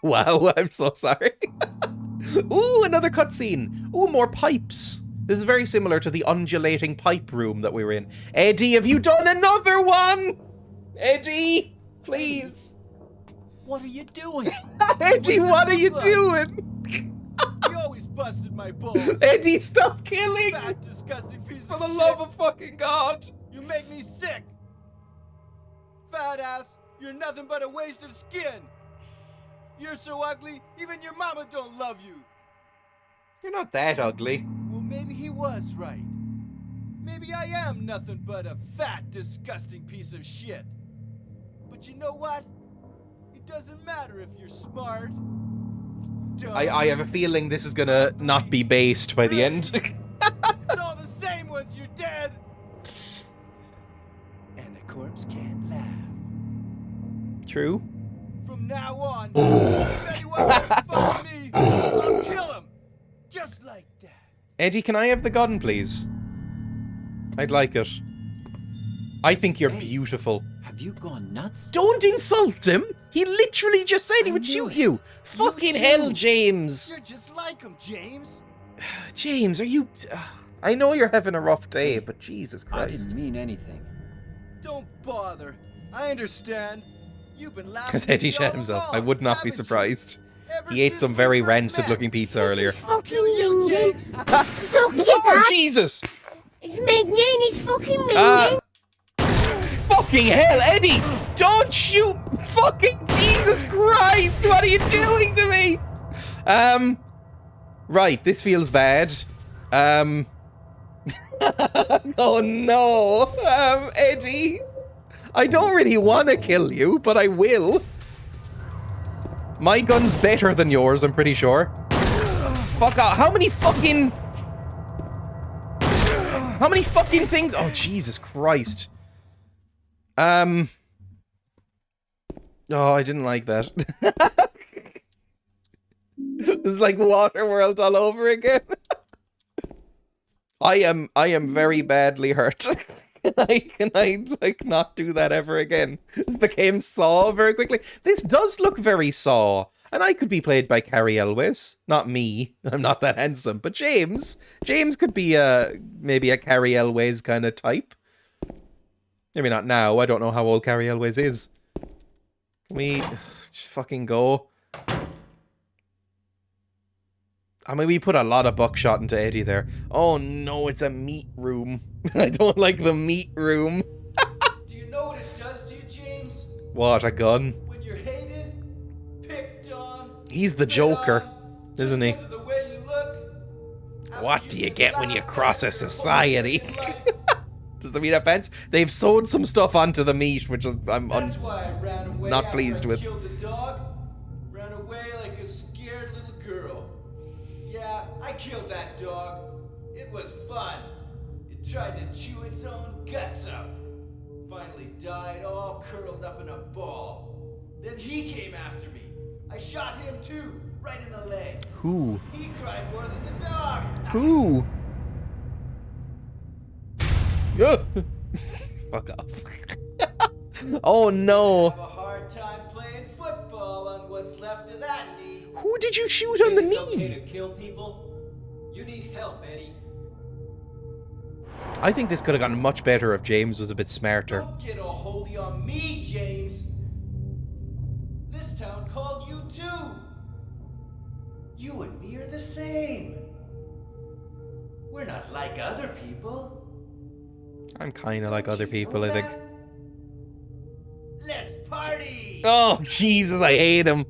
Wow, I'm so sorry. Ooh, another cutscene. Ooh, more pipes. This is very similar to the undulating pipe room that we were in. Eddie, have you done another one? Eddie, please. What are you doing? Eddie, what are you doing? You always busted my balls. Eddie, stop killing! Fat, disgusting piece For of the shit. love of fucking God! You make me sick. Fat ass, you're nothing but a waste of skin. You're so ugly, even your mama don't love you. You're not that ugly. Well, maybe he was right. Maybe I am nothing but a fat, disgusting piece of shit. But you know what? It doesn't matter if you're smart. Dumb, I have a feeling this is gonna not be based by the end. It's all the same once you're dead. And the corpse can't laugh. True. From now on, if anyone makes fun of me, I'll kill him. Just like that. Eddie, can I have the gun, please? I'd like it. I think you're Hey. beautiful. Have you gone nuts? Don't insult him! He literally just said he would knew shoot it. you! Fucking too. hell, James! You're just like him, James. James, are you... I know you're having a rough day, but Jesus I Christ. didn't mean anything. Don't bother. I understand. You've been laughing Because at me Eddie shat all himself. I along, would not be haven't you? surprised. Ever He ate since some we very first rancid-looking met. pizza earlier. I'll kill you, James. Oh, Jesus! It's Megan, it's fucking Megan. Fucking hell, Eddie! Don't shoot! Fucking Jesus Christ! What are you doing to me? Right, this feels bad. Oh no! Eddie! I don't really want to kill you, but I will. My gun's better than yours, I'm pretty sure. Fuck off. How many fucking things? Oh, Jesus Christ. Oh, I didn't like that. It's like Waterworld all over again. I am very badly hurt. Can I like not do that ever again? This became Saw very quickly. This does look very Saw. And I could be played by Carrie Elwes. Not me. I'm not that handsome. But James. James could be maybe a Carrie Elwes kind of type. Maybe not now. I don't know how old Carrie Elwes is. Can we just fucking go? I mean, we put a lot of buckshot into Eddie there. Oh no, it's a meat room. I don't like the meat room. Do you know what it does to you, James? What, a gun? When you're hated, picked on, He's the spit Joker, on, isn't he? just 'cause of the way you look. After What you've do you been get when you laughed cross a at your whole society? fucking life. Does the meat offense? They've sewed some stuff onto the meat, which I'm That's why I ran away not after pleased I with. killed the dog. Ran away like a scared little girl. Yeah, I killed that dog. It was fun. It tried to chew its own guts out. Finally died all curled up in a ball. Then he came after me. I shot him too, right in the leg. Who? He cried more than the dog. Who? Fuck off. Oh no. Have a hard time playing football on what's left of that knee. Who did you shoot on the It's okay knee? to kill people? You need help, Eddie. I think this could have gotten much better if James was a bit smarter. Don't get all holy on me, James. This town called you too. You and me are the same. We're not like other people. I'm kind of like other people, I think. Let's party! Oh, Jesus, I hate him.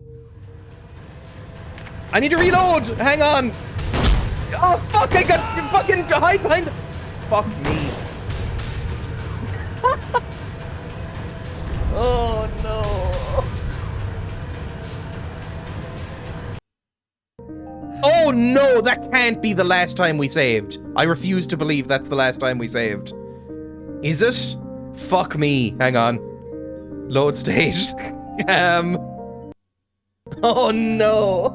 I need to reload! Hang on! Oh, fuck, I got fucking hide behind... Fuck me. Oh, no. Oh, no, that can't be the last time we saved. I refuse to believe that's the last time we saved. Is it? Fuck me. Hang on. Load stage. Oh, no.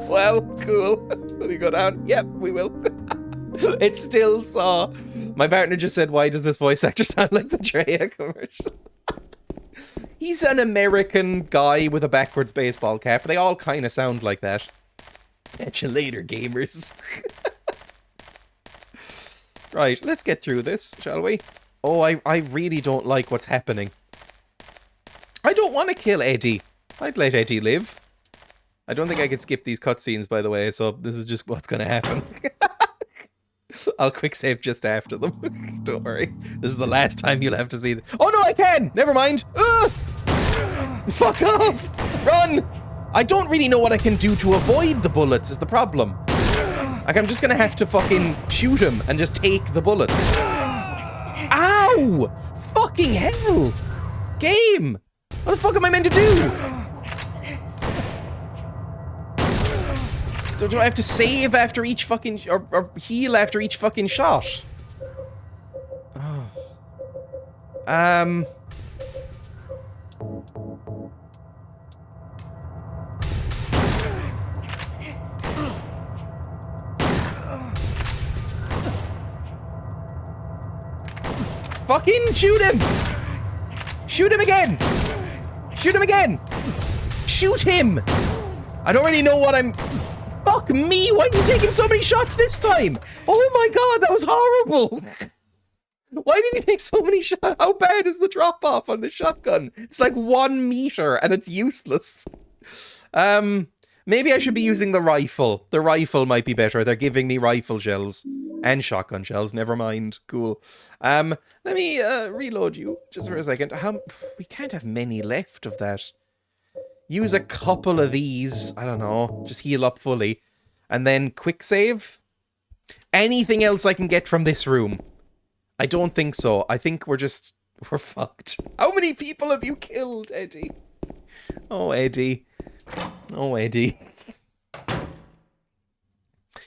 Well, cool. Will you go down? Yep, we will. It still saw. My partner just said, why does this voice actor sound like the Dreya commercial? He's an American guy with a backwards baseball cap. They all kind of sound like that. Catch you later, gamers. Right, let's get through this, shall we? Oh, I really don't like what's happening. I don't want to kill Eddie. I'd let Eddie live. I don't think I could skip these cutscenes, by the way, so this is just what's going to happen. I'll quick save just after them. Don't worry. This is the last time you'll have to see them. Oh, no, I can! Never mind! Fuck off! Run! I don't really know what I can do to avoid the bullets, is the problem. Like, I'm just going to have to fucking shoot him and just take the bullets. Ow! Fucking hell! Game! What the fuck am I meant to do? Do I have to save after each fucking... or heal after each fucking shot? Oh. Fucking shoot him! Shoot him again! Shoot him again! Shoot him! I don't really know what I'm... Fuck me! Why are you taking so many shots this time? Oh my god, that was horrible! Why did he take so many shots? How bad is the drop-off on the shotgun? It's like 1 meter and it's useless. Maybe I should be using the rifle. The rifle might be better. They're giving me rifle shells. And shotgun shells, never mind. Cool. Let me reload you just for a second. We can't have many left of that. Use a couple of these. I don't know. Just heal up fully. And then quick save. Anything else I can get from this room? I don't think so. I think we're fucked. How many people have you killed, Eddie? Oh, Eddie. Oh, Eddie.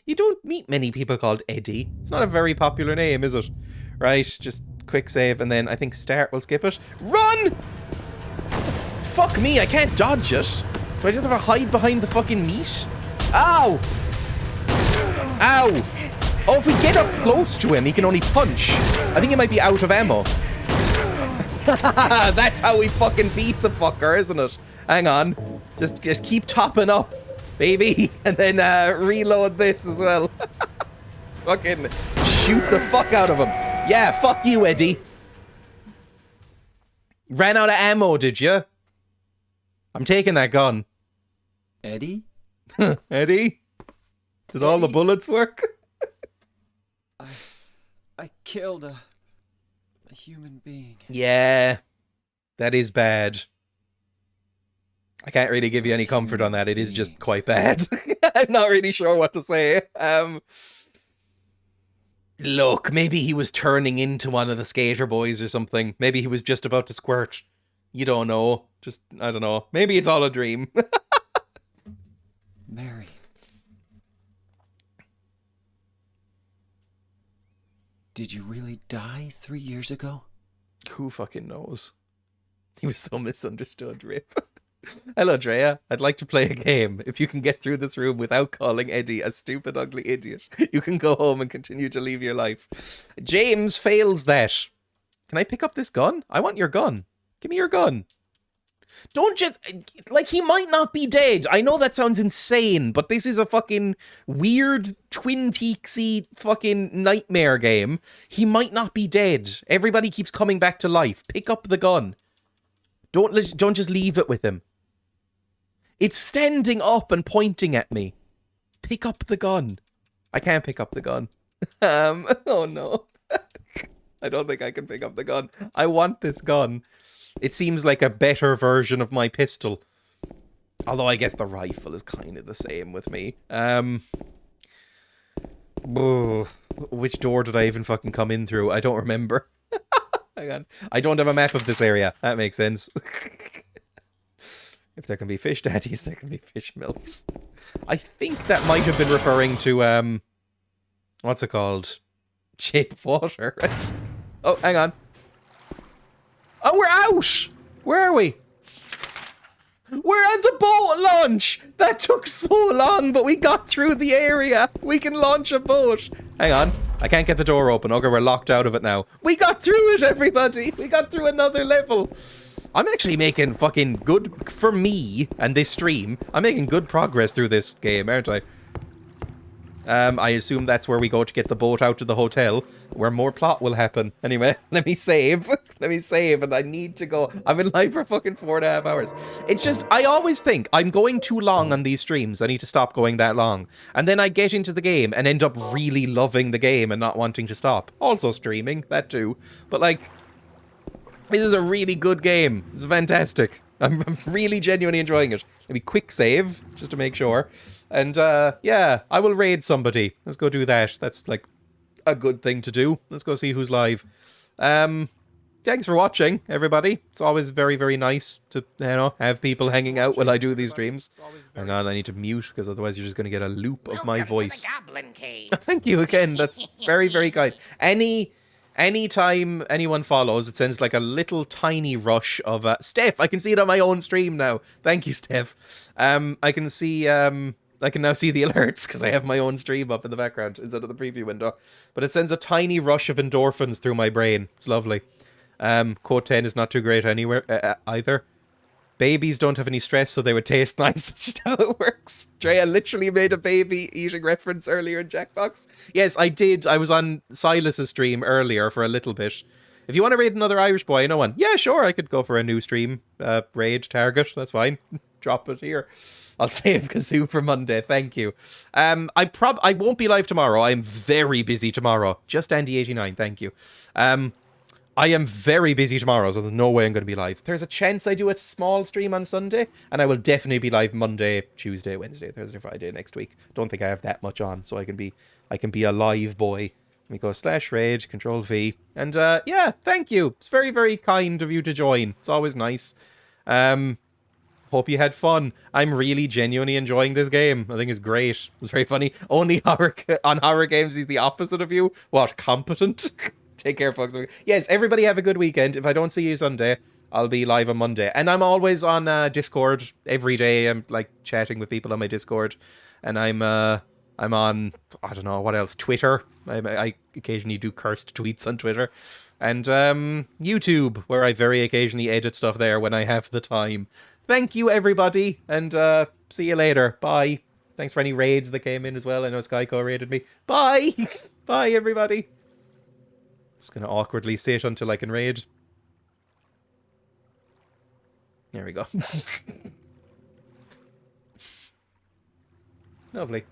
You don't meet many people called Eddie. It's not a very popular name, is it? Right, just quick save, and then I think start will skip it. Run! Fuck me, I can't dodge it. Do I just have to hide behind the fucking meat? Ow! Ow! Oh, if we get up close to him, he can only punch. I think he might be out of ammo. That's how we fucking beat the fucker, isn't it? Hang on. Just keep topping up, baby. And then reload this as well. Fucking shoot the fuck out of him. Yeah, fuck you, Eddie. Ran out of ammo, did you? I'm taking that gun. Eddie? Eddie? Did all the bullets work? I killed a human being. Yeah, that is bad. I can't really give you any comfort on that. It is just quite bad. I'm not really sure what to say. Look, maybe he was turning into one of the skater boys or something. Maybe he was just about to squirt. You don't know. Just, I don't know. Maybe it's all a dream. Mary. Did you really die 3 years ago? Who fucking knows? He was so misunderstood, Rip. Hello, Dreya. I'd like to play a game. If you can get through this room without calling Eddie a stupid, ugly idiot, you can go home and continue to live your life. James fails that. Can I pick up this gun? I want your gun. Give me your gun. Don't just... Like, he might not be dead. I know that sounds insane, but this is a fucking weird Twin Peaksy fucking nightmare game. He might not be dead. Everybody keeps coming back to life. Pick up the gun. Don't just leave it with him. It's standing up and pointing at me. Pick up the gun. I can't pick up the gun. Oh no. I don't think I can pick up the gun. I want this gun. It seems like a better version of my pistol. Although I guess the rifle is kind of the same with me. Which door did I even fucking come in through? I don't remember. Hang on. I don't have a map of this area. That makes sense. If there can be fish daddies, there can be fish milks. I think that might have been referring to, what's it called? Shape of Water, right? Oh, hang on. Oh, we're out! Where are we? We're at the boat launch! That took so long, but we got through the area. We can launch a boat. Hang on. I can't get the door open. Okay, we're locked out of it now. We got through it, everybody! We got through another level. I'm actually making fucking good, for me and this stream, I'm making good progress through this game, aren't I? I assume that's where we go to get the boat out to the hotel, where more plot will happen. Anyway, let me save. Let me save, and I need to go. I've been live for fucking 4.5 hours. It's just, I always think I'm going too long on these streams. I need to stop going that long. And then I get into the game and end up really loving the game and not wanting to stop. Also streaming, that too. But like, this is a really good game. It's fantastic. I'm really genuinely enjoying it. Maybe quick save, just to make sure. And, yeah, I will raid somebody. Let's go do that. That's, like, a good thing to do. Let's go see who's live. Thanks for watching, everybody. It's always very, very nice to, you know, have people hanging out while I do these streams. Hang on, I need to mute, because otherwise you're just going to get a loop of my voice. To the Goblin Cave. Thank you again. That's very, very kind. Anytime anyone follows, it sends like a little tiny rush of Steph, I can see it on my own stream now. Thank you, Steph. I can see I can now see the alerts because I have my own stream up in the background instead of the preview window. But it sends a tiny rush of endorphins through my brain. It's lovely. Quote 10 is not too great anywhere either. Babies don't have any stress, so they would taste nice. That's just how it works. Dreya literally made a baby eating reference earlier in Jackbox. Yes, I did. I was on Silas's stream earlier for a little bit. If you want to raid another Irish boy, I know one. Yeah, sure, I could go for a new stream. Raid, target, that's fine. Drop it here. I'll save Kazoo for Monday, thank you. I won't be live tomorrow. I'm very busy tomorrow. Just Andy89, thank you. I am very busy tomorrow, so there's no way I'm going to be live. There's a chance I do a small stream on Sunday, and I will definitely be live Monday, Tuesday, Wednesday, Thursday, Friday next week. Don't think I have that much on, so I can be a live boy. Let me go /raid, Control V, and yeah, thank you. It's very, very kind of you to join. It's always nice. Hope you had fun. I'm really genuinely enjoying this game. I think it's great. It's very funny. Only on horror games he's the opposite of you. What, competent? Take care, folks. Yes, everybody have a good weekend. If I don't see you Sunday, I'll be live on Monday. And I'm always on Discord every day. I'm like chatting with people on my Discord. And I'm on, I don't know, what else? Twitter. I occasionally do cursed tweets on Twitter. And YouTube, where I very occasionally edit stuff there when I have the time. Thank you, everybody, and see you later. Bye. Thanks for any raids that came in as well. I know Skyco raided me. Bye. Bye, everybody. Just gonna awkwardly sit until I can raid. There we go. Lovely.